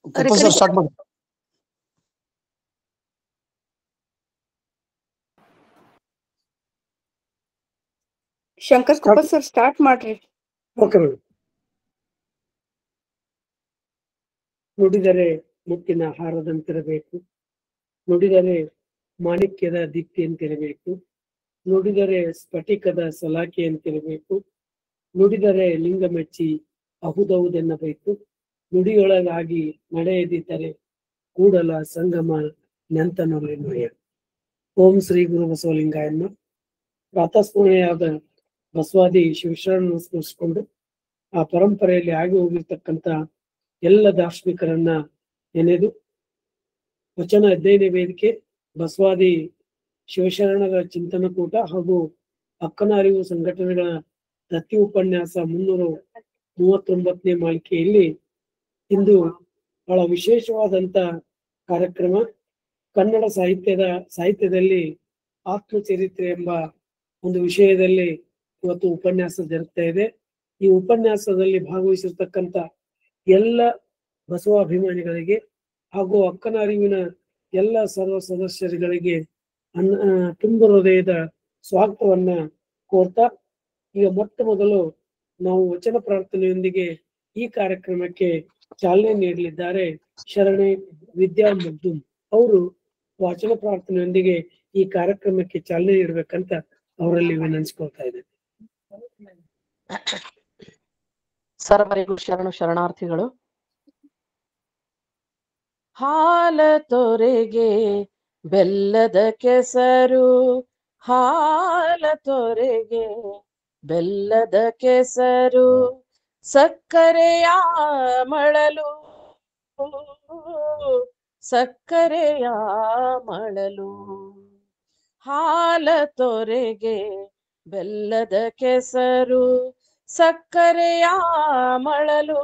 Sir start ಮಾಡಿ. Shankar Kuppad sir start ಮಾಡ್ರಿ. Okay madam. ನುಡಿದರೆ ಮುತ್ತಿನ ಹಾರದಂತಿರಬೇಕು, ನುಡಿದರೆ ಮಾಣಿಕ್ಯದ ದೀಪ್ತಿಯಂತಿರಬೇಕು, ನುಡಿದರೆ ಸ್ಫಟಿಕದ ಸಲಾಕೆಯಂತಿರಬೇಕು, ನುಡಿದರೆ ಲಿಂಗ ಮೆಚ್ಚಿ ಅಹುದೌದೆನ್ನಬೇಕು, ನುಡಿಯೊಳಗಾಗಿ ನಡೆಯದಿದ್ದರೆ ಕೂಡಲ ಸಂಗಮ ನೆಂತನೊಲೆನ್ನುಯ. ಓಂ ಶ್ರೀ ಗುರು ಬಸವಲಿಂಗಾಯನ್ನ. ಪ್ರಾತಸ್ಮರಣೆಯಾದ ಬಸವಾದಿ ಶಿವಶರಣ ಸ್ಮರಿಸಿಕೊಂಡು ಆ ಪರಂಪರೆಯಲ್ಲಿ ಆಗಿ ಹೋಗಿರ್ತಕ್ಕಂಥ ಎಲ್ಲ ದಾರ್ಶನಿಕರನ್ನ ನೆನೆದು ವಚನ ಅಧ್ಯಯನ ವೇದಿಕೆ ಬಸವಾದಿ ಶಿವಶರಣರ ಚಿಂತನಕೂಟ ಹಾಗೂ ಅಕ್ಕನ ಅರಿವು ಸಂಘಟನೆಗಳ ದತ್ತಿ ಉಪನ್ಯಾಸ 339ನೇ ಮಾಲಿಕೆಯಲ್ಲಿ ಇಂದು ಬಹಳ ವಿಶೇಷವಾದಂತ ಕಾರ್ಯಕ್ರಮ. ಕನ್ನಡ ಸಾಹಿತ್ಯದಲ್ಲಿ ಆತ್ಮಚರಿತ್ರೆ ಎಂಬ ಒಂದು ವಿಷಯದಲ್ಲಿ ಇವತ್ತು ಉಪನ್ಯಾಸ ಜರುಗ್ತಾ ಇದೆ. ಈ ಉಪನ್ಯಾಸದಲ್ಲಿ ಭಾಗವಹಿಸಿರ್ತಕ್ಕಂಥ ಎಲ್ಲ ಬಸವಾಭಿಮಾನಿಗಳಿಗೆ ಹಾಗೂ ಅಕ್ಕನ ಅರಿವಿನ ಎಲ್ಲ ಸರ್ವ ಸದಸ್ಯರುಗಳಿಗೆ ತುಂಬ ಹೃದಯದ ಸ್ವಾಗತವನ್ನ ಕೋರ್ತಾ, ಈಗ ಮೊಟ್ಟ ಮೊದಲು ನಾವು ವಚನ ಪ್ರಾರ್ಥನೆಯೊಂದಿಗೆ ಈ ಕಾರ್ಯಕ್ರಮಕ್ಕೆ ಚಾಲನೆ ನೀಡಲಿದ್ದಾರೆ ಶರಣೆ ವಿದ್ಯಾ ಮಗ್ದುಮ್ ಅವರು. ವಚನ ಪ್ರಾರ್ಥನೆಯೊಂದಿಗೆ ಈ ಕಾರ್ಯಕ್ರಮಕ್ಕೆ ಚಾಲನೆ ನೀಡಬೇಕಂತ ಅವರಲ್ಲಿ ವಿನಂತಿಸ್ಕೊಳ್ತಾ ಇದ್ದೇನೆ. ಸರ್ವರಿಗೂ ಶರಣಾರ್ಥಿಗಳು. ಹಾಲ ತೊರೆಗೆ ಬೆಲ್ಲದ ಕೆಸರು, ಹಾಲ ತೊರೆಗೆ ಬೆಲ್ಲದ ಕೆಸರು, ಸಕ್ಕರೆಯ ಮಳಲು, ಸಕ್ಕರೆಯ ಮಳಲು. ಹಾಲ ತೊರೆಗೆ ಬೆಲ್ಲದ ಕೆಸರು, ಸಕ್ಕರೆಯ ಮಳಲು,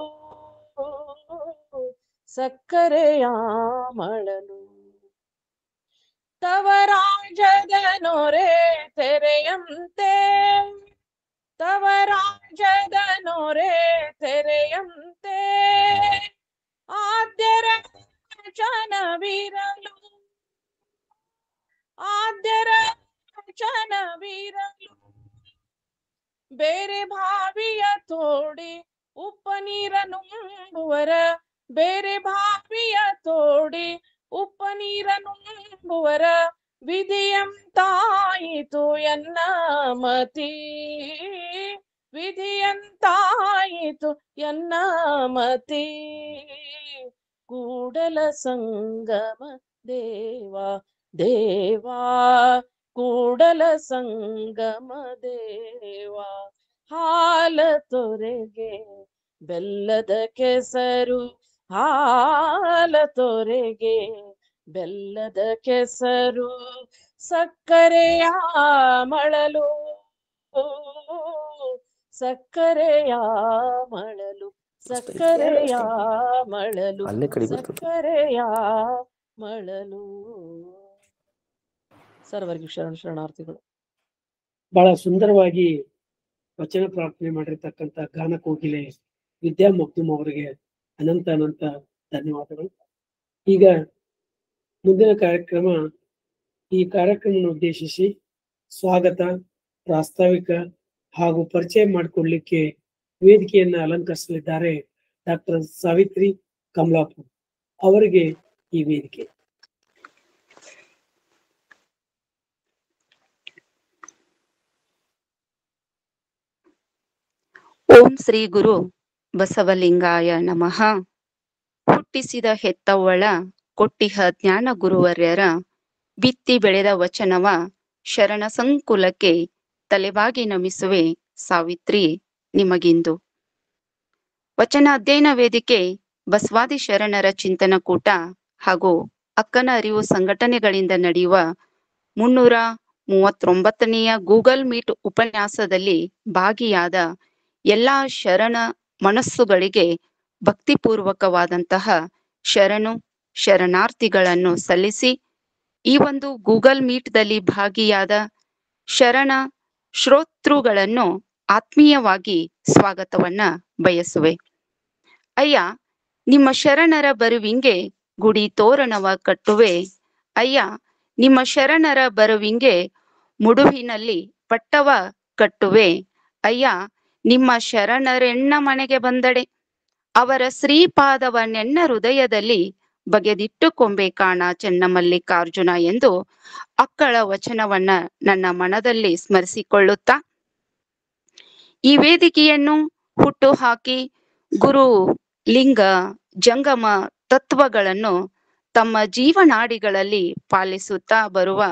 ಸಕ್ಕರೆಯ ಮಳಲು. ತವರಾಜದ ನೊರೆ ತೆರೆಯಂತೆ, ತವರಾಜದ ನೊರೆ ತೆರೆಯಂತೆ, ಆದ್ಯರ ವಚನವಿರಲು, ಆದ್ಯರ ವಚನವಿರಲು, ಬೇರೆ ಭಾವಿಯ ತೋಡಿ ಉಪ್ಪ ನೀರ ನುಂಬುವರ, ಬೇರೆ ಭಾವಿಯ ತೋಡಿ ಉಪ್ಪ ನೀರ ನುಂಬುವರ, ವಿಧಿಯಂತಾಯಿತು ಎನ್ನ ಮತಿ, ವಿಧಿಯಂತಾಯಿತು ಎನ್ನ ಮತಿ. ಕೂಡಲ ಸಂಗಮ ದೇವಾ ದೇವಾ, ಕೂಡಲ ಸಂಗಮ ದೇವಾ. ಹಾಲ ತೊರೆಗೆ ಬೆಲ್ಲದ ಕೆಸರು, ಹಾಲ ತೊರೆಗೆ ಬೆಲ್ಲದ ಕೆಸರು, ಸಕ್ಕರೆಯ ಮಳಲು, ಸಕ್ಕರೆಯ ಮಳಲು, ಸಕ್ಕರೆಯ ಮಳಲು, ಸಕ್ಕರೆಯ ಮಳಲು. ಸರ್ವರಿಗೂ ಶರಣಾರ್ಥಿಗಳು. ಬಹಳ ಸುಂದರವಾಗಿ ವಚನ ಪ್ರಾರ್ಥನೆ ಮಾಡಿರ್ತಕ್ಕಂಥ ಗಾನ ಕೋಗಿಲೆ ವಿದ್ಯಾ ಮಗ್ದುಮ್ ಅವರಿಗೆ ಅನಂತ ಅನಂತ ಧನ್ಯವಾದಗಳು. ಈಗ ಮುಂದಿನ ಕಾರ್ಯಕ್ರಮ, ಈ ಕಾರ್ಯಕ್ರಮವನ್ನು ಉದ್ದೇಶಿಸಿ ಸ್ವಾಗತ, ಪ್ರಾಸ್ತಾವಿಕ ಹಾಗೂ ಪರಿಚಯ ಮಾಡಿಕೊಡ್ಲಿಕ್ಕೆ ವೇದಿಕೆಯನ್ನ ಅಲಂಕರಿಸಲಿದ್ದಾರೆ ಡಾಕ್ಟರ್ ಸಾವಿತ್ರಿ ಕಮಲಾಪುರ್ ಅವರಿಗೆ ಈ ವೇದಿಕೆ. ಓಂ ಶ್ರೀ ಗುರು ಬಸವಲಿಂಗಾಯ ನಮಃ. ಹುಟ್ಟಿಸಿದ ಹೆತ್ತವ್ವಳ ಕೊಟ್ಟಿಹ ಜ್ಞಾನ ಗುರುವರ್ಯರ ಬಿತ್ತಿ ಬೆಳೆದ ವಚನವ ಶರಣ ಸಂಕುಲಕ್ಕೆ ತಲೆಬಾಗಿ ನಮಿಸುವೆ ಸಾವಿತ್ರಿ ನಿಮಗಿಂದು. ವಚನ ಅಧ್ಯಯನ ವೇದಿಕೆ ಬಸವಾದಿ ಶರಣರ ಚಿಂತನಕೂಟ ಹಾಗೂ ಅಕ್ಕನ ಅರಿವು ಸಂಘಟನೆಗಳಿಂದ ನಡೆಯುವ 339ನೆಯ ಗೂಗಲ್ ಮೀಟ್ ಉಪನ್ಯಾಸದಲ್ಲಿ ಭಾಗಿಯಾದ ಎಲ್ಲಾ ಶರಣ ಮನಸ್ಸುಗಳಿಗೆ ಭಕ್ತಿಪೂರ್ವಕವಾದಂತಹ ಶರಣು ಶರಣಾರ್ಥಿಗಳನ್ನು ಸಲ್ಲಿಸಿ, ಈ ಒಂದು ಗೂಗಲ್ ಮೀಟ್ದಲ್ಲಿ ಭಾಗಿಯಾದ ಶರಣ ಶ್ರೋತೃಗಳನ್ನು ಆತ್ಮೀಯವಾಗಿ ಸ್ವಾಗತವನ್ನ ಬಯಸುವೆ. ಅಯ್ಯ, ನಿಮ್ಮ ಶರಣರ ಬರುವಿಂಗೆ ಗುಡಿ ತೋರಣವ ಕಟ್ಟುವೆ ಅಯ್ಯ ನಿಮ್ಮ ಶರಣರ ಬರುವಿಂಗೆ ಮುಡುವಿನಲ್ಲಿ ಪಟ್ಟವ ಕಟ್ಟುವೆ ಅಯ್ಯ ನಿಮ್ಮ ಶರಣರೆಣ್ಣ ಮನೆಗೆ ಬಂದಡೆ ಅವರ ಶ್ರೀಪಾದವನ್ನೆನ್ನ ಹೃದಯದಲ್ಲಿ ಬಗೆದಿಟ್ಟುಕೊಂಬೆ ಕಾಣ ಚೆನ್ನಮಲ್ಲಿಕಾರ್ಜುನ ಎಂದು ಅಕ್ಕಳ ವಚನವನ್ನ ನನ್ನ ಮನದಲ್ಲಿ ಸ್ಮರಿಸಿಕೊಳ್ಳುತ್ತಾ ಈ ವೇದಿಕೆಯನ್ನು ಹುಟ್ಟು ಹಾಕಿ ಗುರು ಲಿಂಗ ಜಂಗಮ ತತ್ವಗಳನ್ನು ತಮ್ಮ ಜೀವನಾಡಿಗಳಲ್ಲಿ ಪಾಲಿಸುತ್ತಾ ಬರುವ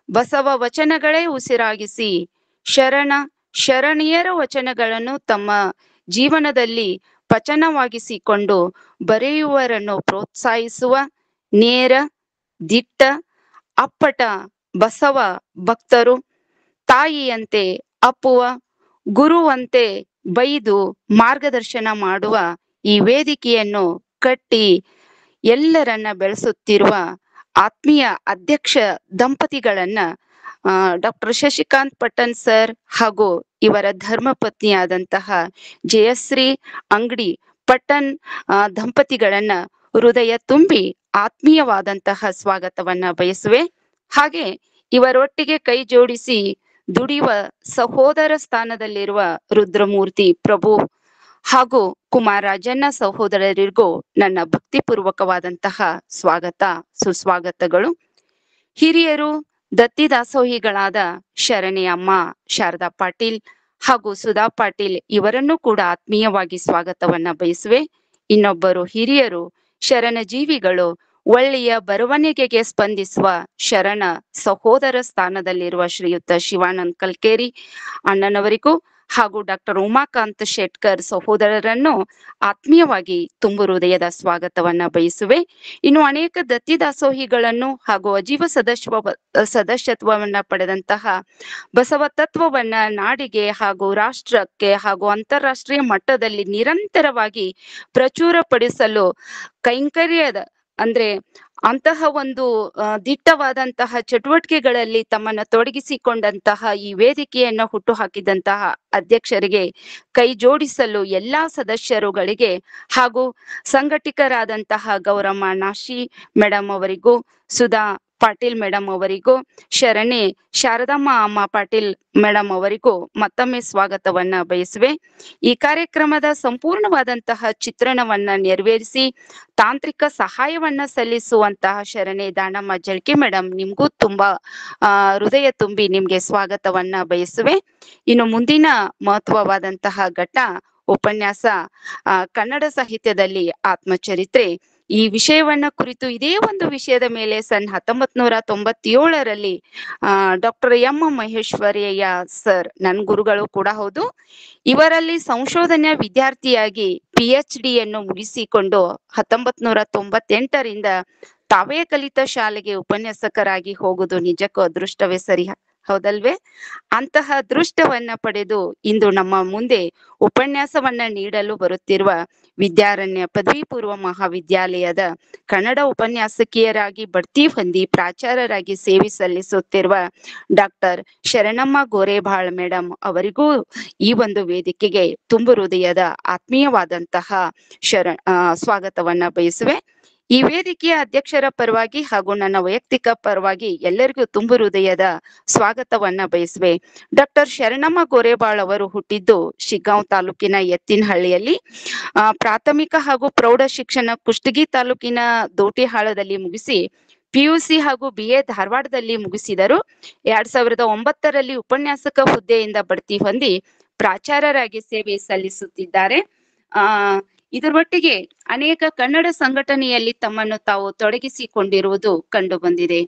ಬಸವ ವಚನಗಳೇ ಉಸಿರಾಗಿಸಿ ಶರಣೀಯರ ವಚನಗಳನ್ನು ತಮ್ಮ ಜೀವನದಲ್ಲಿ ಪಚನವಾಗಿಸಿಕೊಂಡು ಬರೆಯುವರನ್ನು ಪ್ರೋತ್ಸಾಹಿಸುವ ನೇರ ದಿಟ್ಟ ಅಪ್ಪಟ ಬಸವ ಭಕ್ತರು ತಾಯಿಯಂತೆ ಅಪ್ಪುವ ಗುರುವಂತೆ ಬೈದು ಮಾರ್ಗದರ್ಶನ ಮಾಡುವ ಈ ವೇದಿಕೆಯನ್ನು ಕಟ್ಟಿ ಎಲ್ಲರನ್ನ ಬೆಳೆಸುತ್ತಿರುವ ಆತ್ಮೀಯ ಅಧ್ಯಕ್ಷ ದಂಪತಿಗಳನ್ನ ಡಾಕ್ಟರ್ ಶಶಿಕಾಂತ್ ಪಟ್ಟಣ್ ಸರ್ ಹಾಗೂ ಇವರ ಧರ್ಮಪತ್ನಿಯಾದಂತಹ ಜಯಶ್ರೀ ಅಂಗಡಿ ಪಟ್ಟಣ್ ದಂಪತಿಗಳನ್ನ ಹೃದಯ ತುಂಬಿ ಆತ್ಮೀಯವಾದಂತಹ ಸ್ವಾಗತವನ್ನ ಬಯಸುವೆ. ಹಾಗೆ ಇವರೊಟ್ಟಿಗೆ ಕೈ ಜೋಡಿಸಿ ದುಡಿಯುವ ಸಹೋದರ ಸ್ಥಾನದಲ್ಲಿರುವ ರುದ್ರಮೂರ್ತಿ ಪ್ರಭು ಹಾಗೂ ಕುಮಾರರಾಜಣ್ಣ ಸಹೋದರರಿಗೂ ನನ್ನ ಭಕ್ತಿಪೂರ್ವಕವಾದಂತಹ ಸ್ವಾಗತ ಸುಸ್ವಾಗತಗಳು. ಹಿರಿಯರು ದತ್ತಿ ದಾಸೋಹಿಗಳಾದ ಶರಣೆ ಅಮ್ಮ ಶಾರದಾ ಪಾಟೀಲ್ ಹಾಗೂ ಸುಧಾ ಪಾಟೀಲ್ ಇವರನ್ನು ಕೂಡ ಆತ್ಮೀಯವಾಗಿ ಸ್ವಾಗತವನ್ನ ಬಯಸುವೆ. ಇನ್ನೊಬ್ಬರು ಹಿರಿಯರು ಶರಣ ಜೀವಿಗಳು ಒಳ್ಳೆಯ ಬರವಣಿಗೆಗೆ ಸ್ಪಂದಿಸುವ ಶರಣ ಸಹೋದರ ಸ್ಥಾನದಲ್ಲಿರುವ ಶ್ರೀಯುತ ಶಿವಾನಂದ್ ಕಲ್ಕೇರಿ ಅಣ್ಣನವರಿಗೂ ಹಾಗೂ ಡಾಕ್ಟರ್ ಉಮಾಕಾಂತ್ ಶೆಟ್ಕರ್ ಸಹೋದರರನ್ನು ಆತ್ಮೀಯವಾಗಿ ತುಂಬು ಹೃದಯದ ಸ್ವಾಗತವನ್ನ ಬಯಸುವೆ. ಇನ್ನು ಅನೇಕ ದತ್ತಿ ದಾಸೋಹಿಗಳನ್ನು ಹಾಗೂ ಅಜೀವ ಸದಸ್ಯತ್ವವನ್ನ ಪಡೆದಂತಹ ಬಸವ ತತ್ವವನ್ನ ನಾಡಿಗೆ ಹಾಗೂ ರಾಷ್ಟ್ರಕ್ಕೆ ಹಾಗೂ ಅಂತಾರಾಷ್ಟ್ರೀಯ ಮಟ್ಟದಲ್ಲಿ ನಿರಂತರವಾಗಿ ಪ್ರಚುರಪಡಿಸಲು ಕೈಂಕರ್ಯದ ಅಂದ್ರೆ ಅಂತಹ ಒಂದು ದಿಟ್ಟವಾದಂತಹ ಚಟುವಟಿಕೆಗಳಲ್ಲಿ ತಮ್ಮನ್ನು ತೊಡಗಿಸಿಕೊಂಡಂತಹ ಈ ವೇದಿಕೆಯನ್ನು ಹುಟ್ಟು ಹಾಕಿದಂತಹ ಅಧ್ಯಕ್ಷರಿಗೆ ಕೈ ಜೋಡಿಸಲು ಎಲ್ಲಾ ಸದಸ್ಯರುಗಳಿಗೆ ಹಾಗೂ ಸಂಘಟಕರಾದಂತಹ ಗೌರಮ್ಮ ನಾಶಿ ಮೇಡಮ್ ಅವರಿಗೂ ಸುಧಾ ಪಾಟೀಲ್ ಮೇಡಮ್ ಅವರಿಗೂ ಶರಣೆ ಶಾರದಮ್ಮ ಅಮ್ಮ ಪಾಟೀಲ್ ಮೇಡಮ್ ಅವರಿಗೂ ಮತ್ತೊಮ್ಮೆ ಸ್ವಾಗತವನ್ನ ಬಯಸುವೆ. ಈ ಕಾರ್ಯಕ್ರಮದ ಸಂಪೂರ್ಣವಾದಂತಹ ಚಿತ್ರಣವನ್ನ ನೆರವೇರಿಸಿ ತಾಂತ್ರಿಕ ಸಹಾಯವನ್ನ ಸಲ್ಲಿಸುವಂತಹ ಶರಣೆ ದಾನಮ್ಮ ಜಳ್ಕಿ ಮೇಡಮ್ ನಿಮ್ಗೂ ತುಂಬಾ ಹೃದಯ ತುಂಬಿ ನಿಮ್ಗೆ ಸ್ವಾಗತವನ್ನ ಬಯಸುವೆ. ಇನ್ನು ಮುಂದಿನ ಮಹತ್ವವಾದಂತಹ ಘಟ್ಟ ಉಪನ್ಯಾಸ ಕನ್ನಡ ಸಾಹಿತ್ಯದಲ್ಲಿ ಆತ್ಮಚರಿತ್ರೆ. ಈ ವಿಷಯವನ್ನ ಕುರಿತು ಇದೇ ಒಂದು ವಿಷಯದ ಮೇಲೆ 1997ರಲ್ಲಿ ಡಾಕ್ಟರ್ ಎಂ ಮಹೇಶ್ವರಯ್ಯ ಸರ್ ನನ್ನ ಗುರುಗಳು ಕೂಡ ಹೌದು. ಇವರಲ್ಲಿ ಸಂಶೋಧನಾ ವಿದ್ಯಾರ್ಥಿಯಾಗಿ PhDಯನ್ನು ಮುಗಿಸಿಕೊಂಡು 1998ರಿಂದ ತಾವೇ ಕಲಿತ ಶಾಲೆಗೆ ಉಪನ್ಯಾಸಕರಾಗಿ ಹೋಗುವುದು ನಿಜಕ್ಕೂ ಅದೃಷ್ಟವೇ ಸರಿ ಹೌದಲ್ವೇ? ಅಂತಹ ಅದೃಷ್ಟವನ್ನ ಪಡೆದು ಇಂದು ನಮ್ಮ ಮುಂದೆ ಉಪನ್ಯಾಸವನ್ನ ನೀಡಲು ಬರುತ್ತಿರುವ ವಿದ್ಯಾರಣ್ಯ ಪದವಿ ಪೂರ್ವ ಮಹಾವಿದ್ಯಾಲಯದ ಕನ್ನಡ ಉಪನ್ಯಾಸಕಿಯರಾಗಿ ಬಡ್ತಿ ಹೊಂದಿ ಪ್ರಾಚಾರ್ಯರಾಗಿ ಸೇವೆ ಸಲ್ಲಿಸುತ್ತಿರುವ ಡಾಕ್ಟರ್ ಶರಣಮ್ಮ ಗೋರೇಬಾಳ್ ಮೇಡಮ್ ಅವರಿಗೂ ಈ ಒಂದು ವೇದಿಕೆಗೆ ತುಂಬು ಹೃದಯದ ಆತ್ಮೀಯವಾದಂತಹ ಸ್ವಾಗತವನ್ನ ಬಯಸುವೆ. ಈ ವೇದಿಕೆಯ ಅಧ್ಯಕ್ಷರ ಪರವಾಗಿ ಹಾಗೂ ನನ್ನ ವೈಯಕ್ತಿಕ ಪರವಾಗಿ ಎಲ್ಲರಿಗೂ ತುಂಬು ಹೃದಯದ ಸ್ವಾಗತವನ್ನ ಬಯಸುವೆ. ಡಾಕ್ಟರ್ ಶರಣಮ್ಮ ಗೋರೇಬಾಳ್ ಅವರು ಹುಟ್ಟಿದ್ದು ಶಿಗ್ಗಾಂವ್ ತಾಲೂಕಿನ ಎತ್ತಿನಹಳ್ಳಿಯಲ್ಲಿ. ಪ್ರಾಥಮಿಕ ಹಾಗೂ ಪ್ರೌಢ ಶಿಕ್ಷಣ ಕುಷ್ಟಗಿ ತಾಲೂಕಿನ ದೋಟಿಹಾಳದಲ್ಲಿ ಮುಗಿಸಿ PUC ಹಾಗೂ BA ಧಾರವಾಡದಲ್ಲಿ ಮುಗಿಸಿದರು. 2009ರಲ್ಲಿ ಉಪನ್ಯಾಸಕ ಹುದ್ದೆಯಿಂದ ಬಡ್ತಿ ಹೊಂದಿ ಪ್ರಾಚಾರ್ಯರಾಗಿ ಸೇವೆ ಸಲ್ಲಿಸುತ್ತಿದ್ದಾರೆ. ಇದರ ಒಟ್ಟಿಗೆ ಅನೇಕ ಕನ್ನಡ ಸಂಘಟನೆಯಲ್ಲಿ ತಮ್ಮನ್ನು ತಾವು ತೊಡಗಿಸಿಕೊಂಡಿರುವುದು ಕಂಡು ಬಂದಿದೆ.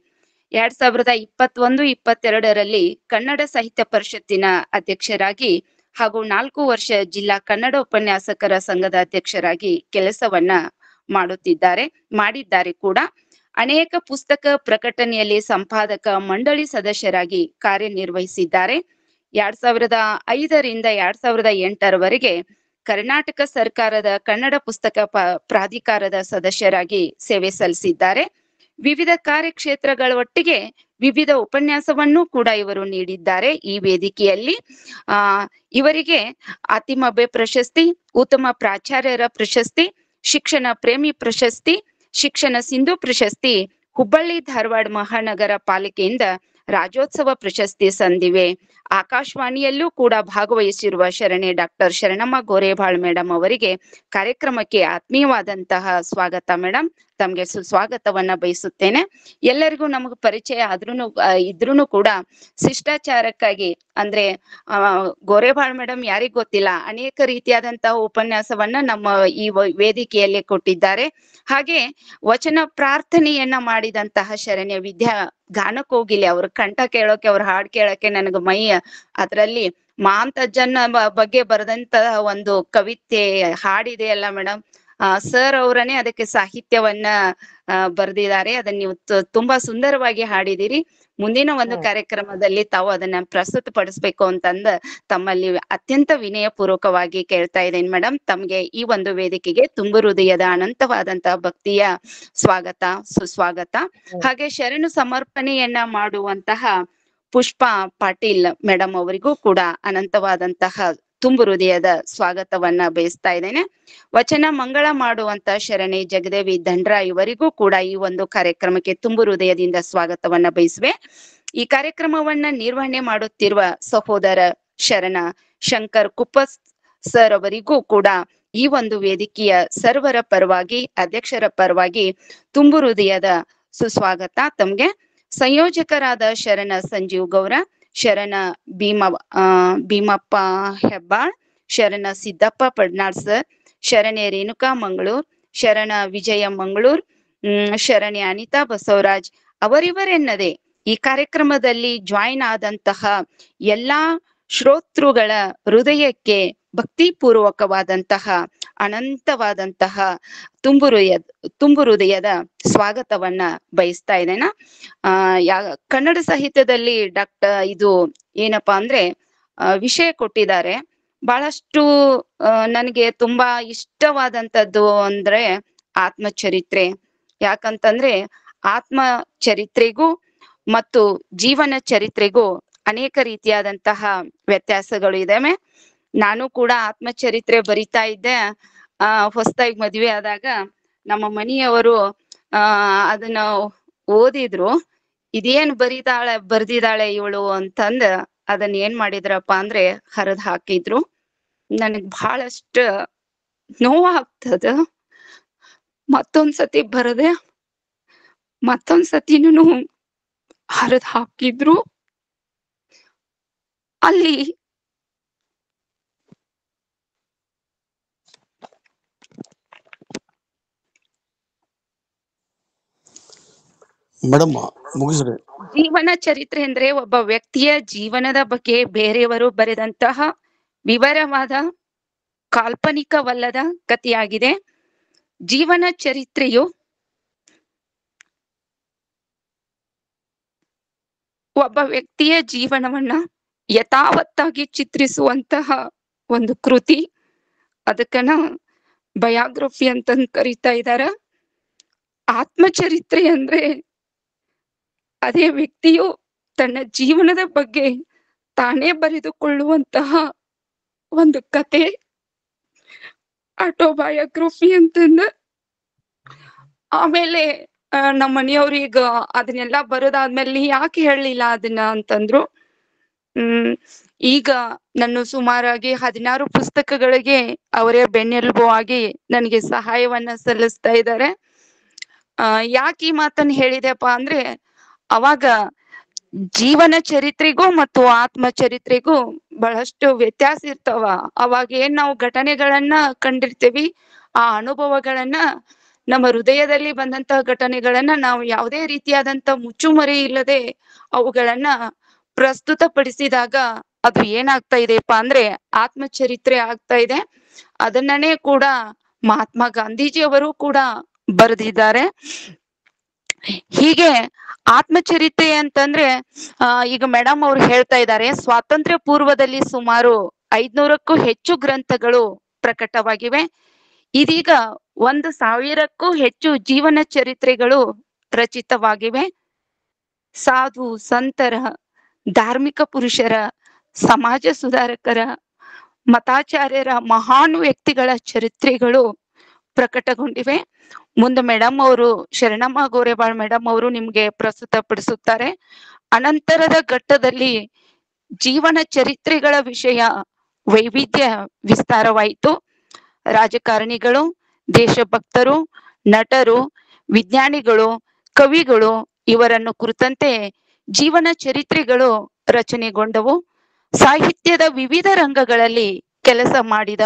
2021-22ರಲ್ಲಿ ಕನ್ನಡ ಸಾಹಿತ್ಯ ಪರಿಷತ್ತಿನ ಅಧ್ಯಕ್ಷರಾಗಿ ಹಾಗೂ 4 ವರ್ಷ ಜಿಲ್ಲಾ ಕನ್ನಡ ಉಪನ್ಯಾಸಕರ ಸಂಘದ ಅಧ್ಯಕ್ಷರಾಗಿ ಕೆಲಸವನ್ನ ಮಾಡಿದ್ದಾರೆ ಕೂಡ. ಅನೇಕ ಪುಸ್ತಕ ಪ್ರಕಟಣೆಯಲ್ಲಿ ಸಂಪಾದಕ ಮಂಡಳಿ ಸದಸ್ಯರಾಗಿ ಕಾರ್ಯನಿರ್ವಹಿಸಿದ್ದಾರೆ. 2005ರಿಂದ 2008ರವರೆಗೆ ಕರ್ನಾಟಕ ಸರ್ಕಾರದ ಕನ್ನಡ ಪುಸ್ತಕ ಪ್ರಾಧಿಕಾರದ ಸದಸ್ಯರಾಗಿ ಸೇವೆ ಸಲ್ಲಿಸಿದ್ದಾರೆ. ವಿವಿಧ ಕಾರ್ಯಕ್ಷೇತ್ರಗಳ ಒಟ್ಟಿಗೆ ವಿವಿಧ ಉಪನ್ಯಾಸವನ್ನು ಕೂಡ ಇವರು ನೀಡಿದ್ದಾರೆ. ಈ ವೇದಿಕೆಯಲ್ಲಿ ಇವರಿಗೆ ಅತಿಮಬ್ಬೆ ಪ್ರಶಸ್ತಿ, ಉತ್ತಮ ಪ್ರಾಚಾರ್ಯರ ಪ್ರಶಸ್ತಿ, ಶಿಕ್ಷಣ ಪ್ರೇಮಿ ಪ್ರಶಸ್ತಿ, ಶಿಕ್ಷಣ ಸಿಂಧು ಪ್ರಶಸ್ತಿ, ಹುಬ್ಬಳ್ಳಿ ಧಾರವಾಡ ಮಹಾನಗರ ಪಾಲಿಕೆಯಿಂದ ರಾಜ್ಯೋತ್ಸವ ಪ್ರಶಸ್ತಿ ಸಂದಿವೆ. ಆಕಾಶವಾಣಿಯಲ್ಲೂ ಕೂಡ ಭಾಗವಹಿಸಿರುವ ಶರಣೆ ಡಾಕ್ಟರ್ ಶರಣಮ್ಮ ಗೋರೇಬಾಳ್ ಮೇಡಮ್ ಅವರಿಗೆ ಕಾರ್ಯಕ್ರಮಕ್ಕೆ ಆತ್ಮೀಯವಾದಂತಹ ಸ್ವಾಗತ ಮೇಡಮ್. ತಮ್ಗೆ ಸುಸ್ವಾಗತವನ್ನ ಬಯಸುತ್ತೇನೆ. ಎಲ್ಲರಿಗೂ ನಮಗ್ ಪರಿಚಯ ಇದ್ರೂನು ಕೂಡ ಶಿಷ್ಟಾಚಾರಕ್ಕಾಗಿ ಅಂದ್ರೆ ಗೋರೇಬಾಳ್ ಮೇಡಮ್ ಯಾರಿಗ್ ಗೊತ್ತಿಲ್ಲ, ಅನೇಕ ರೀತಿಯಾದಂತಹ ಉಪನ್ಯಾಸವನ್ನ ನಮ್ಮ ಈ ವೇದಿಕೆಯಲ್ಲಿ ಕೊಟ್ಟಿದ್ದಾರೆ. ಹಾಗೆ ವಚನ ಪ್ರಾರ್ಥನೆಯನ್ನ ಮಾಡಿದಂತಹ ಶರಣ್ಯ ವಿದ್ಯಾ ಗಾನಕೋಗಿಲೆ, ಅವ್ರ ಕಂಠ ಕೇಳೋಕೆ, ಅವ್ರ ಹಾಡ್ ಕೇಳೋಕೆ ನನಗ ಮೈ ಅದರಲ್ಲಿ ಮಾಂತಜ್ಜನ ಬಗ್ಗೆ ಬರೆದಂತಹ ಒಂದು ಕವಿತೆ ಹಾಡಿದೆಯಲ್ಲ ಮೇಡಮ್, ಸರ್ ಅವರನ್ನೇ ಅದಕ್ಕೆ ಸಾಹಿತ್ಯವನ್ನ ಬರೆದಿದ್ದಾರೆ. ಅದನ್ನ ನೀವು ತುಂಬಾ ಸುಂದರವಾಗಿ ಹಾಡಿದಿರಿ. ಮುಂದಿನ ಒಂದು ಕಾರ್ಯಕ್ರಮದಲ್ಲಿ ತಾವು ಅದನ್ನ ಪ್ರಸ್ತುತ ಪಡಿಸ್ಬೇಕು ಅಂತಂದ ತಮ್ಮಲ್ಲಿ ಅತ್ಯಂತ ವಿನಯ ಪೂರ್ವಕವಾಗಿ ಕೇಳ್ತಾ ಇದ್ದೇನೆ ಮೇಡಮ್. ತಮ್ಗೆ ಈ ಒಂದು ವೇದಿಕೆಗೆ ತುಂಬು ಹೃದಯದ ಅನಂತವಾದಂತಹ ಭಕ್ತಿಯ ಸ್ವಾಗತ, ಸುಸ್ವಾಗತ. ಹಾಗೆ ಶರಣು ಸಮರ್ಪಣೆಯನ್ನ ಮಾಡುವಂತಹ ಪುಷ್ಪಾ ಪಾಟೀಲ್ ಮೇಡಮ್ ಅವರಿಗೂ ಕೂಡ ಅನಂತವಾದಂತಹ ತುಂಬು ಹೃದಯದ ಸ್ವಾಗತವನ್ನ ಬಯಸ್ತಾ ಇದ್ದೇನೆ. ವಚನ ಮಂಗಳ ಮಾಡುವಂತ ಶರಣೆ ಜಗದೇವಿ ದಂಡ್ರ ಇವರಿಗೂ ಕೂಡ ಈ ಒಂದು ಕಾರ್ಯಕ್ರಮಕ್ಕೆ ತುಂಬು ಹೃದಯದಿಂದ ಸ್ವಾಗತವನ್ನ ಬಯಸುವೆ. ಈ ಕಾರ್ಯಕ್ರಮವನ್ನ ನಿರ್ವಹಣೆ ಮಾಡುತ್ತಿರುವ ಸಹೋದರ ಶರಣ ಶಂಕರ್ ಕುಪ್ಪಸ್ ಸರ್ ಅವರಿಗೂ ಕೂಡ ಈ ಒಂದು ವೇದಿಕೆಯ ಸರ್ವರ ಪರವಾಗಿ, ಅಧ್ಯಕ್ಷರ ಪರವಾಗಿ ತುಂಬು ಹೃದಯದ ಸುಸ್ವಾಗತ ತಮ್ಗೆ. ಸಂಯೋಜಕರಾದ ಶರಣ ಸಂಜೀವ್ ಗೌರ, ಶರಣ ಭೀಮಪ್ಪ ಹೆಬ್ಬಾಳ್, ಶರಣ ಸಿದ್ದಪ್ಪ ಪಡ್ನಾಳ್ ಸರ್, ಶರಣೆ ರೇಣುಕಾ ಮಂಗಳೂರ್, ಶರಣ ವಿಜಯ ಮಂಗಳೂರ್, ಶರಣೆ ಅನಿತಾ ಬಸವರಾಜ್ ಅವರಿವರೆನ್ನದೆ ಈ ಕಾರ್ಯಕ್ರಮದಲ್ಲಿ ಜಾಯಿನ್ ಆದಂತಹ ಎಲ್ಲಾ ಶ್ರೋತೃಗಳ ಹೃದಯಕ್ಕೆ ಭಕ್ತಿಪೂರ್ವಕವಾದಂತಹ ಅನಂತವಾದಂತಹ ತುಂಬು ಹೃದಯದ ಸ್ವಾಗತವನ್ನ ಬಯಸ್ತಾ ಇದ್ದೇನೆ. ಕನ್ನಡ ಸಾಹಿತ್ಯದಲ್ಲಿ ಇದು ಏನಪ್ಪಾ ಅಂದ್ರೆ ವಿಷಯ ಕೊಟ್ಟಿದ್ದಾರೆ. ಬಹಳಷ್ಟು ನನಗೆ ತುಂಬಾ ಇಷ್ಟವಾದಂತದ್ದು ಅಂದ್ರೆ ಆತ್ಮಚರಿತ್ರೆ. ಯಾಕಂತಂದ್ರೆ ಆತ್ಮಚರಿತ್ರೆಗೂ ಮತ್ತು ಜೀವನ ಚರಿತ್ರೆಗೂ ಅನೇಕ ರೀತಿಯಾದಂತಹ ವ್ಯತ್ಯಾಸಗಳು ಇದಾವೆ. ನಾನು ಕೂಡ ಆತ್ಮಚರಿತ್ರೆ ಬರಿತಾ ಇದ್ದೆ. ಹೊಸದಾಗಿ ಮದ್ವೆ ಆದಾಗ ನಮ್ಮ ಮನೆಯವರು ಅದನ್ನ ಓದಿದ್ರು. ಇದೇನ್ ಬರ್ದಿದಾಳೆ ಇವಳು ಅಂತಂದ ಅದನ್ನ ಏನ್ ಮಾಡಿದ್ರಪ್ಪ ಅಂದ್ರೆ ಹರಿದ್ ಹಾಕಿದ್ರು. ನನಗ್ ಬಹಳಷ್ಟು ನೋವಾಗ್ತದ. ಮತ್ತೊಂದ್ಸತಿ ಬರದೆ ಮತ್ತೊಂದ್ಸತಿನೂ ಹರಿದ್ ಹಾಕಿದ್ರು. ಅಲ್ಲಿ ಮೇಡಮ್ ಮುಗಿಸ್ರಿ. ಜೀವನ ಚರಿತ್ರೆ ಅಂದ್ರೆ ಒಬ್ಬ ವ್ಯಕ್ತಿಯ ಜೀವನದ ಬಗ್ಗೆ ಬೇರೆಯವರು ಬರೆದಂತಹ ವಿವರವಾದ ಕಾಲ್ಪನಿಕವಲ್ಲದ ಕಥೆಯಾಗಿದೆ. ಜೀವನ ಚರಿತ್ರೆಯು ಒಬ್ಬ ವ್ಯಕ್ತಿಯ ಜೀವನವನ್ನ ಯಥಾವತ್ತಾಗಿ ಚಿತ್ರಿಸುವಂತಹ ಒಂದು ಕೃತಿ. ಅದಕ್ಕನ ಬಯೋಗ್ರಫಿ ಅಂತಂದ್ ಕರೀತಾ ಇದಾರ. ಆತ್ಮಚರಿತ್ರೆ ಅಂದ್ರೆ ಅದೇ ವ್ಯಕ್ತಿಯು ತನ್ನ ಜೀವನದ ಬಗ್ಗೆ ತಾನೇ ಬರೆದುಕೊಳ್ಳುವಂತಹ ಒಂದು ಕತೆ, ಆಟೋಬಯೋಗ್ರಫಿ ಅಂತಂದ. ಆಮೇಲೆ ನಮ್ಮ ಮನೆಯವ್ರೀಗ ಅದನ್ನೆಲ್ಲ ಬರೋದಾದ್ಮೇಲೆ ಯಾಕೆ ಹೇಳಲಿಲ್ಲ ಅದನ್ನ ಅಂತಂದ್ರು. ಈಗ ನಾನು ಸುಮಾರಾಗಿ 16 ಪುಸ್ತಕಗಳಿಗೆ ಅವರೇ ಬೆನ್ನೆಲುಬು ಆಗಿ ನನಗೆ ಸಹಾಯವನ್ನ ಸಲ್ಲಿಸ್ತಾ ಇದ್ದಾರೆ. ಯಾಕೆ ಈ ಮಾತನ್ನ ಹೇಳಿದೆಪ್ಪ ಅಂದ್ರೆ, ಅವಾಗ ಜೀವನ ಚರಿತ್ರೆಗೂ ಮತ್ತು ಆತ್ಮ ಚರಿತ್ರೆಗೂ ಬಹಳಷ್ಟು ವ್ಯತ್ಯಾಸ ಇರ್ತಾವ. ಅವಾಗ ಏನ್ ನಾವು ಘಟನೆಗಳನ್ನ ಕಂಡಿರ್ತೀವಿ, ಆ ಅನುಭವಗಳನ್ನ, ನಮ್ಮ ಹೃದಯದಲ್ಲಿ ಬಂದಂತಹ ಘಟನೆಗಳನ್ನ ನಾವು ಯಾವುದೇ ರೀತಿಯಾದಂತ ಮುಚ್ಚುಮರೆ ಇಲ್ಲದೆ ಅವುಗಳನ್ನ ಪ್ರಸ್ತುತಪಡಿಸಿದಾಗ ಅದು ಏನಾಗ್ತಾ ಇದೆಯಪ್ಪ ಅಂದ್ರೆ ಆತ್ಮಚರಿತ್ರೆ ಆಗ್ತಾ ಇದೆ. ಅದನ್ನೇ ಕೂಡ ಮಹಾತ್ಮ ಗಾಂಧೀಜಿಯವರು ಕೂಡ ಬರೆದಿದ್ದಾರೆ. ಹೀಗೆ ಆತ್ಮಚರಿತ್ರೆ ಅಂತಂದ್ರೆ ಈಗ ಮೇಡಮ್ ಅವ್ರು ಹೇಳ್ತಾ ಇದ್ದಾರೆ, ಸ್ವಾತಂತ್ರ್ಯ ಪೂರ್ವದಲ್ಲಿ ಸುಮಾರು 500ಕ್ಕೂ ಹೆಚ್ಚು ಗ್ರಂಥಗಳು ಪ್ರಕಟವಾಗಿವೆ. ಇದೀಗ 1000ಕ್ಕೂ ಹೆಚ್ಚು ಜೀವನ ಚರಿತ್ರೆಗಳು ರಚಿತವಾಗಿವೆ. ಸಾಧು ಸಂತರ, ಧಾರ್ಮಿಕ ಪುರುಷರ, ಸಮಾಜ ಸುಧಾರಕರ, ಮತಾಚಾರ್ಯರ, ಮಹಾನ್ ವ್ಯಕ್ತಿಗಳ ಚರಿತ್ರೆಗಳು ಪ್ರಕಟಗೊಂಡಿವೆ. ಮುಂದೆ ಮೇಡಮ್ ಅವರು ಶರಣಮ್ಮ ಗೋರೆಬಾಳ್ ಮೇಡಮ್ ಅವರು ನಿಮ್ಗೆ ಪ್ರಸ್ತುತಪಡಿಸುತ್ತಾರೆ. ಅನಂತರದ ಘಟ್ಟದಲ್ಲಿ ಜೀವನ ಚರಿತ್ರೆಗಳ ವಿಷಯ ವೈವಿಧ್ಯ ವಿಸ್ತಾರವಾಯಿತು. ರಾಜಕಾರಣಿಗಳು, ದೇಶಭಕ್ತರು, ನಟರು, ವಿಜ್ಞಾನಿಗಳು, ಕವಿಗಳು ಇವರನ್ನು ಕುರಿತಂತೆ ಜೀವನ ಚರಿತ್ರೆಗಳು ರಚನೆಗೊಂಡವು. ಸಾಹಿತ್ಯದ ವಿವಿಧ ರಂಗಗಳಲ್ಲಿ ಕೆಲಸ ಮಾಡಿದ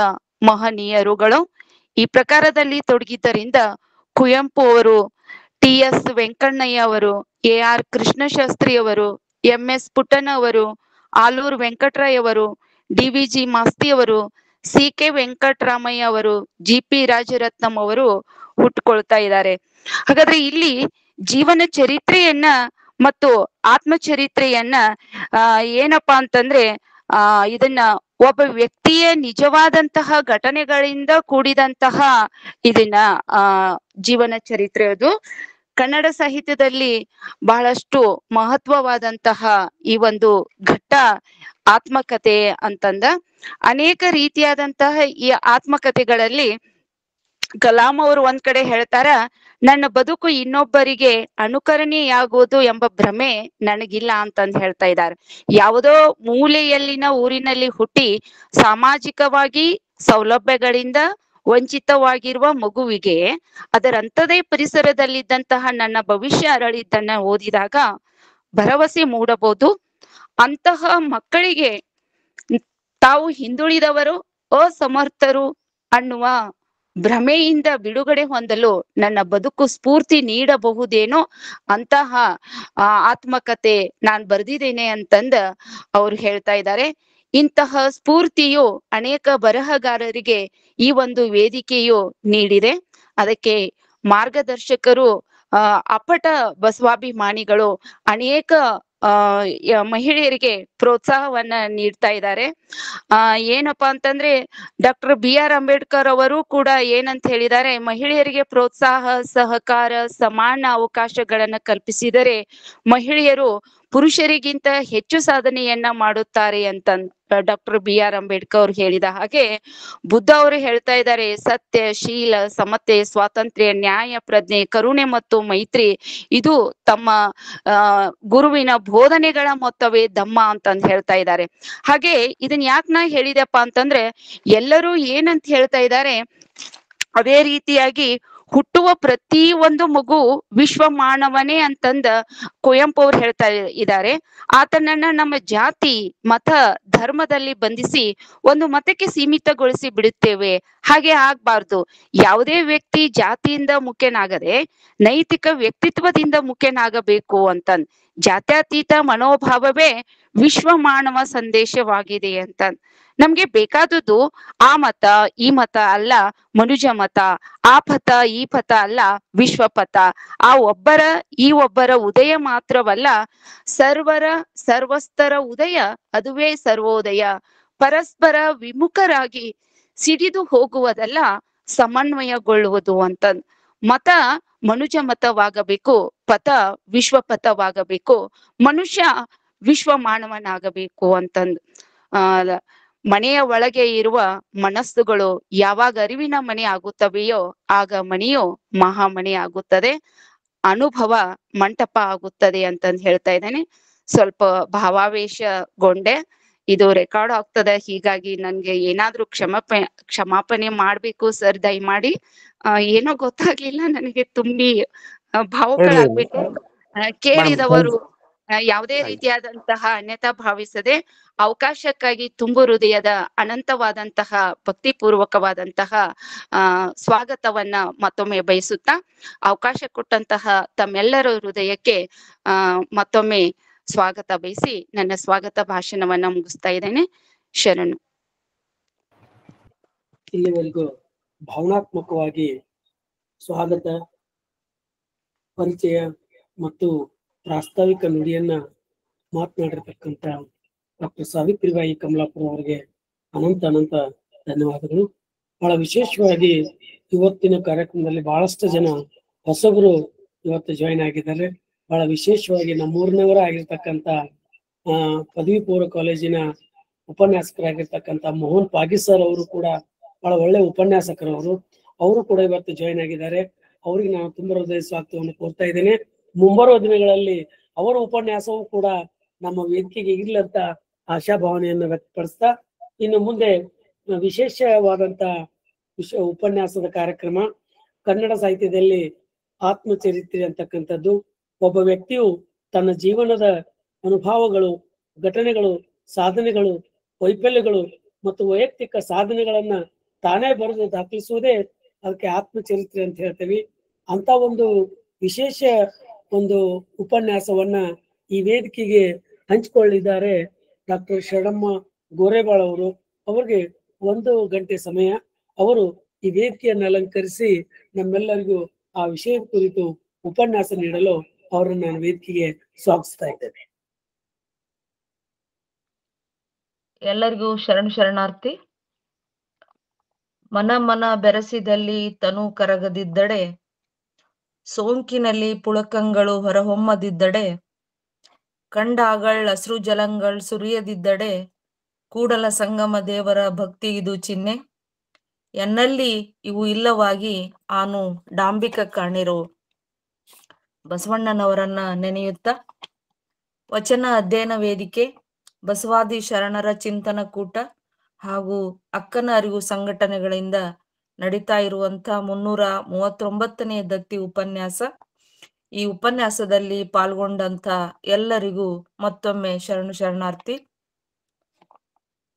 ಮಹನೀಯರುಗಳು ಈ ಪ್ರಕಾರದಲ್ಲಿ ತೊಡಗಿದ್ದರಿಂದ ಕುವೆಂಪು ಅವರು, ಟಿ.ಎಸ್. ವೆಂಕಣ್ಣಯ್ಯ ಅವರು, ಎ.ಆರ್. ಕೃಷ್ಣಶಾಸ್ತ್ರಿ ಅವರು, ಎಂ.ಎಸ್. ಪುಟ್ಟಣ್ಣ ಅವರು, ಆಲೂರು ವೆಂಕಟರಾಯ್ ಅವರು, ಡಿ.ವಿ.ಜಿ. ಮಾಸ್ತಿ ಅವರು, ಸಿ.ಕೆ. ವೆಂಕಟರಾಮಯ್ಯ ಅವರು, ಜಿ.ಪಿ. ರಾಜರತ್ನಂ ಅವರು ಹುಟ್ಟುಕೊಳ್ತಾ ಇದ್ದಾರೆ. ಹಾಗಾದ್ರೆ ಇಲ್ಲಿ ಜೀವನ ಚರಿತ್ರೆಯನ್ನ ಮತ್ತು ಆತ್ಮಚರಿತ್ರೆಯನ್ನ ಏನಪ್ಪಾ ಅಂತಂದ್ರೆ ಇದನ್ನ ಒಬ್ಬ ವ್ಯಕ್ತಿಯ ನಿಜವಾದಂತಹ ಘಟನೆಗಳಿಂದ ಕೂಡಿದಂತಹ ಇದನ್ನ ಜೀವನ ಚರಿತ್ರೆ. ಅದು ಕನ್ನಡ ಸಾಹಿತ್ಯದಲ್ಲಿ ಬಹಳಷ್ಟು ಮಹತ್ವವಾದಂತಹ ಈ ಒಂದು ಘಟ್ಟ ಆತ್ಮಕಥೆ ಅಂತಂದ. ಅನೇಕ ರೀತಿಯಾದಂತಹ ಈ ಆತ್ಮಕಥೆಗಳಲ್ಲಿ ಕಲಾಂ ಅವರು ಒಂದ್ ಕಡೆ ಹೇಳ್ತಾರ, ನನ್ನ ಬದುಕು ಇನ್ನೊಬ್ಬರಿಗೆ ಅನುಕರಣೆಯಾಗುವುದು ಎಂಬ ಭ್ರಮೆ ನನಗಿಲ್ಲ ಅಂತಂದು ಹೇಳ್ತಾ ಇದ್ದಾರೆ. ಯಾವುದೋ ಮೂಲೆಯಲ್ಲಿನ ಊರಿನಲ್ಲಿ ಹುಟ್ಟಿ ಸಾಮಾಜಿಕವಾಗಿ ಸೌಲಭ್ಯಗಳಿಂದ ವಂಚಿತವಾಗಿರುವ ಮಗುವಿಗೆ ಅದರಂತದೇ ಪರಿಸರದಲ್ಲಿದ್ದಂತಹ ನನ್ನ ಭವಿಷ್ಯ ಅರಳಿದ್ದನ್ನ ಓದಿದಾಗ ಭರವಸೆ ಮೂಡಬಹುದು. ಅಂತಹ ಮಕ್ಕಳಿಗೆ ತಾವು ಹಿಂದುಳಿದವರು, ಅಸಮರ್ಥರು ಅನ್ನುವ ಭ್ರಮೆಯಿಂದ ಬಿಡುಗಡೆ ಹೊಂದಲು ನನ್ನ ಬದುಕು ಸ್ಫೂರ್ತಿ ನೀಡಬಹುದೇನೋ ಅಂತಹ ಆತ್ಮಕಥೆ ನಾನ್ ಬರ್ದಿದ್ದೇನೆ ಅಂತಂದ ಅವ್ರು ಹೇಳ್ತಾ ಇದ್ದಾರೆ. ಇಂತಹ ಸ್ಫೂರ್ತಿಯು ಅನೇಕ ಬರಹಗಾರರಿಗೆ ಈ ಒಂದು ವೇದಿಕೆಯು ನೀಡಿದೆ. ಅದಕ್ಕೆ ಮಾರ್ಗದರ್ಶಕರು ಅಪ್ಪಟ ಬಸವಾಭಿಮಾನಿಗಳು ಅನೇಕ ಮಹಿಳೆಯರಿಗೆ ಪ್ರೋತ್ಸಾಹವನ್ನ ನೀಡ್ತಾ ಇದ್ದಾರೆ. ಏನಪ್ಪಾ ಅಂತಂದ್ರೆ ಡಾಕ್ಟರ್ ಬಿ.ಆರ್. ಅಂಬೇಡ್ಕರ್ ಅವರು ಕೂಡ ಏನಂತ ಹೇಳಿದ್ದಾರೆ, ಮಹಿಳೆಯರಿಗೆ ಪ್ರೋತ್ಸಾಹ, ಸಹಕಾರ, ಸಮಾನ ಅವಕಾಶಗಳನ್ನ ಕಲ್ಪಿಸಿದರೆ ಮಹಿಳೆಯರು ಪುರುಷರಿಗಿಂತ ಹೆಚ್ಚು ಸಾಧನೆಯನ್ನ ಮಾಡುತ್ತಾರೆ ಅಂತ ಡಾಕ್ಟರ್ ಬಿ.ಆರ್. ಅಂಬೇಡ್ಕರ್ ಅವರು ಹೇಳಿದ ಹಾಗೆ ಬುದ್ಧ ಅವರು ಹೇಳ್ತಾ ಇದ್ದಾರೆ, ಸತ್ಯ, ಶೀಲ, ಸಮತೆ, ಸ್ವಾತಂತ್ರ್ಯ, ನ್ಯಾಯ, ಪ್ರಜ್ಞೆ, ಕರುಣೆ ಮತ್ತು ಮೈತ್ರಿ ಇದು ತಮ್ಮ ಗುರುವಿನ ಬೋಧನೆಗಳ ಮೊತ್ತವೇ ಧಮ್ಮ ಅಂತಂದು ಹೇಳ್ತಾ ಇದ್ದಾರೆ. ಹಾಗೆ ಇದನ್ನ ಯಾಕೆ ನಾ ಹೇಳಿದೆಪ್ಪ ಅಂತಂದ್ರೆ ಎಲ್ಲರೂ ಏನಂತ ಹೇಳ್ತಾ ಇದ್ದಾರೆ, ಅದೇ ರೀತಿಯಾಗಿ ಹುಟ್ಟುವ ಪ್ರತಿ ಒಂದು ಮಗು ವಿಶ್ವ ಮಾನವನೇ ಅಂತಂದ ಕುವೆಂಪು ಅವ್ರು ಹೇಳ್ತಾ ಇದ್ದಾರೆ. ಆತನನ್ನ ನಮ್ಮ ಜಾತಿ, ಮತ, ಧರ್ಮದಲ್ಲಿ ಬಂಧಿಸಿ ಒಂದು ಮತಕ್ಕೆ ಸೀಮಿತಗೊಳಿಸಿ ಬಿಡುತ್ತೇವೆ. ಹಾಗೆ ಆಗ್ಬಾರ್ದು. ಯಾವುದೇ ವ್ಯಕ್ತಿ ಜಾತಿಯಿಂದ ಮುಖ್ಯನಾಗದೆ ನೈತಿಕ ವ್ಯಕ್ತಿತ್ವದಿಂದ ಮುಖ್ಯನಾಗಬೇಕು ಅಂತಂದ್. ಜಾತ್ಯತೀತ ಮನೋಭಾವವೇ ವಿಶ್ವ ಮಾನವ ಸಂದೇಶವಾಗಿದೆ ಅಂತ. ನಮ್ಗೆ ಬೇಕಾದದ್ದು ಆ ಮತ ಈ ಮತ ಅಲ್ಲ, ಮನುಜ ಮತ. ಆ ಪಥ ಈ ಪಥ ಅಲ್ಲ, ವಿಶ್ವಪಥ. ಆ ಒಬ್ಬರ ಈ ಒಬ್ಬರ ಉದಯ ಮಾತ್ರವಲ್ಲ, ಸರ್ವಸ್ತರ ಉದಯ, ಅದುವೇ ಸರ್ವೋದಯ. ಪರಸ್ಪರ ವಿಮುಖರಾಗಿ ಸಿಡಿದು ಹೋಗುವುದಲ್ಲ, ಸಮನ್ವಯಗೊಳ್ಳುವುದು ಅಂತ. ಮತ ಮನುಜ ಮತವಾಗಬೇಕು, ಪಥ ವಿಶ್ವಪಥವಾಗಬೇಕು, ಮನುಷ್ಯ ವಿಶ್ವ ಮಾನವನಾಗಬೇಕು ಅಂತಂದು. ಮನೆಯ ಒಳಗೆ ಇರುವ ಮನಸ್ಸುಗಳು ಯಾವಾಗ ಅರಿವಿನ ಮನೆ ಆಗುತ್ತವೆಯೋ ಆಗ ಮನೆಯು ಮಹಾಮನೆ ಆಗುತ್ತದೆ, ಅನುಭವ ಮಂಟಪ ಆಗುತ್ತದೆ ಅಂತಂದು ಹೇಳ್ತಾ ಇದ್ದೇನೆ. ಸ್ವಲ್ಪ ಭಾವಾವೇಶಗೊಂಡೆ. ಇದು ರೆಕಾರ್ಡ್ ಆಗ್ತದೆ, ಹೀಗಾಗಿ ನನ್ಗೆ ಏನಾದ್ರೂ ಕ್ಷಮಾಪಣೆ ಮಾಡ್ಬೇಕು ಸರ್, ದಯಮಾಡಿ. ಏನೋ ಗೊತ್ತಾಗ್ಲಿಲ್ಲ ನನಗೆ, ತುಂಬಿ ಭಾವುಕರಾಗ್ಬೇಕು. ಕೇಳಿದವರು ಯಾವುದೇ ರೀತಿಯಾದಂತಹ ಅನ್ಯತಾ ಭಾವಿಸದೆ ಅವಕಾಶಕ್ಕಾಗಿ ತುಂಬು ಹೃದಯದ ಅನಂತವಾದಂತಹ ಭಕ್ತಿಪೂರ್ವಕವಾದಂತಹ ಸ್ವಾಗತವನ್ನ ಮತ್ತೊಮ್ಮೆ ಬಯಸುತ್ತಾ ಅವಕಾಶ ಕೊಟ್ಟಂತಹ ತಮ್ಮೆಲ್ಲರ ಹೃದಯಕ್ಕೆ ಮತ್ತೊಮ್ಮೆ ಸ್ವಾಗತ ಬಯಸಿ ನನ್ನ ಸ್ವಾಗತ ಭಾಷಣವನ್ನ ಮುಗಿಸ್ತಾ ಇದ್ದೇನೆ. ಶರಣು. ಇಲ್ಲಿವರೆಗೂ ಭಾವನಾತ್ಮಕವಾಗಿ ಸ್ವಾಗತ, ಪರಿಚಯ ಮತ್ತು ಪ್ರಾಸ್ತಾವಿಕ ನುಡಿಯನ್ನ ಮಾತನಾಡಿರ್ತಕ್ಕಂಥ ಡಾಕ್ಟರ್ ಸಾವಿತ್ರಿಬಾಯಿ ಕಮಲಾಪುರ ಅವರಿಗೆ ಅನಂತ ಧನ್ಯವಾದಗಳು. ಬಹಳ ವಿಶೇಷವಾಗಿ ಇವತ್ತಿನ ಕಾರ್ಯಕ್ರಮದಲ್ಲಿ ಬಹಳಷ್ಟು ಜನ ಹೊಸಬರು ಇವತ್ತು ಜಾಯಿನ್ ಆಗಿದ್ದಾರೆ. ಬಹಳ ವಿಶೇಷವಾಗಿ ನಮ್ಮೂರಿನವರ ಆಗಿರ್ತಕ್ಕಂಥ ಪದವಿ ಪೂರ್ವ ಕಾಲೇಜಿನ ಉಪನ್ಯಾಸಕರಾಗಿರ್ತಕ್ಕಂಥ ಮೋಹನ್ ಪಾಗಿ ಸರ್ ಅವರು ಕೂಡ ಬಹಳ ಒಳ್ಳೆ ಉಪನ್ಯಾಸಕರವರು. ಅವರು ಕೂಡ ಇವತ್ತು ಜಾಯಿನ್ ಆಗಿದ್ದಾರೆ. ಅವರಿಗೆ ನಾನು ತುಂಬ ಹೃದಯ ಸ್ವಾಗತವನ್ನು ಕೋರ್ತಾ ಇದ್ದೇನೆ. ಮುಂಬರುವ ದಿನಗಳಲ್ಲಿ ಅವರ ಉಪನ್ಯಾಸವೂ ಕೂಡ ನಮ್ಮ ವೇದಿಕೆಗೆ ಇರ್ಲಿ ಅಂತ ಆಶಾಭಾವನೆಯನ್ನು ವ್ಯಕ್ತಪಡಿಸ್ತಾ, ಇನ್ನು ಮುಂದೆ ವಿಶೇಷವಾದಂತ ಉಪನ್ಯಾಸದ ಕಾರ್ಯಕ್ರಮ ಕನ್ನಡ ಸಾಹಿತ್ಯದಲ್ಲಿ ಆತ್ಮಚರಿತ್ರೆ ಅಂತಕ್ಕಂಥದ್ದು. ಒಬ್ಬ ವ್ಯಕ್ತಿಯು ತನ್ನ ಜೀವನದ ಅನುಭವಗಳು, ಘಟನೆಗಳು, ಸಾಧನೆಗಳು, ವೈಫಲ್ಯಗಳು ಮತ್ತು ವೈಯಕ್ತಿಕ ಸಾಧನೆಗಳನ್ನ ತಾನೇ ಬರೆದು ದಾಖಲಿಸುವುದೇ ಅದಕ್ಕೆ ಆತ್ಮಚರಿತ್ರೆ ಅಂತ ಹೇಳ್ತೇವೆ. ಅಂತ ಒಂದು ವಿಶೇಷ ಒಂದು ಉಪನ್ಯಾಸವನ್ನ ಈ ವೇದಿಕೆಗೆ ಹಂಚಿಕೊಳ್ಳಿದ್ದಾರೆ ಡಾಕ್ಟರ್ ಶರಣಮ್ಮ ಗೋರೇಬಾಳ್ ಅವರು. ಅವರಿಗೆ 1 ಗಂಟೆ ಸಮಯ. ಅವರು ಈ ವೇದಿಕೆಯನ್ನು ಅಲಂಕರಿಸಿ ನಮ್ಮೆಲ್ಲರಿಗೂ ಆ ವಿಷಯದ ಕುರಿತು ಉಪನ್ಯಾಸ ನೀಡಲು ಅವರನ್ನು ನಾನು ವೇದಿಕೆಗೆ ಸ್ವಾಗತಿಸ್ತಾ ಇದ್ದೇನೆ. ಎಲ್ಲರಿಗೂ ಶರಣಾರ್ಥಿ. ಮನ ಬೆರೆಸಿದಲ್ಲಿ ತನು ಕರಗದಿದ್ದಡೆ, ಸೋಂಕಿನಲ್ಲಿ ಪುಳಕಂಗಳು ಹೊರಹೊಮ್ಮದಿದ್ದಡೆ, ಕಂಡಾಗಳ್ ಅಶ್ರು ಜಲಂಗಳ್ ಸುರಿಯದಿದ್ದಡೆ, ಕೂಡಲ ಸಂಗಮ ದೇವರ ಭಕ್ತಿ ಇದು ಚಿಹ್ನೆ, ಎನ್ನಲ್ಲಿ ಇವು ಇಲ್ಲವಾಗಿ ಆನು ಡಾಂಬಿಕ ಕಾಣಿರೋ. ಬಸವಣ್ಣನವರನ್ನ ನೆನೆಯುತ್ತಾ ವಚನ ಅಧ್ಯಯನ ವೇದಿಕೆ, ಬಸವಾದಿ ಶರಣರ ಚಿಂತನ ಕೂಟ ಹಾಗೂ ಅಕ್ಕನ ಅರಿವು ಸಂಘಟನೆಗಳಿಂದ ನಡೀತಾ ಇರುವಂತ 339ನೇ ದತ್ತಿ ಉಪನ್ಯಾಸ. ಈ ಉಪನ್ಯಾಸದಲ್ಲಿ ಪಾಲ್ಗೊಂಡಂತ ಎಲ್ಲರಿಗೂ ಮತ್ತೊಮ್ಮೆ ಶರಣಾರ್ಥಿ.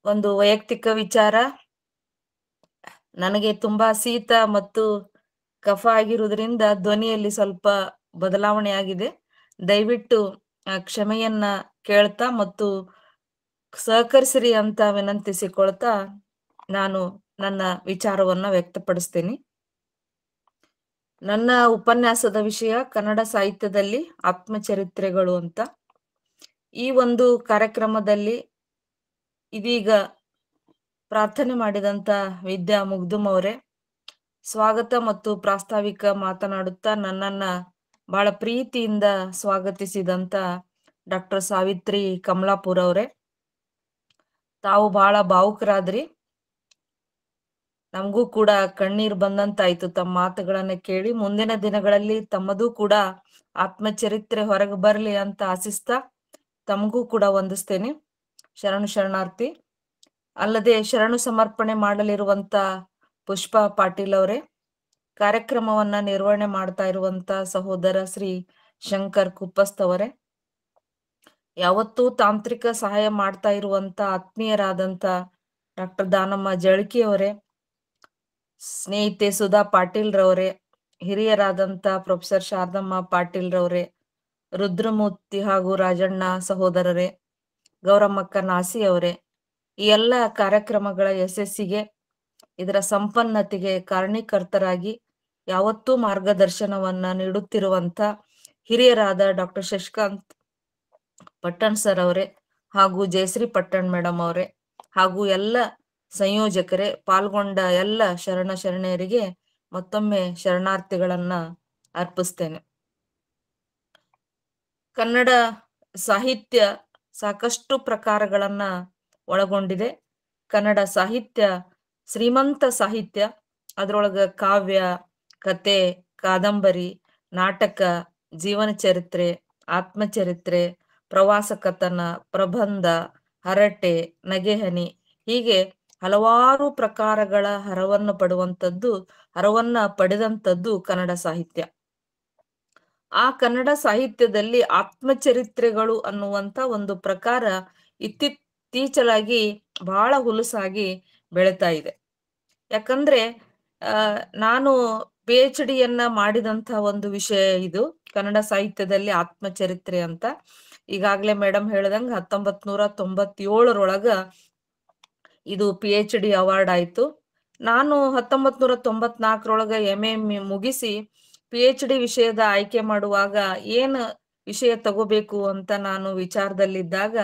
ಒಂದು ವೈಯಕ್ತಿಕ ವಿಚಾರ, ನನಗೆ ತುಂಬಾ ಶೀತ ಮತ್ತು ಕಫ ಆಗಿರುವುದರಿಂದ ಧ್ವನಿಯಲ್ಲಿ ಸ್ವಲ್ಪ ಬದಲಾವಣೆ ಆಗಿದೆ. ದಯವಿಟ್ಟು ಕ್ಷಮೆಯನ್ನ ಕೇಳ್ತಾ ಮತ್ತು ಸಹಕರಿಸಿರಿ ಅಂತ ವಿನಂತಿಸಿಕೊಳ್ತಾ ನಾನು ನನ್ನ ವಿಚಾರವನ್ನ ವ್ಯಕ್ತಪಡಿಸ್ತೀನಿ. ನನ್ನ ಉಪನ್ಯಾಸದ ವಿಷಯ ಕನ್ನಡ ಸಾಹಿತ್ಯದಲ್ಲಿ ಆತ್ಮಚರಿತ್ರೆಗಳು ಅಂತ. ಈ ಒಂದು ಕಾರ್ಯಕ್ರಮದಲ್ಲಿ ಇದೀಗ ಪ್ರಾರ್ಥನೆ ಮಾಡಿದಂತ ವಿದ್ಯಾ ಮುಗ್ದುಮ್ ಅವರೇ ಸ್ವಾಗತ ಮತ್ತು ಪ್ರಾಸ್ತಾವಿಕ ಮಾತನಾಡುತ್ತಾ ನನ್ನನ್ನ ಬಹಳ ಪ್ರೀತಿಯಿಂದ ಸ್ವಾಗತಿಸಿದಂತ ಡಾಕ್ಟರ್ ಸಾವಿತ್ರಿ ಕಮಲಾಪುರ್ ಅವರೇ, ತಾವು ಬಹಳ ಭಾವುಕರಾದ್ರಿ. ನಮಗೂ ಕೂಡ ಕಣ್ಣೀರ್ ಬಂದಂತಾಯ್ತು ತಮ್ಮ ಮಾತುಗಳನ್ನ ಕೇಳಿ. ಮುಂದಿನ ದಿನಗಳಲ್ಲಿ ತಮ್ಮದು ಕೂಡ ಆತ್ಮಚರಿತ್ರೆ ಹೊರಗೆ ಬರ್ಲಿ ಅಂತ ಆಶಿಸ್ತಾ ತಮಗೂ ಕೂಡ ವಂದಿಸ್ತೇನೆ. ಶರಣಾರ್ಥಿ. ಅಲ್ಲದೆ ಶರಣು ಸಮರ್ಪಣೆ ಮಾಡಲಿರುವಂತ ಪುಷ್ಪಾ ಪಾಟೀಲ್ ಅವರೇ, ಕಾರ್ಯಕ್ರಮವನ್ನ ನಿರ್ವಹಣೆ ಮಾಡ್ತಾ ಇರುವಂತ ಸಹೋದರ ಶ್ರೀ ಶಂಕರ್ ಕುಪ್ಪಸ್ತ್ ಅವರೇ, ಯಾವತ್ತೂ ತಾಂತ್ರಿಕ ಸಹಾಯ ಮಾಡ್ತಾ ಇರುವಂತ ಆತ್ಮೀಯರಾದಂತ ಡಾಕ್ಟರ್ ದಾನಮ್ಮ ಜಳಕಿ ಅವರೇ, ಸ್ನೇಹಿತೆ ಸುಧಾ ಪಾಟೀಲ್ ರವರೇ, ಹಿರಿಯರಾದಂತ ಪ್ರೊಫೆಸರ್ ಶಾರದಮ್ಮ ಪಾಟೀಲ್ ರವರೇ, ರುದ್ರಮೂರ್ತಿ ಹಾಗೂ ರಾಜಣ್ಣ ಸಹೋದರರೇ, ಗೌರಮ್ಮಕ್ಕ ನಾಸಿ ಅವರೇ, ಈ ಎಲ್ಲ ಕಾರ್ಯಕ್ರಮಗಳ ಯಶಸ್ಸಿಗೆ, ಇದರ ಸಂಪನ್ನತೆಗೆ ಕಾರಣೀಕರ್ತರಾಗಿ ಯಾವತ್ತೂ ಮಾರ್ಗದರ್ಶನವನ್ನ ನೀಡುತ್ತಿರುವಂತ ಹಿರಿಯರಾದ ಡಾಕ್ಟರ್ ಶಶಿಕಾಂತ್ ಪಟ್ಟಣ್ ಸರ್ ಅವರೇ ಹಾಗೂ ಜಯಶ್ರೀ ಪಟ್ಟಣ್ ಮೇಡಮ್ ಅವರೇ ಹಾಗೂ ಎಲ್ಲ ಸಂಯೋಜಕರೇ, ಪಾಲ್ಗೊಂಡ ಎಲ್ಲ ಶರಣೆಯರಿಗೆ ಮತ್ತೊಮ್ಮೆ ಶರಣಾರ್ಥಿಗಳನ್ನ ಅರ್ಪಿಸ್ತೇನೆ. ಕನ್ನಡ ಸಾಹಿತ್ಯ ಸಾಕಷ್ಟು ಪ್ರಕಾರಗಳನ್ನ ಒಳಗೊಂಡಿದೆ. ಕನ್ನಡ ಸಾಹಿತ್ಯ ಶ್ರೀಮಂತ ಸಾಹಿತ್ಯ. ಅದ್ರೊಳಗ ಕಾವ್ಯ, ಕತೆ, ಕಾದಂಬರಿ, ನಾಟಕ, ಜೀವನ ಚರಿತ್ರೆ, ಆತ್ಮಚರಿತ್ರೆ, ಪ್ರವಾಸ ಕಥನ, ಪ್ರಬಂಧ, ಹರಟೆ, ನಗೆಹನಿ, ಹೀಗೆ ಹಲವಾರು ಪ್ರಕಾರಗಳ ಹರವನ್ನ ಪಡೆದಂಥದ್ದು ಕನ್ನಡ ಸಾಹಿತ್ಯ. ಆ ಕನ್ನಡ ಸಾಹಿತ್ಯದಲ್ಲಿ ಆತ್ಮಚರಿತ್ರೆಗಳು ಅನ್ನುವಂತ ಒಂದು ಪ್ರಕಾರ ಇತ್ತೀಚಲಾಗಿ ಬಹಳ ಹುಲುಸಾಗಿ ಬೆಳೀತಾ ಇದೆ. ಯಾಕಂದ್ರೆ ನಾನು PhD ಮಾಡಿದಂತ ಒಂದು ವಿಷಯ ಇದು, ಕನ್ನಡ ಸಾಹಿತ್ಯದಲ್ಲಿ ಆತ್ಮಚರಿತ್ರೆ ಅಂತ. ಈಗಾಗ್ಲೇ ಮೇಡಮ್ ಹೇಳ್ದಂಗ 1997ರೊಳಗ ಇದು PhD ಅವಾರ್ಡ್ ಆಯ್ತು. ನಾನು 1994ರೊಳಗ MA ಮುಗಿಸಿ PhD ವಿಷಯದ ಆಯ್ಕೆ ಮಾಡುವಾಗ ಏನ್ ವಿಷಯ ತಗೋಬೇಕು ಅಂತ ನಾನು ವಿಚಾರದಲ್ಲಿದ್ದಾಗ,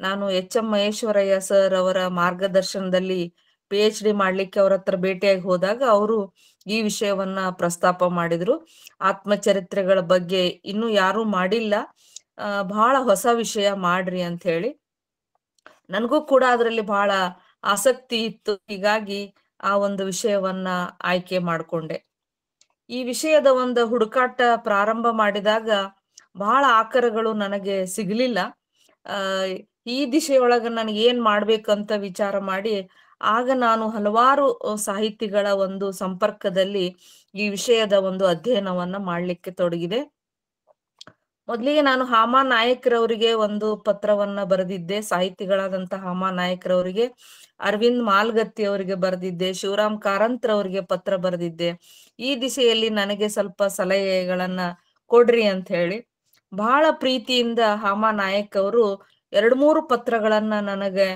ನಾನು HM ಮಹೇಶ್ವರಯ್ಯ ಸರ್ ಅವರ ಮಾರ್ಗದರ್ಶನದಲ್ಲಿ PhD ಮಾಡ್ಲಿಕ್ಕೆ ಅವ್ರ ಹತ್ರ ಭೇಟಿಯಾಗಿ ಹೋದಾಗ ಅವರು ಈ ವಿಷಯವನ್ನ ಪ್ರಸ್ತಾಪ ಮಾಡಿದ್ರು. ಆತ್ಮಚರಿತ್ರೆಗಳ ಬಗ್ಗೆ ಇನ್ನೂ ಯಾರು ಮಾಡಿಲ್ಲ, ಬಹಳ ಹೊಸ ವಿಷಯ ಮಾಡ್ರಿ ಅಂತ ಹೇಳಿ. ನನಗೂ ಕೂಡ ಅದರಲ್ಲಿ ಬಹಳ ಆಸಕ್ತಿ ಇತ್ತು. ಹೀಗಾಗಿ ಆ ಒಂದು ವಿಷಯವನ್ನ ಆಯ್ಕೆ ಮಾಡ್ಕೊಂಡೆ. ಈ ವಿಷಯದ ಒಂದು ಹುಡುಕಾಟ ಪ್ರಾರಂಭ ಮಾಡಿದಾಗ ಬಹಳ ಆಕರಗಳು ನನಗೆ ಸಿಗ್ಲಿಲ್ಲ. ಈ ದಿಶೆಯೊಳಗ ನನಗೆ ಏನ್ ಮಾಡ್ಬೇಕಂತ ವಿಚಾರ ಮಾಡಿ ಆಗ ನಾನು ಹಲವಾರು ಸಾಹಿತಿಗಳ ಒಂದು ಸಂಪರ್ಕದಲ್ಲಿ ಈ ವಿಷಯದ ಒಂದು ಅಧ್ಯಯನವನ್ನ ಮಾಡ್ಲಿಕ್ಕೆ ತೊಡಗಿದೆ. ಮೊದಲಿಗೆ ನಾನು ಹಾಮಾ ನಾಯಕ್ರವರಿಗೆ ಒಂದು ಪತ್ರವನ್ನ ಬರೆದಿದ್ದೆ. ಸಾಹಿತಿಗಳಾದಂತಹ ಹಾಮಾ ನಾಯಕ್ರವರಿಗೆ, ಅರವಿಂದ್ ಮಾಲ್ಗತ್ತಿ ಅವರಿಗೆ ಬರೆದಿದ್ದೆ, ಶಿವರಾಮ್ ಕಾರಂತ್ರವರಿಗೆ ಪತ್ರ ಬರೆದಿದ್ದೆ. ಈ ದಿಶೆಯಲ್ಲಿ ನನಗೆ ಸ್ವಲ್ಪ ಸಲಹೆಗಳನ್ನ ಕೊಡ್ರಿ ಅಂತ ಹೇಳಿ ಬಹಳ ಪ್ರೀತಿಯಿಂದ ಹಾಮಾ ನಾಯಕ್ ಅವರು 2-3 ಪತ್ರಗಳನ್ನ ನನಗೆ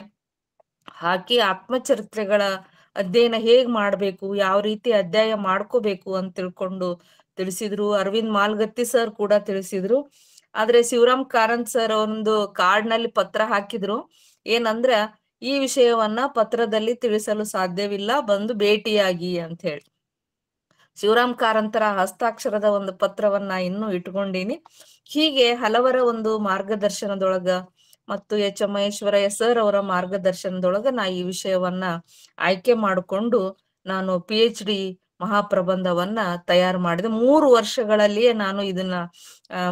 ಹಾಕಿ ಆತ್ಮಚರಿತ್ರೆಗಳ ಅಧ್ಯಯನ ಹೇಗ್ ಮಾಡ್ಬೇಕು, ಯಾವ ರೀತಿ ಅಧ್ಯಾಯ ಮಾಡ್ಕೋಬೇಕು ಅಂತ ತಿಳ್ಕೊಂಡು ತಿಳಿಸಿದ್ರು. ಅರವಿಂದ್ ಮಾಲ್ಗತ್ತಿ ಸರ್ ಕೂಡ ತಿಳಿಸಿದ್ರು. ಆದ್ರೆ ಶಿವರಾಮ್ ಕಾರಂತ್ ಸರ್ ಒಂದು ಕಾರ್ಡ್ನಲ್ಲಿ ಪತ್ರ ಹಾಕಿದ್ರು, ಏನಂದ್ರ ಈ ವಿಷಯವನ್ನ ಪತ್ರದಲ್ಲಿ ತಿಳಿಸಲು ಸಾಧ್ಯವಿಲ್ಲ, ಬಂದು ಭೇಟಿಯಾಗಿ ಅಂತ ಹೇಳಿ. ಶಿವರಾಮ್ ಕಾರಂತರ ಹಸ್ತಾಕ್ಷರದ ಒಂದು ಪತ್ರವನ್ನ ಇನ್ನೂ ಇಟ್ಕೊಂಡೀನಿ. ಹೀಗೆ ಹಲವರ ಒಂದು ಮಾರ್ಗದರ್ಶನದೊಳಗ ಮತ್ತು ಎಚ್ ಮಹೇಶ್ವರಯ್ಯ ಸರ್ ಅವರ ಮಾರ್ಗದರ್ಶನದೊಳಗ ನಾ ಈ ವಿಷಯವನ್ನ ಆಯ್ಕೆ ಮಾಡಿಕೊಂಡು ನಾನು PhD ಮಹಾಪ್ರಬಂಧವನ್ನ ತಯಾರು ಮಾಡಿದೆ. 3 ವರ್ಷಗಳಲ್ಲಿಯೇ ನಾನು ಇದನ್ನ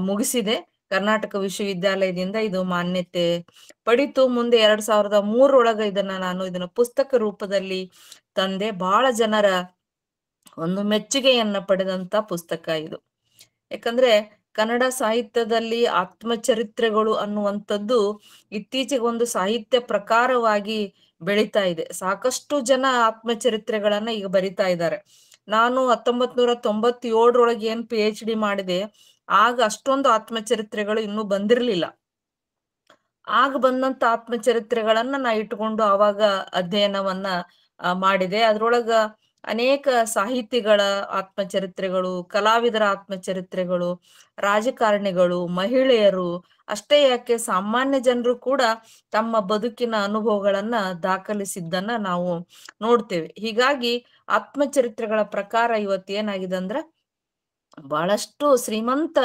ಮುಗಿಸಿದೆ. ಕರ್ನಾಟಕ ವಿಶ್ವವಿದ್ಯಾಲಯದಿಂದ ಇದು ಮಾನ್ಯತೆ ಪಡಿತು. ಮುಂದೆ 2003 ಇದನ್ನ ಪುಸ್ತಕ ರೂಪದಲ್ಲಿ ತಂದೆ. ಬಹಳ ಜನರ ಒಂದು ಮೆಚ್ಚುಗೆಯನ್ನ ಪಡೆದಂತ ಪುಸ್ತಕ ಇದು. ಯಾಕಂದ್ರೆ ಕನ್ನಡ ಸಾಹಿತ್ಯದಲ್ಲಿ ಆತ್ಮಚರಿತ್ರೆಗಳು ಅನ್ನುವಂಥದ್ದು ಇತ್ತೀಚೆಗೆ ಒಂದು ಸಾಹಿತ್ಯ ಪ್ರಕಾರವಾಗಿ ಬೆಳೀತಾ ಇದೆ. ಸಾಕಷ್ಟು ಜನ ಆತ್ಮಚರಿತ್ರೆಗಳನ್ನ ಈಗ ಬರಿತಾ ಇದ್ದಾರೆ. ನಾನು 1997 ಏನ್ PhD ಮಾಡಿದೆ, ಆಗ ಅಷ್ಟೊಂದು ಆತ್ಮಚರಿತ್ರೆಗಳು ಇನ್ನೂ ಬಂದಿರ್ಲಿಲ್ಲ. ಆಗ ಬಂದಂತ ಆತ್ಮಚರಿತ್ರೆಗಳನ್ನ ನಾ ಇಟ್ಕೊಂಡು ಆವಾಗ ಅಧ್ಯಯನವನ್ನ ಮಾಡಿದೆ. ಅದ್ರೊಳಗ ಅನೇಕ ಸಾಹಿತಿಗಳ ಆತ್ಮಚರಿತ್ರೆಗಳು, ಕಲಾವಿದರ ಆತ್ಮಚರಿತ್ರೆಗಳು, ರಾಜಕಾರಣಿಗಳು, ಮಹಿಳೆಯರು, ಅಷ್ಟೇ ಯಾಕೆ ಸಾಮಾನ್ಯ ಜನರು ಕೂಡ ತಮ್ಮ ಬದುಕಿನ ಅನುಭವಗಳನ್ನ ದಾಖಲಿಸಿದ್ದನ್ನ ನಾವು ನೋಡ್ತೇವೆ. ಹೀಗಾಗಿ ಆತ್ಮಚರಿತ್ರೆಗಳ ಪ್ರಕಾರ ಇವತ್ತು ಏನಾಗಿದೆ ಅಂದ್ರೆ ಬಹಳಷ್ಟು ಶ್ರೀಮಂತ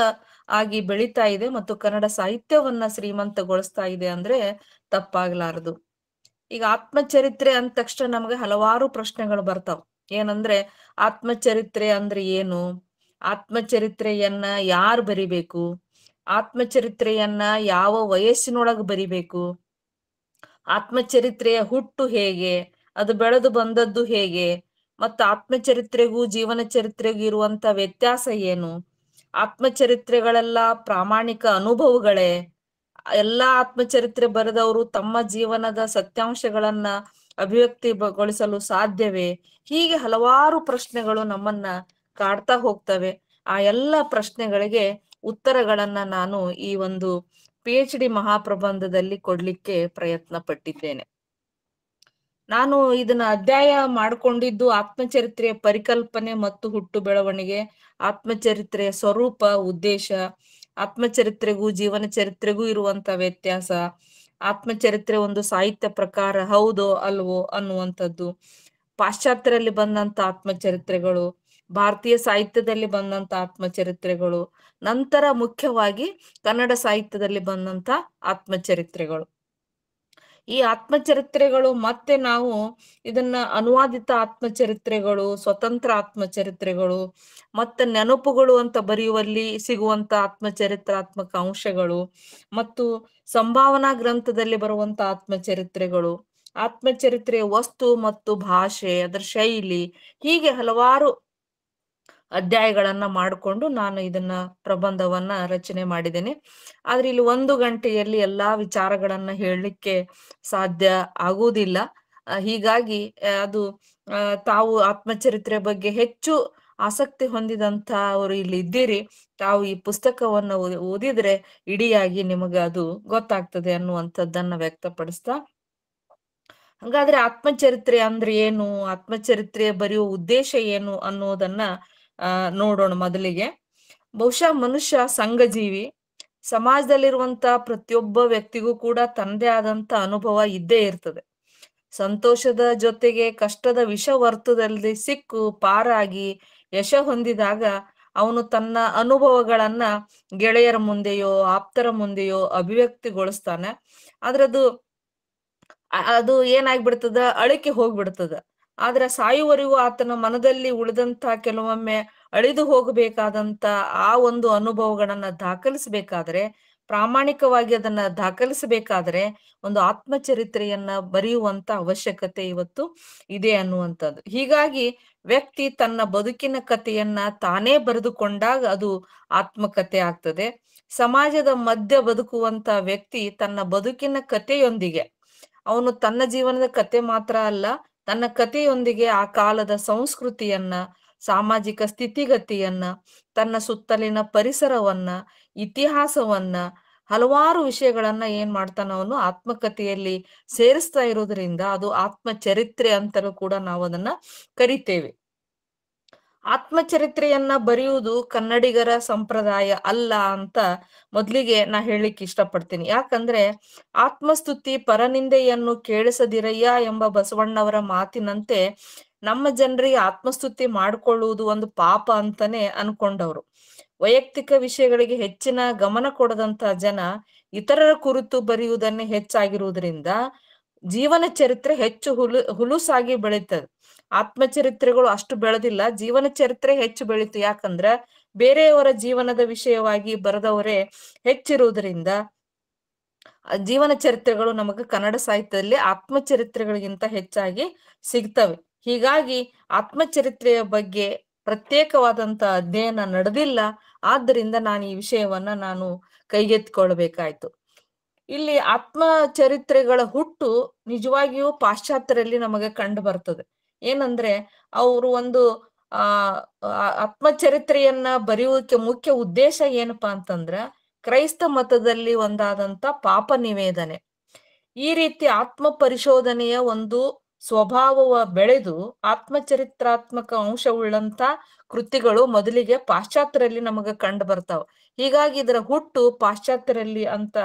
ಆಗಿ ಬೆಳೀತಾ ಇದೆ ಮತ್ತು ಕನ್ನಡ ಸಾಹಿತ್ಯವನ್ನ ಶ್ರೀಮಂತಗೊಳಿಸ್ತಾ ಇದೆ ಅಂದ್ರೆ ತಪ್ಪಾಗ್ಲಾರದು. ಈಗ ಆತ್ಮಚರಿತ್ರೆ ಅಂದ ತಕ್ಷಣ ನಮ್ಗೆ ಹಲವಾರು ಪ್ರಶ್ನೆಗಳು ಬರ್ತಾವ. ಏನಂದ್ರೆ ಆತ್ಮಚರಿತ್ರೆ ಅಂದ್ರೆ ಏನು, ಆತ್ಮಚರಿತ್ರೆಯನ್ನ ಯಾರು ಬರಿಬೇಕು, ಆತ್ಮಚರಿತ್ರೆಯನ್ನ ಯಾವ ವಯಸ್ಸಿನೊಳಗ ಬರಿಬೇಕು, ಆತ್ಮಚರಿತ್ರೆಯ ಹುಟ್ಟು ಹೇಗೆ, ಅದು ಬೆಳೆದು ಬಂದದ್ದು ಹೇಗೆ, ಮತ್ತು ಆತ್ಮಚರಿತ್ರೆಗೂ ಜೀವನ ಚರಿತ್ರೆಗೂ ಇರುವಂತ ವ್ಯತ್ಯಾಸ ಏನು, ಆತ್ಮಚರಿತ್ರೆಗಳೆಲ್ಲ ಪ್ರಾಮಾಣಿಕ ಅನುಭವಗಳೇ, ಎಲ್ಲಾ ಆತ್ಮಚರಿತ್ರೆ ಬರೆದವರು ತಮ್ಮ ಜೀವನದ ಸತ್ಯಾಂಶಗಳನ್ನ ಅಭಿವ್ಯಕ್ತಿಗೊಳಿಸಲು ಸಾಧ್ಯವೇ? ಹೀಗೆ ಹಲವಾರು ಪ್ರಶ್ನೆಗಳು ನಮ್ಮನ್ನ ಕಾಡ್ತಾ ಹೋಗ್ತವೆ. ಆ ಎಲ್ಲ ಪ್ರಶ್ನೆಗಳಿಗೆ ಉತ್ತರಗಳನ್ನ ನಾನು ಈ ಒಂದು PhD ಮಹಾಪ್ರಬಂಧದಲ್ಲಿ ಕೊಡ್ಲಿಕ್ಕೆ ಪ್ರಯತ್ನ ಪಟ್ಟಿದ್ದೇನೆ. ನಾನು ಇದನ್ನ ಅಧ್ಯಾಯ ಮಾಡಿಕೊಂಡಿದ್ದು ಆತ್ಮಚರಿತ್ರೆಯ ಪರಿಕಲ್ಪನೆ ಮತ್ತು ಹುಟ್ಟು ಬೆಳವಣಿಗೆ, ಆತ್ಮಚರಿತ್ರೆಯ ಸ್ವರೂಪ, ಉದ್ದೇಶ, ಆತ್ಮಚರಿತ್ರೆಗೂ ಜೀವನ ಚರಿತ್ರೆಗೂ ಇರುವಂತ ವ್ಯತ್ಯಾಸ, ಆತ್ಮಚರಿತ್ರೆ ಒಂದು ಸಾಹಿತ್ಯ ಪ್ರಕಾರ ಹೌದೋ ಅಲ್ವೋ ಅನ್ನುವಂಥದ್ದು, ಪಾಶ್ಚಾತ್ಯರಲ್ಲಿ ಬಂದಂತ ಆತ್ಮಚರಿತ್ರೆಗಳು, ಭಾರತೀಯ ಸಾಹಿತ್ಯದಲ್ಲಿ ಬಂದಂತ ಆತ್ಮಚರಿತ್ರೆಗಳು, ನಂತರ ಮುಖ್ಯವಾಗಿ ಕನ್ನಡ ಸಾಹಿತ್ಯದಲ್ಲಿ ಬಂದಂತ ಆತ್ಮಚರಿತ್ರೆಗಳು. ಈ ಆತ್ಮಚರಿತ್ರೆಗಳು ಮತ್ತೆ ನಾವು ಇದನ್ನ ಅನುವಾದಿತ ಆತ್ಮಚರಿತ್ರೆಗಳು, ಸ್ವತಂತ್ರ ಆತ್ಮಚರಿತ್ರೆಗಳು, ಮತ್ತೆ ನೆನಪುಗಳು ಅಂತ ಬರೆಯುವಲ್ಲಿ ಸಿಗುವಂತ ಆತ್ಮಚರಿತ್ರಾತ್ಮಕ ಅಂಶಗಳು, ಮತ್ತು ಸಂಭಾವನಾ ಗ್ರಂಥದಲ್ಲಿ ಬರುವಂತ ಆತ್ಮಚರಿತ್ರೆಗಳು, ಆತ್ಮಚರಿತ್ರೆಯ ವಸ್ತು ಮತ್ತು ಭಾಷೆ, ಅದರ ಶೈಲಿ, ಹೀಗೆ ಹಲವಾರು ಅಧ್ಯಾಯಗಳನ್ನ ಮಾಡಿಕೊಂಡು ನಾನು ಇದನ್ನ ಪ್ರಬಂಧವನ್ನ ರಚನೆ ಮಾಡಿದ್ದೇನೆ. ಆದ್ರೆ ಇಲ್ಲಿ 1 ಗಂಟೆಯಲ್ಲಿ ಎಲ್ಲಾ ವಿಚಾರಗಳನ್ನ ಹೇಳಲಿಕ್ಕೆ ಸಾಧ್ಯ ಆಗುವುದಿಲ್ಲ. ಹೀಗಾಗಿ ಅದು ತಾವು ಆತ್ಮಚರಿತ್ರೆ ಬಗ್ಗೆ ಹೆಚ್ಚು ಆಸಕ್ತಿ ಹೊಂದಿದಂತ ಅವರು ಇಲ್ಲಿ ಇದ್ದೀರಿ, ತಾವು ಈ ಪುಸ್ತಕವನ್ನ ಓದಿದ್ರೆ ಇಡಿಯಾಗಿ ನಿಮಗೆ ಅದು ಗೊತ್ತಾಗ್ತದೆ ಅನ್ನುವಂಥದ್ದನ್ನ ವ್ಯಕ್ತಪಡಿಸ್ತಾ, ಹಂಗಾದ್ರೆ ಆತ್ಮಚರಿತ್ರೆ ಅಂದ್ರೆ ಏನು, ಆತ್ಮಚರಿತ್ರೆ ಬರೆಯುವ ಉದ್ದೇಶ ಏನು ಅನ್ನೋದನ್ನ ನೋಡೋಣ. ಮೊದಲಿಗೆ ಬಹುಶಃ ಮನುಷ್ಯ ಸಂಘಜೀವಿ. ಸಮಾಜದಲ್ಲಿರುವಂತ ಪ್ರತಿಯೊಬ್ಬ ವ್ಯಕ್ತಿಗೂ ಕೂಡ ತನ್ನದೇ ಆದಂತ ಅನುಭವ ಇದ್ದೇ ಇರ್ತದೆ. ಸಂತೋಷದ ಜೊತೆಗೆ ಕಷ್ಟದ ವಿಷವರ್ತುದಲ್ಲಿ ಸಿಕ್ಕು ಪಾರಾಗಿ ಯಶ ಹೊಂದಿದಾಗ ಅವನು ತನ್ನ ಅನುಭವಗಳನ್ನ ಗೆಳೆಯರ ಮುಂದೆಯೋ ಆಪ್ತರ ಮುಂದೆಯೋ ಅಭಿವ್ಯಕ್ತಿಗೊಳಿಸ್ತಾನೆ. ಆದ್ರೆ ಅದು ಏನಾಗ್ಬಿಡ್ತದ, ಅಳಿಕೆ ಹೋಗ್ಬಿಡ್ತದ. ಆದ್ರೆ ಸಾಯುವವರೆಗೂ ಆತನ ಮನದಲ್ಲಿ ಉಳಿದಂತ ಕೆಲವೊಮ್ಮೆ ಅಳಿದು ಹೋಗಬೇಕಾದಂತ ಆ ಒಂದು ಅನುಭವಗಳನ್ನ ದಾಖಲಿಸಬೇಕಾದ್ರೆ, ಪ್ರಾಮಾಣಿಕವಾಗಿ ಅದನ್ನ ದಾಖಲಿಸಬೇಕಾದ್ರೆ ಒಂದು ಆತ್ಮಚರಿತ್ರೆಯನ್ನ ಬರೆಯುವಂತ ಅವಶ್ಯಕತೆ ಇವತ್ತು ಇದೆ ಅನ್ನುವಂಥದ್ದು. ಹೀಗಾಗಿ ವ್ಯಕ್ತಿ ತನ್ನ ಬದುಕಿನ ಕಥೆಯನ್ನ ತಾನೇ ಬರೆದುಕೊಂಡಾಗ ಅದು ಆತ್ಮಕಥೆ ಆಗ್ತದೆ. ಸಮಾಜದ ಮಧ್ಯ ಬದುಕುವಂತ ವ್ಯಕ್ತಿ ತನ್ನ ಬದುಕಿನ ಕಥೆಯೊಂದಿಗೆ, ಅವನು ತನ್ನ ಜೀವನದ ಕಥೆ ಮಾತ್ರ ಅಲ್ಲ, ತನ್ನ ಕಥೆಯೊಂದಿಗೆ ಆ ಕಾಲದ ಸಂಸ್ಕೃತಿಯನ್ನ, ಸಾಮಾಜಿಕ ಸ್ಥಿತಿಗತಿಯನ್ನ, ತನ್ನ ಸುತ್ತಲಿನ ಪರಿಸರವನ್ನ, ಇತಿಹಾಸವನ್ನ, ಹಲವಾರು ವಿಷಯಗಳನ್ನ ಏನ್ ಮಾಡ್ತಾನ ಅವನು ಆತ್ಮಕಥೆಯಲ್ಲಿ ಸೇರಿಸ್ತಾ ಇರೋದ್ರಿಂದ ಅದು ಆತ್ಮಚರಿತ್ರೆ ಅಂತಲೂ ಕೂಡ ನಾವು ಅದನ್ನ ಕರಿತೇವೆ. ಆತ್ಮಚರಿತ್ರೆಯನ್ನ ಬರೆಯುವುದು ಕನ್ನಡಿಗರ ಸಂಪ್ರದಾಯ ಅಲ್ಲ ಅಂತ ಮೊದ್ಲಿಗೆ ನಾ ಹೇಳಲಿಕ್ಕೆ ಇಷ್ಟಪಡ್ತೀನಿ. ಯಾಕಂದ್ರೆ ಆತ್ಮಸ್ತುತಿ ಪರನಿಂದೆಯನ್ನು ಕೇಳಿಸದಿರಯ್ಯ ಎಂಬ ಬಸವಣ್ಣವರ ಮಾತಿನಂತೆ ನಮ್ಮ ಜನರಿಗೆ ಆತ್ಮಸ್ತುತಿ ಮಾಡಿಕೊಳ್ಳುವುದು ಒಂದು ಪಾಪ ಅಂತಾನೆ ಅನ್ಕೊಂಡವ್ರು. ವೈಯಕ್ತಿಕ ವಿಷಯಗಳಿಗೆ ಹೆಚ್ಚಿನ ಗಮನ ಕೊಡದಂತ ಜನ ಇತರರ ಕುರಿತು ಬರೆಯುವುದನ್ನೇ ಹೆಚ್ಚಾಗಿರುವುದರಿಂದ ಜೀವನ ಚರಿತ್ರೆ ಹೆಚ್ಚು ಹುಲುಸಾಗಿ ಬೆಳೀತದೆ. ಆತ್ಮಚರಿತ್ರೆಗಳು ಅಷ್ಟು ಬೆಳೆದಿಲ್ಲ, ಜೀವನ ಚರಿತ್ರೆ ಹೆಚ್ಚು ಬೆಳೀತು. ಯಾಕಂದ್ರ ಬೇರೆಯವರ ಜೀವನದ ವಿಷಯವಾಗಿ ಬರೆದವರೇ ಹೆಚ್ಚಿರುವುದರಿಂದ ಜೀವನ ಚರಿತ್ರೆಗಳು ನಮಗೆ ಕನ್ನಡ ಸಾಹಿತ್ಯದಲ್ಲಿ ಆತ್ಮಚರಿತ್ರೆಗಳಿಗಿಂತ ಹೆಚ್ಚಾಗಿ ಸಿಗ್ತವೆ. ಹೀಗಾಗಿ ಆತ್ಮಚರಿತ್ರೆಯ ಬಗ್ಗೆ ಪ್ರತ್ಯೇಕವಾದಂತ ಅಧ್ಯಯನ ನಡೆದಿಲ್ಲ. ಆದ್ದರಿಂದ ನಾನು ಈ ವಿಷಯವನ್ನ ನಾನು ಕೈಗೆತ್ತಿಕೊಳ್ಬೇಕಾಯ್ತು. ಇಲ್ಲಿ ಆತ್ಮಚರಿತ್ರೆಗಳ ಹುಟ್ಟು ನಿಜವಾಗಿಯೂ ಪಾಶ್ಚಾತ್ಯರಲ್ಲಿ ನಮಗೆ ಕಂಡು ಬರ್ತದೆ. ಏನಂದ್ರೆ ಅವರು ಒಂದು ಆತ್ಮಚರಿತ್ರೆಯನ್ನ ಬರೆಯುವುದಕ್ಕೆ ಮುಖ್ಯ ಉದ್ದೇಶ ಏನಪ್ಪಾ ಅಂತಂದ್ರ ಕ್ರೈಸ್ತ ಮತದಲ್ಲಿ ಒಂದಾದಂತ ಪಾಪ ನಿವೇದನೆ. ಈ ರೀತಿ ಆತ್ಮ ಪರಿಶೋಧನೆಯ ಒಂದು ಸ್ವಭಾವವ ಬೆಳೆದು ಆತ್ಮಚರಿತ್ರಾತ್ಮಕ ಅಂಶವುಳ್ಳಂತ ಕೃತಿಗಳು ಮೊದಲಿಗೆ ಪಾಶ್ಚಾತ್ಯರಲ್ಲಿ ನಮಗೆ ಕಂಡು ಬರ್ತಾವ. ಹೀಗಾಗಿ ಇದರ ಹುಟ್ಟು ಪಾಶ್ಚಾತ್ಯರಲ್ಲಿ ಅಂತ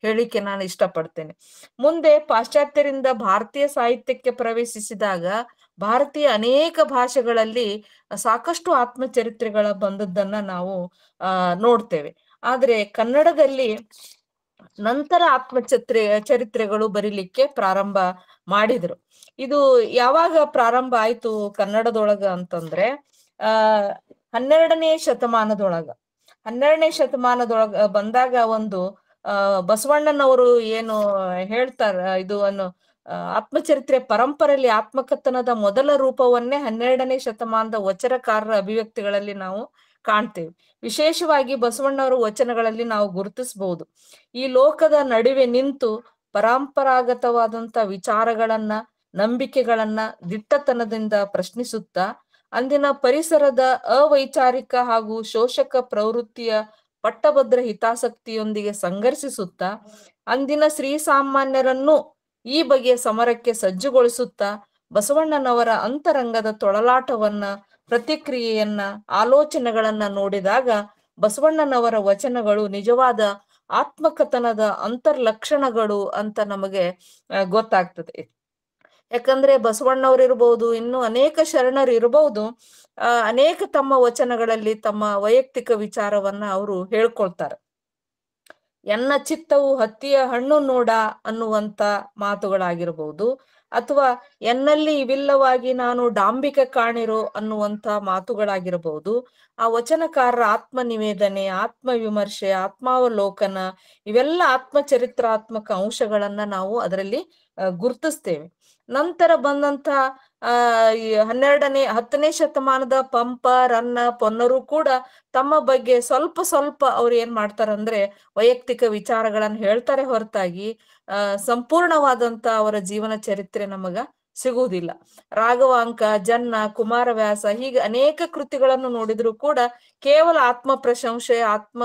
ಹೇಳಿಕೆ ನಾನು ಇಷ್ಟಪಡ್ತೇನೆ. ಮುಂದೆ ಪಾಶ್ಚಾತ್ಯರಿಂದ ಭಾರತೀಯ ಸಾಹಿತ್ಯಕ್ಕೆ ಪ್ರವೇಶಿಸಿದಾಗ ಭಾರತೀಯ ಅನೇಕ ಭಾಷೆಗಳಲ್ಲಿ ಸಾಕಷ್ಟು ಆತ್ಮಚರಿತ್ರೆಗಳ ಬಂದದ್ದನ್ನ ನಾವು ನೋಡ್ತೇವೆ. ಆದ್ರೆ ಕನ್ನಡದಲ್ಲಿ ನಂತರ ಚರಿತ್ರೆಗಳು ಬರೀಲಿಕ್ಕೆ ಪ್ರಾರಂಭ ಮಾಡಿದ್ರು. ಇದು ಯಾವಾಗ ಪ್ರಾರಂಭ ಆಯ್ತು ಕನ್ನಡದೊಳಗ ಅಂತಂದ್ರೆ 12ನೇ ಶತಮಾನದೊಳಗ ಬಂದಾಗ ಒಂದು ಬಸವಣ್ಣನವರು ಏನು ಹೇಳ್ತಾರ, ಇದು ಆತ್ಮಚರಿತ್ರೆ ಪರಂಪರೆಯಲ್ಲಿ ಆತ್ಮಕಥನದ ಮೊದಲ ರೂಪವನ್ನೇ 12ನೇ ಶತಮಾನದ ವಚನಕಾರರ ಅಭಿವ್ಯಕ್ತಿಗಳಲ್ಲಿ ನಾವು ಕಾಣ್ತೇವೆ. ವಿಶೇಷವಾಗಿ ಬಸವಣ್ಣವರ ವಚನಗಳಲ್ಲಿ ನಾವು ಗುರುತಿಸಬಹುದು. ಈ ಲೋಕದ ನಡುವೆ ನಿಂತು ಪರಂಪರಾಗತವಾದಂತ ವಿಚಾರಗಳನ್ನ, ನಂಬಿಕೆಗಳನ್ನ ದಿಟ್ಟತನದಿಂದ ಪ್ರಶ್ನಿಸುತ್ತಾ ಅಂದಿನ ಪರಿಸರದ ಅವೈಚಾರಿಕ ಹಾಗೂ ಶೋಷಕ ಪ್ರವೃತ್ತಿಯ ಪಟ್ಟಭದ್ರ ಹಿತಾಸಕ್ತಿಯೊಂದಿಗೆ ಸಂಘರ್ಷಿಸುತ್ತಾ ಅಂದಿನ ಶ್ರೀಸಾಮಾನ್ಯರನ್ನು ಈ ಬಗೆಯ ಸಮರಕ್ಕೆ ಸಜ್ಜುಗೊಳಿಸುತ್ತಾ ಬಸವಣ್ಣನವರ ಅಂತರಂಗದ ತೊಳಲಾಟವನ್ನ, ಪ್ರತಿಕ್ರಿಯೆಯನ್ನ, ಆಲೋಚನೆಗಳನ್ನ ನೋಡಿದಾಗ ಬಸವಣ್ಣನವರ ವಚನಗಳು ನಿಜವಾದ ಆತ್ಮಕಥನದ ಅಂತರ್ಲಕ್ಷಣಗಳು ಅಂತ ನಮಗೆ ಗೊತ್ತಾಗ್ತದೆ. ಯಾಕಂದ್ರೆ ಬಸವಣ್ಣವ್ರು ಇರ್ಬಹುದು, ಇನ್ನು ಅನೇಕ ಶರಣರು ಇರಬಹುದು, ಅನೇಕ ತಮ್ಮ ವಚನಗಳಲ್ಲಿ ತಮ್ಮ ವೈಯಕ್ತಿಕ ವಿಚಾರವನ್ನ ಅವರು ಹೇಳ್ಕೊಳ್ತಾರೆ. ಎನ್ನ ಚಿತ್ತವು ಹತ್ತಿಯ ಹಣ್ಣು ನೋಡ ಅನ್ನುವಂತ ಮಾತುಗಳಾಗಿರ್ಬಹುದು, ಅಥವಾ ಎನ್ನಲ್ಲಿ ಇವಿಲ್ಲವಾಗಿ ನಾನು ಡಾಂಬಿಕ ಕಾಣಿರೋ ಅನ್ನುವಂತ ಮಾತುಗಳಾಗಿರಬಹುದು. ಆ ವಚನಕಾರರ ಆತ್ಮ ನಿವೇದನೆ, ಆತ್ಮ ವಿಮರ್ಶೆ, ಆತ್ಮಾವಲೋಕನ ಇವೆಲ್ಲ ಆತ್ಮಚರಿತ್ರಾತ್ಮಕ ಅಂಶಗಳನ್ನ ನಾವು ಅದರಲ್ಲಿ ಗುರುತಿಸ್ತೇವೆ. ನಂತರ ಬಂದಂತ 10ನೇ ಶತಮಾನದ ಪಂಪ, ರನ್ನ, ಪೊನ್ನರು ಕೂಡ ತಮ್ಮ ಬಗ್ಗೆ ಸ್ವಲ್ಪ ಅವ್ರು ಏನ್ ಮಾಡ್ತಾರಂದ್ರೆ ವೈಯಕ್ತಿಕ ವಿಚಾರಗಳನ್ನ ಹೇಳ್ತಾರೆ ಹೊರತಾಗಿ ಸಂಪೂರ್ಣವಾದಂತ ಅವರ ಜೀವನ ಚರಿತ್ರೆ ನಮಗ ಸಿಗುವುದಿಲ್ಲ. ರಾಘವಾಂಕ, ಜನ್ನ, ಕುಮಾರವ್ಯಾಸ ಹೀಗೆ ಅನೇಕ ಕೃತಿಗಳನ್ನು ನೋಡಿದ್ರು ಕೂಡ ಕೇವಲ ಆತ್ಮ ಪ್ರಶಂಸೆ, ಆತ್ಮ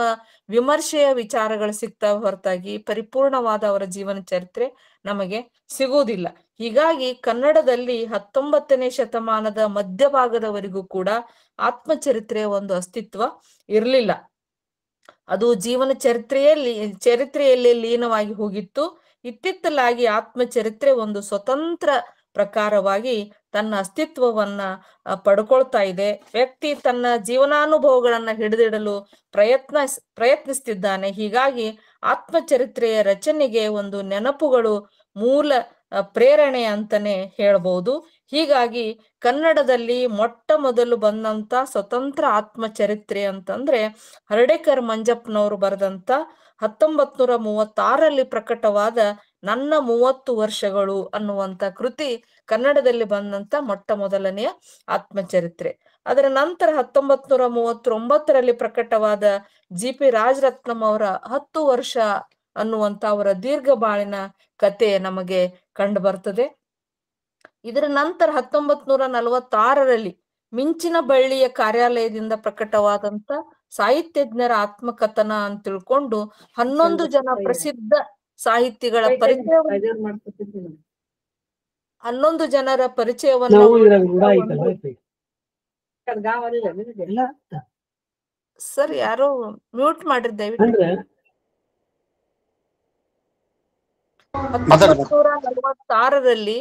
ವಿಮರ್ಶೆಯ ವಿಚಾರಗಳು ಸಿಗ್ತಾವ ಹೊರತಾಗಿ ಪರಿಪೂರ್ಣವಾದ ಅವರ ಜೀವನ ಚರಿತ್ರೆ ನಮಗೆ ಸಿಗುವುದಿಲ್ಲ. ಹೀಗಾಗಿ ಕನ್ನಡದಲ್ಲಿ 19ನೇ ಶತಮಾನದ ಮಧ್ಯಭಾಗದವರೆಗೂ ಕೂಡ ಆತ್ಮಚರಿತ್ರೆಯ ಒಂದು ಅಸ್ತಿತ್ವ ಇರಲಿಲ್ಲ. ಅದು ಜೀವನ ಚರಿತ್ರೆಯಲ್ಲಿ ಲೀನವಾಗಿ ಹೋಗಿತ್ತು. ಇತ್ತಿತ್ತಲಾಗಿ ಆತ್ಮಚರಿತ್ರೆ ಒಂದು ಸ್ವತಂತ್ರ ಪ್ರಕಾರವಾಗಿ ತನ್ನ ಅಸ್ತಿತ್ವವನ್ನ ಪಡ್ಕೊಳ್ತಾ ಇದೆ. ವ್ಯಕ್ತಿ ತನ್ನ ಜೀವನಾನುಭವಗಳನ್ನ ಹಿಡಿದಿಡಲು ಪ್ರಯತ್ನಿಸ್ತಿದ್ದಾನೆ. ಹೀಗಾಗಿ ಆತ್ಮಚರಿತ್ರೆಯ ರಚನೆಗೆ ಒಂದು ನೆನಪುಗಳು ಮೂಲ ಪ್ರೇರಣೆ ಅಂತಾನೆ ಹೇಳ್ಬೋದು. ಹೀಗಾಗಿ ಕನ್ನಡದಲ್ಲಿ ಮೊಟ್ಟ ಮೊದಲು ಬಂದಂತ ಸ್ವತಂತ್ರ ಆತ್ಮಚರಿತ್ರೆ ಅಂತಂದ್ರೆ ಹರ್ಡೇಕರ್ ಮಂಜಪ್ಪನವರು ಬರೆದಂತ 1936ರಲ್ಲಿ ಪ್ರಕಟವಾದ ನನ್ನ 30 ವರ್ಷಗಳು ಅನ್ನುವಂತ ಕೃತಿ ಕನ್ನಡದಲ್ಲಿ ಬಂದಂತ ಮೊಟ್ಟ ಮೊದಲನೆಯ ಆತ್ಮಚರಿತ್ರೆ. ಅದರ ನಂತರ 1939ರಲ್ಲಿ ಪ್ರಕಟವಾದ GP ರಾಜರತ್ನಂ ಅವರ 10 ವರ್ಷ ಅನ್ನುವಂತ ಅವರ ದೀರ್ಘ ಬಾಳಿನ ಕತೆ ನಮಗೆ ಕಂಡು ಬರ್ತದೆ. ಇದರ ನಂತರ 1946ರಲ್ಲಿ ಮಿಂಚಿನ ಬಳ್ಳಿಯ ಕಾರ್ಯಾಲಯದಿಂದ ಪ್ರಕಟವಾದಂತ ಸಾಹಿತ್ಯಜ್ಞರ ಆತ್ಮಕಥನ ಅಂತ ತಿಳ್ಕೊಂಡು 11 ಜನ ಪ್ರಸಿದ್ಧ ಸಾಹಿತಿಗಳ ಪರಿಚಯ 11 ಜನರ ಪರಿಚಯವನ್ನ ಸರ್ ಯಾರೋ ಮ್ಯೂಟ್ ಮಾಡಿರ್ ದಯವಿಟ್ಟು. 1946ರಲ್ಲಿ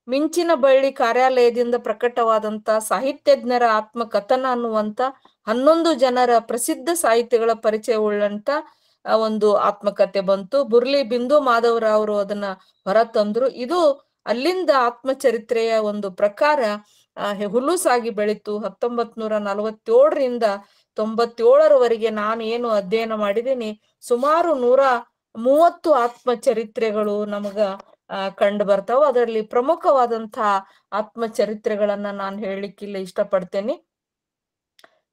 ಮಿಂಚಿನ ಬಳ್ಳಿ ಕಾರ್ಯಾಲಯದಿಂದ ಪ್ರಕಟವಾದಂತ ಸಾಹಿತ್ಯಜ್ಞರ ಆತ್ಮಕಥನ ಅನ್ನುವಂತ 11 ಜನರ ಪ್ರಸಿದ್ಧ ಸಾಹಿತಿಗಳ ಪರಿಚಯ ಉಳ್ಳಂತ ಒಂದು ಆತ್ಮಕಥೆ ಬಂತು. ಬುರ್ಲಿ ಬಿಂದು ಮಾಧವರಾವ್ ಅವರು ಅದನ್ನ ಹೊರತಂದ್ರು. ಇದು ಅಲ್ಲಿಂದ ಆತ್ಮಚರಿತ್ರೆಯ ಒಂದು ಪ್ರಕಾರ ಹುಲುಸಾಗಿ ಬೆಳೀತು. 1947ರಿಂದ 97ರವರೆಗೆ ನಾನು ಏನು ಅಧ್ಯಯನ ಮಾಡಿದ್ದೀನಿ ಸುಮಾರು 130 ಆತ್ಮಚರಿತ್ರೆಗಳು ನಮಗ ಕಂಡು ಬರ್ತಾವ. ಅದರಲ್ಲಿ ಪ್ರಮುಖವಾದಂತಹ ಆತ್ಮಚರಿತ್ರೆಗಳನ್ನ ನಾನು ಹೇಳಲಿಕ್ಕಿಲ್ಲ ಇಷ್ಟಪಡ್ತೇನೆ.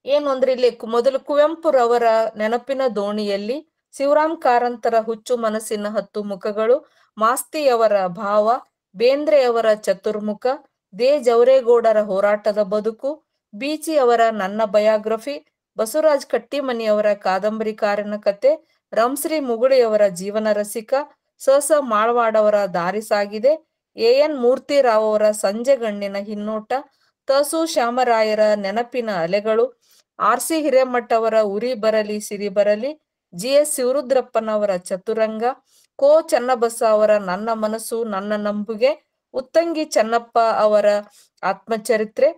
ಏನು ಅಂದ್ರೆ ಇಲ್ಲಿ ಮೊದಲು ಕುವೆಂಪುರವರ ನೆನಪಿನ ದೋಣಿಯಲ್ಲಿ, ಶಿವರಾಮ್ ಕಾರಂತರ ಹುಚ್ಚು ಮನಸ್ಸಿನ 10 ಮುಖಗಳು, ಮಾಸ್ತಿಯವರ ಭಾವ, ಬೇಂದ್ರೆಯವರ ಚತುರ್ಮುಖ, ದೇ ಜವರೇಗೌಡರ ಹೋರಾಟದ ಬದುಕು, ಬೀಚಿ ಅವರ ನನ್ನ ಬಯೋಗ್ರಫಿ, ಬಸವರಾಜ್ ಕಟ್ಟಿಮನಿಯವರ ಕಾದಂಬರಿಕಾರನ ಕತೆ, ರಂಶ್ರೀ ಮುಗುಳಿಯವರ ಜೀವನ ರಸಿಕ, ಸ ಮಾಳ್ವಾಡವರ ದಾರಿ ಸಾಗಿದೆ, AN ಮೂರ್ತಿರಾವ್ ಅವರ ಸಂಜೆಗಣ್ಣಿನ ಹಿನ್ನೋಟ, ತಸು ಶ್ಯಾಮರಾಯರ ನೆನಪಿನ ಅಲೆಗಳು, RC ಹಿರೇಮಠ ಅವರ ಉರಿ ಬರಲಿ ಸಿರಿ ಬರಲಿ, GS ಶಿವರುದ್ರಪ್ಪನವರ ಚತುರಂಗ, ಕೋ ಚನ್ನಬಸ ಅವರ ನನ್ನ ಮನಸ್ಸು ನನ್ನ ನಂಬುಗೆ, ಉತ್ತಂಗಿ ಚನ್ನಪ್ಪ ಅವರ ಆತ್ಮಚರಿತ್ರೆ,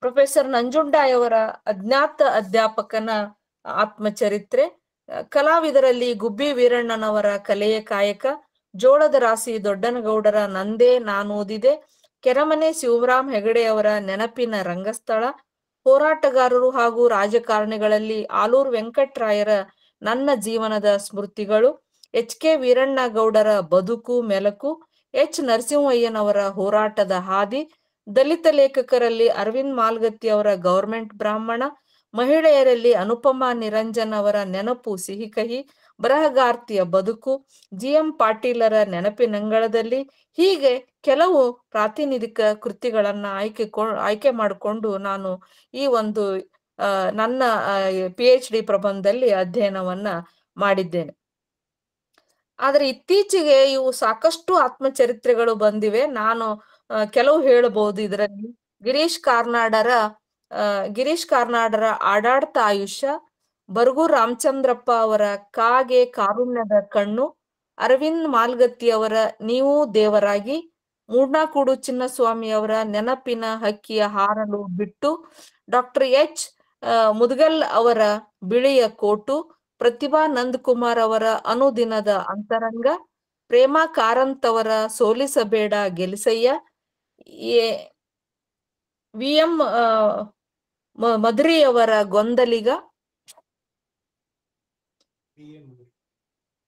ಪ್ರೊಫೆಸರ್ ನಂಜುಂಡಾಯವರ ಅಜ್ಞಾತ ಅಧ್ಯಾಪಕನ ಆತ್ಮಚರಿತ್ರೆ, ಕಲಾವಿದರಲ್ಲಿ ಗುಬ್ಬಿ ವೀರಣ್ಣನವರ ಕಲೆಯ ಕಾಯಕ, ಜೋಳದ ರಾಶಿ ದೊಡ್ಡನಗೌಡರ ನಂದೇ ನಾನೋದಿದೆ, ಕೆರಮನೆ ಶಿವರಾಮ್ ಹೆಗಡೆಯವರ ನೆನಪಿನ ರಂಗಸ್ಥಳ, ಹೋರಾಟಗಾರರು ಹಾಗೂ ರಾಜಕಾರಣಿಗಳಲ್ಲಿ ಆಲೂರು ವೆಂಕಟರಾಯರ ನನ್ನ ಜೀವನದ ಸ್ಮೃತಿಗಳು, HK ವೀರಣ್ಣಗೌಡರ ಬದುಕು ಮೆಲಕು, H ನರಸಿಂಹಯ್ಯನವರ ಹೋರಾಟದ ಹಾದಿ, ದಲಿತ ಲೇಖಕರಲ್ಲಿ ಅರವಿಂದ್ ಮಾಲ್ಗತ್ತಿ ಅವರ ಗವರ್ಮೆಂಟ್ ಬ್ರಾಹ್ಮಣ, ಮಹಿಳೆಯರಲ್ಲಿ ಅನುಪಮಾ ನಿರಂಜನ್ ಅವರ ನೆನಪು ಸಿಹಿ ಕಹಿ, ಬರಹಗಾರ್ತಿಯ ಬದುಕು, GM ಪಾಟೀಲರ ನೆನಪಿನಂಗಳದಲ್ಲಿ, ಹೀಗೆ ಕೆಲವು ಪ್ರಾತಿನಿಧಿಕ ಕೃತಿಗಳನ್ನ ಆಯ್ಕೆ ಮಾಡಿಕೊಂಡು ನಾನು ಈ ಒಂದು ನನ್ನ PhD ಪ್ರಬಂಧದಲ್ಲಿ ಅಧ್ಯಯನವನ್ನ ಮಾಡಿದ್ದೇನೆ. ಆದ್ರೆ ಇತ್ತೀಚೆಗೆ ಇವು ಸಾಕಷ್ಟು ಆತ್ಮಚರಿತ್ರೆಗಳು ಬಂದಿವೆ. ನಾನು ಕೆಲವು ಹೇಳಬಹುದು. ಇದರಲ್ಲಿ ಗಿರೀಶ್ ಕಾರ್ನಾಡರ ಆಡಾಡ್ತ ಆಯುಷ್ಯ, ಬರಗೂರು ರಾಮಚಂದ್ರಪ್ಪ ಅವರ ಕಾಗೆ ಕಾರುಣ್ಯದ ಕಣ್ಣು, ಅರವಿಂದ್ ಮಾಲ್ಗತ್ತಿ ಅವರ ನೀವು ದೇವರಾಗಿ, ಮೂಡ್ನಾಕೂಡು ಚಿನ್ನಸ್ವಾಮಿ ಅವರ ನೆನಪಿನ ಹಕ್ಕಿಯ ಹಾರಲು ಬಿಟ್ಟು, ಡಾಕ್ಟರ್ H ಮುದ್ಗಲ್ ಅವರ ಬಿಳಿಯ ಕೋಟು, ಪ್ರತಿಭಾ ನಂದಕುಮಾರ್ ಅವರ ಅನುದಿನದ ಅಂತರಂಗ, ಪ್ರೇಮಾ ಕಾರಂತ್ ಅವರ ಸೋಲಿಸಬೇಡ ಗೆಲಿಸಯ್ಯ, VM ಮಧುರಿಯವರ ಗೊಂದಲಿಗ,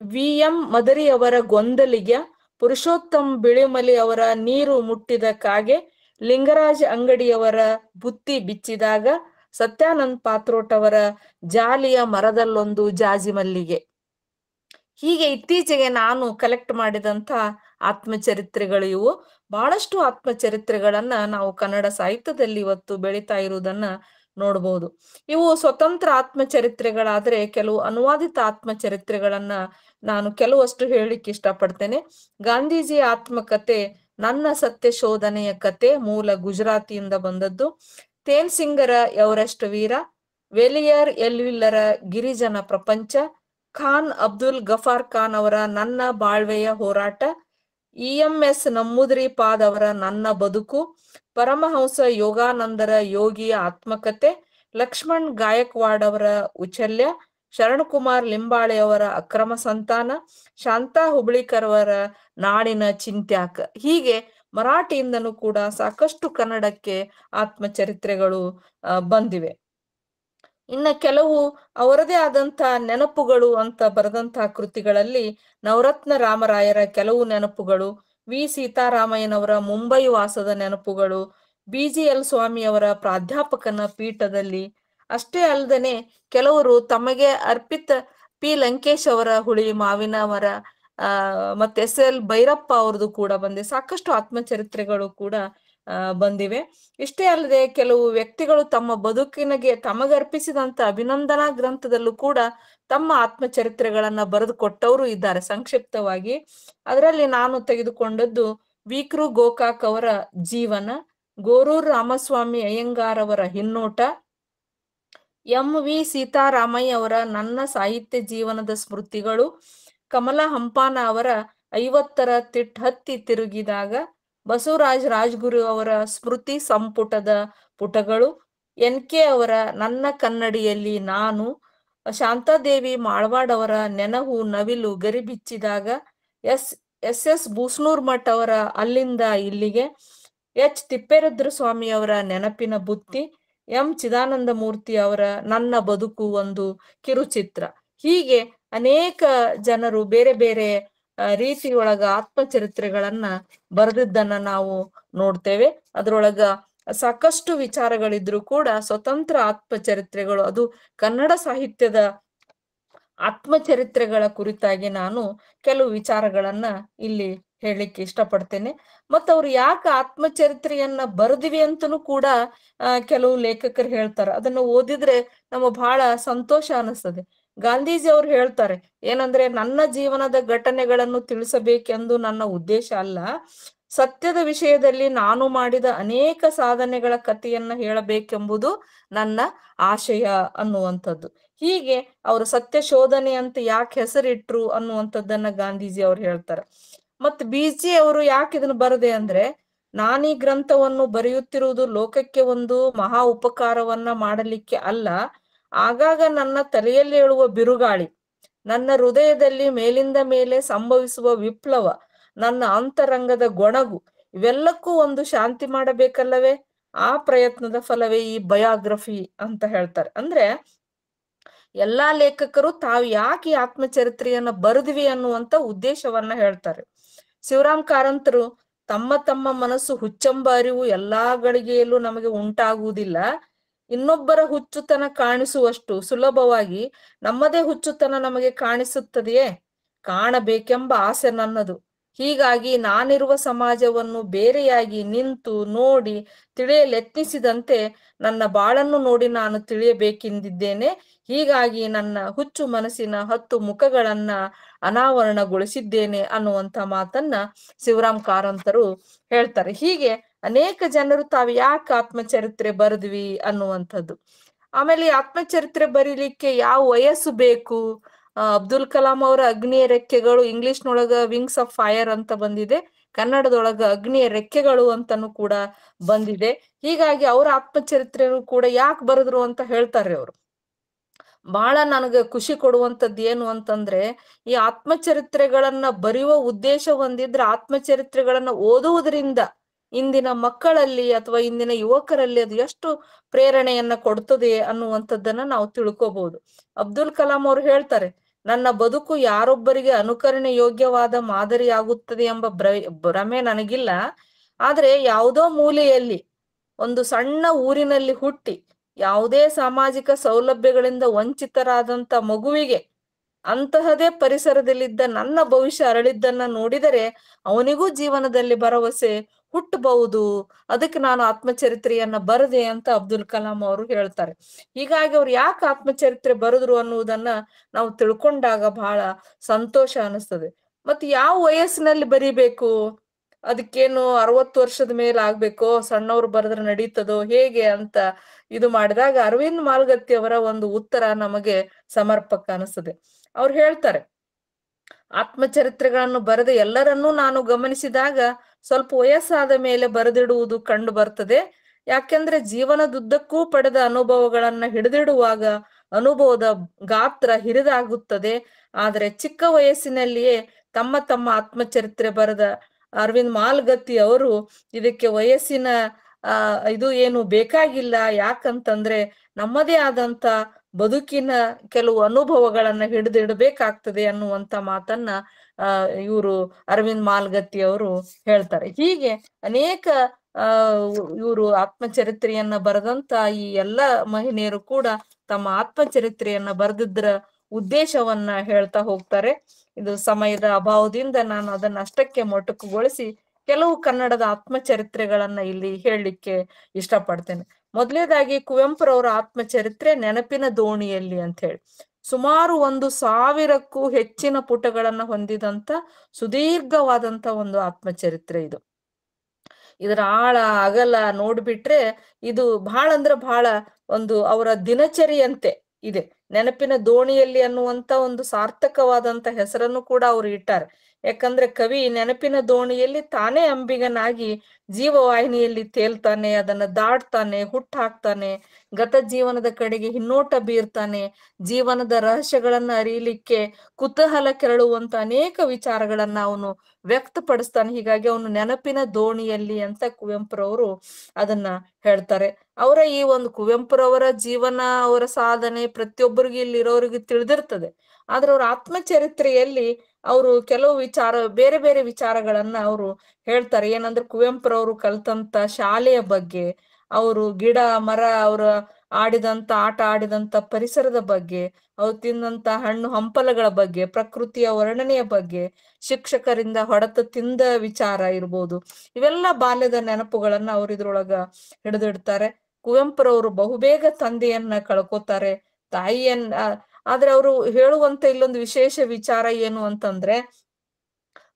VM ಮದರಿಯವರ ಗೊಂದಲಿಗ, ಪುರುಷೋತ್ತಮ್ ಬಿಳಿಮಲಿ ಅವರ ನೀರು ಮುಟ್ಟಿದ ಕಾಗೆ, ಲಿಂಗರಾಜ್ ಅಂಗಡಿಯವರ ಬುತ್ತಿ ಬಿಚ್ಚಿದಾಗ, ಸತ್ಯಾನಂದ್ ಪಾತ್ರೋಟ್ ಅವರ ಜಾಲಿಯ ಮರದಲ್ಲೊಂದು ಜಾಜಿ ಮಲ್ಲಿಗೆ. ಹೀಗೆ ಇತ್ತೀಚೆಗೆ ನಾನು ಕಲೆಕ್ಟ್ ಮಾಡಿದಂತ ಆತ್ಮಚರಿತ್ರೆಗಳು ಇವು. ಬಹಳಷ್ಟು ಆತ್ಮಚರಿತ್ರೆಗಳನ್ನ ನಾವು ಕನ್ನಡ ಸಾಹಿತ್ಯದಲ್ಲಿ ಇವತ್ತು ಬೆಳೀತಾ ಇರುವುದನ್ನ ನೋಡ್ಬೋದು. ಇವು ಸ್ವತಂತ್ರ ಆತ್ಮಚರಿತ್ರೆಗಳಾದ್ರೆ ಕೆಲವು ಅನುವಾದಿತ ಆತ್ಮಚರಿತ್ರೆಗಳನ್ನ ನಾನು ಕೆಲವಷ್ಟು ಹೇಳಿಕ್ಕೆ ಇಷ್ಟಪಡ್ತೇನೆ. ಗಾಂಧೀಜಿ ಆತ್ಮಕತೆ ನನ್ನ ಸತ್ಯ ಶೋಧನೆಯ ಕತೆ, ಮೂಲ ಗುಜರಾತಿಯಿಂದ ಬಂದದ್ದು. ತೇನ್ ಸಿಂಗರ ಎವರೆಸ್ಟ್ ವೀರ, ವೆಲಿಯರ್ ಎಲ್ವಿಲ್ಲರ ಗಿರಿಜನ ಪ್ರಪಂಚ, ಖಾನ್ ಅಬ್ದುಲ್ ಗಫಾರ್ ಖಾನ್ ಅವರ ನನ್ನ ಬಾಳ್ವೆಯ ಹೋರಾಟ, EMS ನಮ್ಮುದ್ರಿಪಾದ್ ಅವರ ನನ್ನ ಬದುಕು, ಪರಮಹಂಸ ಯೋಗಾನಂದರ ಯೋಗಿಯ ಆತ್ಮಕತೆ, ಲಕ್ಷ್ಮಣ್ ಗಾಯಕ್ವಾಡ್ ಅವರ ಉಚಲ್ಯ, ಶರಣಕುಮಾರ್ ಲಿಂಬಾಳೆಯವರ ಅಕ್ರಮ ಸಂತಾನ, ಶಾಂತಾ ಹುಬ್ಳಿಕರ್ ಅವರ ನಾಡಿನ ಚಿಂತ್ಯಾಕ. ಹೀಗೆ ಮರಾಠಿಯಿಂದನೂ ಕೂಡ ಸಾಕಷ್ಟು ಕನ್ನಡಕ್ಕೆ ಆತ್ಮಚರಿತ್ರೆಗಳು ಬಂದಿವೆ. ಇನ್ನ ಕೆಲವು ಅವರದೇ ಆದಂತ ನೆನಪುಗಳು ಅಂತ ಬರೆದಂತಹ ಕೃತಿಗಳಲ್ಲಿ ನವರತ್ನ ರಾಮರಾಯರ ಕೆಲವು ನೆನಪುಗಳು, ವಿ ಸೀತಾರಾಮಯ್ಯನವರ ಮುಂಬೈ ವಾಸದ ನೆನಪುಗಳು, BGL ಸ್ವಾಮಿಯವರ ಪ್ರಾಧ್ಯಾಪಕನ ಪೀಠದಲ್ಲಿ, ಅಷ್ಟೇ ಅಲ್ಲದೆ ಕೆಲವರು ತಮಗೆ ಅರ್ಪಿತ P ಲಂಕೇಶ್ ಅವರ ಹುಳಿ ಮಾವಿನವರ ಮತ್ತೆ SL ಭೈರಪ್ಪ ಅವ್ರದ್ದು ಕೂಡ ಬಂದಿದೆ. ಸಾಕಷ್ಟು ಆತ್ಮಚರಿತ್ರೆಗಳು ಕೂಡ ಬಂದಿವೆ. ಇಷ್ಟೇ ಅಲ್ಲದೆ ಕೆಲವು ವ್ಯಕ್ತಿಗಳು ತಮ್ಮ ಬದುಕಿನಗೆ ತಮಗರ್ಪಿಸಿದಂತ ಅಭಿನಂದನಾ ಗ್ರಂಥದಲ್ಲೂ ಕೂಡ ತಮ್ಮ ಆತ್ಮಚರಿತ್ರೆಗಳನ್ನ ಬರೆದು ಕೊಟ್ಟವರು ಇದ್ದಾರೆ ಸಂಕ್ಷಿಪ್ತವಾಗಿ. ಅದರಲ್ಲಿ ನಾನು ತೆಗೆದುಕೊಂಡದ್ದು ವಿಕ್ರು ಗೋಕಾಕ್ ಅವರ ಜೀವನ, ಗೋರೂರ್ ರಾಮಸ್ವಾಮಿ ಅಯ್ಯಂಗಾರ್ ಅವರ ಹಿನ್ನೋಟ, MV ಸೀತಾರಾಮಯ್ಯ ಅವರ ನನ್ನ ಸಾಹಿತ್ಯ ಜೀವನದ ಸ್ಮೃತಿಗಳು, ಕಮಲಾ ಹಂಪಾನ ಅವರ 50ರ ಹತ್ತಿ ತಿರುಗಿದಾಗ, ಬಸವರಾಜ್ ರಾಜ್ಗುರು ಅವರ ಸ್ಮೃತಿ ಸಂಪುಟದ ಪುಟಗಳು, NK ಅವರ ನನ್ನ ಕನ್ನಡಿಯಲ್ಲಿ ನಾನು, ಶಾಂತಾದೇವಿ ಮಾಳ್ವಾಡ್ ಅವರ ನೆನಹು ನವಿಲು ಗರಿಬಿಚ್ಚಿದಾಗ, SS ಬೂಸ್ನೂರ್ ಮಠ್ ಅವರ ಅಲ್ಲಿಂದ ಇಲ್ಲಿಗೆ, H ತಿಪ್ಪೇರುದ್ರ ಸ್ವಾಮಿ ಅವರ ನೆನಪಿನ ಬುತ್ತಿ, M ಚಿದಾನಂದ ಮೂರ್ತಿ ಅವರ ನನ್ನ ಬದುಕು ಒಂದು ಕಿರುಚಿತ್ರ. ಹೀಗೆ ಅನೇಕ ಜನರು ಬೇರೆ ಬೇರೆ ರೀತಿಯೊಳಗ ಆತ್ಮಚರಿತ್ರೆಗಳನ್ನ ಬರೆದಿದ್ದನ್ನ ನಾವು ನೋಡ್ತೇವೆ. ಅದ್ರೊಳಗ ಸಾಕಷ್ಟು ವಿಚಾರಗಳಿದ್ರು ಕೂಡ ಸ್ವತಂತ್ರ ಆತ್ಮಚರಿತ್ರೆಗಳು, ಅದು ಕನ್ನಡ ಸಾಹಿತ್ಯದ ಆತ್ಮಚರಿತ್ರೆಗಳ ಕುರಿತಾಗಿ ನಾನು ಕೆಲವು ವಿಚಾರಗಳನ್ನ ಇಲ್ಲಿ ಹೇಳಲಿಕ್ಕೆ ಇಷ್ಟಪಡ್ತೇನೆ. ಮತ್ತ ಅವ್ರು ಯಾಕೆ ಆತ್ಮಚರಿತ್ರೆಯನ್ನ ಬರೆದಿವಿ ಅಂತನೂ ಕೂಡ ಕೆಲವು ಲೇಖಕರು ಹೇಳ್ತಾರೆ. ಅದನ್ನ ಓದಿದ್ರೆ ನಮಗೆ ಬಹಳ ಸಂತೋಷ ಅನಿಸ್ತದೆ. ಗಾಂಧೀಜಿ ಅವ್ರು ಹೇಳ್ತಾರೆ ಏನಂದ್ರೆ, ನನ್ನ ಜೀವನದ ಘಟನೆಗಳನ್ನು ತಿಳಿಸಬೇಕೆಂದು ನನ್ನ ಉದ್ದೇಶ ಅಲ್ಲ, ಸತ್ಯದ ವಿಷಯದಲ್ಲಿ ನಾನು ಮಾಡಿದ ಅನೇಕ ಸಾಧನೆಗಳ ಕಥೆಯನ್ನ ಹೇಳಬೇಕೆಂಬುದು ನನ್ನ ಆಶಯ ಅನ್ನುವಂಥದ್ದು. ಹೀಗೆ ಅವರು ಸತ್ಯ ಶೋಧನೆ ಅಂತ ಯಾಕೆ ಹೆಸರಿಟ್ರು ಅನ್ನುವಂಥದ್ದನ್ನ ಗಾಂಧೀಜಿ ಅವ್ರು ಹೇಳ್ತಾರೆ. ಮತ್ BG ಅವರು ಯಾಕೆ ಇದನ್ನ ಬರದೆ ಅಂದ್ರೆ, ನಾನೀ ಗ್ರಂಥವನ್ನು ಬರೆಯುತ್ತಿರುವುದು ಲೋಕಕ್ಕೆ ಒಂದು ಮಹಾ ಉಪಕಾರವನ್ನ ಮಾಡಲಿಕ್ಕೆ ಅಲ್ಲ, ಆಗಾಗ ನನ್ನ ತಲೆಯಲ್ಲಿ ಏಳುವ ಬಿರುಗಾಳಿ, ನನ್ನ ಹೃದಯದಲ್ಲಿ ಮೇಲಿಂದ ಮೇಲೆ ಸಂಭವಿಸುವ ವಿಪ್ಲವ, ನನ್ನ ಅಂತರಂಗದ ಗೊಣಗು, ಇವೆಲ್ಲಕ್ಕೂ ಒಂದು ಶಾಂತಿ ಮಾಡಬೇಕಲ್ಲವೇ? ಆ ಪ್ರಯತ್ನದ ಫಲವೇ ಈ ಬಯೋಗ್ರಫಿ ಅಂತ ಹೇಳ್ತಾರೆ. ಅಂದ್ರೆ ಎಲ್ಲಾ ಲೇಖಕರು ತಾವು ಯಾಕೆ ಆತ್ಮಚರಿತ್ರೆಯನ್ನ ಬರೆದ್ವಿ ಅನ್ನುವಂತ ಉದ್ದೇಶವನ್ನ ಹೇಳ್ತಾರೆ. ಶಿವರಾಮ್ ಕಾರಂತರು ತಮ್ಮ ತಮ್ಮ ಮನಸ್ಸು ಹುಚ್ಚೆಂಬ ಅರಿವು ಎಲ್ಲಾ ಗಳಿಗೆಯಲ್ಲೂ ನಮಗೆ ಉಂಟಾಗುವುದಿಲ್ಲ, ಇನ್ನೊಬ್ಬರ ಹುಚ್ಚುತನ ಕಾಣಿಸುವಷ್ಟು ಸುಲಭವಾಗಿ ನಮ್ಮದೇ ಹುಚ್ಚುತನ ನಮಗೆ ಕಾಣಿಸುತ್ತದೆಯೇ? ಕಾಣಬೇಕೆಂಬ ಆಸೆ ನನ್ನದು. ಹೀಗಾಗಿ ನಾನಿರುವ ಸಮಾಜವನ್ನು ಬೇರೆಯಾಗಿ ನಿಂತು ನೋಡಿ ತಿಳಿಯಲೆತ್ನಿಸಿದಂತೆ ನನ್ನ ಬಾಳನ್ನು ನೋಡಿ ನಾನು ತಿಳಿಯಬೇಕೆಂದಿದ್ದೇನೆ. ಹೀಗಾಗಿ ನನ್ನ ಹುಚ್ಚು ಮನಸ್ಸಿನ 10 ಮುಖಗಳನ್ನ ಅನಾವರಣಗೊಳಿಸಿದ್ದೇನೆ ಅನ್ನುವಂತ ಮಾತನ್ನ ಶಿವರಾಮ್ ಕಾರಂತರು ಹೇಳ್ತಾರೆ. ಹೀಗೆ ಅನೇಕ ಜನರು ತಾವು ಯಾಕೆ ಆತ್ಮಚರಿತ್ರೆ ಬರೆದ್ವಿ ಅನ್ನುವಂಥದ್ದು. ಆಮೇಲೆ ಈ ಆತ್ಮಚರಿತ್ರೆ ಬರೀಲಿಕ್ಕೆ ಯಾವ ವಯಸ್ಸು ಬೇಕು? ಅಬ್ದುಲ್ ಕಲಾಂ ಅವರ ಅಗ್ನಿಯ ರೆಕ್ಕೆಗಳು, ಇಂಗ್ಲಿಷ್ನೊಳಗ ವಿಂಗ್ಸ್ ಆಫ್ ಫೈರ್ ಅಂತ ಬಂದಿದೆ, ಕನ್ನಡದೊಳಗ ಅಗ್ನಿಯ ರೆಕ್ಕೆಗಳು ಅಂತಾನು ಕೂಡ ಬಂದಿದೆ. ಹೀಗಾಗಿ ಅವ್ರ ಆತ್ಮಚರಿತ್ರೆನು ಕೂಡ ಯಾಕೆ ಬರೆದ್ರು ಅಂತ ಹೇಳ್ತಾರೆ ಅವರು. ಬಹಳ ನನಗೆ ಖುಷಿ ಕೊಡುವಂಥದ್ದು ಏನು ಅಂತಂದ್ರೆ, ಈ ಆತ್ಮಚರಿತ್ರೆಗಳನ್ನ ಬರೆಯುವ ಉದ್ದೇಶ ಹೊಂದಿದ್ರೆ ಆತ್ಮಚರಿತ್ರೆಗಳನ್ನ ಓದುವುದರಿಂದ ಇಂದಿನ ಮಕ್ಕಳಲ್ಲಿ ಅಥವಾ ಇಂದಿನ ಯುವಕರಲ್ಲಿ ಅದು ಎಷ್ಟು ಪ್ರೇರಣೆಯನ್ನ ಕೊಡ್ತದೆ ಅನ್ನುವಂಥದ್ದನ್ನ ನಾವು ತಿಳ್ಕೋಬಹುದು. ಅಬ್ದುಲ್ ಕಲಾಂ ಅವ್ರು ಹೇಳ್ತಾರೆ, ನನ್ನ ಬದುಕು ಯಾರೊಬ್ಬರಿಗೆ ಅನುಕರಣೆ ಯೋಗ್ಯವಾದ ಮಾದರಿಯಾಗುತ್ತದೆ ಎಂಬ ಭ್ರಮೆ ನನಗಿಲ್ಲ. ಆದ್ರೆ ಯಾವುದೋ ಮೂಲೆಯಲ್ಲಿ ಒಂದು ಸಣ್ಣ ಊರಿನಲ್ಲಿ ಹುಟ್ಟಿ ಯಾವುದೇ ಸಾಮಾಜಿಕ ಸೌಲಭ್ಯಗಳಿಂದ ವಂಚಿತರಾದಂತ ಮಗುವಿಗೆ ಅಂತಹದೇ ಪರಿಸರದಲ್ಲಿದ್ದ ನನ್ನ ಭವಿಷ್ಯ ಅರಳಿದ್ದನ್ನ ನೋಡಿದರೆ ಅವನಿಗೂ ಜೀವನದಲ್ಲಿ ಭರವಸೆ ಹುಟ್ಟಬಹುದು. ಅದಕ್ಕೆ ನಾನು ಆತ್ಮಚರಿತ್ರೆಯನ್ನ ಬರೆದೆ ಅಂತ ಅಬ್ದುಲ್ ಕಲಾಂ ಅವರು ಹೇಳ್ತಾರೆ. ಹೀಗಾಗಿ ಅವ್ರು ಯಾಕೆ ಆತ್ಮಚರಿತ್ರೆ ಬರೆದ್ರು ಅನ್ನುವುದನ್ನ ನಾವು ತಿಳ್ಕೊಂಡಾಗ ಬಹಳ ಸಂತೋಷ ಅನಿಸ್ತದೆ. ಮತ್ತೆ ಯಾವ ವಯಸ್ಸಿನಲ್ಲಿ ಬರಿಬೇಕು? ಅದಕ್ಕೇನು 60 ವರ್ಷದ ಮೇಲೆ ಆಗ್ಬೇಕೋ, ಸಣ್ಣವ್ರು ಬರೆದ್ರೆ ನಡೀತದೋ, ಹೇಗೆ ಅಂತ ಇದು ಮಾಡಿದಾಗ ಅರವಿಂದ್ ಮಾಲ್ಗತ್ತಿ ಅವರ ಒಂದು ಉತ್ತರ ನಮಗೆ ಸಮರ್ಪಕ ಅನಿಸ್ತದೆ. ಅವ್ರು ಹೇಳ್ತಾರೆ, ಆತ್ಮಚರಿತ್ರೆಗಳನ್ನು ಬರೆದ ಎಲ್ಲರನ್ನೂ ನಾನು ಗಮನಿಸಿದಾಗ ಸ್ವಲ್ಪ ವಯಸ್ಸಾದ ಮೇಲೆ ಬರೆದಿಡುವುದು ಕಂಡು ಬರ್ತದೆ. ಯಾಕೆಂದ್ರೆ ಜೀವನದುದ್ದಕ್ಕೂ ಪಡೆದ ಅನುಭವಗಳನ್ನ ಹಿಡಿದಿಡುವಾಗ ಅನುಭವದ ಗಾತ್ರ ಹಿರಿದಾಗುತ್ತದೆ. ಆದರೆ ಚಿಕ್ಕ ವಯಸ್ಸಿನಲ್ಲಿಯೇ ತಮ್ಮ ತಮ್ಮ ಆತ್ಮಚರಿತ್ರೆ ಬರೆದ ಅರವಿಂದ್ ಮಾಲ್ಗತ್ತಿ ಅವರು ಇದಕ್ಕೆ ವಯಸ್ಸಿನ ಇದು ಏನು ಬೇಕಾಗಿಲ್ಲ, ಯಾಕಂತಂದ್ರೆ ನಮ್ಮದೇ ಆದಂತ ಬದುಕಿನ ಕೆಲವು ಅನುಭವಗಳನ್ನ ಹಿಡಿದಿಡಬೇಕಾಗ್ತದೆ ಅನ್ನುವಂತ ಮಾತನ್ನ ಇವರು ಅರವಿಂದ್ ಮಾಲ್ಗತ್ತಿ ಅವರು ಹೇಳ್ತಾರೆ. ಹೀಗೆ ಅನೇಕ ಇವರು ಆತ್ಮಚರಿತ್ರೆಯನ್ನ ಬರೆದಂತ ಈ ಎಲ್ಲ ಮಹಿಳೆಯರು ಕೂಡ ತಮ್ಮ ಆತ್ಮಚರಿತ್ರೆಯನ್ನ ಬರೆದಿದ್ರ ಉದ್ದೇಶವನ್ನ ಹೇಳ್ತಾ ಹೋಗ್ತಾರೆ. ಇದು ಸಮಯದ ಅಭಾವದಿಂದ ನಾನು ಅದನ್ನ ಅಷ್ಟಕ್ಕೆ ಮೊಟಕುಗೊಳಿಸಿ ಕೆಲವು ಕನ್ನಡದ ಆತ್ಮಚರಿತ್ರೆಗಳನ್ನ ಇಲ್ಲಿ ಹೇಳಲಿಕ್ಕೆ ಇಷ್ಟಪಡ್ತೇನೆ. ಮೊದಲನೇದಾಗಿ ಕುವೆಂಪುರವರ ಆತ್ಮಚರಿತ್ರೆ ನೆನಪಿನ ದೋಣಿಯಲ್ಲಿ ಅಂತ ಹೇಳಿ ಸುಮಾರು 1000ಕ್ಕೂ ಹೆಚ್ಚಿನ ಪುಟಗಳನ್ನ ಹೊಂದಿದಂತ ಸುದೀರ್ಘವಾದಂತ ಒಂದು ಆತ್ಮಚರಿತ್ರೆ ಇದು. ಇದರ ಆಳ ಅಗಲ ನೋಡ್ಬಿಟ್ರೆ ಇದು ಬಹಳ ಅಂದ್ರೆ ಬಹಳ ಒಂದು ಅವರ ದಿನಚರಿಯಂತೆ ಇದೆ. ನೆನಪಿನ ದೋಣಿಯಲ್ಲಿ ಅನ್ನುವಂತ ಒಂದು ಸಾರ್ಥಕವಾದಂತ ಹೆಸರನ್ನು ಕೂಡ ಅವರು ಇಟ್ಟಾರೆ. ಯಾಕಂದ್ರೆ ಕವಿ ನೆನಪಿನ ದೋಣಿಯಲ್ಲಿ ತಾನೇ ಅಂಬಿಗನಾಗಿ ಜೀವವಾಹಿನಿಯಲ್ಲಿ ತೇಲ್ತಾನೆ, ಅದನ್ನ ದಾಟ್ತಾನೆ, ಹುಟ್ಟಾಕ್ತಾನೆ, ಗತ ಜೀವನದ ಕಡೆಗೆ ಹಿನ್ನೋಟ ಬೀರ್ತಾನೆ, ಜೀವನದ ರಹಸ್ಯಗಳನ್ನ ಅರಿಯಲಿಕ್ಕೆ ಕುತೂಹಲ ಕೆರಳುವಂತ ಅನೇಕ ವಿಚಾರಗಳನ್ನ ಅವನು ವ್ಯಕ್ತಪಡಿಸ್ತಾನೆ. ಹೀಗಾಗಿ ಅವನು ನೆನಪಿನ ದೋಣಿಯಲ್ಲಿ ಅಂತ ಕುವೆಂಪುರವರು ಅದನ್ನ ಹೇಳ್ತಾರೆ. ಅವರ ಈ ಒಂದು ಕುವೆಂಪುರವರ ಜೀವನ, ಅವರ ಸಾಧನೆ ಪ್ರತಿಯೊಬ್ಬರಿಗೆ ಇಲ್ಲಿರೋರಿಗೆ ತಿಳಿದಿರ್ತದೆ. ಆದ್ರೆ ಅವ್ರ ಆತ್ಮಚರಿತ್ರೆಯಲ್ಲಿ ಅವರು ಕೆಲವು ಬೇರೆ ಬೇರೆ ವಿಚಾರಗಳನ್ನ ಅವರು ಹೇಳ್ತಾರೆ. ಏನಂದ್ರೆ ಕುವೆಂಪುರವರು ಕಲ್ತಂತ ಶಾಲೆಯ ಬಗ್ಗೆ, ಅವರು ಗಿಡ ಮರ, ಅವರ ಆಟ ಆಡಿದಂತ ಪರಿಸರದ ಬಗ್ಗೆ, ಅವ್ರು ತಿಂದಂತ ಹಣ್ಣು ಹಂಪಲಗಳ ಬಗ್ಗೆ, ಪ್ರಕೃತಿಯ ವರ್ಣನೆಯ ಬಗ್ಗೆ, ಶಿಕ್ಷಕರಿಂದ ಹೊಡೆತ ತಿಂದ ವಿಚಾರ ಇರ್ಬೋದು, ಇವೆಲ್ಲ ಬಾಲ್ಯದ ನೆನಪುಗಳನ್ನ ಅವ್ರು ಇದ್ರೊಳಗ ಹಿಡಿದಿಡ್ತಾರೆ. ಕುವೆಂಪುರವರು ಬಹುಬೇಗ ತಂದೆಯನ್ನ ಕಳ್ಕೊತಾರೆ, ತಾಯಿಯನ್ನ. ಆದ್ರೆ ಅವರು ಹೇಳುವಂತ ಇಲ್ಲೊಂದು ವಿಶೇಷ ವಿಚಾರ ಏನು ಅಂತಂದ್ರೆ,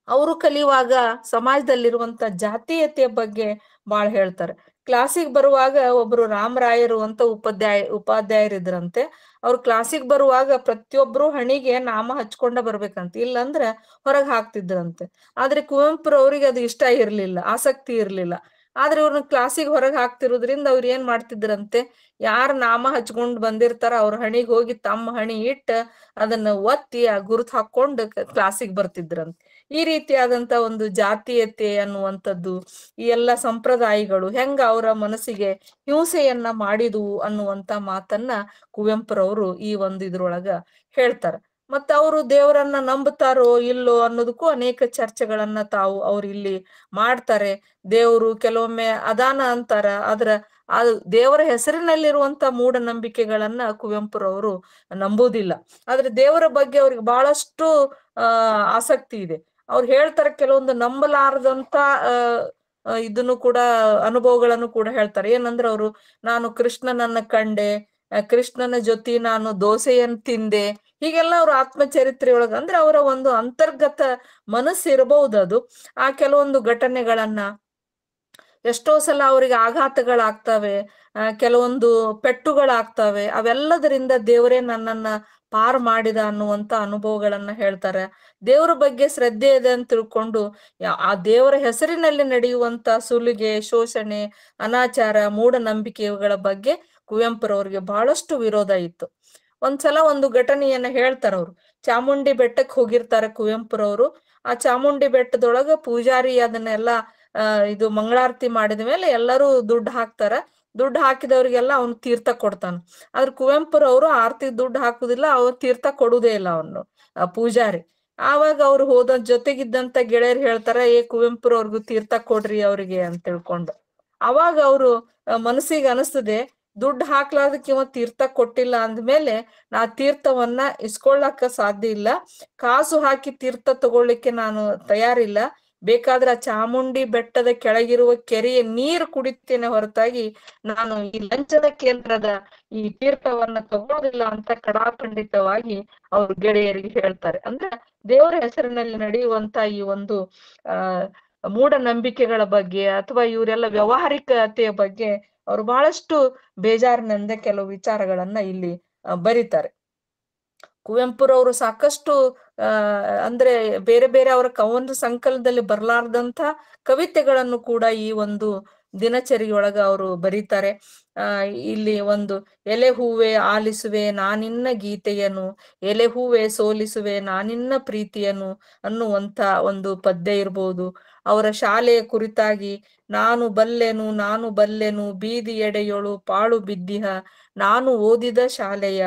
ಅವರು ಕಲಿಯುವಾಗ ಸಮಾಜದಲ್ಲಿರುವಂತ ಜಾತೀಯತೆಯ ಬಗ್ಗೆ ಬಾಳ್ ಹೇಳ್ತಾರೆ. ಕ್ಲಾಸಿಗೆ ಬರುವಾಗ ಒಬ್ರು ರಾಮರಾಯರು ಅಂತ ಉಪಾಧ್ಯಾಯರಿದ್ರಂತೆ. ಅವ್ರು ಕ್ಲಾಸಿಗೆ ಬರುವಾಗ ಪ್ರತಿಯೊಬ್ರು ಹಣಿಗೆ ನಾಮ ಹಚ್ಕೊಂಡ ಬರ್ಬೇಕಂತ, ಇಲ್ಲಂದ್ರ ಹೊರಗ್ ಹಾಕ್ತಿದ್ರಂತೆ. ಆದ್ರೆ ಕುವೆಂಪುರವ್ರಿಗೆ ಅದು ಇಷ್ಟ ಇರ್ಲಿಲ್ಲ, ಆಸಕ್ತಿ ಇರ್ಲಿಲ್ಲ. ಆದ್ರೆ ಇವ್ರನ್ನ ಕ್ಲಾಸಿಗೆ ಹೊರಗೆ ಹಾಕ್ತಿರೋದ್ರಿಂದ ಅವ್ರು ಏನ್ ಮಾಡ್ತಿದ್ರಂತೆ, ಯಾರು ನಾಮ ಹಚ್ಕೊಂಡ್ ಬಂದಿರ್ತಾರ ಅವ್ರ ಹಣಿಗೆ ಹೋಗಿ ತಮ್ಮ ಹಣಿ ಇಟ್ಟ ಅದನ್ನ ಒತ್ತಿ ಆ ಗುರುತು ಹಾಕೊಂಡು ಕ್ಲಾಸಿಗೆ ಬರ್ತಿದ್ರಂತೆ. ಈ ರೀತಿಯಾದಂತ ಒಂದು ಜಾತೀಯತೆ ಅನ್ನುವಂಥದ್ದು, ಈ ಎಲ್ಲ ಸಂಪ್ರದಾಯಗಳು ಹೆಂಗ ಅವರ ಮನಸ್ಸಿಗೆ ಹಿಂಸೆಯನ್ನ ಮಾಡಿದ್ವು ಅನ್ನುವಂತ ಮಾತನ್ನ ಕುವೆಂಪುರವರು ಈ ಒಂದು ಇದ್ರೊಳಗ ಹೇಳ್ತಾರ. ಮತ್ತ ಅವರು ದೇವರನ್ನ ನಂಬುತ್ತಾರೋ ಇಲ್ಲೋ ಅನ್ನೋದಕ್ಕೂ ಅನೇಕ ಚರ್ಚೆಗಳನ್ನ ಅವ್ರು ಇಲ್ಲಿ ಮಾಡ್ತಾರೆ. ದೇವರು ಕೆಲವೊಮ್ಮೆ ಅದಾನ ಅಂತಾರ, ಅದು ದೇವರ ಹೆಸರಿನಲ್ಲಿರುವಂತ ಮೂಢನಂಬಿಕೆಗಳನ್ನ ಕುವೆಂಪುರವರು ನಂಬುವುದಿಲ್ಲ. ಆದ್ರೆ ದೇವರ ಬಗ್ಗೆ ಅವ್ರಿಗೆ ಬಹಳಷ್ಟು ಆಸಕ್ತಿ ಇದೆ. ಅವ್ರು ಹೇಳ್ತಾರೆ, ಕೆಲವೊಂದು ನಂಬಲಾರದಂತ ಇದನ್ನು ಕೂಡ ಅನುಭವಗಳನ್ನು ಕೂಡ ಹೇಳ್ತಾರೆ. ಏನಂದ್ರೆ ಅವರು, ನಾನು ಕೃಷ್ಣನನ್ನ ಕಂಡೆ, ಕೃಷ್ಣನ ಜೊತೆ ನಾನು ದೋಸೆಯನ್ನು ತಿಂದೆ, ಹೀಗೆಲ್ಲ ಅವ್ರ ಆತ್ಮಚರಿತ್ರೆಯೊಳಗ ಅಂದ್ರೆ ಅವರ ಒಂದು ಅಂತರ್ಗತ ಮನಸ್ಸು ಇರಬಹುದು. ಅದು ಆ ಕೆಲವೊಂದು ಘಟನೆಗಳನ್ನ ಎಷ್ಟೋ ಸಲ ಅವರಿಗೆ ಆಘಾತಗಳಾಗ್ತವೆ, ಕೆಲವೊಂದು ಪೆಟ್ಟುಗಳಾಗ್ತವೆ, ಅವೆಲ್ಲದರಿಂದ ದೇವರೇ ನನ್ನನ್ನ ಪಾರ್ ಮಾಡಿದ ಅನ್ನುವಂತ ಅನುಭವಗಳನ್ನ ಹೇಳ್ತಾರೆ. ದೇವರ ಬಗ್ಗೆ ಶ್ರದ್ಧೆ ಇದೆ ಅಂತ ತಿಳ್ಕೊಂಡು ಆ ದೇವರ ಹೆಸರಿನಲ್ಲಿ ನಡೆಯುವಂತ ಸುಲಿಗೆ, ಶೋಷಣೆ, ಅನಾಚಾರ, ಮೂಢನಂಬಿಕೆಗಳ ಬಗ್ಗೆ ಕುವೆಂಪುರವ್ರಿಗೆ ಬಹಳಷ್ಟು ವಿರೋಧ ಇತ್ತು. ಒಂದ್ಸಲ ಒಂದು ಘಟನೆಯನ್ನ ಹೇಳ್ತಾರ. ಅವ್ರು ಚಾಮುಂಡಿ ಬೆಟ್ಟಕ್ಕೆ ಹೋಗಿರ್ತಾರೆ ಕುವೆಂಪುರವರು. ಆ ಚಾಮುಂಡಿ ಬೆಟ್ಟದೊಳಗ ಪೂಜಾರಿ ಅದನ್ನೆಲ್ಲ ಇದು ಮಂಗಳಾರತಿ ಮಾಡಿದ ಮೇಲೆ ಎಲ್ಲರೂ ದುಡ್ಡು ಹಾಕ್ತಾರ. ದುಡ್ಡು ಹಾಕಿದವ್ರಿಗೆಲ್ಲ ಅವ್ನು ತೀರ್ಥ ಕೊಡ್ತಾನ. ಆದ್ರೆ ಕುವೆಂಪುರವರು ಆರ್ತಿ ದುಡ್ಡು ಹಾಕುದಿಲ್ಲ, ಅವ್ರು ತೀರ್ಥ ಕೊಡುದೇ ಇಲ್ಲ ಅವನು ಪೂಜಾರಿ. ಆವಾಗ ಅವ್ರು ಹೋದ ಜೊತೆಗಿದ್ದಂತ ಗೆಳೆಯರು ಹೇಳ್ತಾರ, ಕುವೆಂಪುರವ್ರಿಗೂ ತೀರ್ಥ ಕೊಡ್ರಿ ಅವ್ರಿಗೆ ಅಂತ ತಿಳ್ಕೊಂಡು. ಅವಾಗ ಅವರು ಮನಸ್ಸಿಗೆ ಅನಿಸ್ತದೆ, ದುಡ್ಡು ಹಾಕ್ಲಾರ್ದಕ್ಕೆ ಇವ ತೀರ್ಥ ಕೊಟ್ಟಿಲ್ಲ ಅಂದ್ಮೇಲೆ ನಾ ತೀರ್ಥವನ್ನ ಇಸ್ಕೊಳ್ಳಾಕ ಸಾಧ್ಯ ಇಲ್ಲ, ಕಾಸು ಹಾಕಿ ತೀರ್ಥ ತಗೊಳ್ಳಿಕ್ಕೆ ನಾನು ತಯಾರಿಲ್ಲ, ಬೇಕಾದ್ರೆ ಚಾಮುಂಡಿ ಬೆಟ್ಟದ ಕೆಳಗಿರುವ ಕೆರೆಯ ನೀರು ಕುಡಿತೇನೆ ಹೊರತಾಗಿ ನಾನು ಈ ಲಂಚದ ಕೇಂದ್ರದ ಈ ತೀರ್ಥವನ್ನ ತಗೊಳ್ಳೋದಿಲ್ಲ ಅಂತ ಕಡಾಖಂಡಿತವಾಗಿ ಅವ್ರ ಗೆಳೆಯರಿಗೆ ಹೇಳ್ತಾರೆ. ಅಂದ್ರೆ ದೇವರ ಹೆಸರಿನಲ್ಲಿ ನಡೆಯುವಂತ ಈ ಒಂದು ಮೂಢನಂಬಿಕೆಗಳ ಬಗ್ಗೆ ಅಥವಾ ಇವರೆಲ್ಲ ವ್ಯವಹಾರಿಕತೆಯ ಬಗ್ಗೆ ಅವ್ರು ಬಹಳಷ್ಟು ಬೇಜಾರಿನಿಂದ ಕೆಲವು ವಿಚಾರಗಳನ್ನ ಇಲ್ಲಿ ಬರೀತಾರೆ. ಕುವೆಂಪುರವರು ಸಾಕಷ್ಟು ಅಂದ್ರೆ ಬೇರೆ ಬೇರೆ ಅವರ ಕವನ ಸಂಕಲನದಲ್ಲಿ ಬರಲಾರ್ದಂತ ಕವಿತೆಗಳನ್ನು ಕೂಡ ಈ ಒಂದು ದಿನಚರಿಯೊಳಗ ಅವರು ಬರೀತಾರೆ. ಇಲ್ಲಿ ಒಂದು ಎಲೆ ಹೂವೆ ಆಲಿಸುವೆ ನಾನಿನ್ನ ಗೀತೆಯನು, ಎಲೆ ಹೂವೆ ಸೋಲಿಸುವೆ ನಾನಿನ್ನ ಪ್ರೀತಿಯನು ಅನ್ನುವಂತ ಒಂದು ಪದ್ಯ ಇರ್ಬೋದು. ಅವರ ಶಾಲೆಯ ಕುರಿತಾಗಿ ನಾನು ಬಲ್ಲೆನು ಬೀದಿ ಎಡೆಯೊಳು ಪಾಳು ಬಿದ್ದಿಹ, ನಾನು ಓದಿದ ಶಾಲೆಯ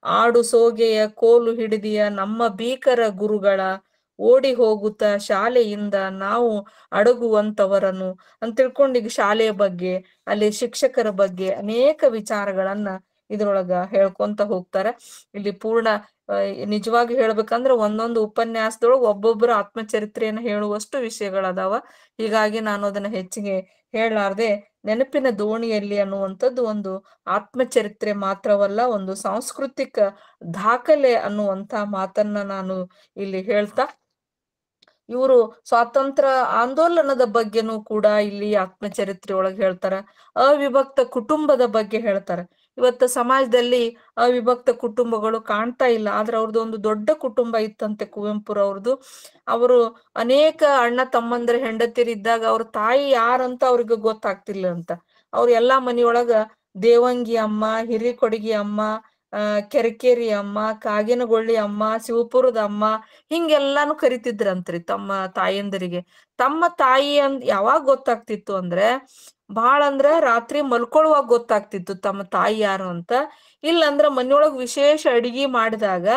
ಆಡು ಸೋಗೆಯ ಕೋಲು ಹಿಡಿದಿಯ ನಮ್ಮ ಭೀಕರ ಗುರುಗಳ, ಓಡಿ ಹೋಗುತ್ತ ಶಾಲೆಯಿಂದ ನಾವು ಅಡಗುವಂತವರನ್ನು ಅಂತ ತಿಳ್ಕೊಂಡು ಈಗ ಶಾಲೆಯ ಬಗ್ಗೆ, ಅಲ್ಲಿ ಶಿಕ್ಷಕರ ಬಗ್ಗೆ ಅನೇಕ ವಿಚಾರಗಳನ್ನ ಇದ್ರೊಳಗ ಹೇಳ್ಕೊಂತ ಹೋಗ್ತಾರೆ. ಇಲ್ಲಿ ಪೂರ್ಣ ನಿಜವಾಗಿ ಹೇಳ್ಬೇಕಂದ್ರೆ ಒಂದೊಂದು ಉಪನ್ಯಾಸದೊಳಗೆ ಒಬ್ಬೊಬ್ಬರ ಆತ್ಮಚರಿತ್ರೆಯನ್ನು ಹೇಳುವಷ್ಟು ವಿಷಯಗಳದಾವ. ಹೀಗಾಗಿ ನಾನು ಅದನ್ನ ಹೆಚ್ಚಿಗೆ ಹೇಳಲಾರ್ದೆ ನೆನಪಿನ ದೋಣಿಯಲ್ಲಿ ಅನ್ನುವಂಥದ್ದು ಒಂದು ಆತ್ಮಚರಿತ್ರೆ ಮಾತ್ರವಲ್ಲ, ಒಂದು ಸಾಂಸ್ಕೃತಿಕ ದಾಖಲೆ ಅನ್ನುವಂತ ಮಾತನ್ನ ನಾನು ಇಲ್ಲಿ ಹೇಳ್ತಾ, ಇವರು ಸ್ವಾತಂತ್ರ್ಯ ಆಂದೋಲನದ ಬಗ್ಗೆನೂ ಕೂಡ ಇಲ್ಲಿ ಆತ್ಮಚರಿತ್ರೆ ಒಳಗೆ ಹೇಳ್ತಾರ. ಅವಿಭಕ್ತ ಕುಟುಂಬದ ಬಗ್ಗೆ ಹೇಳ್ತಾರೆ. ಇವತ್ತು ಸಮಾಜದಲ್ಲಿ ಅವಿಭಕ್ತ ಕುಟುಂಬಗಳು ಕಾಣ್ತಾ ಇಲ್ಲ, ಆದ್ರೆ ಅವ್ರದ್ದು ಒಂದು ದೊಡ್ಡ ಕುಟುಂಬ ಇತ್ತಂತೆ ಕುವೆಂಪುರವ್ರದ್ದು. ಅವರು ಅನೇಕ ಅಣ್ಣ ತಮ್ಮಂದ್ರ ಹೆಂಡತಿರಿದ್ದಾಗ ಅವ್ರ ತಾಯಿ ಯಾರಂತ ಅವ್ರಿಗೆ ಗೊತ್ತಾಗ್ತಿಲ್ಲ ಅಂತ. ಅವ್ರ ಎಲ್ಲಾ ಮನಿಯೊಳಗ ದೇವಂಗಿ ಅಮ್ಮ, ಹಿರಿಕೊಡಗಿ ಅಮ್ಮ, ಕೆರಕೇರಿ ಅಮ್ಮ, ಕಾಗಿನಗೊಳ್ಳಿ ಅಮ್ಮ, ಶಿವಪುರದ ಅಮ್ಮ ಹಿಂಗೆಲ್ಲಾನು ಕರಿತಿದ್ರಂತ್ರಿ ತಮ್ಮ ತಾಯಂದರಿಗೆ. ತಮ್ಮ ತಾಯಿ ಯಾವಾಗ ಗೊತ್ತಾಗ್ತಿತ್ತು ಅಂದ್ರೆ ಬಹಳ ಅಂದ್ರ ರಾತ್ರಿ ಮಲ್ಕೊಳ್ಳುವಾಗ ಗೊತ್ತಾಗ್ತಿತ್ತು ತಮ್ಮ ತಾಯಿ ಯಾರು ಅಂತ. ಇಲ್ಲಂದ್ರ ಮನೆಯೊಳಗ್ ವಿಶೇಷ ಅಡಿಗೆ ಮಾಡಿದಾಗ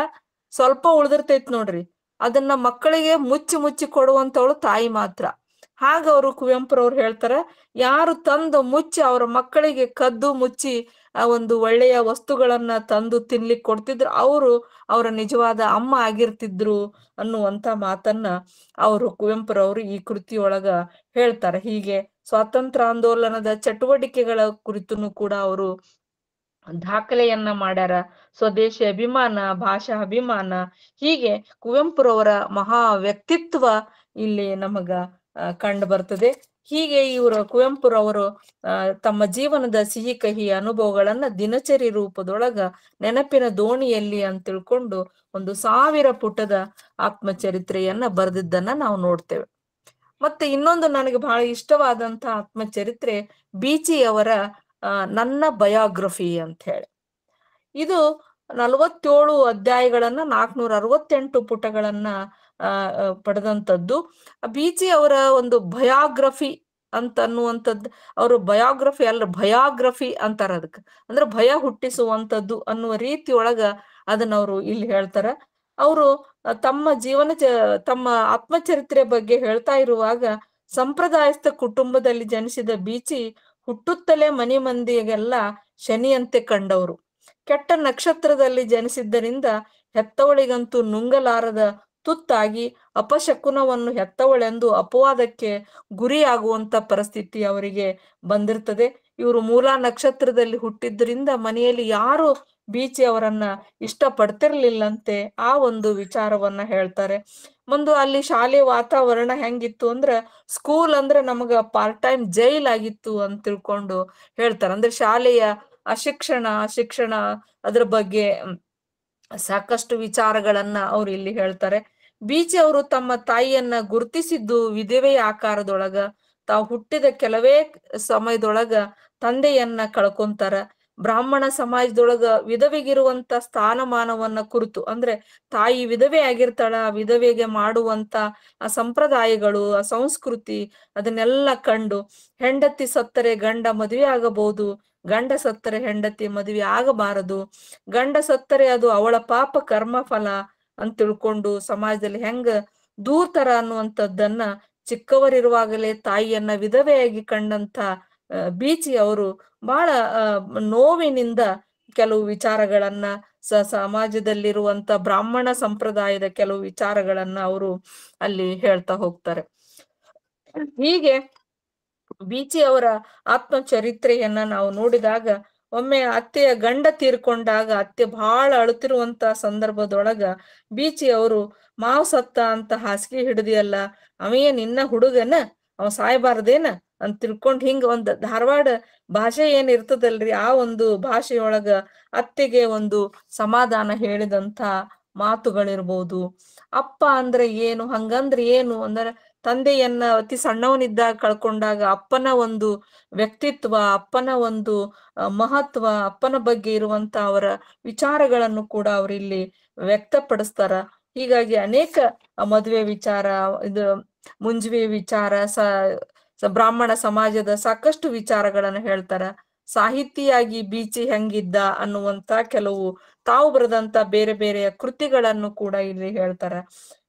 ಸ್ವಲ್ಪ ಉಳ್ದಿರ್ತೈತ್ ನೋಡ್ರಿ, ಅದನ್ನ ಮಕ್ಕಳಿಗೆ ಮುಚ್ಚಿ ಕೊಡುವಂತವಳು ತಾಯಿ ಮಾತ್ರ. ಹಾಗ ಅವರು ಕುವೆಂಪುರವ್ರು ಹೇಳ್ತಾರ, ಯಾರು ತಂದು ಮುಚ್ಚಿ ಅವ್ರ ಮಕ್ಕಳಿಗೆ ಕದ್ದು ಮುಚ್ಚಿ ಆ ಒಂದು ಒಳ್ಳೆಯ ವಸ್ತುಗಳನ್ನ ತಂದು ತಿನ್ಲಿಕ್ಕೆ ಕೊಡ್ತಿದ್ರು, ಅವರು ಅವರ ನಿಜವಾದ ಅಮ್ಮ ಆಗಿರ್ತಿದ್ರು ಅನ್ನುವಂತ ಮಾತನ್ನ ಅವರು ಕುವೆಂಪುರವರು ಈ ಕೃತಿಯೊಳಗ ಹೇಳ್ತಾರೆ. ಹೀಗೆ ಸ್ವಾತಂತ್ರ್ಯ ಆಂದೋಲನದ ಚಟುವಟಿಕೆಗಳ ಕುರಿತುನು ಕೂಡ ಅವರು ದಾಖಲೆಯನ್ನ ಮಾಡ್ಯಾರ. ಸ್ವದೇಶಿ ಅಭಿಮಾನ, ಭಾಷಾ ಅಭಿಮಾನ, ಹೀಗೆ ಕುವೆಂಪುರವರ ಮಹಾ ವ್ಯಕ್ತಿತ್ವ ಇಲ್ಲಿ ನಮಗ ಕಂಡು ಬರ್ತದೆ. ಹೀಗೆ ಇವರು ಕುವೆಂಪುರವರು ತಮ್ಮ ಜೀವನದ ಸಿಹಿ ಕಹಿ ಅನುಭವಗಳನ್ನ ದಿನಚರಿ ರೂಪದೊಳಗ ನೆನಪಿನ ದೋಣಿಯಲ್ಲಿ ಅಂತ ತಿಳ್ಕೊಂಡು 1000 ಪುಟದ ಆತ್ಮಚರಿತ್ರೆಯನ್ನ ಬರೆದಿದ್ದನ್ನ ನಾವು ನೋಡ್ತೇವೆ. ಮತ್ತೆ ಇನ್ನೊಂದು ನನಗೆ ಬಹಳ ಇಷ್ಟವಾದಂತ ಆತ್ಮಚರಿತ್ರೆ ಬೀಚಿಯವರ ನನ್ನ ಬಯೋಗ್ರಫಿ ಅಂತ ಹೇಳಿ. ಇದು 47 ಅಧ್ಯಾಯಗಳನ್ನ 468 ಪುಟಗಳನ್ನ ಪಡೆದಂಥದ್ದು. ಬೀಚಿ ಅವರ ಒಂದು ಬಯೋಗ್ರಫಿ ಅಂತ ಅನ್ನುವಂಥದ್ದು, ಅವರು ಬಯೋಗ್ರಫಿ ಅಲ್ಲ ಭಯೋಗ್ರಫಿ ಅಂತಾರ ಅದಕ್ಕೆ, ಅಂದ್ರೆ ಭಯ ಹುಟ್ಟಿಸುವಂಥದ್ದು ಅನ್ನುವ ರೀತಿಯೊಳಗ ಅದನ್ನ ಅವರು ಇಲ್ಲಿ ಹೇಳ್ತಾರ. ಅವರು ತಮ್ಮ ಆತ್ಮಚರಿತ್ರೆ ಬಗ್ಗೆ ಹೇಳ್ತಾ ಇರುವಾಗ, ಸಂಪ್ರದಾಯಸ್ಥ ಕುಟುಂಬದಲ್ಲಿ ಜನಿಸಿದ ಬೀಚಿ ಹುಟ್ಟುತ್ತಲೇ ಮನೆ ಮಂದಿಗೆಲ್ಲ ಶನಿಯಂತೆ ಕಂಡವರು. ಕೆಟ್ಟ ನಕ್ಷತ್ರದಲ್ಲಿ ಜನಿಸಿದ್ದರಿಂದ ಹೆತ್ತವಳಿಗಂತೂ ನುಂಗಲಾರದ ತುತ್ತಾಗಿ ಅಪಶಕುನವನ್ನು ಹೆತ್ತವಳೆಂದು ಅಪವಾದಕ್ಕೆ ಗುರಿಯಾಗುವಂತ ಪರಿಸ್ಥಿತಿ ಅವರಿಗೆ ಬಂದಿರ್ತದೆ. ಇವರು ಮೂಲಾ ನಕ್ಷತ್ರದಲ್ಲಿ ಹುಟ್ಟಿದ್ರಿಂದ ಮನೆಯಲ್ಲಿ ಯಾರು ಬೀಚಿ ಅವರನ್ನ ಇಷ್ಟ ಪಡ್ತಿರ್ಲಿಲ್ಲಂತೆ. ಆ ಒಂದು ವಿಚಾರವನ್ನ ಹೇಳ್ತಾರೆ. ಮುಂದೆ ಅಲ್ಲಿ ಶಾಲೆ ವಾತಾವರಣ ಹೆಂಗಿತ್ತು ಅಂದ್ರ, ಸ್ಕೂಲ್ ಅಂದ್ರೆ ನಮಗ ಪಾರ್ಟ್ ಟೈಮ್ ಜೈಲ್ ಆಗಿತ್ತು ಅಂತ ತಿಳ್ಕೊಂಡು ಹೇಳ್ತಾರೆ. ಅಂದ್ರೆ ಶಾಲೆಯ ಶಿಕ್ಷಣ ಅದ್ರ ಬಗ್ಗೆ ಸಾಕಷ್ಟು ವಿಚಾರಗಳನ್ನ ಅವ್ರು ಇಲ್ಲಿ ಹೇಳ್ತಾರೆ. ಬೀಚಿ ಅವರು ತಮ್ಮ ತಾಯಿಯನ್ನ ಗುರುತಿಸಿದ್ದು ವಿಧವೆಯ ಆಕಾರದೊಳಗ. ತಾವು ಹುಟ್ಟಿದ ಕೆಲವೇ ಸಮಯದೊಳಗ ತಂದೆಯನ್ನ ಕಳ್ಕೊಂತಾರ. ಬ್ರಾಹ್ಮಣ ಸಮಾಜದೊಳಗ ವಿಧವೆಗಿರುವಂತ ಸ್ಥಾನಮಾನವನ್ನ ಕುರಿತು, ಅಂದ್ರೆ ತಾಯಿ ವಿಧವೆ ಆಗಿರ್ತಾಳ, ವಿಧವೆಗೆ ಮಾಡುವಂತ ಆ ಸಂಪ್ರದಾಯಗಳು, ಆ ಸಂಸ್ಕೃತಿ, ಅದನ್ನೆಲ್ಲ ಕಂಡು ಹೆಂಡತಿ ಸತ್ತರೆ ಗಂಡ ಮದುವೆ ಆಗಬಹುದು, ಗಂಡ ಸತ್ತರೆ ಹೆಂಡತಿ ಮದುವೆ ಆಗಬಾರದು, ಗಂಡ ಸತ್ತರೆ ಅದು ಅವಳ ಪಾಪ ಕರ್ಮ ಫಲ ಅಂತ ತಿಳ್ಕೊಂಡು ಸಮಾಜದಲ್ಲಿ ಹೆಂಗ ದೂರ್ತರ ಅನ್ನುವಂಥದ್ದನ್ನ ಚಿಕ್ಕವರಿರುವಾಗಲೇ ತಾಯಿಯನ್ನ ವಿಧವೆಯಾಗಿ ಕಂಡಂತ ಬೀಚಿ ಅವರು ಬಹಳ ನೋವಿನಿಂದ ಕೆಲವು ವಿಚಾರಗಳನ್ನ ಸಮಾಜದಲ್ಲಿರುವಂತ ಬ್ರಾಹ್ಮಣ ಸಂಪ್ರದಾಯದ ಕೆಲವು ವಿಚಾರಗಳನ್ನ ಅವರು ಅಲ್ಲಿ ಹೇಳ್ತಾ ಹೋಗ್ತಾರೆ. ಹೀಗೆ ಬೀಚಿ ಅವರ ಆತ್ಮಚರಿತ್ರೆಯನ್ನ ನಾವು ನೋಡಿದಾಗ, ಒಮ್ಮೆ ಅತ್ತೆಯ ಗಂಡ ತೀರ್ಕೊಂಡಾಗ ಅತ್ತೆ ಬಹಳ ಅಳುತ್ತಿರುವಂತ ಸಂದರ್ಭದೊಳಗ ಬೀಚಿ ಅವರು ಮಾವ್ ಸತ್ತ ಅಂತ ಹಾಸಿಗೆ ಹಿಡಿದಿಯಲ್ಲ, ಅವೇ ನಿನ್ನ ಹುಡುಗನ, ಅವ ಸಾಯ್ಬಾರ್ದೇನ ಅಂತ ತಿಳ್ಕೊಂಡ್ ಹಿಂಗ ಒಂದ್ ಧಾರವಾಡ ಭಾಷೆ ಏನ್ ಇರ್ತದಲ್ರಿ, ಆ ಒಂದು ಭಾಷೆಯೊಳಗ ಅತ್ತೆಗೆ ಒಂದು ಸಮಾಧಾನ ಹೇಳಿದಂತ ಮಾತುಗಳಿರ್ಬೋದು. ಅಪ್ಪ ಅಂದ್ರೆ ಏನು, ಹಂಗಂದ್ರೆ ಏನು ಅಂದ್ರೆ ತಂದೆಯನ್ನ ಅತಿ ಸಣ್ಣವನಿದ್ದಾಗ ಕಳ್ಕೊಂಡಾಗ ಅಪ್ಪನ ಒಂದು ವ್ಯಕ್ತಿತ್ವ, ಅಪ್ಪನ ಒಂದು ಮಹತ್ವ, ಅಪ್ಪನ ಬಗ್ಗೆ ಇರುವಂತ ಅವರ ವಿಚಾರಗಳನ್ನು ಕೂಡ ಅವರಿಲ್ಲಿ ವ್ಯಕ್ತಪಡಿಸ್ತಾರ. ಹೀಗಾಗಿ ಅನೇಕ ಮದುವೆ ವಿಚಾರ, ಇದು ಮುಂಜುವೆ ವಿಚಾರ, ಬ್ರಾಹ್ಮಣ ಸಮಾಜದ ಸಾಕಷ್ಟು ವಿಚಾರಗಳನ್ನ ಹೇಳ್ತಾರ. ಸಾಹಿತಿಯಾಗಿ ಬೀಚಿ ಹೆಂಗಿದ್ದ ಅನ್ನುವಂತ ಕೆಲವು ತಾವು ಬರೆದಂತ ಬೇರೆ ಬೇರೆಯ ಕೃತಿಗಳನ್ನು ಕೂಡ ಇಲ್ಲಿ ಹೇಳ್ತಾರ.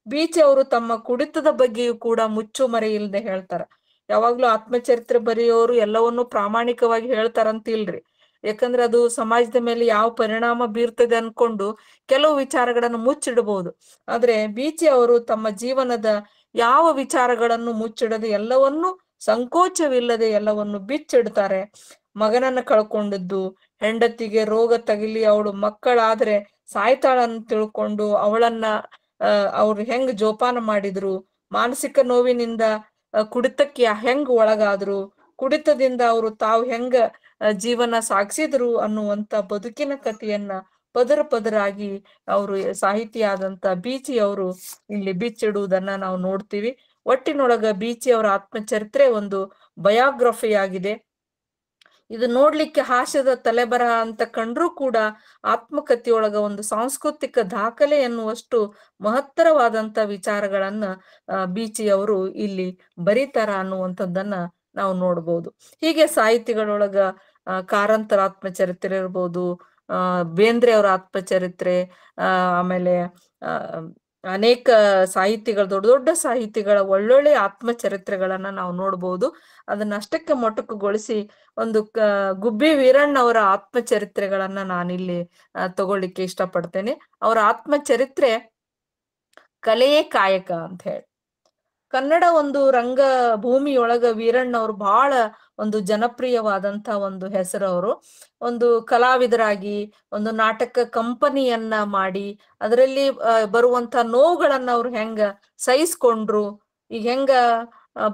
ಬೀಚಿ ಅವರು ತಮ್ಮ ಕುಡಿತದ ಬಗ್ಗೆಯೂ ಕೂಡ ಮುಚ್ಚು ಮರೆ ಇಲ್ಲದೆ ಹೇಳ್ತಾರ. ಯಾವಾಗ್ಲೂ ಆತ್ಮಚರಿತ್ರೆ ಬರೆಯೋರು ಎಲ್ಲವನ್ನೂ ಪ್ರಾಮಾಣಿಕವಾಗಿ ಹೇಳ್ತಾರಂತ ಇಲ್ರಿ. ಯಾಕಂದ್ರೆ ಅದು ಸಮಾಜದ ಮೇಲೆ ಯಾವ ಪರಿಣಾಮ ಬೀರ್ತದೆ ಅನ್ಕೊಂಡು ಕೆಲವು ವಿಚಾರಗಳನ್ನು ಮುಚ್ಚಿಡಬಹುದು. ಆದ್ರೆ ಬೀಚಿ ಅವರು ತಮ್ಮ ಜೀವನದ ಯಾವ ವಿಚಾರಗಳನ್ನು ಮುಚ್ಚಿಡದೆ ಎಲ್ಲವನ್ನೂ ಸಂಕೋಚವಿಲ್ಲದೆ ಎಲ್ಲವನ್ನು ಬಿಚ್ಚಿಡ್ತಾರೆ. ಮಗನನ್ನ ಕಳ್ಕೊಂಡದ್ದು, ಹೆಂಡತಿಗೆ ರೋಗ ತಗಿಲಿ ಅವಳು ಮಕ್ಕಳಾದ್ರೆ ಸಾಯ್ತಾಳನ್ನ ತಿಳ್ಕೊಂಡು ಅವಳನ್ನ ಅವ್ರು ಹೆಂಗ್ ಜೋಪಾನ ಮಾಡಿದ್ರು, ಮಾನಸಿಕ ನೋವಿನಿಂದ ಕುಡಿತಕ್ಕೆ ಹೆಂಗ್ ಒಳಗಾದ್ರು, ಕುಡಿತದಿಂದ ಅವರು ತಾವು ಹೆಂಗ ಜೀವನ ಸಾಗಿಸಿದ್ರು ಅನ್ನುವಂತ ಬದುಕಿನ ಕಥೆಯನ್ನ ಪದರಾಗಿ ಅವರು ಸಾಹಿತಿಯಾದಂತ ಬೀಚಿ ಅವರು ಇಲ್ಲಿ ಬಿಚ್ಚಿಡುವುದನ್ನ ನಾವು ನೋಡ್ತೀವಿ. ಒಟ್ಟಿನೊಳಗ ಬೀಚಿ ಅವರ ಆತ್ಮಚರಿತ್ರೆ ಒಂದು ಬಯೋಗ್ರಫಿ ಆಗಿದೆ. ಇದು ನೋಡ್ಲಿಕ್ಕೆ ಹಾಸ್ಯದ ತಲೆಬರಹ ಅಂತ ಕಂಡ್ರೂ ಕೂಡ ಆತ್ಮಕಥೆಯೊಳಗ ಒಂದು ಸಾಂಸ್ಕೃತಿಕ ದಾಖಲೆ ಎನ್ನುವಷ್ಟು ಮಹತ್ತರವಾದಂತ ವಿಚಾರಗಳನ್ನ ಬೀಚಿ ಅವರು ಇಲ್ಲಿ ಬರೀತಾರ ಅನ್ನುವಂಥದ್ದನ್ನ ನಾವು ನೋಡ್ಬೋದು. ಹೀಗೆ ಸಾಹಿತಿಗಳೊಳಗ ಕಾರಂತರ ಆತ್ಮಚರಿತ್ರೆ ಇರ್ಬೋದು, ಬೇಂದ್ರೆ ಅವರ ಆತ್ಮಚರಿತ್ರೆ, ಆಮೇಲೆ ಅನೇಕ ಸಾಹಿತಿಗಳು, ದೊಡ್ಡ ದೊಡ್ಡ ಸಾಹಿತಿಗಳ ಒಳ್ಳೊಳ್ಳೆ ಆತ್ಮಚರಿತ್ರೆಗಳನ್ನ ನಾವು ನೋಡ್ಬೋದು. ಅದನ್ನ ಅಷ್ಟಕ್ಕೆ ಮೊಟಕುಗೊಳಿಸಿ ಒಂದು ಗುಬ್ಬಿ ವೀರಣ್ಣ ಅವರ ಆತ್ಮಚರಿತ್ರೆಗಳನ್ನ ನಾನಿಲ್ಲಿ ತಗೊಳ್ಳಿಕ್ಕೆ ಇಷ್ಟಪಡ್ತೇನೆ. ಅವರ ಆತ್ಮಚರಿತ್ರೆ ಕಲೆಯೇ ಕಾಯಕ ಅಂತ ಹೇಳಿ. ಕನ್ನಡ ಒಂದು ರಂಗ ಭೂಮಿಯೊಳಗ ವೀರಣ್ಣ ಅವರು ಬಹಳ ಒಂದು ಜನಪ್ರಿಯವಾದಂತ ಒಂದು ಹೆಸರು. ಅವರು ಒಂದು ಕಲಾವಿದರಾಗಿ ಒಂದು ನಾಟಕ ಕಂಪನಿಯನ್ನ ಮಾಡಿ ಅದರಲ್ಲಿ ಬರುವಂತ ನೋವುಗಳನ್ನ ಅವ್ರು ಹೆಂಗ ಸಹಿಸ್ಕೊಂಡ್ರು. ಈಗ ಹೆಂಗ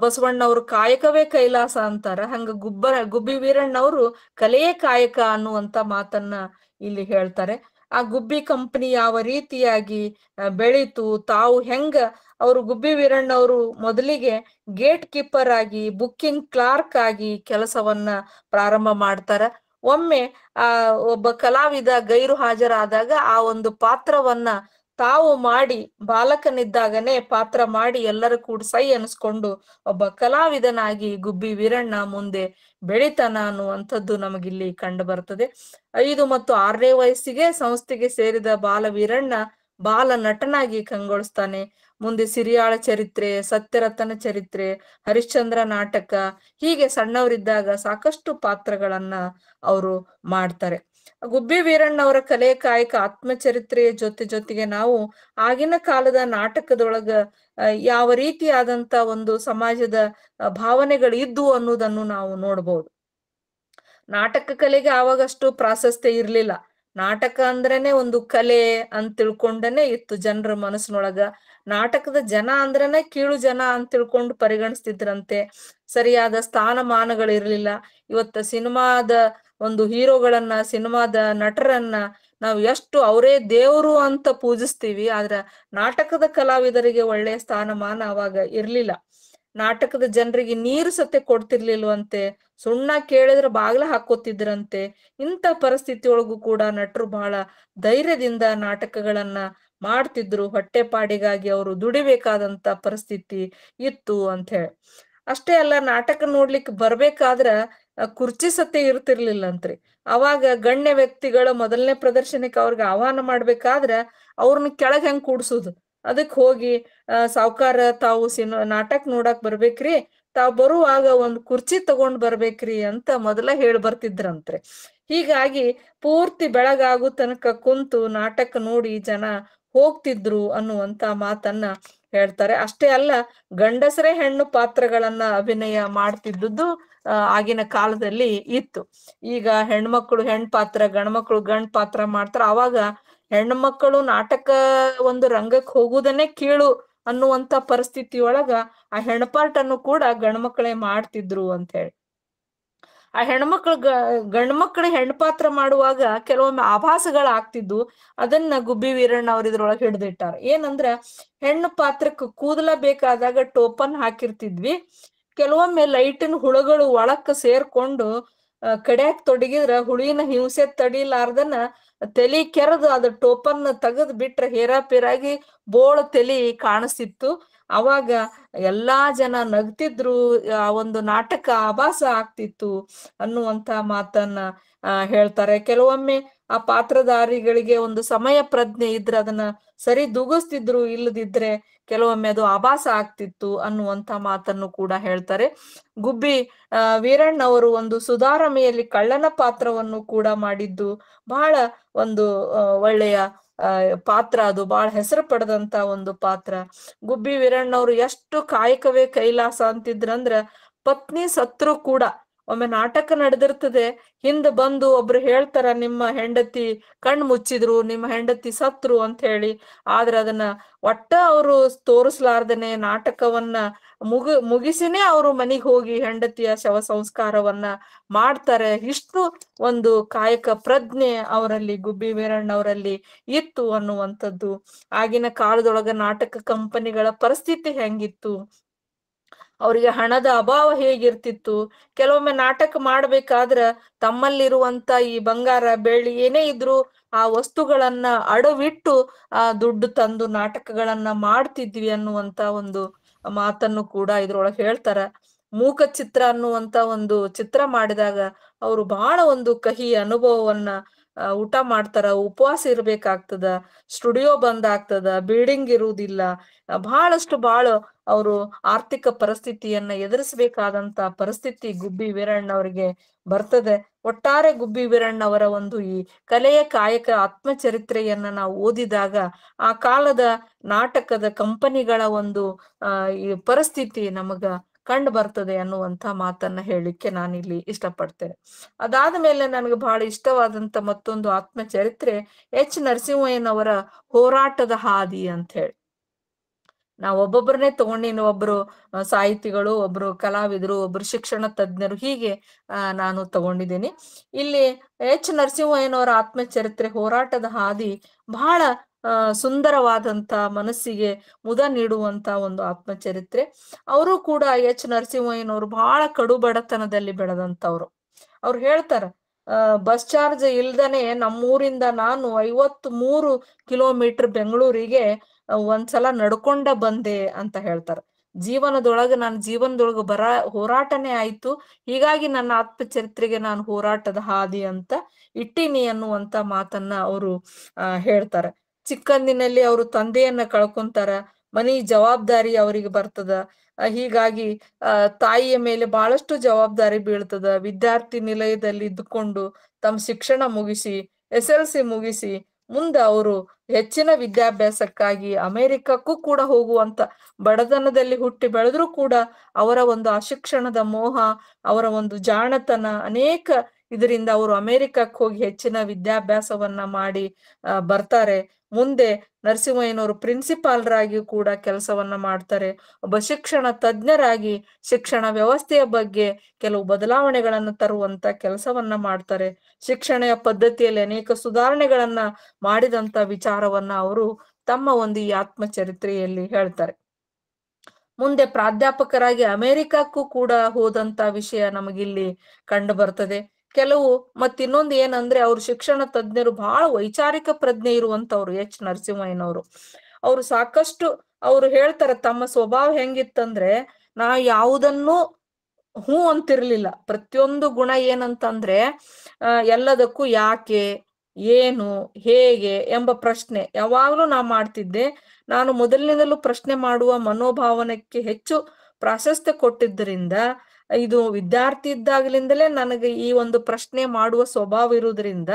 ಬಸವಣ್ಣವ್ರು ಕಾಯಕವೇ ಕೈಲಾಸ ಅಂತಾರ, ಹಂಗ ಗುಬ್ಬಿ ವೀರಣ್ಣ ಅವರು ಕಲೆಯೇ ಕಾಯಕ ಅನ್ನುವಂತ ಮಾತನ್ನ ಇಲ್ಲಿ ಹೇಳ್ತಾರೆ. ಆ ಗುಬ್ಬಿ ಕಂಪನಿ ಯಾವ ರೀತಿಯಾಗಿ ಬೆಳೀತು, ತಾವು ಹೆಂಗ ಅವರು ಗುಬ್ಬಿ ವೀರಣ್ಣ ಅವರು ಮೊದಲಿಗೆ ಗೇಟ್ ಕೀಪರ್ ಆಗಿ, ಬುಕ್ಕಿಂಗ್ ಕ್ಲಾರ್ಕ್ ಆಗಿ ಕೆಲಸವನ್ನ ಪ್ರಾರಂಭ ಮಾಡ್ತಾರ. ಒಮ್ಮೆ ಒಬ್ಬ ಕಲಾವಿದ ಗೈರು ಹಾಜರಾದಾಗ ಆ ಒಂದು ಪಾತ್ರವನ್ನ ತಾವು ಮಾಡಿ, ಬಾಲಕನಿದ್ದಾಗನೇ ಪಾತ್ರ ಮಾಡಿ ಎಲ್ಲರೂ ಕೂಡ ಸೈ ಅನಿಸ್ಕೊಂಡು ಒಬ್ಬ ಕಲಾವಿದನಾಗಿ ಗುಬ್ಬಿ ವೀರಣ್ಣ ಮುಂದೆ ಬೆಳಿತಾನ ಅನ್ನುವಂಥದ್ದು ನಮಗಿಲ್ಲಿ ಕಂಡು ಬರ್ತದೆ. 5 ಮತ್ತು 6ನೇ ವಯಸ್ಸಿಗೆ ಸಂಸ್ಥೆಗೆ ಸೇರಿದ ಬಾಲ ವೀರಣ್ಣ ಬಾಲ ನಟನಾಗಿ ಕಂಗೊಳಿಸ್ತಾನೆ. ಮುಂದೆ ಸಿರಿಯಾಳ ಚರಿತ್ರೆ, ಸತ್ಯರತನ ಚರಿತ್ರೆ, ಹರಿಶ್ಚಂದ್ರ ನಾಟಕ, ಹೀಗೆ ಸಣ್ಣವರಿದ್ದಾಗ ಸಾಕಷ್ಟು ಪಾತ್ರಗಳನ್ನ ಅವರು ಮಾಡ್ತಾರೆ. ಗುಬ್ಬಿ ವೀರಣ್ಣ ಅವರ ಕಲೆ ಕಾಯಕ ಆತ್ಮಚರಿತ್ರೆಯ ಜೊತೆಗೆ ನಾವು ಆಗಿನ ಕಾಲದ ನಾಟಕದೊಳಗ ಯಾವ ರೀತಿಯಾದಂತ ಒಂದು ಸಮಾಜದ ಭಾವನೆಗಳು ಇದ್ವು ಅನ್ನೋದನ್ನು ನಾವು ನೋಡ್ಬೋದು. ನಾಟಕ ಕಲೆಗೆ ಆವಾಗಷ್ಟು ಪ್ರಾಶಸ್ತ್ಯ ಇರ್ಲಿಲ್ಲ. ನಾಟಕ ಅಂದ್ರೇನೆ ಒಂದು ಕಲೆ ಅಂತ ತಿಳ್ಕೊಂಡನೆ ಇತ್ತು ಜನರ ಮನಸ್ಸಿನೊಳಗ. ನಾಟಕದ ಜನ ಅಂದ್ರೇನೆ ಕೀಳು ಜನ ಅಂತ ತಿಳ್ಕೊಂಡು ಪರಿಗಣಿಸ್ತಿದ್ರಂತೆ. ಸರಿಯಾದ ಸ್ಥಾನಮಾನಗಳಿರ್ಲಿಲ್ಲ. ಇವತ್ತ ಸಿನಿಮಾದ ಒಂದು ಹೀರೋಗಳನ್ನ, ಸಿನಿಮಾದ ನಟರನ್ನ ನಾವು ಎಷ್ಟು ಅವರೇ ದೇವರು ಅಂತ ಪೂಜಿಸ್ತೀವಿ, ಆದ್ರೆ ನಾಟಕದ ಕಲಾವಿದರಿಗೆ ಒಳ್ಳೆಯ ಸ್ಥಾನಮಾನ ಅವಾಗ ಇರ್ಲಿಲ್ಲ. ನಾಟಕದ ಜನರಿಗೆ ನೀರು ಸತೆ ಕೊಡ್ತಿರ್ಲಿಲ್ವಂತೆ, ಸುಣ್ಣ ಕೇಳಿದ್ರೆ ಬಾಗ್ಲ ಹಾಕೋತಿದ್ರಂತೆ. ಇಂಥ ಪರಿಸ್ಥಿತಿಯೊಳಗೂ ಕೂಡ ನಟರು ಬಹಳ ಧೈರ್ಯದಿಂದ ನಾಟಕಗಳನ್ನ ಮಾಡ್ತಿದ್ರು. ಹೊಟ್ಟೆಪಾಡಿಗಾಗಿ ಅವರು ದುಡಿಬೇಕಾದಂತ ಪರಿಸ್ಥಿತಿ ಇತ್ತು ಅಂತ ಹೇಳಿ. ಅಷ್ಟೇ ಅಲ್ಲ, ನಾಟಕ ನೋಡ್ಲಿಕ್ಕೆ ಬರ್ಬೇಕಾದ್ರ ಕುರ್ಚಿ ಸತೆ ಇರ್ತಿರ್ಲಿಲ್ಲಂತ್ರಿ. ಅವಾಗ ಗಣ್ಯ ವ್ಯಕ್ತಿಗಳ ಮೊದಲನೇ ಪ್ರದರ್ಶನಕ್ಕೆ ಅವ್ರಿಗೆ ಆಹ್ವಾನ ಮಾಡ್ಬೇಕಾದ್ರ ಅವ್ರನ್ನ ಕೆಳಗ್ ಹೆಂಗ್ ಕೂಡ್ಸುದು, ಅದಕ್ ಹೋಗಿ ಸಾವ್ಕಾರ ತಾವು ನಾಟಕ ನೋಡಕ್ ಬರ್ಬೇಕ್ರಿ, ತಾವ್ ಬರುವಾಗ ಒಂದ್ ಕುರ್ಚಿ ತಗೊಂಡ್ ಬರ್ಬೇಕ್ರಿ ಅಂತ ಮೊದಲ ಹೇಳಿ ಬರ್ತಿದ್ರಂತ್ರಿ. ಹೀಗಾಗಿ ಪೂರ್ತಿ ಬೆಳಗಾಗು ತನಕ ಕುಂತು ನಾಟಕ ನೋಡಿ ಜನ ಹೋಗ್ತಿದ್ರು ಅನ್ನುವಂತ ಮಾತನ್ನ ಹೇಳ್ತಾರೆ. ಅಷ್ಟೇ ಅಲ್ಲ, ಗಂಡಸರೇ ಹೆಣ್ಣು ಪಾತ್ರಗಳನ್ನ ಅಭಿನಯ ಮಾಡ್ತಿದ್ದುದು ಆಗಿನ ಕಾಲದಲ್ಲಿ ಇತ್ತು. ಈಗ ಹೆಣ್ಮಕ್ಳು ಹೆಣ್ ಪಾತ್ರ, ಗಂಡ್ಮಕ್ಳು ಗಂಡ್ ಪಾತ್ರ ಮಾಡ್ತಾರ. ಅವಾಗ ಹೆಣ್ಣು ಮಕ್ಕಳು ನಾಟಕ ಒಂದು ರಂಗಕ್ಕೆ ಹೋಗುದನ್ನೇ ಕೀಳು ಅನ್ನುವಂತ ಪರಿಸ್ಥಿತಿಯೊಳಗ ಆ ಹೆಣ್ಪಾಟನ್ನು ಕೂಡ ಗಂಡ್ಮಕ್ಳೇ ಮಾಡ್ತಿದ್ರು ಅಂತ ಹೇಳಿ. ಆ ಹೆಣ್ಮಕ್ಳು ಗಂಡು ಮಕ್ಕಳು ಹೆಣ್ಣು ಪಾತ್ರ ಮಾಡುವಾಗ ಕೆಲವೊಮ್ಮೆ ಆಭಾಸಗಳಾಗ್ತಿದ್ವು. ಅದನ್ನ ಗುಬ್ಬಿ ವೀರಣ್ಣ ಅವ್ರ ಇದ್ರೊಳಗೆ ಹಿಡ್ದಿಟ್ಟಾರ. ಏನಂದ್ರ ಹೆಣ್ಣು ಪಾತ್ರಕ್ಕೆ ಕೂದಲ ಬೇಕಾದಾಗ ಟೋಪನ್ ಹಾಕಿರ್ತಿದ್ವಿ. ಕೆಲವೊಮ್ಮೆ ಲೈಟಿನ ಹುಳುಗಳು ಒಳಕ್ಕ ಸೇರ್ಕೊಂಡು ಕಡ್ಯಾಕ್ ತೊಡಗಿದ್ರ ಹುಳಿನ ಹಿಂಸೆ ತಡಿಲಾರ್ದನ ತಲಿ ಕೆರೆದು ಅದ ಟೋಪನ್ ತೆಗೆದ್ ಬಿಟ್ರೆ ಹೇರಾಪೇರಾಗಿ ಬೋಳ ತಲಿ ಕಾಣಿಸ್ತಿತ್ತು. ಅವಾಗ ಎಲ್ಲಾ ಜನ ನಗ್ತಿದ್ರು, ಆ ಒಂದು ನಾಟಕ ಆಭಾಸ ಆಗ್ತಿತ್ತು ಅನ್ನುವಂತ ಮಾತನ್ನ ಹೇಳ್ತಾರೆ. ಕೆಲವೊಮ್ಮೆ ಆ ಪಾತ್ರಧಾರಿಗಳಿಗೆ ಒಂದು ಸಮಯ ಪ್ರಜ್ಞೆ ಇದ್ರೆ ಅದನ್ನ ಸರಿ ದೂಗಿಸ್ತಿದ್ರು, ಇಲ್ಲದಿದ್ರೆ ಕೆಲವೊಮ್ಮೆ ಅದು ಆಭಾಸ ಆಗ್ತಿತ್ತು ಅನ್ನುವಂತ ಮಾತನ್ನು ಕೂಡ ಹೇಳ್ತಾರೆ. ಗುಬ್ಬಿ ವೀರಣ್ಣ ಅವರು ಒಂದು ಸುಧಾರಮೆಯಲ್ಲಿ ಕಳ್ಳನ ಪಾತ್ರವನ್ನು ಕೂಡ ಮಾಡಿದ್ದು ಬಹಳ ಒಂದು ಒಳ್ಳೆಯ ಪಾತ್ರ. ಅದು ಬಹಳ ಹೆಸರು ಪಡೆದಂತ ಒಂದು ಪಾತ್ರ. ಗುಬ್ಬಿ ವೀರಣ್ಣವ್ರು ಎಷ್ಟು ಕಾಯಕವೇ ಕೈಲಾಸ ಅಂತಿದ್ರಂದ್ರ ಪತ್ನಿ ಸತ್ರು ಕೂಡ ಒಮ್ಮೆ ನಾಟಕ ನಡೆದಿರ್ತದೆ, ಹಿಂದ ಬಂದು ಒಬ್ರು ಹೇಳ್ತಾರ ನಿಮ್ಮ ಹೆಂಡತಿ ಕಣ್ ಮುಚ್ಚಿದ್ರು, ನಿಮ್ಮ ಹೆಂಡತಿ ಸತ್ರು ಅಂತ ಹೇಳಿ. ಆದ್ರೆ ಅದನ್ನ ಒಟ್ಟ ಅವರು ತೋರಿಸ್ಲಾರ್ದನೆ ನಾಟಕವನ್ನ ಮುಗಿಸಿನೇ ಅವರು ಮನೆಗೆ ಹೋಗಿ ಹೆಂಡತಿಯ ಶವ ಸಂಸ್ಕಾರವನ್ನ ಮಾಡ್ತಾರೆ. ಇಷ್ಟು ಒಂದು ಕಾಯಕ ಪ್ರಜ್ಞೆ ಅವರಲ್ಲಿ, ಗುಬ್ಬಿ ವೀರಣ್ಣ ಅವರಲ್ಲಿ ಇತ್ತು ಅನ್ನುವಂಥದ್ದು. ಆಗಿನ ಕಾಲದೊಳಗ ನಾಟಕ ಕಂಪನಿಗಳ ಪರಿಸ್ಥಿತಿ ಹೆಂಗಿತ್ತು, ಅವರಿಗೆ ಹಣದ ಅಭಾವ ಹೇಗಿರ್ತಿತ್ತು. ಕೆಲವೊಮ್ಮೆ ನಾಟಕ ಮಾಡ್ಬೇಕಾದ್ರ ತಮ್ಮಲ್ಲಿರುವಂತ ಈ ಬಂಗಾರ ಬೆಳ್ಳಿ ಏನೇ ಇದ್ರು ಆ ವಸ್ತುಗಳನ್ನ ಅಡವಿಟ್ಟು ದುಡ್ಡು ತಂದು ನಾಟಕಗಳನ್ನ ಮಾಡ್ತಿದ್ವಿ ಅನ್ನುವಂತ ಒಂದು ಮಾತನ್ನು ಕೂಡ ಇದ್ರೊಳಗೆ ಹೇಳ್ತಾರ. ಮೂಕ ಚಿತ್ರ ಅನ್ನುವಂತ ಒಂದು ಚಿತ್ರ ಮಾಡಿದಾಗ ಅವರು ಬಹಳ ಒಂದು ಕಹಿ ಅನುಭವವನ್ನ ಊಟ ಮಾಡ್ತಾರ, ಉಪವಾಸ ಇರ್ಬೇಕಾಗ್ತದ, ಸ್ಟುಡಿಯೋ ಬಂದ್ ಆಗ್ತದ, ಬಿಲ್ಡಿಂಗ್ ಇರುವುದಿಲ್ಲ, ಬಹಳಷ್ಟು ಅವರು ಆರ್ಥಿಕ ಪರಿಸ್ಥಿತಿಯನ್ನ ಎದುರಿಸಬೇಕಾದಂತ ಪರಿಸ್ಥಿತಿ ಗುಬ್ಬಿ ವೀರಣ್ಣ ಅವರಿಗೆ ಬರ್ತದೆ. ಒಟ್ಟಾರೆ ಗುಬ್ಬಿ ವೀರಣ್ಣ ಅವರ ಒಂದು ಈ ಕಲೆಯ ಕಾಯಕ ಆತ್ಮಚರಿತ್ರೆಯನ್ನ ನಾವು ಓದಿದಾಗ ಆ ಕಾಲದ ನಾಟಕದ ಕಂಪನಿಗಳ ಒಂದು ಈ ಪರಿಸ್ಥಿತಿ ನಮಗ ಕಂಡು ಬರ್ತದೆ ಅನ್ನುವಂತ ಮಾತನ್ನ ಹೇಳಿಕ್ಕೆ ನಾನಿಲ್ಲಿ ಇಷ್ಟಪಡ್ತೇನೆ. ಅದಾದ ಮೇಲೆ ನನಗೆ ಬಹಳ ಇಷ್ಟವಾದಂತ ಮತ್ತೊಂದು ಆತ್ಮಚರಿತ್ರೆ ಎಚ್ ನರಸಿಂಹಯ್ಯನವರ ಹೋರಾಟದ ಹಾದಿ ಅಂತ ಹೇಳಿ. ನಾವು ಒಬ್ಬೊಬ್ಬರನ್ನೇ ತಗೊಂಡಿನಿ, ಒಬ್ರು ಸಾಹಿತಿಗಳು, ಒಬ್ರು ಕಲಾವಿದರು, ಒಬ್ರು ಶಿಕ್ಷಣ ತಜ್ಞರು, ಹೀಗೆ ನಾನು ತಗೊಂಡಿದ್ದೀನಿ. ಇಲ್ಲಿ ಎಚ್ ನರಸಿಂಹಯ್ಯನವರ ಆತ್ಮಚರಿತ್ರೆ ಹೋರಾಟದ ಹಾದಿ ಬಹಳ ಸುಂದರವಾದಂತ, ಮನಸ್ಸಿಗೆ ಮುದ ನೀಡುವಂತ ಒಂದು ಆತ್ಮಚರಿತ್ರೆ. ಅವರು ಕೂಡ ಎಚ್ ನರಸಿಂಹಯ್ಯನವರು ಬಹಳ ಕಡು ಬಡತನದಲ್ಲಿ ಬೆಳೆದಂತವ್ರು. ಅವ್ರು ಹೇಳ್ತಾರ, ಬಸ್ ಚಾರ್ಜ್ ಇಲ್ದನೆ ನಮ್ಮೂರಿಂದ ನಾನು 53 ಕಿಲೋಮೀಟರ್ ಬೆಂಗಳೂರಿಗೆ ಒಂದ್ಸಲ ನಡ್ಕೊಂಡ ಬಂದೆ ಅಂತ ಹೇಳ್ತಾರ. ನನ್ನ ಜೀವನದೊಳಗ ಹೋರಾಟನೇ ಆಯ್ತು, ಹೀಗಾಗಿ ನನ್ನ ಆತ್ಮಚರಿತ್ರೆಗೆ ನಾನು ಹೋರಾಟದ ಹಾದಿ ಅಂತ ಇಟ್ಟಿನಿ ಅನ್ನುವಂತ ಮಾತನ್ನ ಅವರು ಹೇಳ್ತಾರೆ. ಚಿಕ್ಕಂದಿನಲ್ಲಿ ಅವರು ತಂದೆಯನ್ನ ಕಳ್ಕೊಂತಾರ, ಮನಿ ಜವಾಬ್ದಾರಿ ಅವರಿಗೆ ಬರ್ತದ. ಹೀಗಾಗಿ ತಾಯಿಯ ಮೇಲೆ ಬಹಳಷ್ಟು ಜವಾಬ್ದಾರಿ ಬೀಳ್ತದ. ವಿದ್ಯಾರ್ಥಿ ನಿಲಯದಲ್ಲಿ ಇದ್ದುಕೊಂಡು ತಮ್ಮ ಶಿಕ್ಷಣ ಮುಗಿಸಿ SLC ಮುಗಿಸಿ ಮುಂದೆ ಅವರು ಹೆಚ್ಚಿನ ವಿದ್ಯಾಭ್ಯಾಸಕ್ಕಾಗಿ ಅಮೆರಿಕಕ್ಕೂ ಕೂಡ ಹೋಗುವಂತ ಬಡತನದಲ್ಲಿ ಹುಟ್ಟಿ ಬೆಳೆದ್ರು ಕೂಡ ಅವರ ಒಂದು ಅಶಿಕ್ಷಣದ ಮೋಹ, ಅವರ ಒಂದು ಜಾಣತನ ಅನೇಕ ಇದರಿಂದ ಅವರು ಅಮೆರಿಕಕ್ಕೆ ಹೋಗಿ ಹೆಚ್ಚಿನ ವಿದ್ಯಾಭ್ಯಾಸವನ್ನ ಮಾಡಿ ಬರ್ತಾರೆ. ಮುಂದೆ ನರಸಿಂಹಯ್ಯನವರು ಪ್ರಿನ್ಸಿಪಾಲ್ರಾಗಿ ಕೂಡ ಕೆಲಸವನ್ನ ಮಾಡ್ತಾರೆ. ಒಬ್ಬ ಶಿಕ್ಷಣ ತಜ್ಞರಾಗಿ ಶಿಕ್ಷಣ ವ್ಯವಸ್ಥೆಯ ಬಗ್ಗೆ ಕೆಲವು ಬದಲಾವಣೆಗಳನ್ನು ತರುವಂತ ಕೆಲಸವನ್ನ ಮಾಡ್ತಾರೆ. ಶಿಕ್ಷಣ ಪದ್ಧತಿಯಲ್ಲಿ ಅನೇಕ ಸುಧಾರಣೆಗಳನ್ನ ಮಾಡಿದಂತ ವಿಚಾರವನ್ನ ಅವರು ತಮ್ಮ ಒಂದು ಈ ಆತ್ಮಚರಿತ್ರೆಯಲ್ಲಿ ಹೇಳ್ತಾರೆ. ಮುಂದೆ ಪ್ರಾಧ್ಯಾಪಕರಾಗಿ ಅಮೆರಿಕಕ್ಕೂ ಕೂಡ ಹೋದಂತ ವಿಷಯ ನಮಗಿಲ್ಲಿ ಕಂಡು ಬರ್ತದೆ. ಕೆಲವು ಮತ್ತಿನ್ನೊಂದು ಏನಂದ್ರೆ ಅವ್ರು ಶಿಕ್ಷಣ ತಜ್ಞರು, ಬಹಳ ವೈಚಾರಿಕ ಪ್ರಜ್ಞೆ ಇರುವಂತವ್ರು ಎಚ್ ನರಸಿಂಹಯ್ಯನವರು. ಅವ್ರು ಸಾಕಷ್ಟು ಅವ್ರು ಹೇಳ್ತಾರ, ತಮ್ಮ ಸ್ವಭಾವ ಹೆಂಗಿತ್ತಂದ್ರೆ ನಾ ಯಾವುದನ್ನು ಹೂ ಅಂತಿರ್ಲಿಲ್ಲ. ಪ್ರತಿಯೊಂದು ಗುಣ ಏನಂತಂದ್ರೆ ಎಲ್ಲದಕ್ಕೂ ಯಾಕೆ, ಏನು, ಹೇಗೆ ಎಂಬ ಪ್ರಶ್ನೆ ಯಾವಾಗ್ಲೂ ನಾ ಮಾಡ್ತಿದ್ದೆ. ನಾನು ಮೊದಲಿನಿಂದಲೂ ಪ್ರಶ್ನೆ ಮಾಡುವ ಮನೋಭಾವನಕ್ಕೆ ಹೆಚ್ಚು ಪ್ರಾಶಸ್ತ್ಯ ಕೊಟ್ಟಿದ್ದರಿಂದ, ಇದು ವಿದ್ಯಾರ್ಥಿ ಇದ್ದಾಗಲಿಂದಲೇ ನನಗೆ ಈ ಒಂದು ಪ್ರಶ್ನೆ ಮಾಡುವ ಸ್ವಭಾವ ಇರುವುದರಿಂದ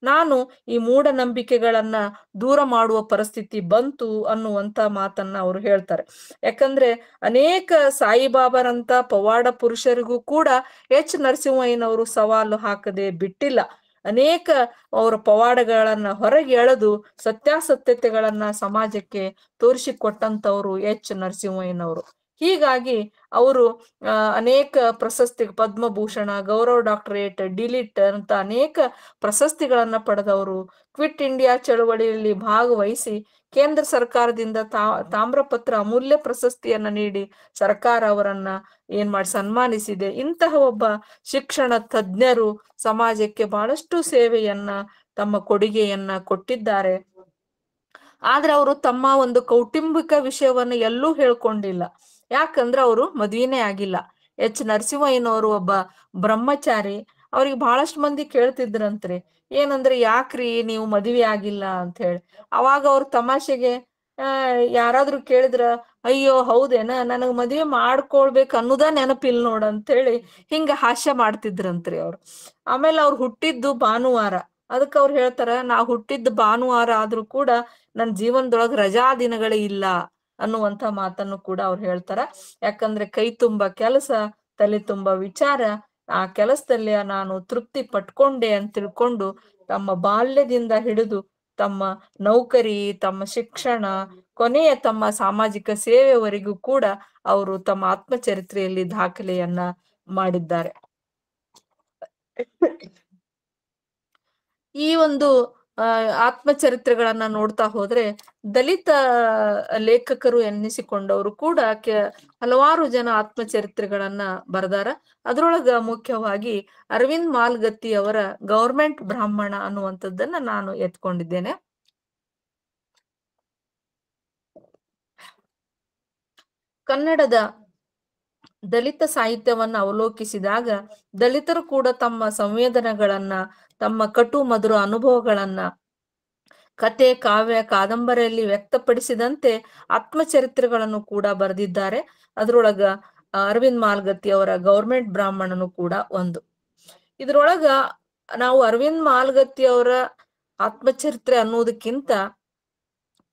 ನಾನು ಈ ಮೂಢನಂಬಿಕೆಗಳನ್ನ ದೂರ ಮಾಡುವ ಪರಿಸ್ಥಿತಿ ಬಂತು ಅನ್ನುವಂತ ಮಾತನ್ನ ಅವರು ಹೇಳ್ತಾರೆ. ಯಾಕಂದ್ರೆ ಅನೇಕ ಸಾಯಿಬಾಬಾರಂತ ಪವಾಡ ಪುರುಷರಿಗೂ ಕೂಡ ಎಚ್ ನರಸಿಂಹಯ್ಯನವರು ಸವಾಲು ಹಾಕದೆ ಬಿಟ್ಟಿಲ್ಲ. ಅನೇಕ ಅವರ ಪವಾಡಗಳನ್ನ ಹೊರಗೆ ಎಳೆದು ಸತ್ಯಾಸತ್ಯತೆಗಳನ್ನ ಸಮಾಜಕ್ಕೆ ತೋರಿಸಿಕೊಟ್ಟಂತವ್ರು ಎಚ್ ನರಸಿಂಹಯ್ಯನವರು. ಹೀಗಾಗಿ ಅವರು ಅನೇಕ ಪ್ರಶಸ್ತಿ, ಪದ್ಮಭೂಷಣ, ಗೌರವ ಡಾಕ್ಟರೇಟ್, ಡಿಲಿಟ್ ಅಂತ ಅನೇಕ ಪ್ರಶಸ್ತಿಗಳನ್ನ ಪಡೆದವರು. ಕ್ವಿಟ್ ಇಂಡಿಯಾ ಚಳವಳಿಯಲ್ಲಿ ಭಾಗವಹಿಸಿ ಕೇಂದ್ರ ಸರ್ಕಾರದಿಂದ ತಾಮ್ರಪತ್ರ ಅಮೂಲ್ಯ ಪ್ರಶಸ್ತಿಯನ್ನ ನೀಡಿ ಸರ್ಕಾರ ಅವರನ್ನ ಸನ್ಮಾನಿಸಿದೆ. ಇಂತಹ ಒಬ್ಬ ಶಿಕ್ಷಣ ತಜ್ಞರು ಸಮಾಜಕ್ಕೆ ಬಹಳಷ್ಟು ಸೇವೆಯನ್ನ, ತಮ್ಮ ಕೊಡುಗೆಯನ್ನ ಕೊಟ್ಟಿದ್ದಾರೆ. ಆದ್ರೆ ಅವರು ತಮ್ಮ ಒಂದು ಕೌಟುಂಬಿಕ ವಿಷಯವನ್ನ ಎಲ್ಲೂ ಹೇಳ್ಕೊಂಡಿಲ್ಲ. ಯಾಕಂದ್ರೆ ಅವರು ಮದ್ವಿನೇ ಆಗಿಲ್ಲ. ಎಚ್ ನರಸಿಂಹಯ್ಯನವರು ಒಬ್ಬ ಬ್ರಹ್ಮಚಾರಿ. ಅವ್ರಿಗೆ ಬಹಳಷ್ಟು ಮಂದಿ ಕೇಳ್ತಿದ್ರಂತ್ರಿ, ಏನಂದ್ರೆ ಯಾಕ್ರಿ ನೀವು ಮದ್ವೆ ಆಗಿಲ್ಲ ಅಂತ ಹೇಳಿ. ಅವಾಗ ಅವ್ರ ತಮಾಷೆಗೆ ಯಾರಾದ್ರೂ ಕೇಳಿದ್ರ, ಅಯ್ಯೋ ಹೌದೇನ, ನನಗ್ ಮದ್ವೆ ಮಾಡ್ಕೊಳ್ಬೇಕು ಅನ್ನೋದ ನೆನಪಿಲ್ ನೋಡ ಅಂತ ಹೇಳಿ ಹಿಂಗ ಹಾಸ್ಯ ಮಾಡ್ತಿದ್ರಂತ್ರಿ ಅವ್ರು. ಆಮೇಲೆ ಅವ್ರು ಹುಟ್ಟಿದ್ದು ಭಾನುವಾರ. ಅದಕ್ಕೆ ಅವ್ರು ಹೇಳ್ತಾರ, ನಾ ಹುಟ್ಟಿದ್ದು ಭಾನುವಾರ ಆದ್ರೂ ಕೂಡ ನನ್ ಜೀವನದೊಳಗ ರಜಾ ದಿನಗಳೇ ಇಲ್ಲ ಅನ್ನುವಂತ ಮಾತನ್ನು ಕೂಡ ಅವ್ರು ಹೇಳ್ತಾರ. ಯಾಕಂದ್ರೆ ಕೈ ತುಂಬಾ ಕೆಲಸ, ತಲೆ ತುಂಬಾ ವಿಚಾರ, ಆ ಕೆಲಸದಲ್ಲಿ ನಾನು ತೃಪ್ತಿ ಪಟ್ಕೊಂಡೆ ಅಂತ ತಿಳ್ಕೊಂಡು ತಮ್ಮ ಬಾಲ್ಯದಿಂದ ಹಿಡಿದು ತಮ್ಮ ನೌಕರಿ, ತಮ್ಮ ಶಿಕ್ಷಣ, ಕೊನೆಯ ತಮ್ಮ ಸಾಮಾಜಿಕ ಸೇವೆವರೆಗೂ ಕೂಡ ಅವರು ತಮ್ಮ ಆತ್ಮಚರಿತ್ರೆಯಲ್ಲಿ ದಾಖಲೆಯನ್ನ ಮಾಡಿದ್ದಾರೆ. ಈ ಒಂದು ಆತ್ಮಚರಿತ್ರೆಗಳನ್ನ ನೋಡ್ತಾ ಹೋದ್ರೆ ದಲಿತ ಲೇಖಕರು ಎನ್ನಿಸಿಕೊಂಡವರು ಕೂಡ ಹಲವಾರು ಜನ ಆತ್ಮಚರಿತ್ರೆಗಳನ್ನ ಬರೆದಾರ. ಅದ್ರೊಳಗ ಮುಖ್ಯವಾಗಿ ಅರವಿಂದ್ ಮಾಲ್ಗತ್ತಿ ಅವರ ಗವರ್ಮೆಂಟ್ ಬ್ರಾಹ್ಮಣ ಅನ್ನುವಂಥದ್ದನ್ನ ನಾನು ಎತ್ಕೊಂಡಿದ್ದೇನೆ. ಕನ್ನಡದ ದಲಿತ ಸಾಹಿತ್ಯವನ್ನ ಅವಲೋಕಿಸಿದಾಗ ದಲಿತರು ಕೂಡ ತಮ್ಮ ಸಂವೇದನೆಗಳನ್ನ, ತಮ್ಮ ಕಟು ಮಧುರ ಅನುಭವಗಳನ್ನ ಕತೆ, ಕಾವ್ಯ, ಕಾದಂಬರಿಯಲ್ಲಿ ವ್ಯಕ್ತಪಡಿಸಿದಂತೆ ಆತ್ಮಚರಿತ್ರೆಗಳನ್ನು ಕೂಡ ಬರೆದಿದ್ದಾರೆ. ಅದ್ರೊಳಗ ಅರವಿಂದ್ ಮಾಲ್ಗತ್ತಿ ಅವರ ಗವರ್ಮೆಂಟ್ ಬ್ರಾಹ್ಮಣನು ಕೂಡ ಒಂದು. ಇದ್ರೊಳಗ ನಾವು ಅರವಿಂದ್ ಮಾಲ್ಗತ್ತಿ ಅವರ ಆತ್ಮಚರಿತ್ರೆ ಅನ್ನೋದಕ್ಕಿಂತ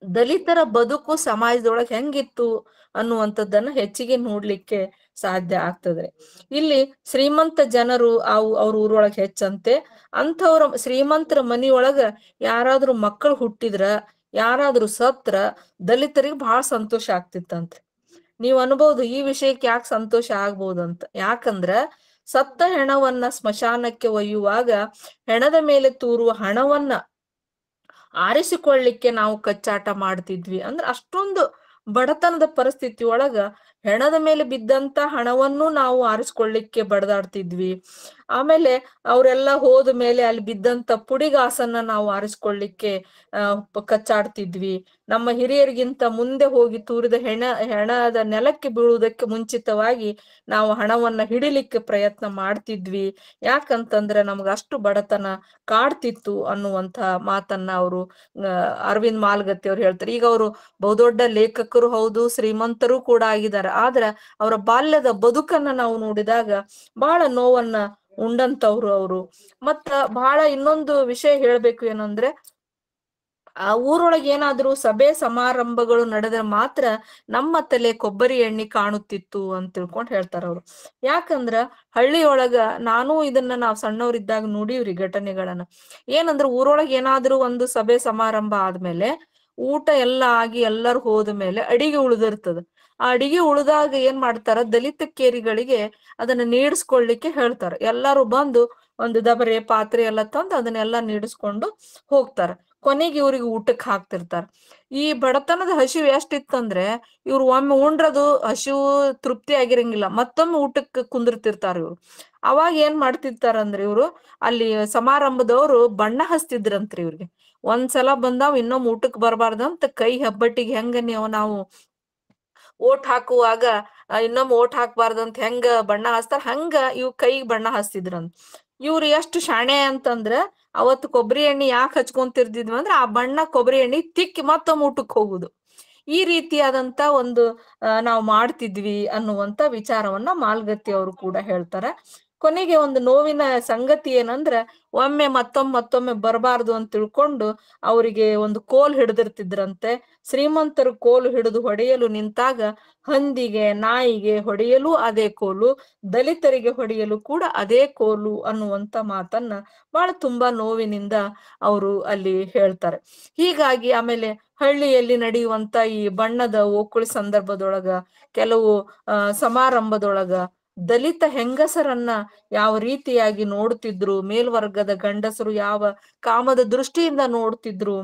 ದಲಿತರ ಬದುಕು ಸಮಾಜದೊಳಗೆ ಹೆಂಗಿತ್ತು ಅನ್ನುವಂಥದ್ದನ್ನ ಹೆಚ್ಚಿಗೆ ನೋಡ್ಲಿಕ್ಕೆ ಸಾಧ್ಯ ಆಗ್ತದೆ. ಇಲ್ಲಿ ಶ್ರೀಮಂತ ಜನರು ಅವ್ರ ಊರೊಳಗೆ ಹೆಚ್ಚಂತೆ. ಅಂಥವ್ರ ಶ್ರೀಮಂತರ ಮನಿಯೊಳಗ ಯಾರಾದ್ರೂ ಮಕ್ಕಳು ಹುಟ್ಟಿದ್ರ, ಯಾರಾದ್ರೂ ಸತ್ರ ದಲಿತರಿಗೆ ಬಹಳ ಸಂತೋಷ ಆಗ್ತಿತ್ತಂತೆ. ನೀವ್ ಅನ್ಬೋದು ಈ ವಿಷಯಕ್ಕೆ ಯಾಕೆ ಸಂತೋಷ ಆಗ್ಬೋದಂತ. ಯಾಕಂದ್ರ ಸತ್ತ ಹೆಣವನ್ನ ಸ್ಮಶಾನಕ್ಕೆ ಒಯ್ಯುವಾಗ ಹೆಣದ ಮೇಲೆ ತೂರುವ ಹಣವನ್ನ ಆರಿಸಿಕೊಳ್ಳಿಕ್ಕೆ ನಾವು ಕಚ್ಚಾಟ ಮಾಡ್ತಿದ್ವಿ. ಅಂದ್ರೆ ಅಷ್ಟೊಂದು ಬಡತನದ ಪರಿಸ್ಥಿತಿ ಒಳಗ ಹೆಣದ ಮೇಲೆ ಬಿದ್ದಂತ ಹಣವನ್ನು ನಾವು ಆರಿಸ್ಕೊಳ್ಳಿಕ್ಕೆ ಬಡದಾಡ್ತಿದ್ವಿ. ಆಮೇಲೆ ಅವರೆಲ್ಲ ಹೋದ ಮೇಲೆ ಅಲ್ಲಿ ಬಿದ್ದಂತ ಪುಡಿಗಾಸನ್ನ ನಾವು ಆರಿಸ್ಕೊಳ್ಳಿಕ್ಕೆ ಕಚ್ಚಾಡ್ತಿದ್ವಿ. ನಮ್ಮ ಹಿರಿಯರಿಗಿಂತ ಮುಂದೆ ಹೋಗಿ ತೂರಿದ ಹೆಣದ ನೆಲಕ್ಕೆ ಬೀಳುವುದಕ್ಕೆ ಮುಂಚಿತವಾಗಿ ನಾವು ಹಣವನ್ನ ಹಿಡಿಲಿಕ್ಕೆ ಪ್ರಯತ್ನ ಮಾಡ್ತಿದ್ವಿ. ಯಾಕಂತಂದ್ರೆ ನಮ್ಗ ಅಷ್ಟು ಬಡತನ ಕಾಡ್ತಿತ್ತು ಅನ್ನುವಂತ ಮಾತನ್ನ ಅವರು ಅರವಿಂದ್ ಮಾಲ್ಗತ್ತಿ ಅವ್ರು ಹೇಳ್ತಾರೆ. ಈಗ ಅವರು ಬಹುದೊಡ್ಡ ಲೇಖಕರು ಹೌದು, ಶ್ರೀಮಂತರು ಕೂಡ ಆಗಿದ್ದಾರೆ. ಆದ್ರ ಅವರ ಬಾಲ್ಯದ ಬದುಕನ್ನ ನಾವು ನೋಡಿದಾಗ ಬಹಳ ನೋವನ್ನ ಉಂಡಂತವ್ರು ಅವರು. ಮತ್ತ ಬಹಳ ಇನ್ನೊಂದು ವಿಷಯ ಹೇಳ್ಬೇಕು ಏನಂದ್ರೆ, ಆ ಊರೊಳಗೆ ಏನಾದ್ರೂ ಸಭೆ ಸಮಾರಂಭಗಳು ನಡೆದ್ರೆ ಮಾತ್ರ ನಮ್ಮ ತಲೆ ಕೊಬ್ಬರಿ ಎಣ್ಣೆ ಕಾಣುತ್ತಿತ್ತು ಅಂತ ತಿಳ್ಕೊಂಡ್ ಹೇಳ್ತಾರ ಅವ್ರು. ಯಾಕಂದ್ರ ಹಳ್ಳಿಯೊಳಗ ನಾವು ಸಣ್ಣವರಿದ್ದಾಗ ನೋಡಿವ್ರಿ ಘಟನೆಗಳನ್ನ. ಏನಂದ್ರ ಊರೊಳಗೆ ಏನಾದ್ರೂ ಒಂದು ಸಭೆ ಸಮಾರಂಭ ಆದ್ಮೇಲೆ ಊಟ ಎಲ್ಲ ಆಗಿ ಎಲ್ಲರೂ ಹೋದ ಮೇಲೆ ಅಡಿಗೆ ಉಳಿದಿರ್ತದ. ಆ ಅಡಿಗೆ ಉಳಿದಾಗ ಏನ್ ಮಾಡ್ತಾರ, ದಲಿತ ಕೇರಿಗಳಿಗೆ ಅದನ್ನ ನೀಡಿಸ್ಕೊಳ್ಳಿಕ್ಕೆ ಹೇಳ್ತಾರ. ಎಲ್ಲಾರು ಬಂದು ಒಂದು ದಬರೆ ಪಾತ್ರೆ ಎಲ್ಲ ತಂದು ಅದನ್ನೆಲ್ಲ ನೀಡಿಸ್ಕೊಂಡು ಹೋಗ್ತಾರ. ಕೊನೆಗೆ ಇವ್ರಿಗೆ ಊಟಕ್ಕೆ ಹಾಕ್ತಿರ್ತಾರ. ಈ ಬಡತನದ ಹಸಿವು ಎಷ್ಟಿತ್ತಂದ್ರೆ ಇವ್ರು ಒಮ್ಮೆ ಉಂಡ್ರದು ಹಸಿವು ತೃಪ್ತಿ ಆಗಿರಂಗಿಲ್ಲ, ಮತ್ತೊಮ್ಮೆ ಊಟಕ್ಕೆ ಕುಂದಿರ್ತಿರ್ತಾರ ಇವ್ರು. ಅವಾಗ ಏನ್ ಮಾಡ್ತಿರ್ತಾರಂದ್ರೆ ಇವ್ರು ಅಲ್ಲಿ ಸಮಾರಂಭದವ್ರು ಬಣ್ಣ ಹಚ್ತಿದ್ರಂತ್ರಿ ಇವ್ರಿಗೆ. ಒಂದ್ಸಲ ಬಂದಾವ್ ಇನ್ನೊಮ್ಮೆ ಊಟಕ್ಕೆ ಬರಬಾರ್ದಂತ ಕೈ ಹೆಬ್ಬಟ್ಟಿಗೆ ಹೆಂಗ ನಾವು ಓಟ್ ಹಾಕುವಾಗ ಇನ್ನೊಮ್ಮೆ ಓಟ್ ಹಾಕ್ಬಾರ್ದಂತ ಹೆಂಗ ಬಣ್ಣ ಹಚ್ತಾರ, ಹಂಗ ಇವ್ ಕೈಗೆ ಬಣ್ಣ ಹಚ್ತಿದ್ರಂತ. ಇವ್ರು ಎಷ್ಟು ಶಾಣೆ ಅಂತಂದ್ರ ಅವತ್ತು ಕೊಬ್ಬರಿ ಎಣ್ಣೆ ಯಾಕೆ ಹಚ್ಕೊಂತಿರ್ತಿದ್ವಿ ಅಂದ್ರೆ ಆ ಬಣ್ಣ ಕೊಬ್ಬರಿ ಎಣ್ಣೆ ತಿಕ್ಕಿ ಮತ್ತೊಮ್ಮೆ ಊಟಕ್ಕೆ ಹೋಗುದು. ಈ ರೀತಿಯಾದಂತ ಒಂದು ನಾವು ಮಾಡ್ತಿದ್ವಿ ಅನ್ನುವಂತ ವಿಚಾರವನ್ನ ಮಾಲ್ಗತ್ತಿ ಅವರು ಕೂಡ ಹೇಳ್ತಾರ. ಕೊನೆಗೆ ಒಂದು ನೋವಿನ ಸಂಗತಿ ಏನಂದ್ರೆ ಒಮ್ಮೆ ಮತ್ತೊಮ್ಮೆ ಬರಬಾರ್ದು ಅಂತ ತಿಳ್ಕೊಂಡು ಅವರಿಗೆ ಒಂದು ಕೋಲ್ ಹಿಡಿದಿರ್ತಿದ್ರಂತೆ. ಶ್ರೀಮಂತರು ಕೋಲು ಹಿಡಿದು ಹೊಡೆಯಲು ನಿಂತಾಗ ಹಂದಿಗೆ ನಾಯಿಗೆ ಹೊಡೆಯಲು ಅದೇ ಕೋಲು, ದಲಿತರಿಗೆ ಹೊಡೆಯಲು ಕೂಡ ಅದೇ ಕೋಲು ಅನ್ನುವಂತ ಮಾತನ್ನ ಬಹಳ ತುಂಬಾ ನೋವಿನಿಂದ ಅವರು ಅಲ್ಲಿ ಹೇಳ್ತಾರೆ. ಹೀಗಾಗಿ ಆಮೇಲೆ ಹಳ್ಳಿಯಲ್ಲಿ ನಡೆಯುವಂತ ಈ ಬಣ್ಣದ ಓಕುಳಿ ಸಂದರ್ಭದೊಳಗ ಕೆಲವು ಸಮಾರಂಭದೊಳಗ ದಲಿತ ಹೆಂಗಸರನ್ನ ಯಾವ ರೀತಿಯಾಗಿ ನೋಡ್ತಿದ್ರು, ಮೇಲ್ವರ್ಗದ ಗಂಡಸರು ಯಾವ ಕಾಮದ ದೃಷ್ಟಿಯಿಂದ ನೋಡ್ತಿದ್ರು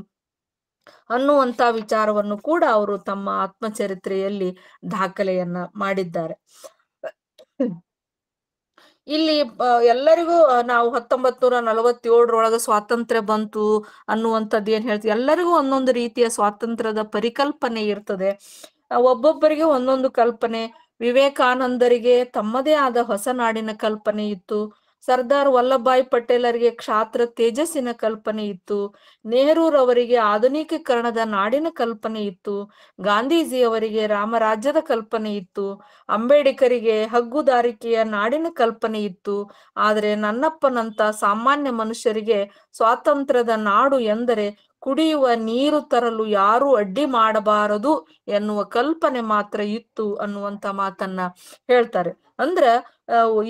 ಅನ್ನುವಂತ ವಿಚಾರವನ್ನು ಕೂಡ ಅವರು ತಮ್ಮ ಆತ್ಮಚರಿತ್ರೆಯಲ್ಲಿ ದಾಖಲೆಯನ್ನ ಮಾಡಿದ್ದಾರೆ. ಇಲ್ಲಿ ಎಲ್ಲರಿಗೂ ನಾವು 1947 ಸ್ವಾತಂತ್ರ್ಯ ಬಂತು ಅನ್ನುವಂಥದ್ದು ಏನ್ ಹೇಳ್ತೀವಿ, ಎಲ್ಲರಿಗೂ ಒಂದೊಂದು ರೀತಿಯ ಸ್ವಾತಂತ್ರ್ಯದ ಪರಿಕಲ್ಪನೆ ಇರ್ತದೆ. ಒಬ್ಬೊಬ್ಬರಿಗೆ ಒಂದೊಂದು ಕಲ್ಪನೆ. ವಿವೇಕಾನಂದರಿಗೆ ತಮ್ಮದೇ ಆದ ಹೊಸ ನಾಡಿನ ಕಲ್ಪನೆ ಇತ್ತು. ಸರ್ದಾರ್ ವಲ್ಲಭಾಯ್ ಪಟೇಲರಿಗೆ ಕ್ಷಾತ್ರ ತೇಜಸ್ಸಿನ ಕಲ್ಪನೆ ಇತ್ತು. ನೆಹರೂರವರಿಗೆ ಆಧುನಿಕೀಕರಣದ ನಾಡಿನ ಕಲ್ಪನೆ ಇತ್ತು. ಗಾಂಧೀಜಿಯವರಿಗೆ ರಾಮರಾಜ್ಯದ ಕಲ್ಪನೆ ಇತ್ತು. ಅಂಬೇಡ್ಕರಿಗೆ ಹಗ್ಗುದಾರಿಕೆಯ ನಾಡಿನ ಕಲ್ಪನೆ ಇತ್ತು. ಆದರೆ ನನ್ನಪ್ಪನಂತ ಸಾಮಾನ್ಯ ಮನುಷ್ಯರಿಗೆ ಸ್ವಾತಂತ್ರ್ಯದ ನಾಡು ಎಂದರೆ ಕುಡಿಯುವ ನೀರು ತರಲು ಯಾರು ಅಡ್ಡಿ ಮಾಡಬಾರದು ಎನ್ನುವ ಕಲ್ಪನೆ ಮಾತ್ರ ಇತ್ತು ಅನ್ನುವಂತ ಮಾತನ್ನ ಹೇಳ್ತಾರೆ. ಅಂದ್ರ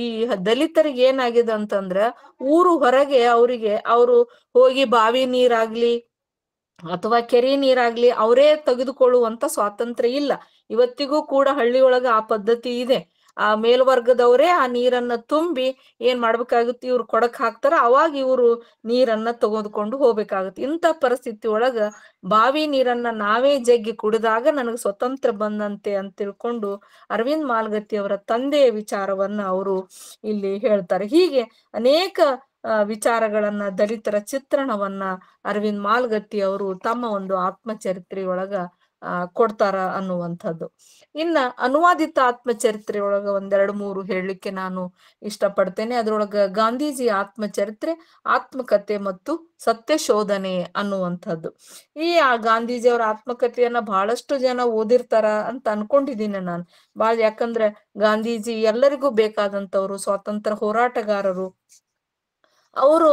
ಈ ದಲಿತರಿಗೆ ಏನಾಗಿದೆ ಅಂತಂದ್ರ ಊರು ಹೊರಗೆ ಅವರು ಹೋಗಿ ಬಾವಿ ನೀರಾಗ್ಲಿ ಅಥವಾ ಕೆರೆ ನೀರಾಗ್ಲಿ ಅವರೇ ತೆಗೆದುಕೊಳ್ಳುವಂತ ಸ್ವಾತಂತ್ರ್ಯ ಇಲ್ಲ. ಇವತ್ತಿಗೂ ಕೂಡ ಹಳ್ಳಿಯೊಳಗ ಆ ಪದ್ಧತಿ ಇದೆ. ಆ ಮೇಲ್ವರ್ಗದವರೇ ಆ ನೀರನ್ನ ತುಂಬಿ ಏನ್ ಮಾಡ್ಬೇಕಾಗುತ್ತೆ, ಇವ್ರು ಕೊಡಕ್ ಹಾಕ್ತಾರ, ಅವಾಗ ಇವ್ರು ನೀರನ್ನ ತೆಗೆದುಕೊಂಡು ಹೋಗ್ಬೇಕಾಗುತ್ತೆ. ಇಂಥ ಪರಿಸ್ಥಿತಿ ಒಳಗ ಬಾವಿ ನೀರನ್ನ ನಾವೇ ಜಗ್ಗಿ ಕುಡಿದಾಗ ನನಗೆ ಸ್ವತಂತ್ರ ಬಂದಂತೆ ಅಂತ ತಿಳ್ಕೊಂಡು ಅರವಿಂದ್ ಮಾಲ್ಗತ್ತಿ ಅವರ ತಂದೆಯ ವಿಚಾರವನ್ನ ಅವರು ಇಲ್ಲಿ ಹೇಳ್ತಾರೆ. ಹೀಗೆ ಅನೇಕ ವಿಚಾರಗಳನ್ನ, ದಲಿತರ ಚಿತ್ರಣವನ್ನ ಅರವಿಂದ್ ಮಾಲ್ಗತ್ತಿ ಅವರು ತಮ್ಮ ಒಂದು ಆತ್ಮಚರಿತ್ರೆಯೊಳಗ ಕೊಡ್ತಾರ ಅನ್ನುವಂಥದ್ದು. ಇನ್ನ ಅನುವಾದಿತ ಆತ್ಮಚರಿತ್ರೆಯೊಳಗ 1-2-3 ಹೇಳಲಿಕ್ಕೆ ನಾನು ಇಷ್ಟಪಡ್ತೇನೆ. ಅದ್ರೊಳಗ ಗಾಂಧೀಜಿ ಆತ್ಮಚರಿತ್ರೆ, ಆತ್ಮಕಥೆ ಮತ್ತು ಸತ್ಯ ಶೋಧನೆ ಅನ್ನುವಂಥದ್ದು. ಈ ಗಾಂಧೀಜಿಯವರ ಆತ್ಮಕಥೆಯನ್ನ ಬಹಳಷ್ಟು ಜನ ಓದಿರ್ತಾರ ಅಂತ ಅನ್ಕೊಂಡಿದ್ದೀನಿ ನಾನು. ಯಾಕಂದ್ರೆ ಗಾಂಧೀಜಿ ಎಲ್ಲರಿಗೂ ಬೇಕಾದಂತವ್ರು, ಸ್ವಾತಂತ್ರ್ಯ ಹೋರಾಟಗಾರರು. ಅವರು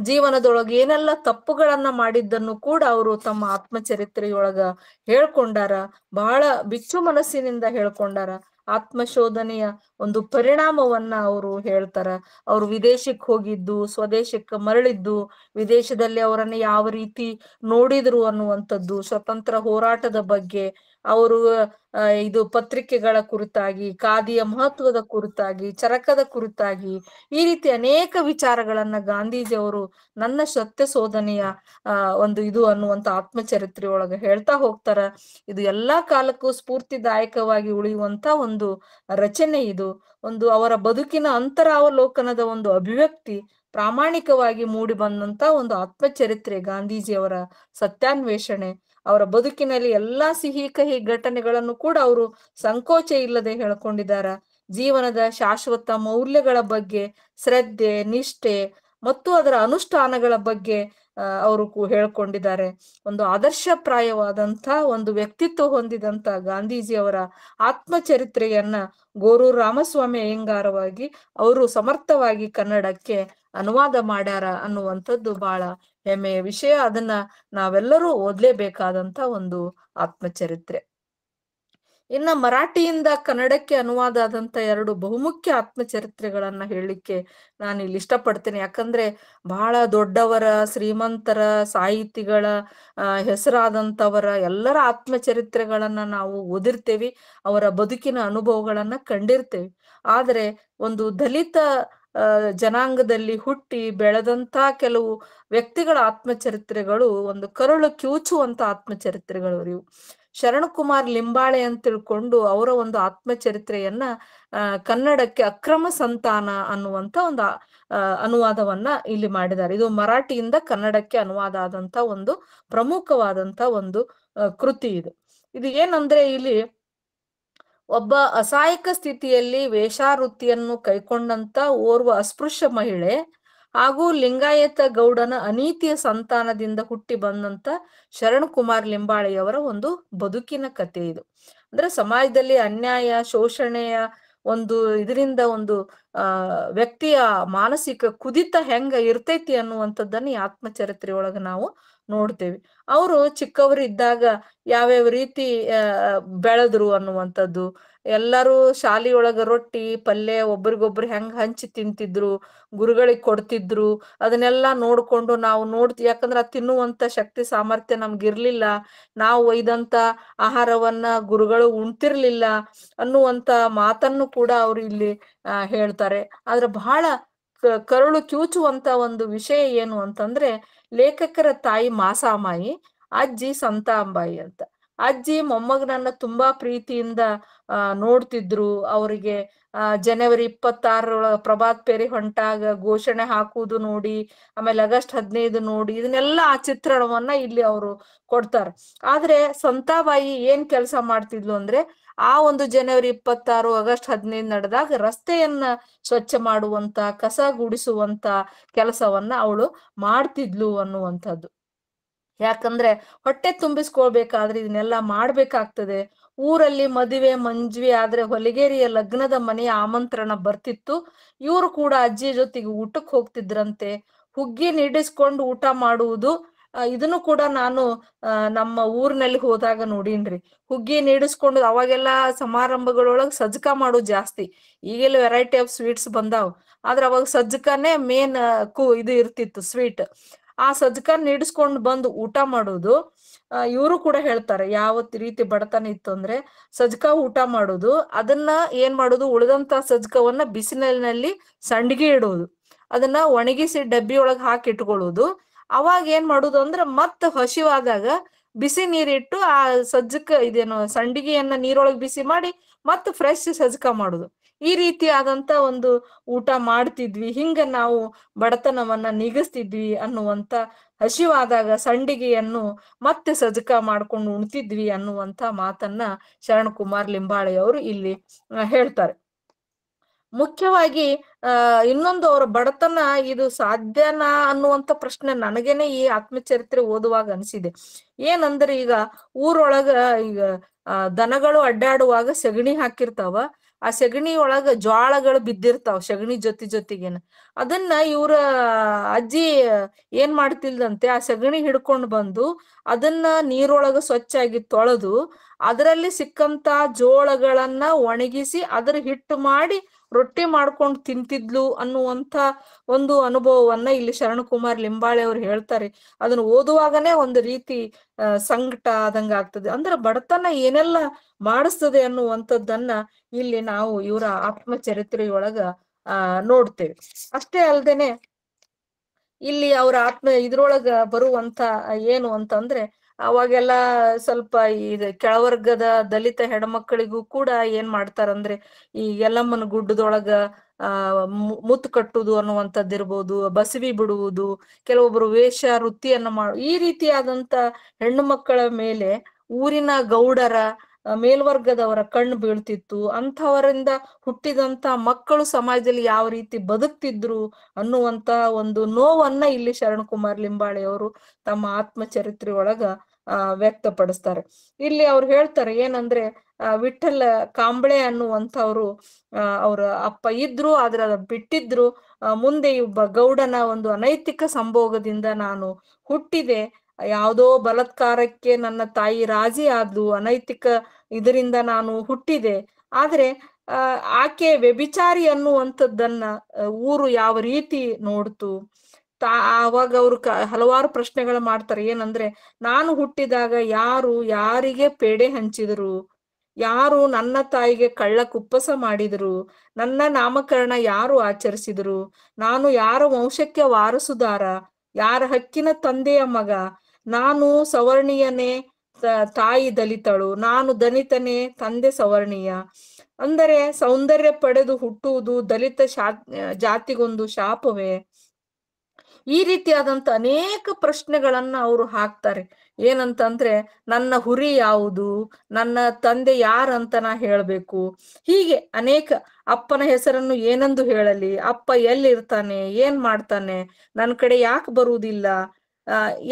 ಜೀವನದೊಳಗೆ ಏನೆಲ್ಲ ತಪ್ಪುಗಳನ್ನ ಮಾಡಿದ್ದನ್ನು ಕೂಡ ಅವರು ತಮ್ಮ ಆತ್ಮಚರಿತ್ರೆಯೊಳಗ ಹೇಳ್ಕೊಂಡಾರ. ಬಹಳ ಬಿಚ್ಚು ಮನಸ್ಸಿನಿಂದ ಹೇಳ್ಕೊಂಡಾರ. ಆತ್ಮಶೋಧನೆಯ ಒಂದು ಪರಿಣಾಮವನ್ನ ಅವರು ಹೇಳ್ತಾರ. ಅವರು ವಿದೇಶಕ್ಕೆ ಹೋಗಿದ್ದು, ಸ್ವದೇಶಕ್ಕೆ ಮರಳಿದ್ದು, ವಿದೇಶದಲ್ಲಿ ಅವರನ್ನ ಯಾವ ರೀತಿ ನೋಡಿದ್ರು ಅನ್ನುವಂಥದ್ದು, ಸ್ವತಂತ್ರ ಹೋರಾಟದ ಬಗ್ಗೆ ಅವರು ಇದು ಪತ್ರಿಕೆಗಳ ಕುರಿತಾಗಿ, ಖಾದಿಯ ಮಹತ್ವದ ಕುರಿತಾಗಿ, ಚರಕದ ಕುರಿತಾಗಿ, ಈ ರೀತಿ ಅನೇಕ ವಿಚಾರಗಳನ್ನ ಗಾಂಧೀಜಿ ಅವರು ನನ್ನ ಸತ್ಯ ಶೋಧನೆಯ ಒಂದು ಇದು ಅನ್ನುವಂತ ಆತ್ಮಚರಿತ್ರೆಯೊಳಗ ಹೇಳ್ತಾ ಹೋಗ್ತಾರ. ಇದು ಎಲ್ಲಾ ಕಾಲಕ್ಕೂ ಸ್ಫೂರ್ತಿದಾಯಕವಾಗಿ ಉಳಿಯುವಂತ ಒಂದು ರಚನೆ. ಇದು ಒಂದು ಅವರ ಬದುಕಿನ ಅಂತರಾವಲೋಕನದ ಒಂದು ಅಭಿವ್ಯಕ್ತಿ, ಪ್ರಾಮಾಣಿಕವಾಗಿ ಮೂಡಿ ಬಂದಂತ ಒಂದು ಆತ್ಮಚರಿತ್ರೆ ಗಾಂಧೀಜಿಯವರ ಸತ್ಯಾನ್ವೇಷಣೆ. ಅವರ ಬದುಕಿನಲ್ಲಿ ಎಲ್ಲಾ ಸಿಹಿ ಕಹಿ ಘಟನೆಗಳನ್ನು ಕೂಡ ಅವರು ಸಂಕೋಚ ಇಲ್ಲದೆ ಹೇಳ್ಕೊಂಡಿದ್ದಾರ. ಜೀವನದ ಶಾಶ್ವತ ಮೌಲ್ಯಗಳ ಬಗ್ಗೆ, ಶ್ರದ್ಧೆ, ನಿಷ್ಠೆ ಮತ್ತು ಅದರ ಅನುಷ್ಠಾನಗಳ ಬಗ್ಗೆ ಅವರು ಹೇಳ್ಕೊಂಡಿದ್ದಾರೆ. ಒಂದು ಆದರ್ಶಪ್ರಾಯವಾದಂಥ ಒಂದು ವ್ಯಕ್ತಿತ್ವ ಹೊಂದಿದಂತ ಗಾಂಧೀಜಿಯವರ ಆತ್ಮಚರಿತ್ರೆಯನ್ನ ಗೋರೂರು ರಾಮಸ್ವಾಮಿ ಅಯ್ಯಂಗಾರವಾಗಿ ಅವರು ಸಮರ್ಥವಾಗಿ ಕನ್ನಡಕ್ಕೆ ಅನುವಾದ ಮಾಡ್ಯಾರ ಅನ್ನುವಂಥದ್ದು ಬಹಳ ಹೆಮ್ಮೆಯ ವಿಷಯ. ಅದನ್ನ ನಾವೆಲ್ಲರೂ ಓದ್ಲೇಬೇಕಾದಂತ ಒಂದು ಆತ್ಮಚರಿತ್ರೆ. ಇನ್ನ ಮರಾಠಿಯಿಂದ ಕನ್ನಡಕ್ಕೆ ಅನುವಾದ ಆದಂತ 2 ಬಹುಮುಖ್ಯ ಆತ್ಮಚರಿತ್ರೆಗಳನ್ನ ಹೇಳಲಿಕ್ಕೆ ನಾನು ಇಲ್ಲಿ ಇಷ್ಟಪಡ್ತೇನೆ. ಯಾಕಂದ್ರೆ ಬಹಳ ದೊಡ್ಡವರ, ಶ್ರೀಮಂತರ, ಸಾಹಿತಿಗಳ, ಹೆಸರಾದಂಥವರ ಎಲ್ಲರ ಆತ್ಮಚರಿತ್ರೆಗಳನ್ನ ನಾವು ಓದಿರ್ತೇವಿ, ಅವರ ಬದುಕಿನ ಅನುಭವಗಳನ್ನ ಕಂಡಿರ್ತೇವಿ. ಆದ್ರೆ ಒಂದು ದಲಿತ ಜನಾಂಗದಲ್ಲಿ ಹುಟ್ಟಿ ಬೆಳೆದಂತ ಕೆಲವು ವ್ಯಕ್ತಿಗಳ ಆತ್ಮಚರಿತ್ರೆಗಳು ಒಂದು ಕರುಳು ಕಿವುಚುವಂತ ಆತ್ಮಚರಿತ್ರೆಗಳು ಇವು. ಶರಣಕುಮಾರ್ ಲಿಂಬಾಳೆ ಅಂತ ತಿಳ್ಕೊಂಡು ಅವರ ಒಂದು ಆತ್ಮಚರಿತ್ರೆಯನ್ನ ಕನ್ನಡಕ್ಕೆ ಅಕ್ರಮ ಸಂತಾನ ಅನ್ನುವಂತ ಒಂದು ಅನುವಾದವನ್ನ ಇಲ್ಲಿ ಮಾಡಿದ್ದಾರೆ. ಇದು ಮರಾಠಿಯಿಂದ ಕನ್ನಡಕ್ಕೆ ಅನುವಾದ ಆದಂತ ಒಂದು ಪ್ರಮುಖವಾದಂತ ಒಂದು ಕೃತಿ ಇದು. ಇದು ಏನಂದ್ರೆ ಇಲ್ಲಿ ಒಬ್ಬ ಅಸಹಾಯಕ ಸ್ಥಿತಿಯಲ್ಲಿ ವೇಷಾವೃತ್ತಿಯನ್ನು ಕೈಕೊಂಡಂತ ಓರ್ವ ಅಸ್ಪೃಶ್ಯ ಮಹಿಳೆ ಹಾಗೂ ಲಿಂಗಾಯತ ಗೌಡನ ಅನೀತಿಯ ಸಂತಾನದಿಂದ ಹುಟ್ಟಿ ಬಂದಂತ ಶರಣಕುಮಾರ್ ಲಿಂಬಾಳೆಯವರ ಒಂದು ಬದುಕಿನ ಕಥೆ ಇದು. ಅಂದ್ರೆ ಸಮಾಜದಲ್ಲಿ ಅನ್ಯಾಯ, ಶೋಷಣೆಯ ಒಂದು ಇದರಿಂದ ಒಂದು ವ್ಯಕ್ತಿಯ ಮಾನಸಿಕ ಕುದಿತ ಹೆಂಗ ಇರ್ತೈತಿ ಅನ್ನುವಂಥದ್ದನ್ನ ಈ ಆತ್ಮಚರಿತ್ರೆ ಒಳಗ ನಾವು ನೋಡ್ತೇವಿ. ಅವರು ಚಿಕ್ಕವರಿದ್ದಾಗ ಯಾವ್ಯಾವ ರೀತಿ ಬೆಳೆದ್ರು ಅನ್ನುವಂಥದ್ದು, ಎಲ್ಲರೂ ಶಾಲೆಯೊಳಗ ರೊಟ್ಟಿ ಪಲ್ಯ ಒಬ್ರಿಗೊಬ್ರು ಹೆಂಗ್ ಹಂಚಿ ತಿಂತಿದ್ರು, ಗುರುಗಳಿಗೆ ಕೊಡ್ತಿದ್ರು, ಅದನ್ನೆಲ್ಲಾ ನೋಡ್ಕೊಂಡು ನಾವು ನೋಡ್ತೀವಿ. ಯಾಕಂದ್ರ ತಿನ್ನುವಂತ ಶಕ್ತಿ ಸಾಮರ್ಥ್ಯ ನಮ್ಗಿರ್ಲಿಲ್ಲ, ನಾವು ಒಯ್ದಂತ ಆಹಾರವನ್ನ ಗುರುಗಳು ಉಣ್ತಿರ್ಲಿಲ್ಲ ಅನ್ನುವಂತ ಮಾತನ್ನು ಕೂಡ ಅವ್ರು ಇಲ್ಲಿ ಹೇಳ್ತಾರೆ. ಆದ್ರೆ ಬಹಳ ಕರುಳು ಕಿವುಚುವಂತ ಒಂದು ವಿಷಯ ಏನು ಅಂತಂದ್ರೆ, ಲೇಖಕರ ತಾಯಿ ಮಾಸಾಮಾಯಿ, ಅಜ್ಜಿ ಸಂತಾಂಬಾಯಿ ಅಂತ. ಅಜ್ಜಿ ಮೊಮ್ಮಗನನ್ನ ತುಂಬಾ ಪ್ರೀತಿಯಿಂದ ನೋಡ್ತಿದ್ರು. ಅವರಿಗೆ ಜನವರಿ 26 ಪ್ರಭಾತ್ ಪೇರಿ ಹೊಂಟಾಗ ಘೋಷಣೆ ಹಾಕುವುದು ನೋಡಿ, ಆಮೇಲೆ ಆಗಸ್ಟ್ 15 ನೋಡಿ, ಇದನ್ನೆಲ್ಲ ಆ ಚಿತ್ರಣವನ್ನ ಇಲ್ಲಿ ಅವರು ಕೊಡ್ತಾರೆ. ಆದ್ರೆ ಸಂತಾಬಾಯಿ ಏನ್ ಕೆಲಸ ಮಾಡ್ತಿದ್ಲು ಅಂದ್ರೆ, ಆ ಒಂದು ಜನವರಿ 26 ಆಗಸ್ಟ್ 15 ನಡೆದಾಗ ರಸ್ತೆಯನ್ನ ಸ್ವಚ್ಛ ಮಾಡುವಂತ, ಕಸ ಗುಡಿಸುವಂತ ಕೆಲಸವನ್ನ ಅವಳು ಮಾಡ್ತಿದ್ಲು ಅನ್ನುವಂಥದ್ದು. ಯಾಕಂದ್ರೆ ಹೊಟ್ಟೆ ತುಂಬಿಸ್ಕೊಳ್ಬೇಕಾದ್ರೆ ಇದನ್ನೆಲ್ಲ ಮಾಡ್ಬೇಕಾಗ್ತದೆ. ಊರಲ್ಲಿ ಮದುವೆ ಮಂಜ್ವಿ ಆದ್ರೆ ಹೊಲಿಗೇರಿಯ ಲಗ್ನದ ಮನೆಯ ಆಮಂತ್ರಣ ಬರ್ತಿತ್ತು. ಇವರು ಕೂಡ ಅಜ್ಜಿ ಜೊತೆಗೆ ಊಟಕ್ಕೆ ಹೋಗ್ತಿದ್ರಂತೆ. ಹುಗ್ಗಿ ನೀಡಿಸ್ಕೊಂಡು ಊಟ ಮಾಡುವುದು, ಇದನ್ನು ಕೂಡ ನಾನು ನಮ್ಮ ಊರಿನಲ್ಲಿ ಹೋದಾಗ ನೋಡೀನ್ರಿ. ಹುಗ್ಗಿ ನೀಡಿಸ್ಕೊಂಡು, ಅವಾಗೆಲ್ಲ ಸಮಾರಂಭಗಳೊಳಗ ಸಜ್ಜಕ ಮಾಡೋದು ಜಾಸ್ತಿ. ಈಗೆಲ್ಲ ವೆರೈಟಿ ಆಫ್ ಸ್ವೀಟ್ಸ್ ಬಂದಾವ್, ಆದ್ರೆ ಅವಾಗ ಸಜ್ಜಕನೇ ಮೇನ್ ಇದು ಇರ್ತಿತ್ತು ಸ್ವೀಟ್. ಆ ಸಜ್ಜಕ ನೀಡಿಸ್ಕೊಂಡು ಬಂದು ಊಟ ಮಾಡೋದು. ಇವರು ಕೂಡ ಹೇಳ್ತಾರೆ ಯಾವ ರೀತಿ ಬಡತನ ಇತ್ತು ಅಂದ್ರೆ, ಸಜ್ಜಕ ಊಟ ಮಾಡೋದು, ಅದನ್ನ ಏನ್ ಮಾಡೋದು, ಉಳಿದಂತ ಸಜ್ಜಕವನ್ನ ಬಿಸಿಲಿನಲ್ಲಿ ಸಂಡಿಗೆ ಇಡೋದು, ಅದನ್ನ ಒಣಗಿಸಿ ಡಬ್ಬಿ ಒಳಗ್ ಹಾಕಿ ಇಟ್ಕೊಳ್ಳೋದು. ಅವಾಗ ಏನ್ ಮಾಡುದು ಅಂದ್ರೆ, ಮತ್ ಹಸಿವಾದಾಗ ಬಿಸಿ ನೀರಿಟ್ಟು ಆ ಸಜ್ಜಕ ಇದೇನು ಸಂಡಿಗೆಯನ್ನ ನೀರೊಳಗ್ ಬಿಸಿ ಮಾಡಿ ಮತ್ ಫ್ರೆಶ್ ಸಜ್ಜಕ ಮಾಡುದು. ಈ ರೀತಿ ಆದಂತ ಒಂದು ಊಟ ಮಾಡ್ತಿದ್ವಿ. ಹಿಂಗ ನಾವು ಬಡತನವನ್ನ ನೀಗಿಸ್ತಿದ್ವಿ ಅನ್ನುವಂತ, ಹಸಿವಾದಾಗ ಸಂಡಿಗೆಯನ್ನು ಮತ್ತೆ ಸಜ್ಜಕ ಮಾಡ್ಕೊಂಡು ಉಣ್ತಿದ್ವಿ ಅನ್ನುವಂತ ಮಾತನ್ನ ಶರಣಕುಮಾರ್ ಲಿಂಬಾಳೆ ಅವರು ಇಲ್ಲಿ ಹೇಳ್ತಾರೆ. ಮುಖ್ಯವಾಗಿ ಇನ್ನೊಂದು, ಅವರ ಬಡತನ ಇದು ಸಾಧ್ಯನಾ ಅನ್ನುವಂತ ಪ್ರಶ್ನೆ ನನಗೇನೆ ಈ ಆತ್ಮಚರಿತ್ರೆ ಓದುವಾಗ ಅನಿಸಿದೆ. ಏನಂದ್ರೆ, ಈಗ ಊರೊಳಗ ಈಗ ದನಗಳು ಅಡ್ಡಾಡುವಾಗ ಸಗಣಿ ಹಾಕಿರ್ತಾವ, ಆ ಸಗಣಿ ಒಳಗ ಜ್ವಾಳಗಳು ಬಿದ್ದಿರ್ತಾವ ಸಗಣಿ ಜೊತೆಗೇನ. ಅದನ್ನ ಇವ್ರ ಅಜ್ಜಿ ಏನ್ ಮಾಡ್ತಿಲ್ದಂತೆ, ಆ ಸಗಣಿ ಹಿಡ್ಕೊಂಡು ಬಂದು ಅದನ್ನ ನೀರೊಳಗ ಸ್ವಚ್ಛಾಗಿ ತೊಳೆದು ಅದರಲ್ಲಿ ಸಿಕ್ಕಂತ ಜೋಳಗಳನ್ನ ಒಣಗಿಸಿ ಅದರ ಹಿಟ್ಟು ಮಾಡಿ ರೊಟ್ಟಿ ಮಾಡ್ಕೊಂಡು ತಿಂತಿದ್ಲು ಅನ್ನುವಂತ ಒಂದು ಅನುಭವವನ್ನ ಇಲ್ಲಿ ಶರಣಕುಮಾರ್ ಲಿಂಬಾಳೆ ಅವ್ರು ಹೇಳ್ತಾರೆ. ಅದನ್ನ ಓದುವಾಗನೇ ಒಂದು ರೀತಿ ಸಂಕಟ ಆದಂಗ ಆಗ್ತದೆ. ಅಂದ್ರೆ ಬಡತನ ಏನೆಲ್ಲ ಮಾಡಿಸ್ತದೆ ಅನ್ನುವಂಥದ್ದನ್ನ ಇಲ್ಲಿ ನಾವು ಇವರ ಆತ್ಮಚರಿತ್ರೆಯೊಳಗ ನೋಡ್ತೇವೆ. ಅಷ್ಟೇ ಅಲ್ದೇನೆ ಇಲ್ಲಿ ಅವ್ರ ಇದ್ರೊಳಗ ಬರುವಂತ ಏನು ಅಂತಂದ್ರೆ, ಅವಾಗೆಲ್ಲ ಸ್ವಲ್ಪ ಈ ಕೆಳವರ್ಗದ ದಲಿತ ಹೆಣ್ಮಕ್ಳಿಗೂ ಕೂಡ ಏನ್ ಮಾಡ್ತಾರಂದ್ರೆ, ಈ ಯಲ್ಲಮ್ಮನ ಗುಡ್ಡದೊಳಗ ಮುತ್ತು ಕಟ್ಟುದು ಅನ್ನುವಂಥದ್ದಿರ್ಬೋದು, ಬಸವಿ ಬಿಡುವುದು, ಕೆಲವೊಬ್ರು ವೇಷ ವೃತ್ತಿಯನ್ನ ಈ ರೀತಿಯಾದಂತ ಹೆಣ್ಣು ಮಕ್ಕಳ ಮೇಲೆ ಊರಿನ ಗೌಡರ ಮೇಲ್ವರ್ಗದವರ ಕಣ್ಣು ಬೀಳ್ತಿತ್ತು. ಅಂಥವರಿಂದ ಹುಟ್ಟಿದಂತ ಮಕ್ಕಳು ಸಮಾಜದಲ್ಲಿ ಯಾವ ರೀತಿ ಬದುಕ್ತಿದ್ರು ಅನ್ನುವಂತ ಒಂದು ನೋವನ್ನ ಇಲ್ಲಿ ಶರಣಕುಮಾರ್ ಲಿಂಬಾಳೆ ಅವರು ತಮ್ಮ ಆತ್ಮಚರಿತ್ರೆ ಒಳಗ ವ್ಯಕ್ತಪಡಿಸ್ತಾರೆ. ಇಲ್ಲಿ ಅವ್ರು ಹೇಳ್ತಾರೆ ಏನಂದ್ರೆ, ವಿಠ್ಠಲ ಕಾಂಬಳೆ ಅನ್ನುವಂಥವ್ರು ಅವ್ರ ಅಪ್ಪ ಇದ್ರು, ಆದ್ರೆ ಅದ ಬಿಟ್ಟಿದ್ರು. ಮುಂದೆ ಒಬ್ಬ ಗೌಡನ ಒಂದು ಅನೈತಿಕ ಸಂಭೋಗದಿಂದ ನಾನು ಹುಟ್ಟಿದೆ, ಯಾವುದೋ ಬಲಾತ್ಕಾರಕ್ಕೆ ನನ್ನ ತಾಯಿ ರಾಜಿ ಆದ್ಲು, ಅನೈತಿಕ ಇದರಿಂದ ನಾನು ಹುಟ್ಟಿದೆ. ಆದ್ರೆ ಆಕೆ ವ್ಯಭಿಚಾರಿ ಅನ್ನುವಂಥದ್ದನ್ನ ಊರು ಯಾವ ರೀತಿ ನೋಡ್ತು. ಆವಾಗ ಅವ್ರು ಹಲವಾರು ಪ್ರಶ್ನೆಗಳು ಮಾಡ್ತಾರೆ. ಏನಂದ್ರೆ, ನಾನು ಹುಟ್ಟಿದಾಗ ಯಾರು ಯಾರಿಗೆ ಪೇಡೆ ಹಂಚಿದ್ರು, ಯಾರು ನನ್ನ ತಾಯಿಗೆ ಕಳ್ಳ ಕುಪ್ಪಸ ಮಾಡಿದ್ರು, ನನ್ನ ನಾಮಕರಣ ಯಾರು ಆಚರಿಸಿದ್ರು, ನಾನು ಯಾರ ವಂಶಕ್ಕೆ ವಾರಸುದಾರ, ಯಾರ ಹಕ್ಕಿನ ತಂದೆಯ ಮಗ, ನಾನು ಸವರ್ಣೀಯನೇ ತಾಯಿ ದಲಿತಳು, ನಾನು ದಲಿತನೇ ತಂದೆ ಸವರ್ಣೀಯ. ಅಂದರೆ ಸೌಂದರ್ಯ ಪಡೆದು ಹುಟ್ಟುವುದು ದಲಿತ ಜಾತಿಗೊಂದು ಶಾಪವೇ? ಈ ರೀತಿಯಾದಂತ ಅನೇಕ ಪ್ರಶ್ನೆಗಳನ್ನ ಅವರು ಹಾಕ್ತಾರೆ. ಏನಂತಂದ್ರೆ, ನನ್ನ ಹುರಿ ಯಾವುದು, ನನ್ನ ತಂದೆ ಯಾರಂತ ನಾ ಹೇಳ್ಬೇಕು, ಹೀಗೆ ಅನೇಕ. ಅಪ್ಪನ ಹೆಸರನ್ನು ಏನೆಂದು ಹೇಳಲಿ, ಅಪ್ಪ ಎಲ್ಲಿರ್ತಾನೆ, ಏನ್ ಮಾಡ್ತಾನೆ, ನನ್ನ ಕಡೆ ಯಾಕೆ ಬರುವುದಿಲ್ಲ,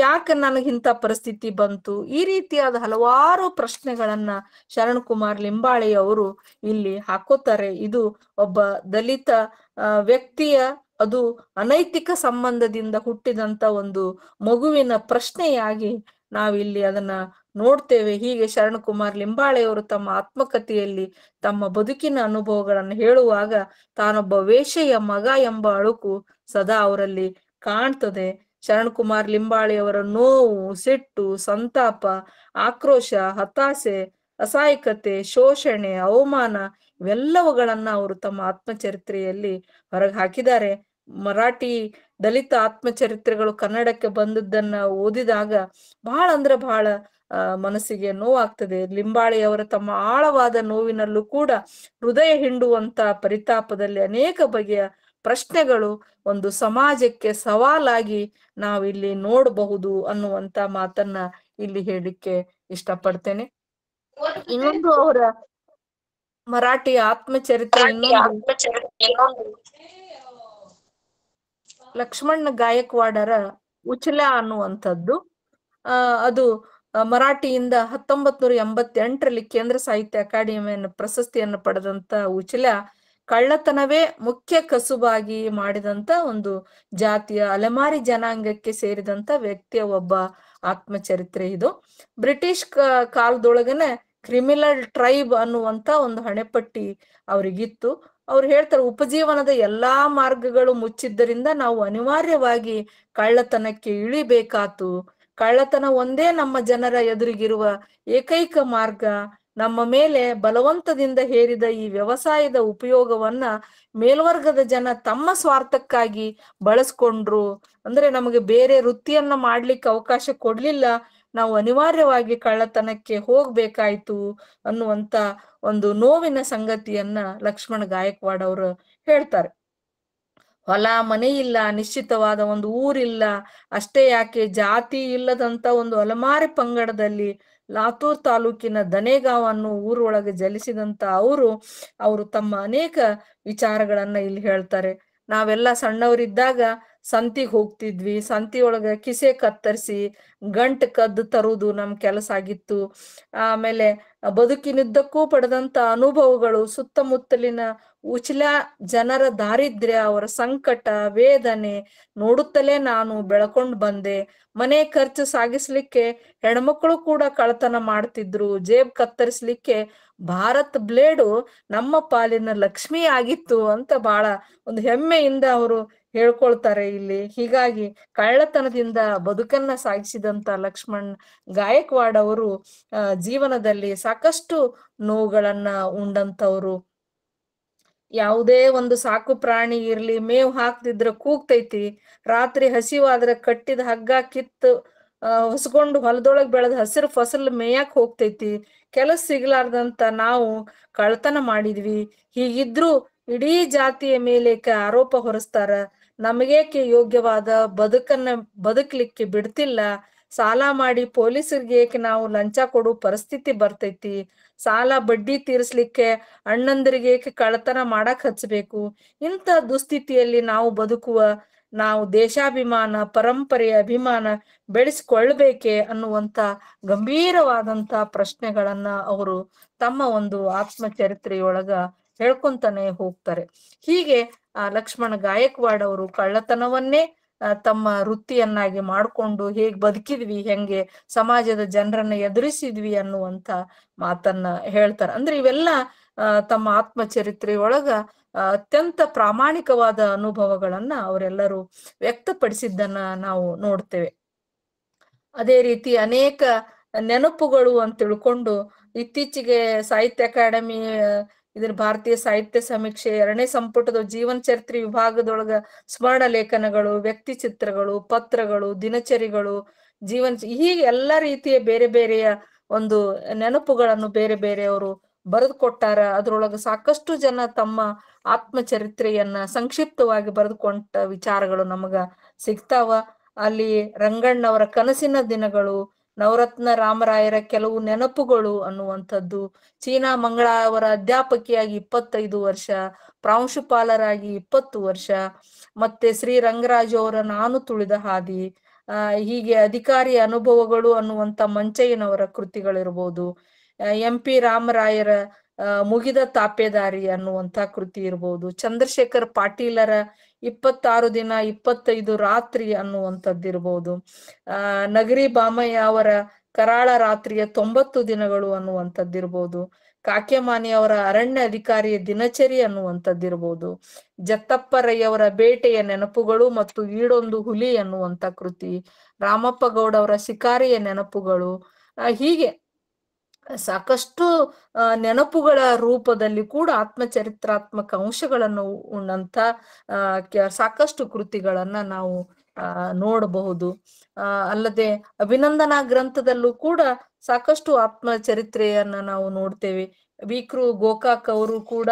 ಯಾಕೆ ನನಗಿಂತ ಪರಿಸ್ಥಿತಿ ಬಂತು? ಈ ರೀತಿಯಾದ ಹಲವಾರು ಪ್ರಶ್ನೆಗಳನ್ನ ಶರಣ್ ಕುಮಾರ್ ಲಿಂಬಾಳಿ ಅವರು ಇಲ್ಲಿ ಹಾಕೋತಾರೆ. ಇದು ಒಬ್ಬ ದಲಿತ ವ್ಯಕ್ತಿಯ ಅದು ಅನೈತಿಕ ಸಂಬಂಧದಿಂದ ಹುಟ್ಟಿದಂತ ಒಂದು ಮಗುವಿನ ಪ್ರಶ್ನೆಯಾಗಿ ನಾವಿಲ್ಲಿ ಅದನ್ನ ನೋಡ್ತೇವೆ. ಹೀಗೆ ಶರಣ್ ಕುಮಾರ್ ಲಿಂಬಾಳಿ ಅವರು ತಮ್ಮ ಆತ್ಮಕಥೆಯಲ್ಲಿ ತಮ್ಮ ಬದುಕಿನ ಅನುಭವಗಳನ್ನು ಹೇಳುವಾಗ ತಾನೊಬ್ಬ ವೇಶ್ಯೆಯ ಮಗ ಎಂಬ ಅಳುಕು ಸದಾ ಅವರಲ್ಲಿ ಕಾಣ್ತದೆ. ಶರಣ್ ಕುಮಾರ್ ಲಿಂಬಾಳಿ ಅವರ ನೋವು, ಸಿಟ್ಟು, ಸಂತಾಪ, ಆಕ್ರೋಶ, ಹತಾಶೆ, ಅಸಹಾಯಕತೆ, ಶೋಷಣೆ, ಅವಮಾನ ಇವೆಲ್ಲವುಗಳನ್ನ ಅವರು ತಮ್ಮ ಆತ್ಮಚರಿತ್ರೆಯಲ್ಲಿ ಹೊರಗೆ ಹಾಕಿದ್ದಾರೆ. ಮರಾಠಿ ದಲಿತ ಆತ್ಮಚರಿತ್ರೆಗಳು ಕನ್ನಡಕ್ಕೆ ಬಂದದ್ದನ್ನ ಓದಿದಾಗ ಬಹಳ ಅಂದ್ರೆ ಬಹಳ ಮನಸ್ಸಿಗೆ ನೋವಾಗ್ತದೆ. ಲಿಂಬಾಳಿ ಅವರ ತಮ್ಮ ಆಳವಾದ ನೋವಿನಲ್ಲೂ ಕೂಡ ಹೃದಯ ಹಿಂಡುವಂತ ಪರಿತಾಪದಲ್ಲಿ ಅನೇಕ ಬಗೆಯ ಪ್ರಶ್ನೆಗಳು ಒಂದು ಸಮಾಜಕ್ಕೆ ಸವಾಲಾಗಿ ನಾವಿಲ್ಲಿ ನೋಡಬಹುದು ಅನ್ನುವಂತ ಮಾತನ್ನ ಇಲ್ಲಿ ಹೇಳಲಿಕ್ಕೆ ಇಷ್ಟಪಡ್ತೇನೆ. ಇನ್ನೊಂದು ಅವರ ಮರಾಠಿ ಆತ್ಮಚರಿತ್ರೆ ಇನ್ನೊಂದು ಲಕ್ಷ್ಮಣ್ ಗಾಯಕ್ವಾಡರ ಉಚಲಾ ಅನ್ನುವಂಥದ್ದು. ಅದು ಮರಾಠಿಯಿಂದ 1988ರಲ್ಲಿ ಕೇಂದ್ರ ಸಾಹಿತ್ಯ ಅಕಾಡೆಮಿಯನ್ನು ಪ್ರಶಸ್ತಿಯನ್ನು ಪಡೆದಂತ ಉಚಲಾ ಕಳ್ಳತನವೇ ಮುಖ್ಯ ಕಸುಬಾಗಿ ಮಾಡಿದಂತ ಒಂದು ಜಾತಿಯ ಅಲೆಮಾರಿ ಜನಾಂಗಕ್ಕೆ ಸೇರಿದಂತ ವ್ಯಕ್ತಿಯ ಒಬ್ಬ ಆತ್ಮಚರಿತ್ರೆ ಇದು. ಬ್ರಿಟಿಷ್ ಕಾಲದೊಳಗನೆ ಕ್ರಿಮಿನಲ್ ಟ್ರೈಬ್ ಅನ್ನುವಂತ ಒಂದು ಹಣೆಪಟ್ಟಿ ಅವರಿಗಿತ್ತು. ಅವ್ರು ಹೇಳ್ತಾರೆ, ಉಪಜೀವನದ ಎಲ್ಲಾ ಮಾರ್ಗಗಳು ಮುಚ್ಚಿದ್ದರಿಂದ ನಾವು ಅನಿವಾರ್ಯವಾಗಿ ಕಳ್ಳತನಕ್ಕೆ ಇಳಿಬೇಕಾತು. ಕಳ್ಳತನ ಒಂದೇ ನಮ್ಮ ಜನರ ಎದುರಿಗಿರುವ ಏಕೈಕ ಮಾರ್ಗ. ನಮ್ಮ ಮೇಲೆ ಬಲವಂತದಿಂದ ಹೇರಿದ ಈ ವ್ಯವಸಾಯದ ಉಪಯೋಗವನ್ನ ಮೇಲ್ವರ್ಗದ ಜನ ತಮ್ಮ ಸ್ವಾರ್ಥಕ್ಕಾಗಿ ಬಳಸ್ಕೊಂಡ್ರು. ಅಂದ್ರೆ ನಮಗೆ ಬೇರೆ ವೃತ್ತಿಯನ್ನ ಮಾಡ್ಲಿಕ್ಕೆ ಅವಕಾಶ ಕೊಡ್ಲಿಲ್ಲ, ನಾವು ಅನಿವಾರ್ಯವಾಗಿ ಕಳ್ಳತನಕ್ಕೆ ಹೋಗ್ಬೇಕಾಯ್ತು ಅನ್ನುವಂತ ಒಂದು ನೋವಿನ ಸಂಗತಿಯನ್ನ ಲಕ್ಷ್ಮಣ್ ಗಾಯಕ್ವಾಡ್ ಅವರು ಹೇಳ್ತಾರೆ. ಹೊಲ ಮನೆ ಇಲ್ಲ, ನಿಶ್ಚಿತವಾದ ಒಂದು ಊರಿಲ್ಲ, ಅಷ್ಟೇ ಯಾಕೆ ಜಾತಿ ಇಲ್ಲದಂತ ಒಂದು ಅಲೆಮಾರಿ ಪಂಗಡದಲ್ಲಿ ಲಾತೂರ್ ತಾಲೂಕಿನ ದನೇಗಾಂವ್ ಅನ್ನೋ ಊರೊಳಗೆ ಜಲಿಸಿದಂತ ಅವರು ತಮ್ಮ ಅನೇಕ ವಿಚಾರಗಳನ್ನ ಇಲ್ಲಿ ಹೇಳ್ತಾರೆ. ನಾವೆಲ್ಲ ಸಣ್ಣವರಿದ್ದಾಗ ಸಂತಿಗೆ ಹೋಗ್ತಿದ್ವಿ. ಸಂತಿಯೊಳಗ ಕಿಸೆ ಕತ್ತರಿಸಿ ಗಂಟು ಕದ್ದು ತರುವುದು ನಮ್ ಕೆಲಸ ಆಗಿತ್ತು. ಆಮೇಲೆ ಬದುಕಿನುದ್ದಕ್ಕೂ ಪಡೆದಂತ ಅನುಭವಗಳು, ಸುತ್ತಮುತ್ತಲಿನ ಉಚಲಾ ಜನರ ದಾರಿದ್ರ್ಯ, ಅವರ ಸಂಕಟ, ವೇದನೆ ನೋಡುತ್ತಲೇ ನಾನು ಬೆಳ್ಕೊಂಡು ಬಂದೆ. ಮನೆ ಖರ್ಚು ಸಾಗಿಸ್ಲಿಕ್ಕೆ ಹೆಣ್ಮಕ್ಳು ಕೂಡ ಕಳ್ಳತನ ಮಾಡ್ತಿದ್ರು. ಜೇಬ್ ಕತ್ತರಿಸ್ಲಿಕ್ಕೆ ಭಾರತ್ ಬ್ಲೇಡು ನಮ್ಮ ಪಾಲಿನ ಲಕ್ಷ್ಮಿ ಆಗಿತ್ತು ಅಂತ ಬಹಳ ಒಂದು ಹೆಮ್ಮೆಯಿಂದ ಅವರು ಹೇಳ್ಕೊಳ್ತಾರೆ ಇಲ್ಲಿ. ಹೀಗಾಗಿ ಕಳ್ಳತನದಿಂದ ಬದುಕನ್ನ ಸಾಗಿಸಿದಂತ ಲಕ್ಷ್ಮಣ್ ಗಾಯಕ್ವಾಡ್ ಅವರು ಜೀವನದಲ್ಲಿ ಸಾಕಷ್ಟು ನೋವುಗಳನ್ನ ಉಂಡಂತವ್ರು. ಯಾವುದೇ ಒಂದು ಸಾಕು ಪ್ರಾಣಿ ಇರ್ಲಿ, ಮೇವು ಹಾಕ್ತಿದ್ರ ಕೂಗ್ತೈತಿ, ರಾತ್ರಿ ಹಸಿವಾದ್ರೆ ಕಟ್ಟಿದ ಹಗ್ಗ ಕಿತ್ತು ಹೊಸ್ಕೊಂಡು ಹೊಲದೊಳಗ್ ಬೆಳೆದ ಹಸಿರು ಫಸಲ್ ಮೇಯಕ್ ಹೋಗ್ತೈತಿ. ಕೆಲಸ ಸಿಗ್ಲಾರ್ದಂತ ನಾವು ಕಳ್ತನ ಮಾಡಿದ್ವಿ. ಹೀಗಿದ್ರು ಇಡೀ ಜಾತಿಯ ಮೇಲೆ ಆರೋಪ ಹೊರಿಸ್ತಾರ. ನಮಗೇಕೆ ಯೋಗ್ಯವಾದ ಬದುಕ್ಲಿಕ್ಕೆ ಬಿಡ್ತಿಲ್ಲ. ಸಾಲ ಮಾಡಿ ಪೊಲೀಸರಿಗೆ ನಾವು ಲಂಚ ಕೊಡೋ ಪರಿಸ್ಥಿತಿ ಬರ್ತೈತಿ. ಸಾಲ ಬಡ್ಡಿ ತೀರಿಸ್ಲಿಕ್ಕೆ ಅಣ್ಣಂದರಿಗೆ ಕಳ್ಳತನ ಮಾಡಕ್ ಹಚ್ಬೇಕು. ಇಂಥ ದುಸ್ಥಿತಿಯಲ್ಲಿ ನಾವು ನಾವು ದೇಶಾಭಿಮಾನ, ಪರಂಪರೆಯ ಅಭಿಮಾನ ಬೆಳೆಸ್ಕೊಳ್ಬೇಕೆ ಅನ್ನುವಂತ ಗಂಭೀರವಾದಂತ ಪ್ರಶ್ನೆಗಳನ್ನ ಅವರು ತಮ್ಮ ಒಂದು ಆತ್ಮಚರಿತ್ರೆಯೊಳಗ ಹೇಳ್ಕೊಂತಾನೆ ಹೋಗ್ತಾರೆ. ಹೀಗೆ ಲಕ್ಷ್ಮಣ್ ಗಾಯಕ್ವಾಡ್ ಅವರು ಕಳ್ಳತನವನ್ನೇ ತಮ್ಮ ವೃತ್ತಿಯನ್ನಾಗಿ ಮಾಡ್ಕೊಂಡು ಹೇಗ್ ಬದುಕಿದ್ವಿ, ಹೆಂಗೆ ಸಮಾಜದ ಜನರನ್ನ ಎದುರಿಸಿದ್ವಿ ಅನ್ನುವಂತ ಮಾತನ್ನ ಹೇಳ್ತಾರೆ. ಅಂದ್ರೆ ಇವೆಲ್ಲ ತಮ್ಮ ಆತ್ಮಚರಿತ್ರೆಯೊಳಗ ಅತ್ಯಂತ ಪ್ರಾಮಾಣಿಕವಾದ ಅನುಭವಗಳನ್ನ ಅವರೆಲ್ಲರೂ ವ್ಯಕ್ತಪಡಿಸಿದ್ದನ್ನ ನಾವು ನೋಡ್ತೇವೆ. ಅದೇ ರೀತಿ ಅನೇಕ ನೆನಪುಗಳು ಅಂತ ತಿಳ್ಕೊಂಡು ಇತ್ತೀಚೆಗೆ ಸಾಹಿತ್ಯ ಅಕಾಡೆಮಿ ಭಾರತೀಯ ಸಾಹಿತ್ಯ ಸಮೀಕ್ಷೆ 2ನೇ ಸಂಪುಟದ ಜೀವನ ಚರಿತ್ರೆ ವಿಭಾಗದೊಳಗ ಸ್ಮರಣ ಲೇಖನಗಳು, ವ್ಯಕ್ತಿ ಚಿತ್ರಗಳು, ಪತ್ರಗಳು, ದಿನಚರಿಗಳು, ಹೀಗೆ ಎಲ್ಲ ರೀತಿಯ ಬೇರೆ ಬೇರೆಯ ಒಂದು ನೆನಪುಗಳನ್ನು ಬೇರೆ ಬೇರೆಯವರು ಬರೆದು ಕೊಟ್ಟಾರ. ಅದ್ರೊಳಗ ಸಾಕಷ್ಟು ಜನ ತಮ್ಮ ಆತ್ಮಚರಿತ್ರೆಯನ್ನ ಸಂಕ್ಷಿಪ್ತವಾಗಿ ಬರೆದುಕೊಂಡ ವಿಚಾರಗಳು ನಮಗ ಸಿಗ್ತಾವ. ಅಲ್ಲಿ ರಂಗಣ್ಣವರ ಕನಸಿನ ದಿನಗಳು, ನವರತ್ನ ರಾಮರಾಯರ ಕೆಲವು ನೆನಪುಗಳು ಅನ್ನುವಂಥದ್ದು, ಚೀನಾ ಮಂಗಳ ಅವರ ಅಧ್ಯಾಪಕಿಯಾಗಿ 25 ವರ್ಷ, ಪ್ರಾಂಶುಪಾಲರಾಗಿ 20 ವರ್ಷ, ಮತ್ತೆ ಶ್ರೀ ರಂಗರಾಜು ಅವರ ನಾನು ತುಳಿದ ಹಾದಿ, ಹೀಗೆ ಅಧಿಕಾರಿ ಅನುಭವಗಳು ಅನ್ನುವಂತ ಮಂಚಯ್ಯನವರ ಕೃತಿಗಳಿರ್ಬೋದು, MP ರಾಮರಾಯರ ಮುಗಿದ ತಾಪೇದಾರಿ ಅನ್ನುವಂತ ಕೃತಿ ಇರ್ಬೋದು, ಚಂದ್ರಶೇಖರ್ ಪಾಟೀಲರ 26 ದಿನ 25 ರಾತ್ರಿ ಅನ್ನುವಂಥದ್ದಿರ್ಬೋದು, ನಗರಿ ಬಾಮಯ್ಯ ಅವರ ಕರಾಳ ರಾತ್ರಿಯ 90 ದಿನಗಳು ಅನ್ನುವಂಥದ್ದಿರ್ಬೋದು, ಕಾಕೆಮಾನಿ ಅವರ ಅರಣ್ಯ ಅಧಿಕಾರಿಯ ದಿನಚರಿ ಅನ್ನುವಂಥದ್ದಿರ್ಬೋದು, ಜತ್ತಪ್ಪ ರೈ ಅವರ ಬೇಟೆಯ ನೆನಪುಗಳು ಮತ್ತು ಈಡೊಂದು ಹುಲಿ ಅನ್ನುವಂತ ಕೃತಿ, ರಾಮಪ್ಪ ಗೌಡ ಅವರ ಶಿಕಾರಿಯ ನೆನಪುಗಳು, ಹೀಗೆ ಸಾಕಷ್ಟು ನೆನಪುಗಳ ರೂಪದಲ್ಲಿ ಕೂಡ ಆತ್ಮಚರಿತ್ರಾತ್ಮಕ ಅಂಶಗಳನ್ನು ಉಳ್ಳಂತ ಸಾಕಷ್ಟು ಕೃತಿಗಳನ್ನ ನಾವು ನೋಡಬಹುದು. ಅಲ್ಲದೆ ಅಭಿನಂದನಾ ಗ್ರಂಥದಲ್ಲೂ ಕೂಡ ಸಾಕಷ್ಟು ಆತ್ಮಚರಿತ್ರೆಯನ್ನ ನಾವು ನೋಡ್ತೇವೆ. ವಿಕ್ರು ಗೋಕಾಕ್ ಅವರು ಕೂಡ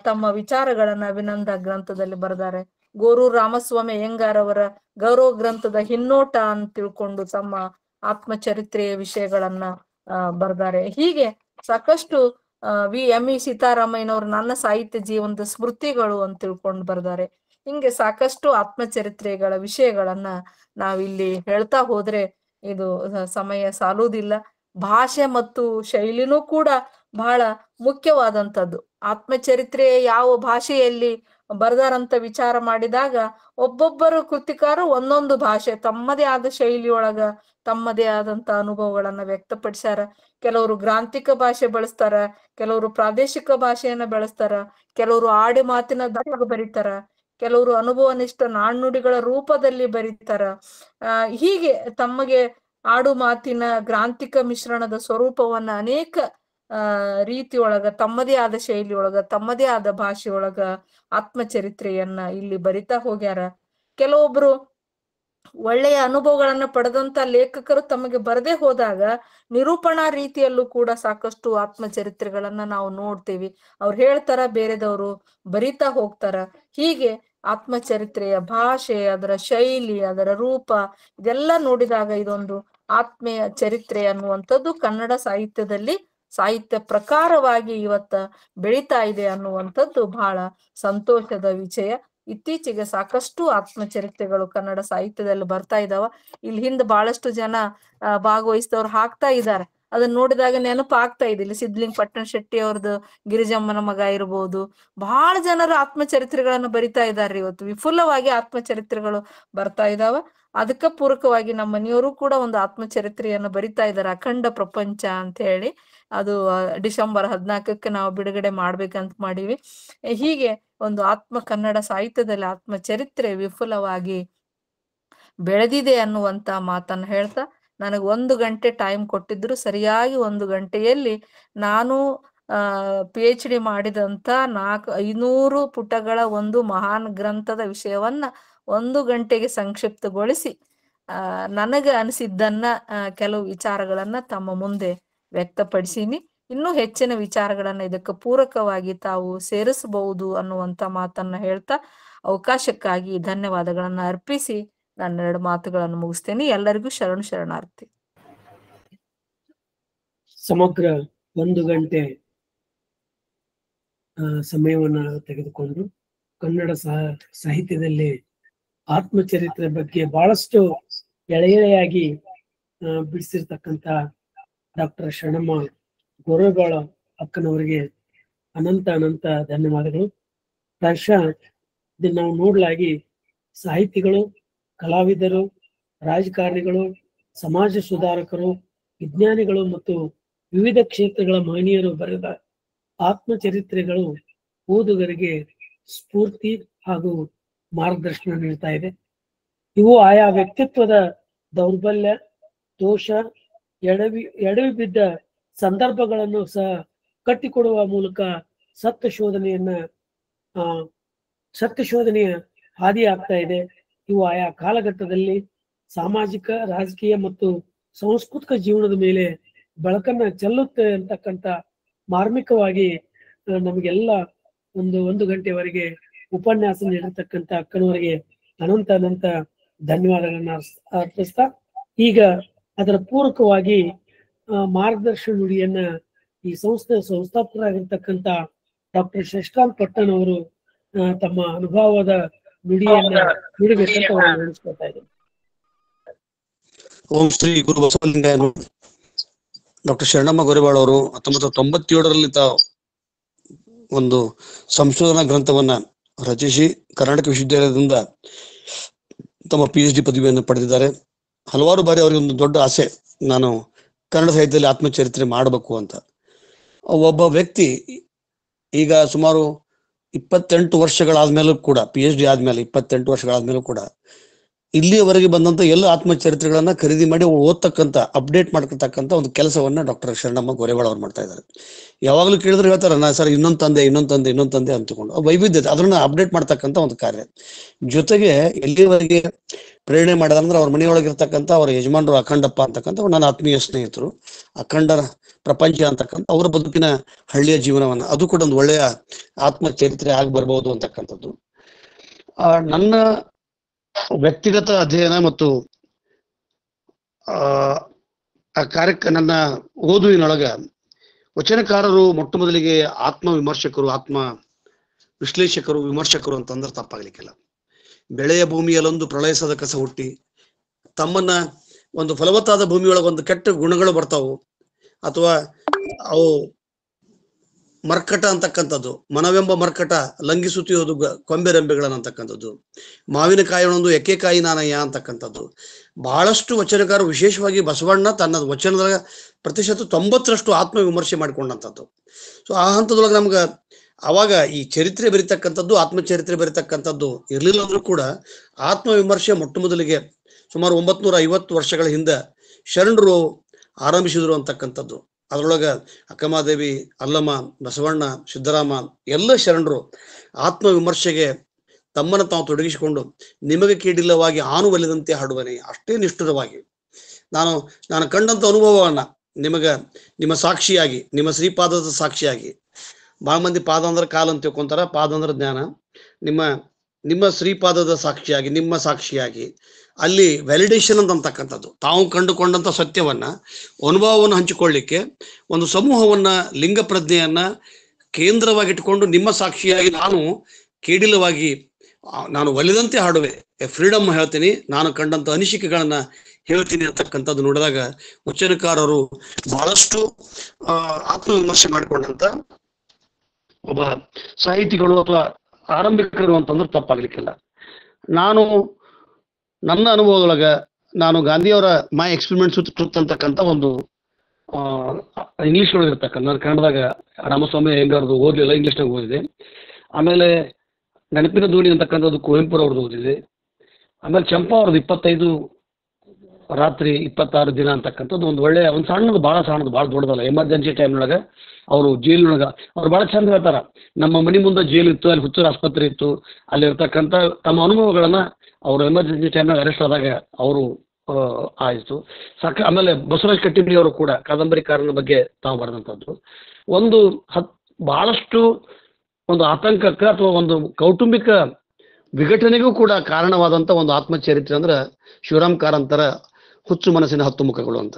ತಮ್ಮ ವಿಚಾರಗಳನ್ನ ಅಭಿನಂದ ಗ್ರಂಥದಲ್ಲಿ ಬರೆದಾರೆ. ಗೋರೂರು ರಾಮಸ್ವಾಮಿ ಅಯ್ಯಂಗಾರ್ ಅವರ ಗೌರವ ಗ್ರಂಥದ ಹಿನ್ನೋಟ ಅಂತ ತಿಳ್ಕೊಂಡು ತಮ್ಮ ಆತ್ಮಚರಿತ್ರೆಯ ವಿಷಯಗಳನ್ನ ಬರ್ದಾರೆ. ಹೀಗೆ ಸಾಕಷ್ಟು ME ಸೀತಾರಾಮಯ್ಯನವರು ನನ್ನ ಸಾಹಿತ್ಯ ಜೀವನದ ಸ್ಮೃತಿಗಳು ಅಂತ ತಿಳ್ಕೊಂಡು ಬರ್ದಾರೆ. ಹಿಂಗೆ ಸಾಕಷ್ಟು ಆತ್ಮಚರಿತ್ರೆಗಳ ವಿಷಯಗಳನ್ನ ನಾವಿಲ್ಲಿ ಹೇಳ್ತಾ ಹೋದ್ರೆ ಇದು ಸಮಯ ಸಾಲುವುದಿಲ್ಲ. ಭಾಷೆ ಮತ್ತು ಶೈಲಿನೂ ಕೂಡ ಬಹಳ ಮುಖ್ಯವಾದಂಥದ್ದು. ಆತ್ಮಚರಿತ್ರೆ ಯಾವ ಭಾಷೆಯಲ್ಲಿ ಬರ್ದಾರಂತ ವಿಚಾರ ಮಾಡಿದಾಗ ಒಬ್ಬೊಬ್ಬರು ಕೃತಿಕಾರರು ಒಂದೊಂದು ಭಾಷೆ ತಮ್ಮದೇ ಆದ ಶೈಲಿಯೊಳಗ ತಮ್ಮದೇ ಆದಂತ ಅನುಭವಗಳನ್ನ ವ್ಯಕ್ತಪಡಿಸ್ಯಾರ. ಕೆಲವರು ಗ್ರಾಂಥಿಕ ಭಾಷೆ ಬಳಸ್ತಾರ, ಕೆಲವರು ಪ್ರಾದೇಶಿಕ ಭಾಷೆಯನ್ನ ಬೆಳೆಸ್ತಾರ, ಕೆಲವರು ಆಡಿ ಮಾತಿನ ದಾಟಿಯಾಗ ಬರೀತಾರ, ಕೆಲವರು ಅನುಭವನಿಷ್ಠ ನಾಣ್ಣುಡಿಗಳ ರೂಪದಲ್ಲಿ ಬರೀತಾರ. ಹೀಗೆ ತಮಗೆ ಆಡು ಮಾತಿನ ಗ್ರಾಂಥಿಕ ಮಿಶ್ರಣದ ಸ್ವರೂಪವನ್ನ ಅನೇಕ ರೀತಿಯೊಳಗ ತಮ್ಮದೇ ಆದ ಶೈಲಿಯೊಳಗ ತಮ್ಮದೇ ಆದ ಭಾಷೆಯೊಳಗ ಆತ್ಮಚರಿತ್ರೆಯನ್ನ ಇಲ್ಲಿ ಬರಿತಾ ಹೋಗ್ಯಾರ. ಕೆಲವೊಬ್ರು ಒಳ್ಳೆಯ ಅನುಭವಗಳನ್ನ ಪಡೆದಂತ ಲೇಖಕರು ತಮಗೆ ಬರದೇ ಹೋದಾಗ ನಿರೂಪಣಾ ರೀತಿಯಲ್ಲೂ ಕೂಡ ಸಾಕಷ್ಟು ಆತ್ಮಚರಿತ್ರೆಗಳನ್ನ ನಾವು ನೋಡ್ತೇವಿ. ಅವ್ರು ಹೇಳ್ತಾರ, ಬೇರೆದವರು ಬರಿತಾ ಹೋಗ್ತಾರ. ಹೀಗೆ ಆತ್ಮಚರಿತ್ರೆಯ ಭಾಷೆ, ಅದರ ಶೈಲಿ, ಅದರ ರೂಪ ಇದೆಲ್ಲ ನೋಡಿದಾಗ ಇದೊಂದು ಆತ್ಮೀಯ ಚರಿತ್ರೆ ಅನ್ನುವಂಥದ್ದು ಕನ್ನಡ ಸಾಹಿತ್ಯದಲ್ಲಿ ಸಾಹಿತ್ಯ ಪ್ರಕಾರವಾಗಿ ಇವತ್ತ ಬೆಳೀತಾ ಇದೆ ಅನ್ನುವಂಥದ್ದು ಬಹಳ ಸಂತೋಷದ ವಿಷಯ. ಇತ್ತೀಚೆಗೆ ಸಾಕಷ್ಟು ಆತ್ಮಚರಿತ್ರೆಗಳು ಕನ್ನಡ ಸಾಹಿತ್ಯದಲ್ಲಿ ಬರ್ತಾ ಇದಾವ. ಇಲ್ಲಿ ಹಿಂದೆ ಬಹಳಷ್ಟು ಜನ ಭಾಗವಹಿಸಿದವ್ರು ಹಾಕ್ತಾ ಇದ್ದಾರೆ. ಅದನ್ನ ನೋಡಿದಾಗ ನೆನಪು ಆಗ್ತಾ ಇದೆ. ಇಲ್ಲಿ ಸಿದ್ಲಿಂಗ್ ಪಟ್ಟಣ ಶೆಟ್ಟಿ ಅವ್ರದ್ದು ಗಿರಿಜಮ್ಮನ ಮಗ ಇರ್ಬೋದು, ಬಹಳ ಜನರು ಆತ್ಮಚರಿತ್ರೆಗಳನ್ನ ಬರಿತಾ ಇದ್ದಾರೆ. ಇವತ್ತು ವಿಪುಲವಾಗಿ ಆತ್ಮಚರಿತ್ರೆಗಳು ಬರ್ತಾ ಇದಾವ. ಅದಕ್ಕ ಪೂರಕವಾಗಿ ನಮ್ಮ ಮನೆಯವರು ಕೂಡ ಒಂದು ಆತ್ಮಚರಿತ್ರೆಯನ್ನು ಬರಿತಾ ಇದ್ದಾರೆ, ಅಖಂಡ ಪ್ರಪಂಚ ಅಂತ ಹೇಳಿ. ಅದು ಡಿಸೆಂಬರ್ 14ಕ್ಕೆ ನಾವು ಬಿಡುಗಡೆ ಮಾಡ್ಬೇಕಂತ ಮಾಡೀವಿ. ಹೀಗೆ ಒಂದು ಕನ್ನಡ ಸಾಹಿತ್ಯದಲ್ಲಿ ಆತ್ಮಚರಿತ್ರೆ ವಿಪುಲವಾಗಿ ಬೆಳೆದಿದೆ ಅನ್ನುವಂತ ಮಾತನ್ನ ಹೇಳ್ತಾ, ನನಗೆ 1 ಗಂಟೆ ಟೈಮ್ ಕೊಟ್ಟಿದ್ರು. ಸರಿಯಾಗಿ 1 ಗಂಟೆಯಲ್ಲಿ ನಾನು PhD ಮಾಡಿದಂತ 500 ಪುಟಗಳ ಒಂದು ಮಹಾನ್ ಗ್ರಂಥದ ವಿಷಯವನ್ನ 1 ಗಂಟೆಗೆ ಸಂಕ್ಷಿಪ್ತಗೊಳಿಸಿ ನನಗೆ ಅನಿಸಿದ್ದನ್ನ ಕೆಲವು ವಿಚಾರಗಳನ್ನ ತಮ್ಮ ಮುಂದೆ ವ್ಯಕ್ತಪಡಿಸೀನಿ. ಇನ್ನೂ ಹೆಚ್ಚಿನ ವಿಚಾರಗಳನ್ನ ಇದಕ್ಕೆ ಪೂರಕವಾಗಿ ತಾವು ಸೇರಿಸಬಹುದು ಅನ್ನುವಂತ ಮಾತನ್ನ ಹೇಳ್ತಾ ಅವಕಾಶಕ್ಕಾಗಿ ಧನ್ಯವಾದಗಳನ್ನ ಅರ್ಪಿಸಿ ನನ್ನ 2 ಮಾತುಗಳನ್ನು ಮುಗಿಸ್ತೇನೆ. ಎಲ್ಲರಿಗೂ ಶರಣಾರ್ಥಿ. ಸಮಗ್ರ 1 ಗಂಟೆ ಸಮಯವನ್ನ ತೆಗೆದುಕೊಂಡು ಕನ್ನಡ ಸಾಹಿತ್ಯದಲ್ಲಿ ಆತ್ಮಚರಿತ್ರೆ ಬಗ್ಗೆ ಬಹಳಷ್ಟು ಎಳೆಯಾಗಿ ಬಿಡಿಸಿರ್ತಕ್ಕಂಥ ಡಾಕ್ಟರ್ ಶರಣಮ್ಮ ಗೊರಗೋಳ ಅಕ್ಕನವರಿಗೆ ಅನಂತ ಧನ್ಯವಾದಗಳು. ಪ್ರಾಯಶಃ ಇದನ್ನ ನಾವು ನೋಡ್ಲಾಗಿ ಸಾಹಿತಿಗಳು, ಕಲಾವಿದರು, ರಾಜಕಾರಣಿಗಳು, ಸಮಾಜ ಸುಧಾರಕರು, ವಿಜ್ಞಾನಿಗಳು ಮತ್ತು ವಿವಿಧ ಕ್ಷೇತ್ರಗಳ ಮಹನೀಯರು ಬರೆದ ಆತ್ಮಚರಿತ್ರೆಗಳು ಓದುಗರಿಗೆ ಸ್ಫೂರ್ತಿ ಹಾಗೂ ಮಾರ್ಗದರ್ಶನ ನೀಡ್ತಾ ಇದೆ. ಇವು ಆಯಾ ವ್ಯಕ್ತಿತ್ವದ ದೌರ್ಬಲ್ಯ, ದೋಷ, ಎಡವಿ ಬಿದ್ದ ಸಂದರ್ಭಗಳನ್ನು ಸಹ ಕಟ್ಟಿಕೊಡುವ ಮೂಲಕ ಸತ್ಯಶೋಧನೆಯ ಹಾದಿ ಆಗ್ತಾ ಇದೆ. ಇವು ಆಯಾ ಕಾಲಘಟ್ಟದಲ್ಲಿ ಸಾಮಾಜಿಕ, ರಾಜಕೀಯ ಮತ್ತು ಸಾಂಸ್ಕೃತಿಕ ಜೀವನದ ಮೇಲೆ ಬೆಳಕನ್ನ ಚೆಲ್ಲುತ್ತೆ ಅಂತಕ್ಕಂಥ ಮಾರ್ಮಿಕವಾಗಿ ನಮಗೆಲ್ಲ ಒಂದು ಗಂಟೆವರೆಗೆ ಉಪನ್ಯಾಸ ನೀಡಿರ್ತಕ್ಕಂಥ ಅಕ್ಕನವರಿಗೆ ಅನಂತ ಧನ್ಯವಾದಗಳನ್ನ ಅರ್ಪಿಸ್ತಾ, ಈಗ ಅದರ ಪೂರಕವಾಗಿ ಮಾರ್ಗದರ್ಶನ ನುಡಿಯನ್ನ ಈ ಸಂಸ್ಥಾಪಕರಾಗಿರ್ತಕ್ಕಂಥ ಡಾಕ್ಟರ್ ಶಶಿಕಾಂತ್ ಪಟ್ಟಣ್ ಅವರು ತಮ್ಮ ಅನುಭವದ ನುಡಿಯನ್ನ ನುಡಿಬೇಕಂತ ನಡೆಸ್ಕೊಳ್ತಾ ಇದ್ದಾರೆ. ಓಂ ಶ್ರೀ ಗುರು ಬಸವಲಿಂಗಾಯ. ಡಾಕ್ಟರ್ ಶರಣಮ್ಮ ಗೊರೆಬಾಳ್ ಅವರು 1997ರಲ್ಲಿ ಒಂದು ಸಂಶೋಧನಾ ಗ್ರಂಥವನ್ನ ರಚಿಸಿ ಕರ್ನಾಟಕ ವಿಶ್ವವಿದ್ಯಾಲಯದಿಂದ ತಮ್ಮ PhD ಪದವಿಯನ್ನು ಪಡೆದಿದ್ದಾರೆ. ಹಲವಾರು ಬಾರಿ ಅವರಿಗೆ ಒಂದು ದೊಡ್ಡ ಆಸೆ, ನಾನು ಕನ್ನಡ ಸಾಹಿತ್ಯದಲ್ಲಿ ಆತ್ಮಚರಿತ್ರೆ ಮಾಡಬೇಕು ಅಂತ. ಒಬ್ಬ ವ್ಯಕ್ತಿ ಈಗ ಸುಮಾರು 28 ವರ್ಷಗಳಾದ್ಮೇಲೂ ಕೂಡ, PhD ಆದ್ಮೇಲೆ 28 ವರ್ಷಗಳಾದ್ಮೇಲೂ ಕೂಡ ಇಲ್ಲಿಯವರೆಗೆ ಬಂದಂತ ಎಲ್ಲ ಆತ್ಮಚರಿತ್ರೆಗಳನ್ನ ಖರೀದಿ ಮಾಡಿ ಓದ್ತಕ್ಕಂಥ, ಅಪ್ಡೇಟ್ ಮಾಡ್ಕೊಳ್ತಕ್ಕಂಥ ಒಂದು ಕೆಲಸವನ್ನ ಡಾಕ್ಟರ್ ಶರಣಮ್ಮ ಗೊರೆಬಾಳ್ ಅವ್ರು ಮಾಡ್ತಾ ಇದ್ದಾರೆ. ಯಾವಾಗಲೂ ಕೇಳಿದ್ರೆ ಹೇಳ್ತಾರೆ, ನಾ ಸರ್ ಇನ್ನೊಂದು ತಂದೆ ಅಂತಕೊಂಡು ವೈವಿಧ್ಯತೆ ಅದನ್ನ ಅಪ್ಡೇಟ್ ಮಾಡ್ತಕ್ಕಂಥ ಒಂದು ಕಾರ್ಯ. ಜೊತೆಗೆ ಎಲ್ಲಿವರೆಗೆ ಪ್ರೇರಣೆ ಮಾಡಿದ್ರೆ ಅವ್ರ ಮನೆಯೊಳಗಿರ್ತಕ್ಕಂಥ ಅವರ ಯಜಮಾನರು ಅಖಂಡಪ್ಪ ಅಂತಕ್ಕಂಥ ನನ್ನ ಆತ್ಮೀಯ ಸ್ನೇಹಿತರು, ಅಖಂಡ ಪ್ರಪಂಚ ಅಂತಕ್ಕಂಥ ಅವರ ಬದುಕಿನ ಹಳ್ಳಿಯ ಜೀವನವನ್ನ, ಅದು ಕೂಡ ಒಂದು ಒಳ್ಳೆಯ ಆತ್ಮಚರಿತ್ರೆ ಆಗಿ ಬರ್ಬೋದು ಅಂತಕ್ಕಂಥದ್ದು. ನನ್ನ ವ್ಯಕ್ತಿಗತ ಅಧ್ಯಯನ ಮತ್ತು ನನ್ನ ಓದುವಿನೊಳಗ ವಚನಕಾರರು ಮೊಟ್ಟ ಮೊದಲಿಗೆ ಆತ್ಮ ವಿಶ್ಲೇಷಕರು, ವಿಮರ್ಶಕರು ಅಂತಂದ್ರೆ ತಪ್ಪಾಗ್ಲಿಕ್ಕಿಲ್ಲ. ಬೆಳೆಯ ಭೂಮಿಯಲ್ಲೊಂದು ಪ್ರಳಯಿಸದ ಕಸ ಹುಟ್ಟಿ ತಮ್ಮನ್ನ ಒಂದು ಫಲವತ್ತಾದ ಭೂಮಿಯೊಳಗೆ ಒಂದು ಕೆಟ್ಟ ಗುಣಗಳು ಬರ್ತಾವು, ಅಥವಾ ಅವು ಮರ್ಕಟ ಅಂತಕ್ಕಂಥದ್ದು, ಮನವೆಂಬ ಮರ್ಕಟ ಲಂಘಿಸುತ್ತಿರೋದು ಕೊಂಬೆರೆಂಬೆಗಳನ್ನಂತಕ್ಕಂಥದ್ದು, ಮಾವಿನಕಾಯಿಯೊಂದು ಎಕ್ಕೆಕಾಯಿ ನಾನಯ್ಯ ಅಂತಕ್ಕಂಥದ್ದು. ಬಹಳಷ್ಟು ವಚನಕಾರರು, ವಿಶೇಷವಾಗಿ ಬಸವಣ್ಣ ತನ್ನ ವಚನದಾಗ ಪ್ರತಿಶತ 90ರಷ್ಟು ಆತ್ಮವಿಮರ್ಶೆ ಮಾಡಿಕೊಂಡಂಥದ್ದು. ಸೊ ಆ ಹಂತದೊಳಗೆ ನಮ್ಗೆ ಅವಾಗ ಈ ಚರಿತ್ರೆ ಬರೀತಕ್ಕಂಥದ್ದು, ಆತ್ಮಚರಿತ್ರೆ ಬರೀತಕ್ಕಂಥದ್ದು ಇರ್ಲಿಲ್ಲ ಅಂದ್ರೂ ಕೂಡ ಆತ್ಮವಿಮರ್ಶೆ ಮೊಟ್ಟ ಮೊದಲಿಗೆ ಸುಮಾರು 950 ವರ್ಷಗಳ ಹಿಂದೆ ಶರಣರು ಆರಂಭಿಸಿದ್ರು ಅಂತಕ್ಕಂಥದ್ದು. ಅದರೊಳಗ ಅಕ್ಕಮಹಾದೇವಿ, ಅಲ್ಲಮ್ಮ, ಬಸವಣ್ಣ, ಸಿದ್ದರಾಮ ಎಲ್ಲ ಶರಣರು ಆತ್ಮವಿಮರ್ಶೆಗೆ ತಮ್ಮನ್ನು ತಾವು ತೊಡಗಿಸಿಕೊಂಡು ನಿಮಗೆ ಕೇಡಿಲ್ಲವಾಗಿ ಆನು ಒಲಿದಂತೆ ಹಾಡುವನೆ, ಅಷ್ಟೇ ನಿಷ್ಠುರವಾಗಿ ನಾನು ಕಂಡಂತ ಅನುಭವವನ್ನ ನಿಮ್ಮ ಸಾಕ್ಷಿಯಾಗಿ, ನಿಮ್ಮ ಶ್ರೀಪಾದದ ಸಾಕ್ಷಿಯಾಗಿ, ಬಹಳ ಮಂದಿ ಪಾದ ಅಂದ್ರೆ ಕಾಲ ಅಂತ ತಿಳ್ಕೊಂತಾರ, ಪಾದ ಅಂದ್ರೆ ಜ್ಞಾನ, ನಿಮ್ಮ ಶ್ರೀಪಾದದ ಸಾಕ್ಷಿಯಾಗಿ, ನಿಮ್ಮ ಸಾಕ್ಷಿಯಾಗಿ ಅಲ್ಲಿ ವ್ಯಾಲಿಡೇಷನ್ ಅಂತಕ್ಕಂಥದ್ದು, ತಾವು ಕಂಡುಕೊಂಡಂತ ಸತ್ಯವನ್ನ, ಅನುಭವವನ್ನು ಹಂಚಿಕೊಳ್ಳಿಕ್ಕೆ ಒಂದು ಸಮೂಹವನ್ನ, ಲಿಂಗ ಪ್ರಜ್ಞೆಯನ್ನ ಕೇಂದ್ರವಾಗಿಟ್ಟುಕೊಂಡು ನಿಮ್ಮ ಸಾಕ್ಷಿಯಾಗಿ ನಾನು ಒಲಿದಂತೆ ಹಾಡುವೆ, ಫ್ರೀಡಮ್ ಹೇಳ್ತೀನಿ, ನಾನು ಕಂಡಂತ ಅನಿಸಿಕೆಗಳನ್ನ ಹೇಳ್ತೀನಿ ಅಂತಕ್ಕಂಥದ್ದು ನೋಡಿದಾಗ ವಚನಕಾರರು ಬಹಳಷ್ಟು ಆತ್ಮವಿಮರ್ಶೆ ಮಾಡಿಕೊಂಡಂತ ಒಬ್ಬ ಸಾಹಿತಿಗಳು ಅಥವಾ ಆರಂಭಿಕರು ಅಂತಂದ್ರೆ ತಪ್ಪಾಗ್ಲಿಕ್ಕಿಲ್ಲ. ನನ್ನ ಅನುಭವದೊಳಗ ನಾನು ಗಾಂಧಿಯವರ ಮೈ ಎಕ್ಸ್ಪೆರಿಮೆಂಟ್ಸ್ ವಿತ್ ಟ್ರುತ್ ಅಂತಕ್ಕಂಥ ಒಂದು ಇಂಗ್ಲಿಷ್ ಒಳಗೆ ಇರ್ತಕ್ಕಂಥ, ನಾನು ಕನ್ನಡದಾಗ ರಾಮಸ್ವಾಮಿ ಅಯ್ಯಂಗಾರ್ದು ಓದಲಿಲ್ಲ, ಇಂಗ್ಲಿಷ್ನಾಗ ಓದಿದೆ. ಆಮೇಲೆ ನೆನಪಿನ ದೋಣಿ ಅಂತಕ್ಕಂಥದ್ದು ಕುವೆಂಪುರ ಅವ್ರದ್ದು ಓದಿದೆ. ಆಮೇಲೆ ಚಂಪಾ ಅವ್ರದ್ದು 25 ರಾತ್ರಿ 26 ದಿನ ಅಂತಕ್ಕಂಥದ್ದು ಒಂದು ಒಳ್ಳೆಯ, ಒಂದು ಸಣ್ಣದು, ಭಾಳ ದೊಡ್ಡದಲ್ಲ, ಎಮರ್ಜೆನ್ಸಿ ಟೈಮ್ನೊಳಗೆ ಅವರು ಜೈಲಿನೊಳಗೆ ಅವ್ರು ಭಾಳ ಚಂದ ಹೇಳ್ತಾರ. ನಮ್ಮ ಮನೆ ಮುಂದೆ ಜೈಲು ಇತ್ತು, ಅಲ್ಲಿ ಹುಚ್ಚರ ಆಸ್ಪತ್ರೆ ಇತ್ತು, ಅಲ್ಲಿ ಇರ್ತಕ್ಕಂಥ ತಮ್ಮ ಅನುಭವಗಳನ್ನ ಅವರು ಎಮರ್ಜೆನ್ಸಿ ಟೈಮ್ನಾಗ ಅರೆಸ್ಟ್ ಆದಾಗ ಅವರು ಆಯಿತು ಆಮೇಲೆ ಬಸವರಾಜ್ ಕಟ್ಟಿಮನಿ ಅವರು ಕೂಡ ಕಾದಂಬರಿಕಾರನ ಬಗ್ಗೆ ತಾವು ಬರೆದಂಥದ್ದು ಒಂದು ಬಹಳಷ್ಟು ಒಂದು ಆತಂಕಕ್ಕೆ ಅಥವಾ ಒಂದು ಕೌಟುಂಬಿಕ ವಿಘಟನೆಗೂ ಕೂಡ ಕಾರಣವಾದಂಥ ಒಂದು ಆತ್ಮಚರಿತ್ರೆ ಅಂದ್ರೆ ಶಿವರಾಮ್ ಕಾರಂತರ ಹುಚ್ಚು ಮನಸ್ಸಿನ 10 ಮುಖಗಳು ಅಂತ.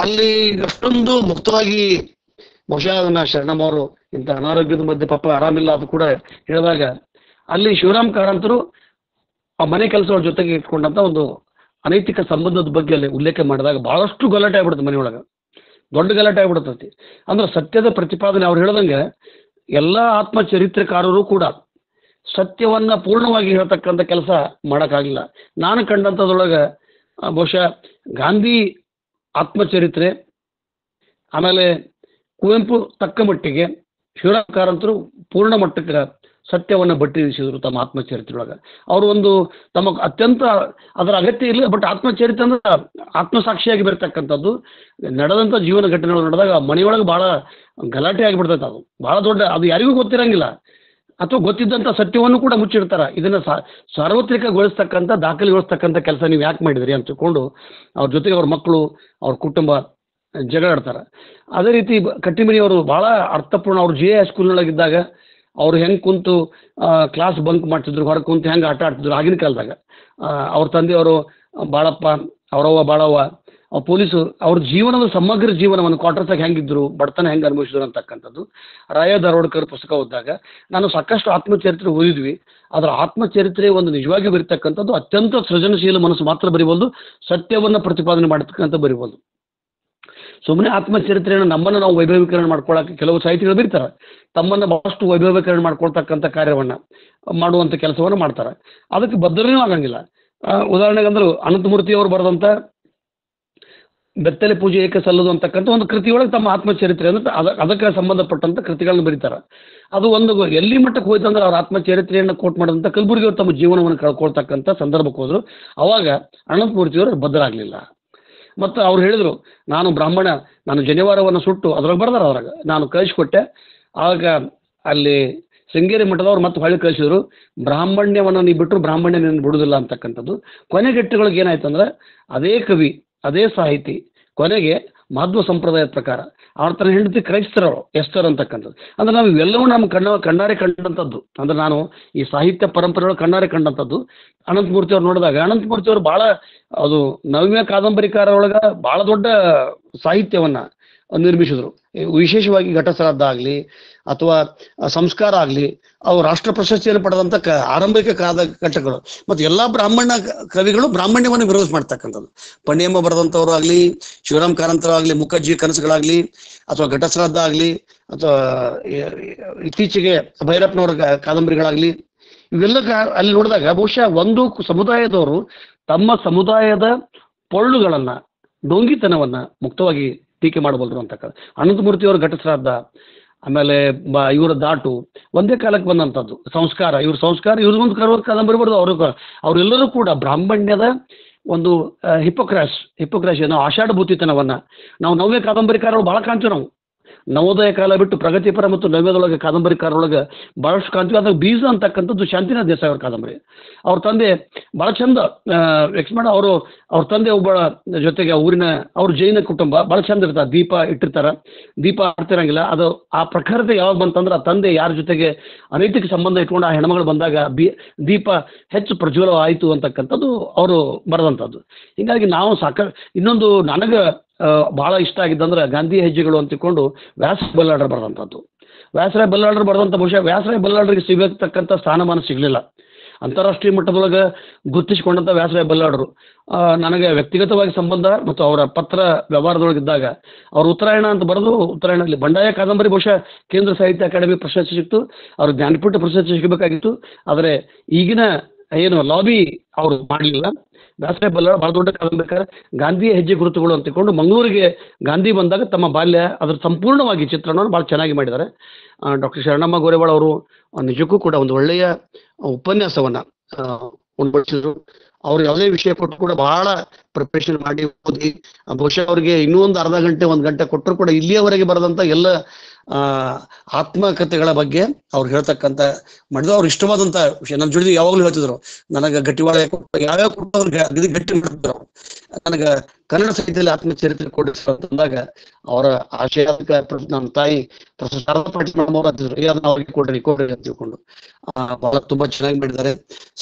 ಅಲ್ಲಿ ಅಷ್ಟೊಂದು ಮುಕ್ತವಾಗಿ ಬಹುಶಃ ಅದನ್ನ ಶರಣಮ್ಮ ಅವರು ಇಂಥ ಅನಾರೋಗ್ಯದ ಮಧ್ಯೆ ಪಾಪ ಆರಾಮಿಲ್ಲ ಅದು ಕೂಡ ಹೇಳಿದಾಗ ಅಲ್ಲಿ ಶಿವರಾಮ್ ಕಾರಂತರು ಆ ಮನೆ ಕೆಲಸಗಳ ಜೊತೆಗೆ ಇಟ್ಕೊಂಡಂತ ಒಂದು ಅನೈತಿಕ ಸಂಬಂಧದ ಬಗ್ಗೆ ಅಲ್ಲಿ ಉಲ್ಲೇಖ ಮಾಡಿದಾಗ ಬಹಳಷ್ಟು ಗಲಾಟೆ ಆಗ್ಬಿಡುತ್ತೆ, ಮನೆಯೊಳಗೆ ದೊಡ್ಡ ಗಲಾಟೆ ಆಗ್ಬಿಡುತ್ತೈತಿ. ಅಂದ್ರೆ ಸತ್ಯದ ಪ್ರತಿಪಾದನೆ ಅವ್ರು ಹೇಳ್ದಂಗೆ ಎಲ್ಲ ಆತ್ಮಚರಿತ್ರೆಕಾರರು ಕೂಡ ಸತ್ಯವನ್ನ ಪೂರ್ಣವಾಗಿ ಹೇಳ್ತಕ್ಕಂಥ ಕೆಲಸ ಮಾಡೋಕ್ಕಾಗಲಿಲ್ಲ. ನಾನು ಕಂಡಂಥದ್ರೊಳಗೆ ಬಹುಶಃ ಗಾಂಧಿ ಆತ್ಮಚರಿತ್ರೆ, ಆಮೇಲೆ ಕುವೆಂಪು ತಕ್ಕ ಮಟ್ಟಿಗೆ, ಶಿವರಾಮ್ ಕಾರಂತರು ಪೂರ್ಣ ಮಟ್ಟಕ್ಕೆ ಸತ್ಯವನ್ನು ಬಟ್ಟಿರಿಸಿದ್ರು ತಮ್ಮ ಆತ್ಮಚರಿತ್ರೆಯೊಳಗೆ. ಅವರು ಒಂದು ತಮ್ಮ ಅತ್ಯಂತ ಅದರ ಅಗತ್ಯ ಇಲ್ಲ, ಬಟ್ ಆತ್ಮಚರಿತ್ರೆ ಅಂದ್ರೆ ಆತ್ಮಸಾಕ್ಷಿಯಾಗಿ ಬರ್ತಕ್ಕಂಥದ್ದು. ನಡೆದಂಥ ಜೀವನ ಘಟನೆಗಳು ನಡೆದಾಗ ಮನೆಯೊಳಗೆ ಭಾಳ ಗಲಾಟೆ ಆಗಿಬಿಡ್ತೈತೆ. ಅದು ಭಾಳ ದೊಡ್ಡ, ಅದು ಯಾರಿಗೂ ಗೊತ್ತಿರಂಗಿಲ್ಲ ಅಥವಾ ಗೊತ್ತಿದ್ದಂಥ ಸತ್ಯವನ್ನು ಕೂಡ ಮುಚ್ಚಿಡ್ತಾರೆ. ಇದನ್ನು ಸಾರ್ವತ್ರಿಕಗೊಳಿಸ್ತಕ್ಕಂಥ, ದಾಖಲೆಗೊಳಿಸ್ತಕ್ಕಂಥ ಕೆಲಸ ನೀವು ಯಾಕೆ ಮಾಡಿದ್ರಿ ಅಂತ ತಿಳ್ಕೊಂಡು ಅವ್ರ ಜೊತೆಗೆ ಅವ್ರ ಮಕ್ಕಳು, ಅವ್ರ ಕುಟುಂಬ ಜಗಳಾಡ್ತಾರೆ. ಅದೇ ರೀತಿ ಕಟ್ಟಿಮನಿಯವರು ಭಾಳ ಅರ್ಥಪೂರ್ಣ, ಅವರು JA ಹೈಸ್ಕೂಲ್ನೊಳಗಿದ್ದಾಗ ಅವ್ರು ಹೆಂಗೆ ಕುಂತು ಕ್ಲಾಸ್ ಬಂಕ್ ಮಾಡ್ತಿದ್ರು, ಹೊರಗೆ ಕುಂತು ಹೆಂಗೆ ಆಟ ಆಡ್ತಿದ್ರು ಆಗಿನ ಕಾಲದಾಗ. ಅವ್ರ ತಂದೆಯವರು ಬಾಳಪ್ಪ, ಅವರವ್ವ ಬಾಳವ್ವ, ಪೊಲೀಸು ಅವ್ರ ಜೀವನದ ಸಮಗ್ರ ಜೀವನವನ್ನು ಕ್ವಾರ್ಟರ್ಸಾಗಿ ಹೆಂಗಿದ್ರು, ಬಡತನ ಹೆಂಗೆ ಅನುಭವಿಸಿದ್ರು ಅಂತಕ್ಕಂಥದ್ದು ರಾಯ ದಾರೋಡ್ಕರ್ ಪುಸ್ತಕ ಓದಿದಾಗ ನಾನು ಸಾಕಷ್ಟು ಆತ್ಮಚರಿತ್ರೆ ಓದಿದ್ವಿ. ಅದರ ಆತ್ಮಚರಿತ್ರೆ ಒಂದು ನಿಜವಾಗಿ ಬರೀತಕ್ಕಂಥದ್ದು ಅತ್ಯಂತ ಸೃಜನಶೀಲ ಮನಸ್ಸು ಮಾತ್ರ ಬರಿಬೋದು, ಸತ್ಯವನ್ನು ಪ್ರತಿಪಾದನೆ ಮಾಡತಕ್ಕಂಥ ಬರಿಬೋದು. ಸುಮ್ಮನೆ ಆತ್ಮಚರಿತ್ರೆಯನ್ನು ನಮ್ಮನ್ನು ನಾವು ವೈಭವೀಕರಣ ಮಾಡ್ಕೊಳ್ಳೋಕೆ ಕೆಲವು ಸಾಹಿತಿಗಳು ಬರೀತಾರೆ, ತಮ್ಮನ್ನು ಬಹಳಷ್ಟು ವೈಭವೀಕರಣ ಮಾಡ್ಕೊಳ್ತಕ್ಕಂಥ ಕಾರ್ಯವನ್ನು ಮಾಡುವಂಥ ಕೆಲಸವನ್ನು ಮಾಡ್ತಾರೆ. ಅದಕ್ಕೆ ಬದ್ಧನೂ ಆಗಂಗಿಲ್ಲ. ಉದಾಹರಣೆಗೆ ಅಂದ್ರೆ ಅನಂತಮೂರ್ತಿಯವರು ಬರೆದಂಥ ಬೆತ್ತಲೆ ಪೂಜೆ ಏಕೆ ಸಲ್ಲದು ಅಂತಕ್ಕಂಥ ಒಂದು ಕೃತಿಯೊಳಗೆ ತಮ್ಮ ಆತ್ಮಚರಿತ್ರೆ ಅಂದ್ರೆ ಅದಕ್ಕೆ ಸಂಬಂಧಪಟ್ಟಂಥ ಕೃತಿಗಳನ್ನ ಬರೀತಾರೆ. ಅದು ಒಂದು ಎಲ್ಲಿ ಮಟ್ಟಕ್ಕೆ ಹೋಯ್ತು ಅಂದ್ರೆ ಅವ್ರ ಆತ್ಮಚರಿತ್ರೆಯನ್ನು ಕೋಟ್ ಮಾಡಿದಂಥ ಕಲಬುರ್ಗಿಯವರು ತಮ್ಮ ಜೀವನವನ್ನು ಕಳ್ಕೊಳ್ತಕ್ಕಂಥ ಸಂದರ್ಭಕ್ಕೆ ಹೋದರು. ಅವಾಗ ಅನಂತಮೂರ್ತಿಯವರು ಬದ್ಧರಾಗಲಿಲ್ಲ. ಮತ್ತು ಅವ್ರು ಹೇಳಿದರು, ನಾನು ಬ್ರಾಹ್ಮಣ, ನಾನು ಜನಿವಾರವನ್ನು ಸುಟ್ಟು ಅದ್ರಾಗ ಬರ್ದಾರ, ಅದ್ರಾಗ ನಾನು ಕಳಿಸ್ಕೊಟ್ಟೆ. ಆಗ ಅಲ್ಲಿ ಶೃಂಗೇರಿ ಮಠದವ್ರು ಮತ್ತೆ ಹೊಳ್ಳಿ ಕಳಿಸಿದ್ರು, ಬ್ರಾಹ್ಮಣ್ಯವನ್ನು ನೀವು ಬಿಟ್ಟರು ಬ್ರಾಹ್ಮಣ್ಯ ನಿನ್ನ ಬಿಡುವುದಿಲ್ಲ ಅಂತಕ್ಕಂಥದ್ದು. ಕೊನೆಗೆಟ್ಟುಗಳಿಗೆ ಏನಾಯ್ತು ಅಂದ್ರೆ ಅದೇ ಕವಿ, ಅದೇ ಸಾಹಿತಿ ಕೊನೆಗೆ ಮಾಧ್ವ ಸಂಪ್ರದಾಯದ ಪ್ರಕಾರ ಅವ್ರ ತನ್ನ ಹೆಂಡತಿ ಕ್ರೈಸ್ತರವರು ಎಸ್ತರ್ ಅಂತಕ್ಕಂಥದ್ದು. ಅಂದ್ರೆ ನಾವು ಇವೆಲ್ಲವೂ ನಮ್ಮ ಕಣ್ಣಾರೆ ಕಂಡಂಥದ್ದು. ಅಂದ್ರೆ ನಾನು ಈ ಸಾಹಿತ್ಯ ಪರಂಪರೆಗಳು ಕಣ್ಣಾರೆ ಕಂಡಂಥದ್ದು. ಅನಂತಮೂರ್ತಿ ಅವ್ರು ನೋಡಿದಾಗ ಅನಂತಮೂರ್ತಿ ಅವರು ಭಾಳ ಅದು ನವ್ಯ ಕಾದಂಬರಿಕಾರ ಒಳಗೆ ಭಾಳ ದೊಡ್ಡ ಸಾಹಿತ್ಯವನ್ನು ನಿರ್ಮಿಸಿದ್ರು. ವಿಶೇಷವಾಗಿ ಘಟಶ್ರಾದ್ದ ಆಗಲಿ ಅಥವಾ ಸಂಸ್ಕಾರ ಆಗಲಿ ಅವು ರಾಷ್ಟ್ರ ಪ್ರಶಸ್ತಿಯನ್ನು ಪಡೆದಂಥ ಆರಂಭಿಕ ಘಟ್ಟಗಳು. ಮತ್ತು ಎಲ್ಲ ಬ್ರಾಹ್ಮಣ ಕವಿಗಳು ಬ್ರಾಹ್ಮಣ್ಯವನ್ನು ವಿರೋಧ ಮಾಡ್ತಕ್ಕಂಥದ್ದು. ಪಂಡಿಯಮ್ಮ ಬರೆದಂಥವ್ರು ಆಗಲಿ, ಶಿವರಾಮ್ ಕಾರಂತರು ಆಗಲಿ, ಮುಖರ್ಜಿ ಕನಸುಗಳಾಗಲಿ, ಅಥವಾ ಘಟಶ್ರಾದ್ದ ಆಗಲಿ, ಅಥವಾ ಇತ್ತೀಚೆಗೆ ಭೈರಪ್ಪನವ್ರ ಕಾದಂಬರಿಗಳಾಗಲಿ, ಇವೆಲ್ಲ ಅಲ್ಲಿ ನೋಡಿದಾಗ ಬಹುಶಃ ಒಂದು ಸಮುದಾಯದವರು ತಮ್ಮ ಸಮುದಾಯದ ಪೊಳ್ಳುಗಳನ್ನು, ಡೊಂಗಿತನವನ್ನು ಮುಕ್ತವಾಗಿ ಟೀಕೆ ಮಾಡಬಲ್ಲರು ಅಂತಕ್ಕಂಥ. ಅನಂತಮೂರ್ತಿಯವರ ಘಟಶ್ರಾದ್ದ, ಆಮೇಲೆ ಇವರ ದಾಟು ಒಂದೇ ಕಾಲಕ್ಕೆ ಬಂದಂಥದ್ದು. ಸಂಸ್ಕಾರ, ಇವ್ರಿಗೊಂದು ಕಾದಂಬರಿ ಬರೆದು ಅವರೆಲ್ಲರೂ ಕೂಡ ಬ್ರಾಹ್ಮಣ್ಯದ ಒಂದು ಹಿಪೋಕ್ರಾಸಿ ನಾವು ಆಷಾಢಭೂತಿತನವನ್ನು ನಾವು ನವ್ಯ ಕಾದಂಬರಿಕಾರರು ಭಾಳ ಕಾಣ್ತೀವಿ. ನಾವು ನವೋದಯ ಕಾಲ ಬಿಟ್ಟು ಪ್ರಗತಿಪರ ಮತ್ತು ನವ್ಯದೊಳಗೆ ಕಾದಂಬರಿಕಾರರೊಳಗೆ ಭಾಳಷ್ಟು ಕಾಣ್ತೀವಿ. ಅದಾಗ ಬೀಜ ಅಂತಕ್ಕಂಥದ್ದು ಶಾಂತಿನಾಥ್ ದೇಸಾಯಿ ಅವ್ರ ಕಾದಂಬರಿ. ಅವ್ರ ತಂದೆ ಭಾಳ ಚಂದ ಎಕ್ಸ್ಮಾಡ ಅವ್ರ ತಂದೆ ಒಬ್ಬ ಜೊತೆಗೆ ಊರಿನ ಅವ್ರ ಜೈನ ಕುಟುಂಬ ಭಾಳ ಚಂದ ಇರ್ತಾರೆ. ದೀಪ ಇಟ್ಟಿರ್ತಾರೆ, ದೀಪ ಆಡ್ತಿರಂಗಿಲ್ಲ. ಅದು ಆ ಪ್ರಖರತೆ ಯಾವಾಗ ಬಂತಂದ್ರೆ ಆ ತಂದೆ ಯಾರ ಜೊತೆಗೆ ಅನೈತಿಕ ಸಂಬಂಧ ಇಟ್ಕೊಂಡು ಆ ಹೆಣ್ಮಗಳು ಬಂದಾಗ ದೀಪ ಹೆಚ್ಚು ಪ್ರಜ್ವಲ ಆಯಿತು ಅಂತಕ್ಕಂಥದ್ದು ಅವರು ಬರೆದಂಥದ್ದು. ಹೀಗಾಗಿ ನಾವು ಇನ್ನೊಂದು ನನಗೆ ಭಾಳ ಇಷ್ಟ ಆಗಿದ್ದಂದ್ರೆ ಗಾಂಧಿ ಹೆಜ್ಜೆಗಳು ಅಂತಿಕೊಂಡು ವ್ಯಾಸರಾಯ ಬಲ್ಲಾಳರು ಬರೆದಂಥದ್ದು. ವ್ಯಾಸರಾಯ ಬಲ್ಲಾಳರು ಬರೆದಂಥ ಬಹುಶಃ ವ್ಯಾಸರಾಯ ಬಲ್ಲಾಳರಿಗೆ ಸಿಗತಕ್ಕಂಥ ಸ್ಥಾನಮಾನ ಸಿಗಲಿಲ್ಲ. ಅಂತಾರಾಷ್ಟ್ರೀಯ ಮಟ್ಟದೊಳಗೆ ಗುರುತಿಸಿಕೊಂಡಂಥ ವ್ಯಾಸರಾಯ ಬಲ್ಲಾಳರು ನನಗೆ ವ್ಯಕ್ತಿಗತವಾಗಿ ಸಂಬಂಧ ಮತ್ತು ಅವರ ಪತ್ರ ವ್ಯವಹಾರದೊಳಗಿದ್ದಾಗ ಅವರು ಉತ್ತರಾಯಣ ಅಂತ ಬರೆದು, ಉತ್ತರಾಯಣದಲ್ಲಿ ಬಂಡಾಯ ಕಾದಂಬರಿ ಬಹುಶಃ ಕೇಂದ್ರ ಸಾಹಿತ್ಯ ಅಕಾಡೆಮಿ ಪ್ರಶಸ್ತಿ ಸಿಕ್ತು, ಅವ್ರಿಗೆ ಜ್ಞಾನಪೀಠ ಪ್ರಶಸ್ತಿ ಸಿಗಬೇಕಾಗಿತ್ತು. ಆದರೆ ಈಗಿನ ಏನು ಲಾಬಿ ಅವರು ಮಾಡಲಿಲ್ಲ. ವ್ಯಾಸರಾಯ ಬಲ್ಲಾಳ ಭಾಳ ದೊಡ್ಡ ಕಾದಂಬರಿಕಾರ. ಗಾಂಧಿಯ ಹೆಜ್ಜೆ ಗುರುತುಗಳು ಅಂತಿಕೊಂಡು ಮಂಗಳೂರಿಗೆ ಗಾಂಧಿ ಬಂದಾಗ ತಮ್ಮ ಬಾಲ್ಯ ಅದರ ಸಂಪೂರ್ಣವಾಗಿ ಚಿತ್ರಣವನ್ನು ಭಾಳ ಚೆನ್ನಾಗಿ ಮಾಡಿದ್ದಾರೆ. ಡಾಕ್ಟರ್ ಶರಣಮ್ಮ ಗೋರೆವಾಳ ಅವರು ನಿಜಕ್ಕೂ ಕೂಡ ಒಂದು ಒಳ್ಳೆಯ ಉಪನ್ಯಾಸವನ್ನು ಉಣಬಡಿಸಿದ್ರು. ಅವ್ರು ಯಾವುದೇ ವಿಷಯ ಕೊಟ್ಟು ಕೂಡ ಬಹಳ ಪ್ರಿಪ್ರೇಷನ್ ಮಾಡಿ ಓದಿ, ಬಹುಶಃ ಅವರಿಗೆ ಇನ್ನೂ ಒಂದು ಅರ್ಧ ಗಂಟೆ 1 ಗಂಟೆ ಕೊಟ್ಟರು ಕೂಡ ಇಲ್ಲಿಯವರೆಗೆ ಬರೆದಂಥ ಎಲ್ಲ ಆತ್ಮಕಥೆಗಳ ಬಗ್ಗೆ ಅವ್ರು ಹೇಳ್ತಕ್ಕಂಥ ಮಾಡಿದ್ರು. ಅವ್ರು ಇಷ್ಟವಾದಂಥ ವಿಷಯ ನನ್ನ ಜೊತೆ ಯಾವಾಗಲೂ ಹೇಳ್ತಿದ್ರು, ನನಗೆ ಗಟ್ಟಿವಾಳ ಯಾವ್ಯಾವ ಕೊಟ್ಟು ಅವ್ರಿಗೆ ಗಟ್ಟಿ ಮಾಡ್ತಿದ್ರು. ನನಗೆ ಕನ್ನಡ ಸಾಹಿತ್ಯದಲ್ಲಿ ಆತ್ಮಚರಿತ್ರೆ ಕೊಡಿಸ್ರು ಅಂತಂದಾಗ ಅವರ ಆಶಯ ನಮ್ಮ ತಾಯಿ ಪ್ರೊಫೆಸರ್ ಶಾರದಾ ಪಾಟೀಲ್ ಮೇಡಮ್ ಅವ್ರು ಅಂತಿದ್ರು, ಅದನ್ನ ಅವ್ರಿಗೆ ಕೊಡ್ರಿ ಅಂತ ತಿಳ್ಕೊಂಡು ಬಹಳ ತುಂಬಾ ಚೆನ್ನಾಗಿ ಮಾಡಿದ್ದಾರೆ.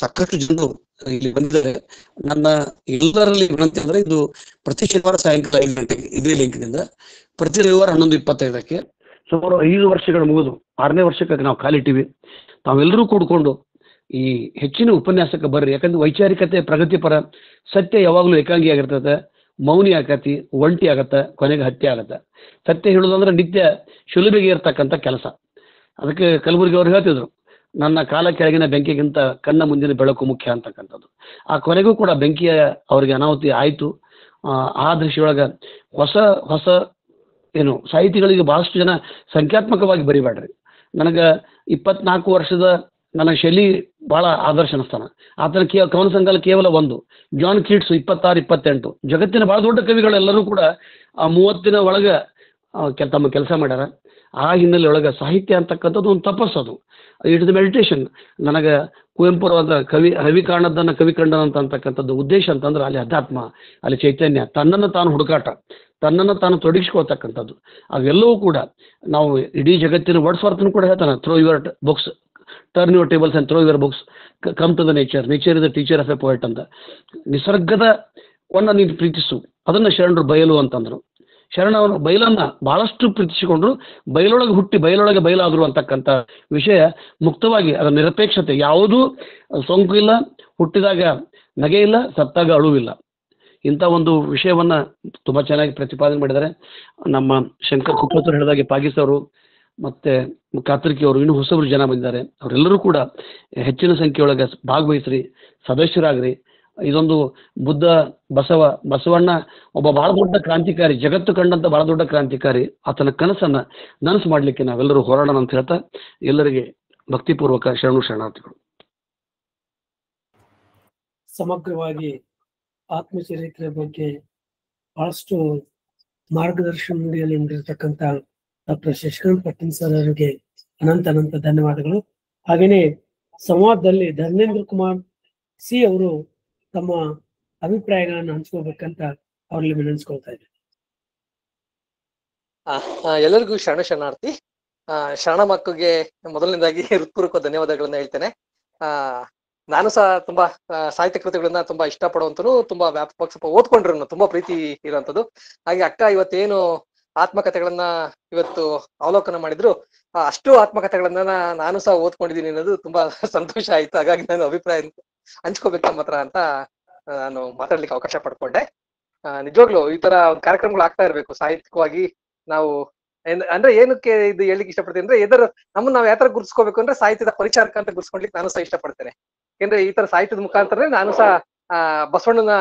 ಸಾಕಷ್ಟು ಜನರು ಇಲ್ಲಿ ಬಂದಿದ್ದಾರೆ. ನನ್ನ ಎಲ್ಲರಲ್ಲಿ ವಿನಂತಿ ಅಂದ್ರೆ ಇದು ಪ್ರತಿ ಶನಿವಾರ ಸಾಯಂಕಾಲ 5 ಗಂಟೆಗೆ ಇದೇ ಲಿಂಕ್ನಿಂದ, ಪ್ರತಿ ರವಿವಾರ 11:25ಕ್ಕೆ ಸುಮಾರು 5 ವರ್ಷಗಳು ಮುಗಿದು 6ನೇ ವರ್ಷಕ್ಕೆ ನಾವು ಕಾಲಿಟ್ಟಿವಿ. ತಾವೆಲ್ಲರೂ ಕೂಡ್ಕೊಂಡು ಈ ಹೆಚ್ಚಿನ ಉಪನ್ಯಾಸಕ್ಕೆ ಬರ್ರಿ. ಯಾಕಂದ್ರೆ ವೈಚಾರಿಕತೆ ಪ್ರಗತಿಪರ, ಸತ್ಯ ಯಾವಾಗಲೂ ಏಕಾಂಗಿ ಆಗಿರ್ತದೆ, ಮೌನಿ ಆಗತಿ, ಒಂಟಿ ಆಗತ್ತೆ, ಕೊನೆಗೆ ಹತ್ಯೆ ಆಗತ್ತೆ. ಸತ್ಯ ಹೇಳೋದಂದ್ರೆ ನಿತ್ಯ ಶುಲಭಿಗೆ ಇರ್ತಕ್ಕಂಥ ಕೆಲಸ. ಅದಕ್ಕೆ ಕಲಬುರ್ಗಿ ಅವ್ರು ಹೇಳ್ತಿದ್ರು, ನನ್ನ ಕಾಲ ಕೆಳಗಿನ ಬೆಂಕಿಗಿಂತ ಕಣ್ಣ ಮುಂದಿನ ಬೆಳಕು ಮುಖ್ಯ ಅಂತಕ್ಕಂಥದ್ದು. ಆ ಕೊನೆಗೂ ಕೂಡ ಬೆಂಕಿಯ ಅವ್ರಿಗೆ ಅನಾಹುತಿ ಆಯಿತು. ಆ ದೃಷ್ಟಿಯೊಳಗೆ ಹೊಸ ಏನು ಸಾಹಿತಿಗಳಿಗೆ ಭಾಳಷ್ಟು ಜನ ಸಂಖ್ಯಾತ್ಮಕವಾಗಿ ಬರಿಬೇಡ್ರಿ. ನನಗೆ 24 ವರ್ಷದ ನನ್ನ ಶೈಲಿ ಭಾಳ ಆದರ್ಶ ಅನಿಸ್ತಾನೆ. ಆತನ ಕವನ ಸಂಕಲ ಕೇವಲ 1. John Keats 26, 28. ಜಗತ್ತಿನ ಭಾಳ ದೊಡ್ಡ ಕವಿಗಳೆಲ್ಲರೂ ಕೂಡ 30ನ ಒಳಗೆ ತಮ್ಮ ಕೆಲಸ ಮಾಡ್ಯಾರ. ಆ ಹಿನ್ನೆಲೆ ಒಳಗೆ ಸಾಹಿತ್ಯ ಅಂತಕ್ಕಂಥದ್ದು ಒಂದು ತಪಸ್ಸದು, ಇಟ್ ಇಸ್ ಮೆಡಿಟೇಷನ್. ನನಗೆ ಕುವೆಂಪುರವಾದ ರವಿ ಕಾಣದ್ದನ್ನು ಕವಿ ಕಂಡನಂತಕ್ಕಂಥದ್ದು ಉದ್ದೇಶ ಅಂತಂದ್ರೆ ಅಲ್ಲಿ ಅಧ್ಯಾತ್ಮ, ಅಲ್ಲಿ ಚೈತನ್ಯ, ತನ್ನನ್ನು ತಾನು ಹುಡುಕಾಟ, ತನ್ನನ್ನು ತಾನು ತೊಡಗಿಸ್ಕೊಳ್ತಕ್ಕಂಥದ್ದು. ಅವೆಲ್ಲವೂ ಕೂಡ ನಾವು ಇಡೀ ಜಗತ್ತಿನ ವರ್ಡ್ಸ್ವರ್ತನು ಕೂಡ ಹೇಳ್ತಾನೆ, throw your books, turn your tables and throw your books, come to the nature is the teacher of a poet ಅಂತ. ನಿಸರ್ಗದ ವನ್ನ ನೀನು ಪ್ರೀತಿಸು, ಅದನ್ನು ಶರಣರು ಬಯಲು ಅಂತಂದರು. ಶರಣವರ ಬಯಲನ್ನು ಬಹಳಷ್ಟು ಪ್ರೀತಿಸಿಕೊಂಡ್ರು, ಬಯಲೊಳಗೆ ಹುಟ್ಟಿ ಬಯಲೊಳಗೆ ಬಯಲಾದರು ಅಂತಕ್ಕಂಥ ವಿಷಯ ಮುಕ್ತವಾಗಿ ಅದರ ನಿರಪೇಕ್ಷತೆ, ಯಾವುದೂ ಸೋಂಕು ಇಲ್ಲ, ಹುಟ್ಟಿದಾಗ ನಗೆ ಇಲ್ಲ, ಸತ್ತಾಗ ಅಳುವಿಲ್ಲ. ಇಂಥ ಒಂದು ವಿಷಯವನ್ನು ತುಂಬ ಚೆನ್ನಾಗಿ ಪ್ರತಿಪಾದನೆ ಮಾಡಿದ್ದಾರೆ. ನಮ್ಮ ಶಂಕರ್ ಕುಪ್ಪತ್ತೂರು ಹೇಳಿದಾಗೆ ಪಾಗೀಸ್ ಅವರು ಮತ್ತು ಕಾತರ್ಕಿ ಅವರು, ಇನ್ನೂ ಹೊಸಬರು ಜನ ಬಂದಿದ್ದಾರೆ. ಅವರೆಲ್ಲರೂ ಕೂಡ ಹೆಚ್ಚಿನ ಸಂಖ್ಯೆಯೊಳಗೆ ಭಾಗವಹಿಸ್ರಿ, ಸದಸ್ಯರಾಗ್ರಿ. ಇದೊಂದು ಬುದ್ಧ ಬಸವಣ್ಣ ಒಬ್ಬ ಬಹಳ ದೊಡ್ಡ ಕ್ರಾಂತಿಕಾರಿ, ಜಗತ್ತು ಕಂಡಂತ ಬಹಳ ದೊಡ್ಡ ಕ್ರಾಂತಿಕಾರಿ. ಆತನ ಕನಸನ್ನು ನನಸು ಮಾಡಲಿಕ್ಕೆ ನಾವೆಲ್ಲರೂ ಹೋರಾಡೋಣ ಅಂತ ಹೇಳ್ತಾ ಎಲ್ಲರಿಗೆ ಭಕ್ತಿಪೂರ್ವಕ ಶರಣಾರ್ಥಿಗಳು. ಸಮಗ್ರವಾಗಿ ಆತ್ಮಚರಿತ್ರೆ ಬಗ್ಗೆ ಬಹಳಷ್ಟು ಮಾರ್ಗದರ್ಶನ ನೀಡಿರ್ತಕ್ಕಂಥ ಡಾಕ್ಟರ್ ಶಶಿಕಾಂತ್ ಪಟ್ಟಣ್ ಸರ್ ಅವರಿಗೆ ಅನಂತ ಧನ್ಯವಾದಗಳು. ಹಾಗೇನೆ ಸಂವಾದದಲ್ಲಿ ಧರ್ಮೇಂದ್ರ ಕುಮಾರ್ ಸಿ ಅವರು ತಮ್ಮ ಅಭಿಪ್ರಾಯಗಳನ್ನು ಹಂಚ್ಕೋಬೇಕಂತ ಅವ್ರಲ್ಲಿ ವಿನಂತಿಸ್ಕೊಳ್ತಾ ಇದ್ದಾರೆ. ಎಲ್ಲರಿಗೂ ಶರಣಾರ್ಥಿ. ಶರಣ ಮಕ್ಕಳಿಗೆ ಮೊದಲನೇದಾಗಿ ಹೃತ್ಪೂರ್ವಕ ಧನ್ಯವಾದಗಳನ್ನ ಹೇಳ್ತೇನೆ. ನಾನು ಸಹ ತುಂಬಾ ಸಾಹಿತ್ಯ ಕೃತಿಗಳನ್ನ ತುಂಬಾ ಇಷ್ಟಪಡುವಂತನು, ತುಂಬಾ ವ್ಯಾಪಕ ಸ್ವಲ್ಪ ಓದ್ಕೊಂಡ್ರು, ತುಂಬಾ ಪ್ರೀತಿ ಇರುವಂತದ್ದು. ಹಾಗೆ ಅಕ್ಕ ಇವತ್ತೇನು ಆತ್ಮಕಥೆಗಳನ್ನ ಇವತ್ತು ಅವಲೋಕನ ಮಾಡಿದ್ರು, ಅಷ್ಟು ಆತ್ಮಕಥೆಗಳನ್ನ ನಾನು ಸಹ ಓದ್ಕೊಂಡಿದ್ದೀನಿ ಅನ್ನೋದು ತುಂಬಾ ಸಂತೋಷ ಆಯ್ತು. ಹಾಗಾಗಿ ನಾನು ಅಭಿಪ್ರಾಯ ಹಂಚ್ಕೋಬೇಕು ನಮ್ಮ ಹತ್ರ ಅಂತ ನಾನು ಮಾತಾಡ್ಲಿಕ್ಕೆ ಅವಕಾಶ ಪಡ್ಕೊಂಡೆ. ನಿಜವಾಗ್ಲು ಈ ತರ ಒಂದು ಕಾರ್ಯಕ್ರಮಗಳು ಆಗ್ತಾ ಇರ್ಬೇಕು ಸಾಹಿತ್ಯಿಕವಾಗಿ. ನಾವು ಅಂದ್ರೆ ಏನಕ್ಕೆ ಇದು ಹೇಳಿಕ್ಕೆ ಇಷ್ಟಪಡ್ತೀನಿ ಅಂದ್ರೆ, ನಮ್ಮನ್ನ ನಾವು ಯಾವ ತರ ಗುರುತಿಸ್ಕೋಬೇಕು ಅಂದ್ರೆ ಸಾಹಿತ್ಯದ ಪರಿಚಾರಕ ಅಂತ ಗುರುಸ್ಕೊಳ್ಲಿಕ್ಕೆ ನಾನು ಸಹ ಇಷ್ಟಪಡ್ತೇನೆ. ಯಾಕಂದ್ರೆ ಈ ತರ ಸಾಹಿತ್ಯದ ಮುಖಾಂತರ ನಾನು ಸಹ ಬಸವಣ್ಣನ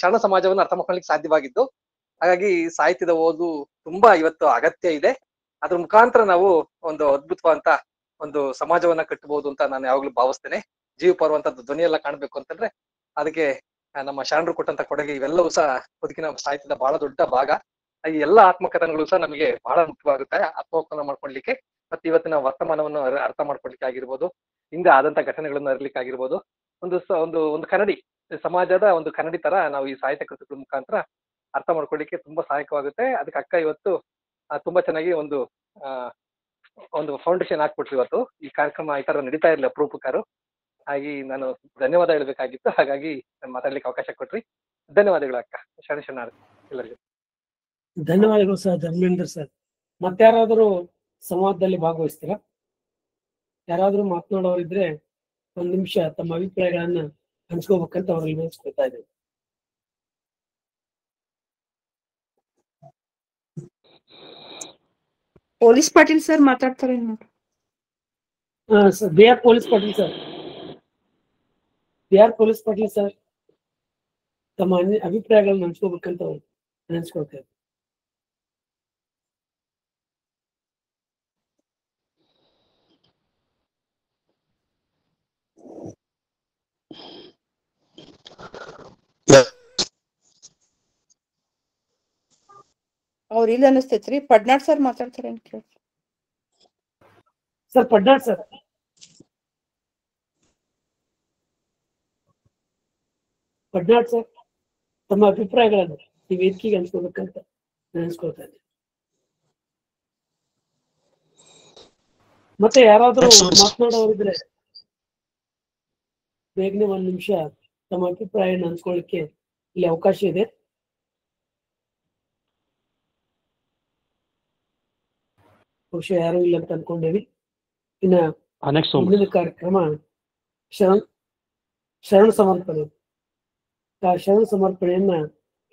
ಶರಣ ಸಮಾಜವನ್ನು ಅರ್ಥ ಮಾಡ್ಕೊಳ್ಳಿಕ್ಕೆ ಸಾಧ್ಯವಾಗಿದ್ದು. ಹಾಗಾಗಿ ಸಾಹಿತ್ಯದ ಓದು ತುಂಬಾ ಇವತ್ತು ಅಗತ್ಯ ಇದೆ. ಅದ್ರ ಮುಖಾಂತರ ನಾವು ಒಂದು ಅದ್ಭುತವಾದಂತ ಒಂದು ಸಮಾಜವನ್ನ ಕಟ್ಟಬಹುದು ಅಂತ ನಾನು ಯಾವಾಗ್ಲೂ ಭಾವಿಸ್ತೇನೆ. ಜೀವ ಪರುವಂತದ್ದು ಧ್ವನಿಯೆಲ್ಲ ಕಾಣ್ಬೇಕು ಅಂತಂದ್ರೆ ಅದಕ್ಕೆ ನಮ್ಮ ಶರಣರು ಕೊಟ್ಟಂತ ಕೊಡುಗೆ ಇವೆಲ್ಲವೂ ಸಹ ಬದುಕಿನ ಸಾಹಿತ್ಯದ ಬಹಳ ದೊಡ್ಡ ಭಾಗ. ಈ ಎಲ್ಲ ಆತ್ಮಕಥನಗಳು ಸಹ ನಮಗೆ ಬಹಳ ಮುಖ್ಯವಾಗುತ್ತೆ ಆತ್ಮಾವಲೋಕನ ಮಾಡ್ಕೊಳ್ಲಿಕ್ಕೆ, ಮತ್ತೆ ಇವತ್ತಿನ ವರ್ತಮಾನವನ್ನು ಅರ್ಥ ಮಾಡ್ಕೊಳ್ಲಿಕ್ಕೆ ಆಗಿರ್ಬೋದು, ಹಿಂದೆ ಆದಂತ ಘಟನೆಗಳನ್ನು ಅರಿಲಿಕ್ಕೆ ಆಗಿರ್ಬೋದು. ಒಂದು ಕನ್ನಡಿ ಸಮಾಜದ ಒಂದು ಕನ್ನಡಿ ತರ ನಾವು ಈ ಸಾಹಿತ್ಯ ಕೃತಿಗಳ ಮುಖಾಂತರ ಅರ್ಥ ಮಾಡ್ಕೊಳ್ಳಿಕ್ಕೆ ತುಂಬಾ ಸಹಾಯಕವಾಗುತ್ತೆ. ಅದಕ್ಕೆ ಅಕ್ಕ ಇವತ್ತು ತುಂಬಾ ಚೆನ್ನಾಗಿ ಒಂದು ಫೌಂಡೇಶನ್ ಹಾಕ್ಬಿಟ್ರು. ಇವತ್ತು ಈ ಕಾರ್ಯಕ್ರಮ ಈ ತರ ನಡೀತಾ ಇರಲಿಲ್ಲ ಅಪರೂಪಕ್ಕಾರು. ಹಾಗಾಗಿ ನಾನು ಧನ್ಯವಾದ ಹೇಳ್ಬೇಕಾಗಿತ್ತು. ಹಾಗಾಗಿ ನಾನು ಮಾತಾಡ್ಲಿಕ್ಕೆ ಅವಕಾಶ ಕೊಟ್ರಿ. ಧನ್ಯವಾದಗಳು ಅಕ್ಕ. ಶರಣಾರ್ಥಿ ಎಲ್ಲರಿಗೂ. ಧನ್ಯವಾದಗಳು ಸರ್ ಧರ್ಮೇಂದ್ರ ಸರ್. ಮತ್ತಾರಾದ್ರೂ ಸಂವಾದದಲ್ಲಿ ಭಾಗವಹಿಸ್ತೀರಾ? ಯಾರಾದ್ರೂ ಮಾತನಾಡೋರಿದ್ರೆ 1 ನಿಮಿಷ ತಮ್ಮ ಅಭಿಪ್ರಾಯಗಳನ್ನ ಹಂಚ್ಕೋಬೇಕಂತ ಅವ್ರಲ್ಲಿ ವಿನಂತಿಸ್ಕೊಳ್ತಾ ಇದ್ದೇವೆ. ಪೊಲೀಸ್ ಪಾಟೀಲ್ ಸರ್ ಮಾತಾಡ್ತಾರೆ ನೋಡಿ. Sir B R police Patil sir ತಮ್ಮ ಅಭಿಪ್ರಾಯಗಳನ್ನ ಹಂಚ್ಕೋಬೇಕಂತ ನೆನೆಸ್ಕೊಳ್ತಾ ಇದ್ದಾರೆ. ಅವ್ರ ಇಲ್ಲ ಅನಿಸ್ತೈತ್ರಿ. ಪಡ್ನಾಡ್ ಸರ್ ಮಾತಾಡ್ತಾರೆ ಅಂತ ಕೇಳಿ. ಸರ್ ಪಡ್ನಾಡ್ ಸರ್ ತಮ್ಮ ಅಭಿಪ್ರಾಯಗಳನ್ನು ಈ ವೇದಿಕೆಗೆ ಹಂಚ್ಕೋಬೇಕಂತ ನೆನೆಸ್ಕೊಳ್ತಾ ಇದ್ದೀನಿ. ಮತ್ತೆ ಯಾರಾದ್ರೂ ಮಾತನಾಡೋರಿದ್ರೆ ಬೇಗನೆ 1 ನಿಮಿಷ ತಮ್ಮ ಅಭಿಪ್ರಾಯವನ್ನು ಹಂಚ್ಕೊಳ್ಳಿಕ್ಕೆ ಇಲ್ಲಿ ಅವಕಾಶ ಇದೆ. ಬಹುಶಃ ಯಾರು ಇಲ್ಲ ಅಂತ ಅನ್ಕೊಂಡೇವಿ. ಇನ್ನ ಮುಂದಿನ ಕಾರ್ಯಕ್ರಮ ಶರಣ ಸಮರ್ಪಣೆ. ಆ ಶರಣ ಸಮರ್ಪಣೆಯನ್ನ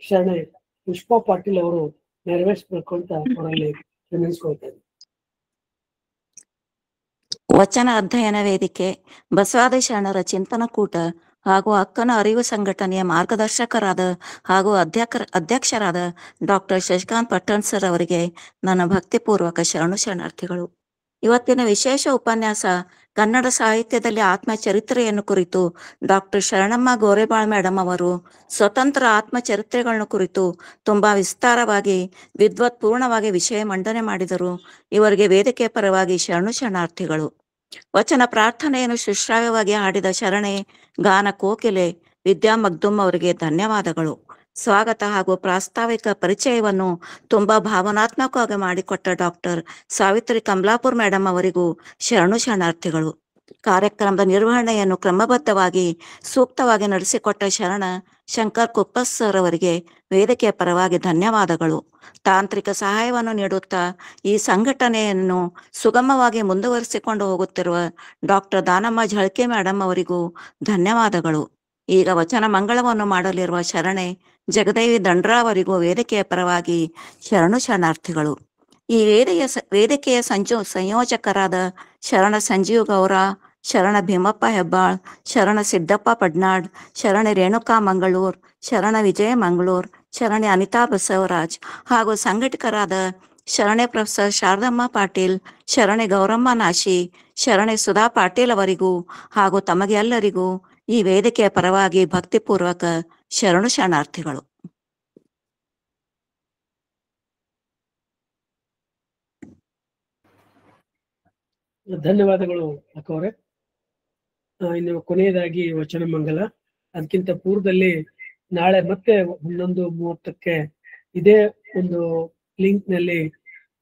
ಶರಣ ಪುಷ್ಪಾ ಪಾಟೀಲ್ ಅವರು ನೆರವೇರಿಸಬೇಕು ಅಂತ ಅವರಲ್ಲಿ ವಿನಂತಿಸ್ಕೊಳ್ತಾರೆ. ವಚನ ಅಧ್ಯಯನ ವೇದಿಕೆ, ಬಸವಾದಿ ಶರಣರ ಚಿಂತನ ಕೂಟ ಹಾಗೂ ಅಕ್ಕನ ಅರಿವು ಸಂಘಟನೆಯ ಮಾರ್ಗದರ್ಶಕರಾದ ಹಾಗೂ ಅಧ್ಯಕ್ಷರಾದ ಡಾಕ್ಟರ್ ಶಶಿಕಾಂತ್ ಪಟ್ಟಣ್ ಸರ್ ಅವರಿಗೆ ನನ್ನ ಭಕ್ತಿಪೂರ್ವಕ ಶರಣಾರ್ಥಿಗಳು. ಇವತ್ತಿನ ವಿಶೇಷ ಉಪನ್ಯಾಸ ಕನ್ನಡ ಸಾಹಿತ್ಯದಲ್ಲಿ ಆತ್ಮಚರಿತ್ರೆಯನ್ನು ಕುರಿತು ಡಾಕ್ಟರ್ ಶರಣಮ್ಮ ಗೋರೆಬಾಳ್ ಮೇಡಮ್ ಅವರು ಸ್ವತಂತ್ರ ಆತ್ಮಚರಿತ್ರೆಗಳನ್ನು ಕುರಿತು ತುಂಬಾ ವಿಸ್ತಾರವಾಗಿ ವಿದ್ವತ್ಪೂರ್ಣವಾಗಿ ವಿಷಯ ಮಂಡನೆ ಮಾಡಿದರು. ಇವರಿಗೆ ವೇದಿಕೆ ಪರವಾಗಿ ಶರಣಾರ್ಥಿಗಳು. ವಚನ ಪ್ರಾರ್ಥನೆಯನ್ನು ಸುಶ್ರಾವ್ಯವಾಗಿ ಹಾಡಿದ ಶರಣೆ ಗಾನ ಕೋಕಿಲೆ ವಿದ್ಯಾ ಮಗ್ದುಮ್ ಅವರಿಗೆ ಧನ್ಯವಾದಗಳು. ಸ್ವಾಗತ ಹಾಗೂ ಪ್ರಾಸ್ತಾವಿಕ ಪರಿಚಯವನ್ನು ತುಂಬಾ ಭಾವನಾತ್ಮಕವಾಗಿ ಮಾಡಿಕೊಟ್ಟ ಡಾಕ್ಟರ್ ಸಾವಿತ್ರಿ ಕಮಲಾಪುರ್ ಮೇಡಮ್ ಅವರಿಗೂ ಶರಣಾರ್ಥಿಗಳು. ಕಾರ್ಯಕ್ರಮದ ನಿರ್ವಹಣೆಯನ್ನು ಕ್ರಮಬದ್ಧವಾಗಿ ಸೂಕ್ತವಾಗಿ ನಡೆಸಿಕೊಟ್ಟ ಶರಣ ಶಂಕರ್ ಕುಪ್ಪಸ್ ಸರ್ ಅವರಿಗೆ ವೇದಿಕೆಯ ಪರವಾಗಿ ಧನ್ಯವಾದಗಳು. ತಾಂತ್ರಿಕ ಸಹಾಯವನ್ನು ನೀಡುತ್ತಾ ಈ ಸಂಘಟನೆಯನ್ನು ಸುಗಮವಾಗಿ ಮುಂದುವರಿಸಿಕೊಂಡು ಹೋಗುತ್ತಿರುವ ಡಾಕ್ಟರ್ ದಾನಮ್ಮ ಝಳ್ಕೆ ಮೇಡಮ್ ಅವರಿಗೂ ಧನ್ಯವಾದಗಳು. ಈಗ ವಚನ ಮಂಗಳವನ್ನು ಮಾಡಲಿರುವ ಶರಣೆ ಜಗದೇವಿ ದಂಡ್ರ ಅವರಿಗೂ ವೇದಿಕೆಯ ಪರವಾಗಿ ಶರಣು ಶರಣಾರ್ಥಿಗಳು. ಈ ವೇದಿಕೆಯ ಸಂಯೋಜಕರಾದ ಶರಣ ಸಂಜೀವ್ ಗೌರ, ಶರಣ ಭೀಮಪ್ಪ ಹೆಬ್ಬಾಳ್, ಶರಣ ಸಿದ್ದಪ್ಪ ಪಡ್ನಾಡ್, ಶರಣೆ ರೇಣುಕಾ ಮಂಗಳೂರ್, ಶರಣ ವಿಜಯ ಮಂಗಳೂರ್, ಶರಣೆ ಅನಿತಾ ಬಸವರಾಜ್ ಹಾಗೂ ಸಂಘಟಕರಾದ ಶರಣೆ ಪ್ರೊಫೆಸರ್ ಶಾರದಮ್ಮ ಪಾಟೀಲ್, ಶರಣೆ ಗೌರಮ್ಮ ನಾಶಿ, ಶರಣೆ ಸುಧಾ ಪಾಟೀಲ್ ಅವರಿಗೂ ಹಾಗೂ ತಮಗೆ ಎಲ್ಲರಿಗೂ ಈ ವೇದಿಕೆಯ ಪರವಾಗಿ ಭಕ್ತಿಪೂರ್ವಕ ಶರಣು ಶರಣಾರ್ಥಿಗಳು. ಧನ್ಯವಾದಗಳು ಅಕ್ಕವರೇ. ಇನ್ನು ಕೊನೆಯದಾಗಿ ವಚನ ಮಂಗಲ. ಅದಕ್ಕಿಂತ ಪೂರ್ವದಲ್ಲಿ ನಾಳೆ ಮತ್ತೆ 11:30ಕ್ಕೆ ಇದೇ ಒಂದು ಲಿಂಕ್ ನಲ್ಲಿ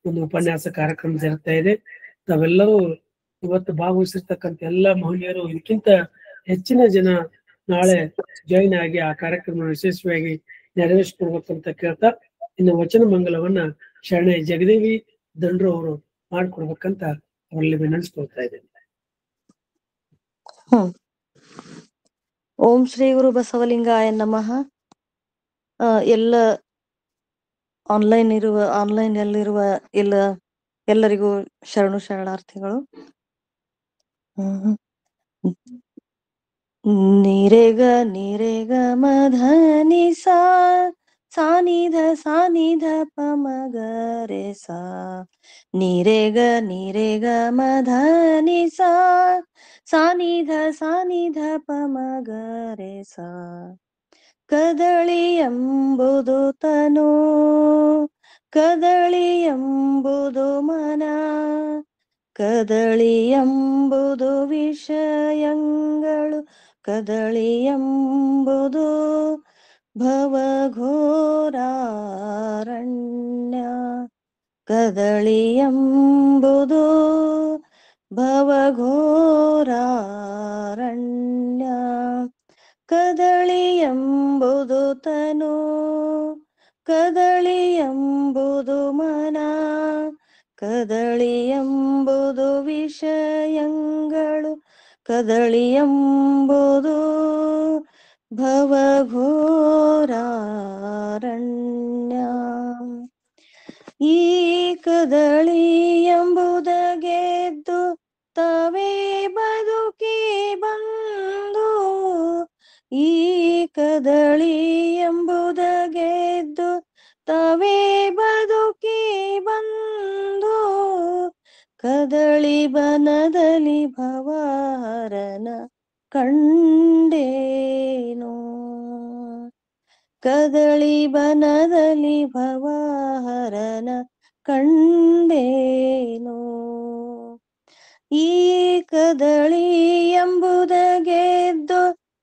ಒಂದು ಉಪನ್ಯಾಸ ಕಾರ್ಯಕ್ರಮ ಜರುಗ್ತಾ ಇದೆ. ತಾವೆಲ್ಲರೂ ಇವತ್ತು ಭಾಗವಹಿಸಿರ್ತಕ್ಕಂಥ ಎಲ್ಲ ಮಹನೀಯರು ಇದಕ್ಕಿಂತ ಹೆಚ್ಚಿನ ಜನ ನಾಳೆ ಜಾಯಿನ್ ಆಗಿ ಆ ಕಾರ್ಯಕ್ರಮ ಯಶಸ್ವಿಯಾಗಿ ನೆರವೇರಿಸ್ಕೊಡ್ಬೇಕಂತ ಕೇಳ್ತಾ, ಇನ್ನು ವಚನ ಮಂಗಲವನ್ನ ಶರಣೆ ಜಗದೇವಿ ದಂಡ್ರು ಅವರು ಮಾಡ್ಕೊಡ್ಬೇಕಂತ ಅವರಲ್ಲಿ ವಿನಂತಿಸ್ಕೊಳ್ತಾ ಇದ್ದೇನೆ. ಓಂ ಶ್ರೀ ಗುರು ಬಸವಲಿಂಗಾಯ ನಮಃ. ಎಲ್ಲ ಆನ್ಲೈನ್ ಅಲ್ಲಿರುವ ಎಲ್ಲರಿಗೂ ಶರಣು ಶರಣಾರ್ಥಿಗಳು. ನಿರೇಗ ನಿರೇಗ ಮಧನಿ ಸಾನಿಧ ಸಾನಿಧ ಪಮಗರೆ ಸಾ ನಿರೇಗ ನಿರೇಗ ಮಧನಿ ಸಾನಿಧ ಸಾನಿಧ ಪಮಗರೆ ಸಾ ಕದಳಿ ಎಂಬುದು ತನು ಕದಳಿ ಎಂಬುದು ಮನ ಕದಳಿ ಎಂಬುದು ವಿಷಯಗಳು ಕದಳಿ ಎಂಬುದು ಭವಘೋರಾರಣ್ಯ ಕದಳಿ ಎಂಬುದು ಭವಘೋರಾರಣ್ಯ ಕದಳಿ ಎಂಬುದು ತನು ಕದಳಿ ಎಂಬುದು ಮನ ಕದಳಿ ಎಂಬುದು ವಿಷಯಗಳು ಕದಳಿ ಎಂಬುದು ಭವಘೋರಾರಣ್ಯ ಈ ಕದಳಿ ಎಂಬುದ ಗೆದ್ದು ತವೇ ಬದುಕಿ ಬಂದು ಈ ಕದಳಿ ಎಂಬುದ ಗೆದ್ದು ತವೇ ಬದುಕಿ ಬಂದು ಕದಳಿ ಬನದಲ್ಲಿ ಭವಹರನ ಕಂಡೇನು ಕದಳಿ ಬನದಲ್ಲಿ ಭವಹರನ ಕಂಡೇನು ಈ ಕದಳಿ ಎಂಬುದ ಗೆದ್ದು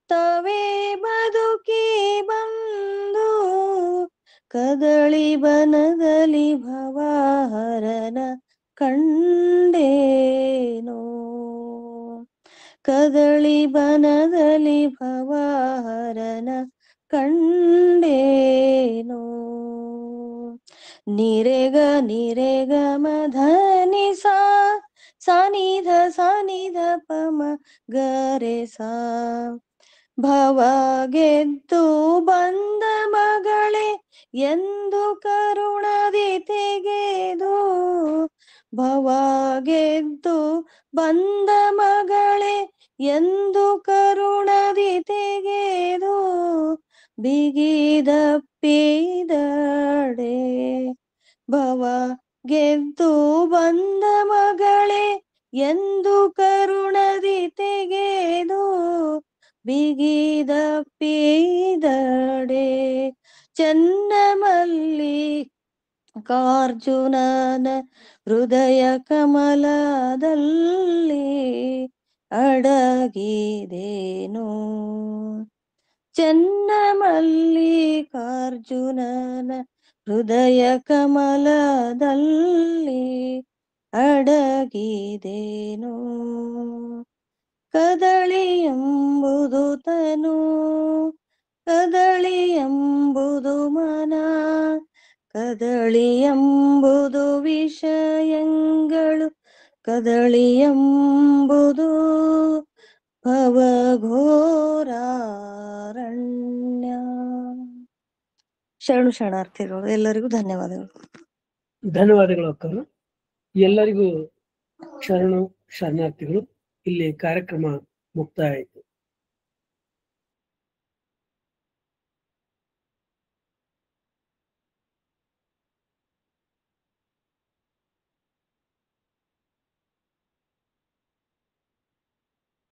ತವೇ ಬದುಕಿ ಬಂದು ಕದಳಿ ಬನದಲ್ಲಿ ಭವಹರನ ಕಂಡೇನು ಕದಳಿ ಬನದಲ್ಲಿ ಭವಹರನ ಕಂಡೇನು ನಿರೇಗ ನಿರೇಗ ಮಧನಿ ಸಾನಿಧ ಸಾನಿಧ ಪಮ ಗರೆ ಸಾ ಭವ ಗೆದ್ದು ಬಂದ ಮಗಳೇ ಎಂದು ಕರುಣದಿ ತೆಗೆದು ಭವ ಗೆದ್ದು ಬಂದ ಮಗಳೇ ಎಂದು ಕರುಣದಿ ತೆಗೆದು ಬಿಗಿದಪ್ಪಿದಡೆ ಭವ ಗೆದ್ದು ಬಂದ ಮಗಳೇ ಎಂದು ಕರುಣದಿ ತೆಗೆದು ಬಿಗಿದಪ್ಪಿದಡೆ ಚನ್ನಮಲ್ಲಿ ಕಾರ್ಜುನನ ಹೃದಯ ಕಮಲದಲ್ಲಿ ಅಡಗಿದೇನು ಚನ್ನಮಲ್ಲಿಕಾರ್ಜುನನ ಹೃದಯ ಕಮಲದಲ್ಲಿ ಅಡಗಿದೇನು ಕದಳಿ ಎಂಬುದು ತನು, ಕದಳಿ ಎಂಬುದು ಮನ, ಕದಳಿ ಎಂಬುದು ವಿಷಯಗಳು, ಕದಳಿ ಎಂಬುದು ಭವಘೋರಾರಣ್ಯ. ಶರಣು ಶರಣಾರ್ಥಿಗಳು, ಎಲ್ಲರಿಗೂ ಧನ್ಯವಾದಗಳು. ಧನ್ಯವಾದಗಳು ಅಕ್ಕರು. ಎಲ್ಲರಿಗೂ ಶರಣು ಶರಣಾರ್ಥಿಗಳು. ಇಲ್ಲಿ ಕಾರ್ಯಕ್ರಮ ಮುಕ್ತಾಯ ಆಯಿತು.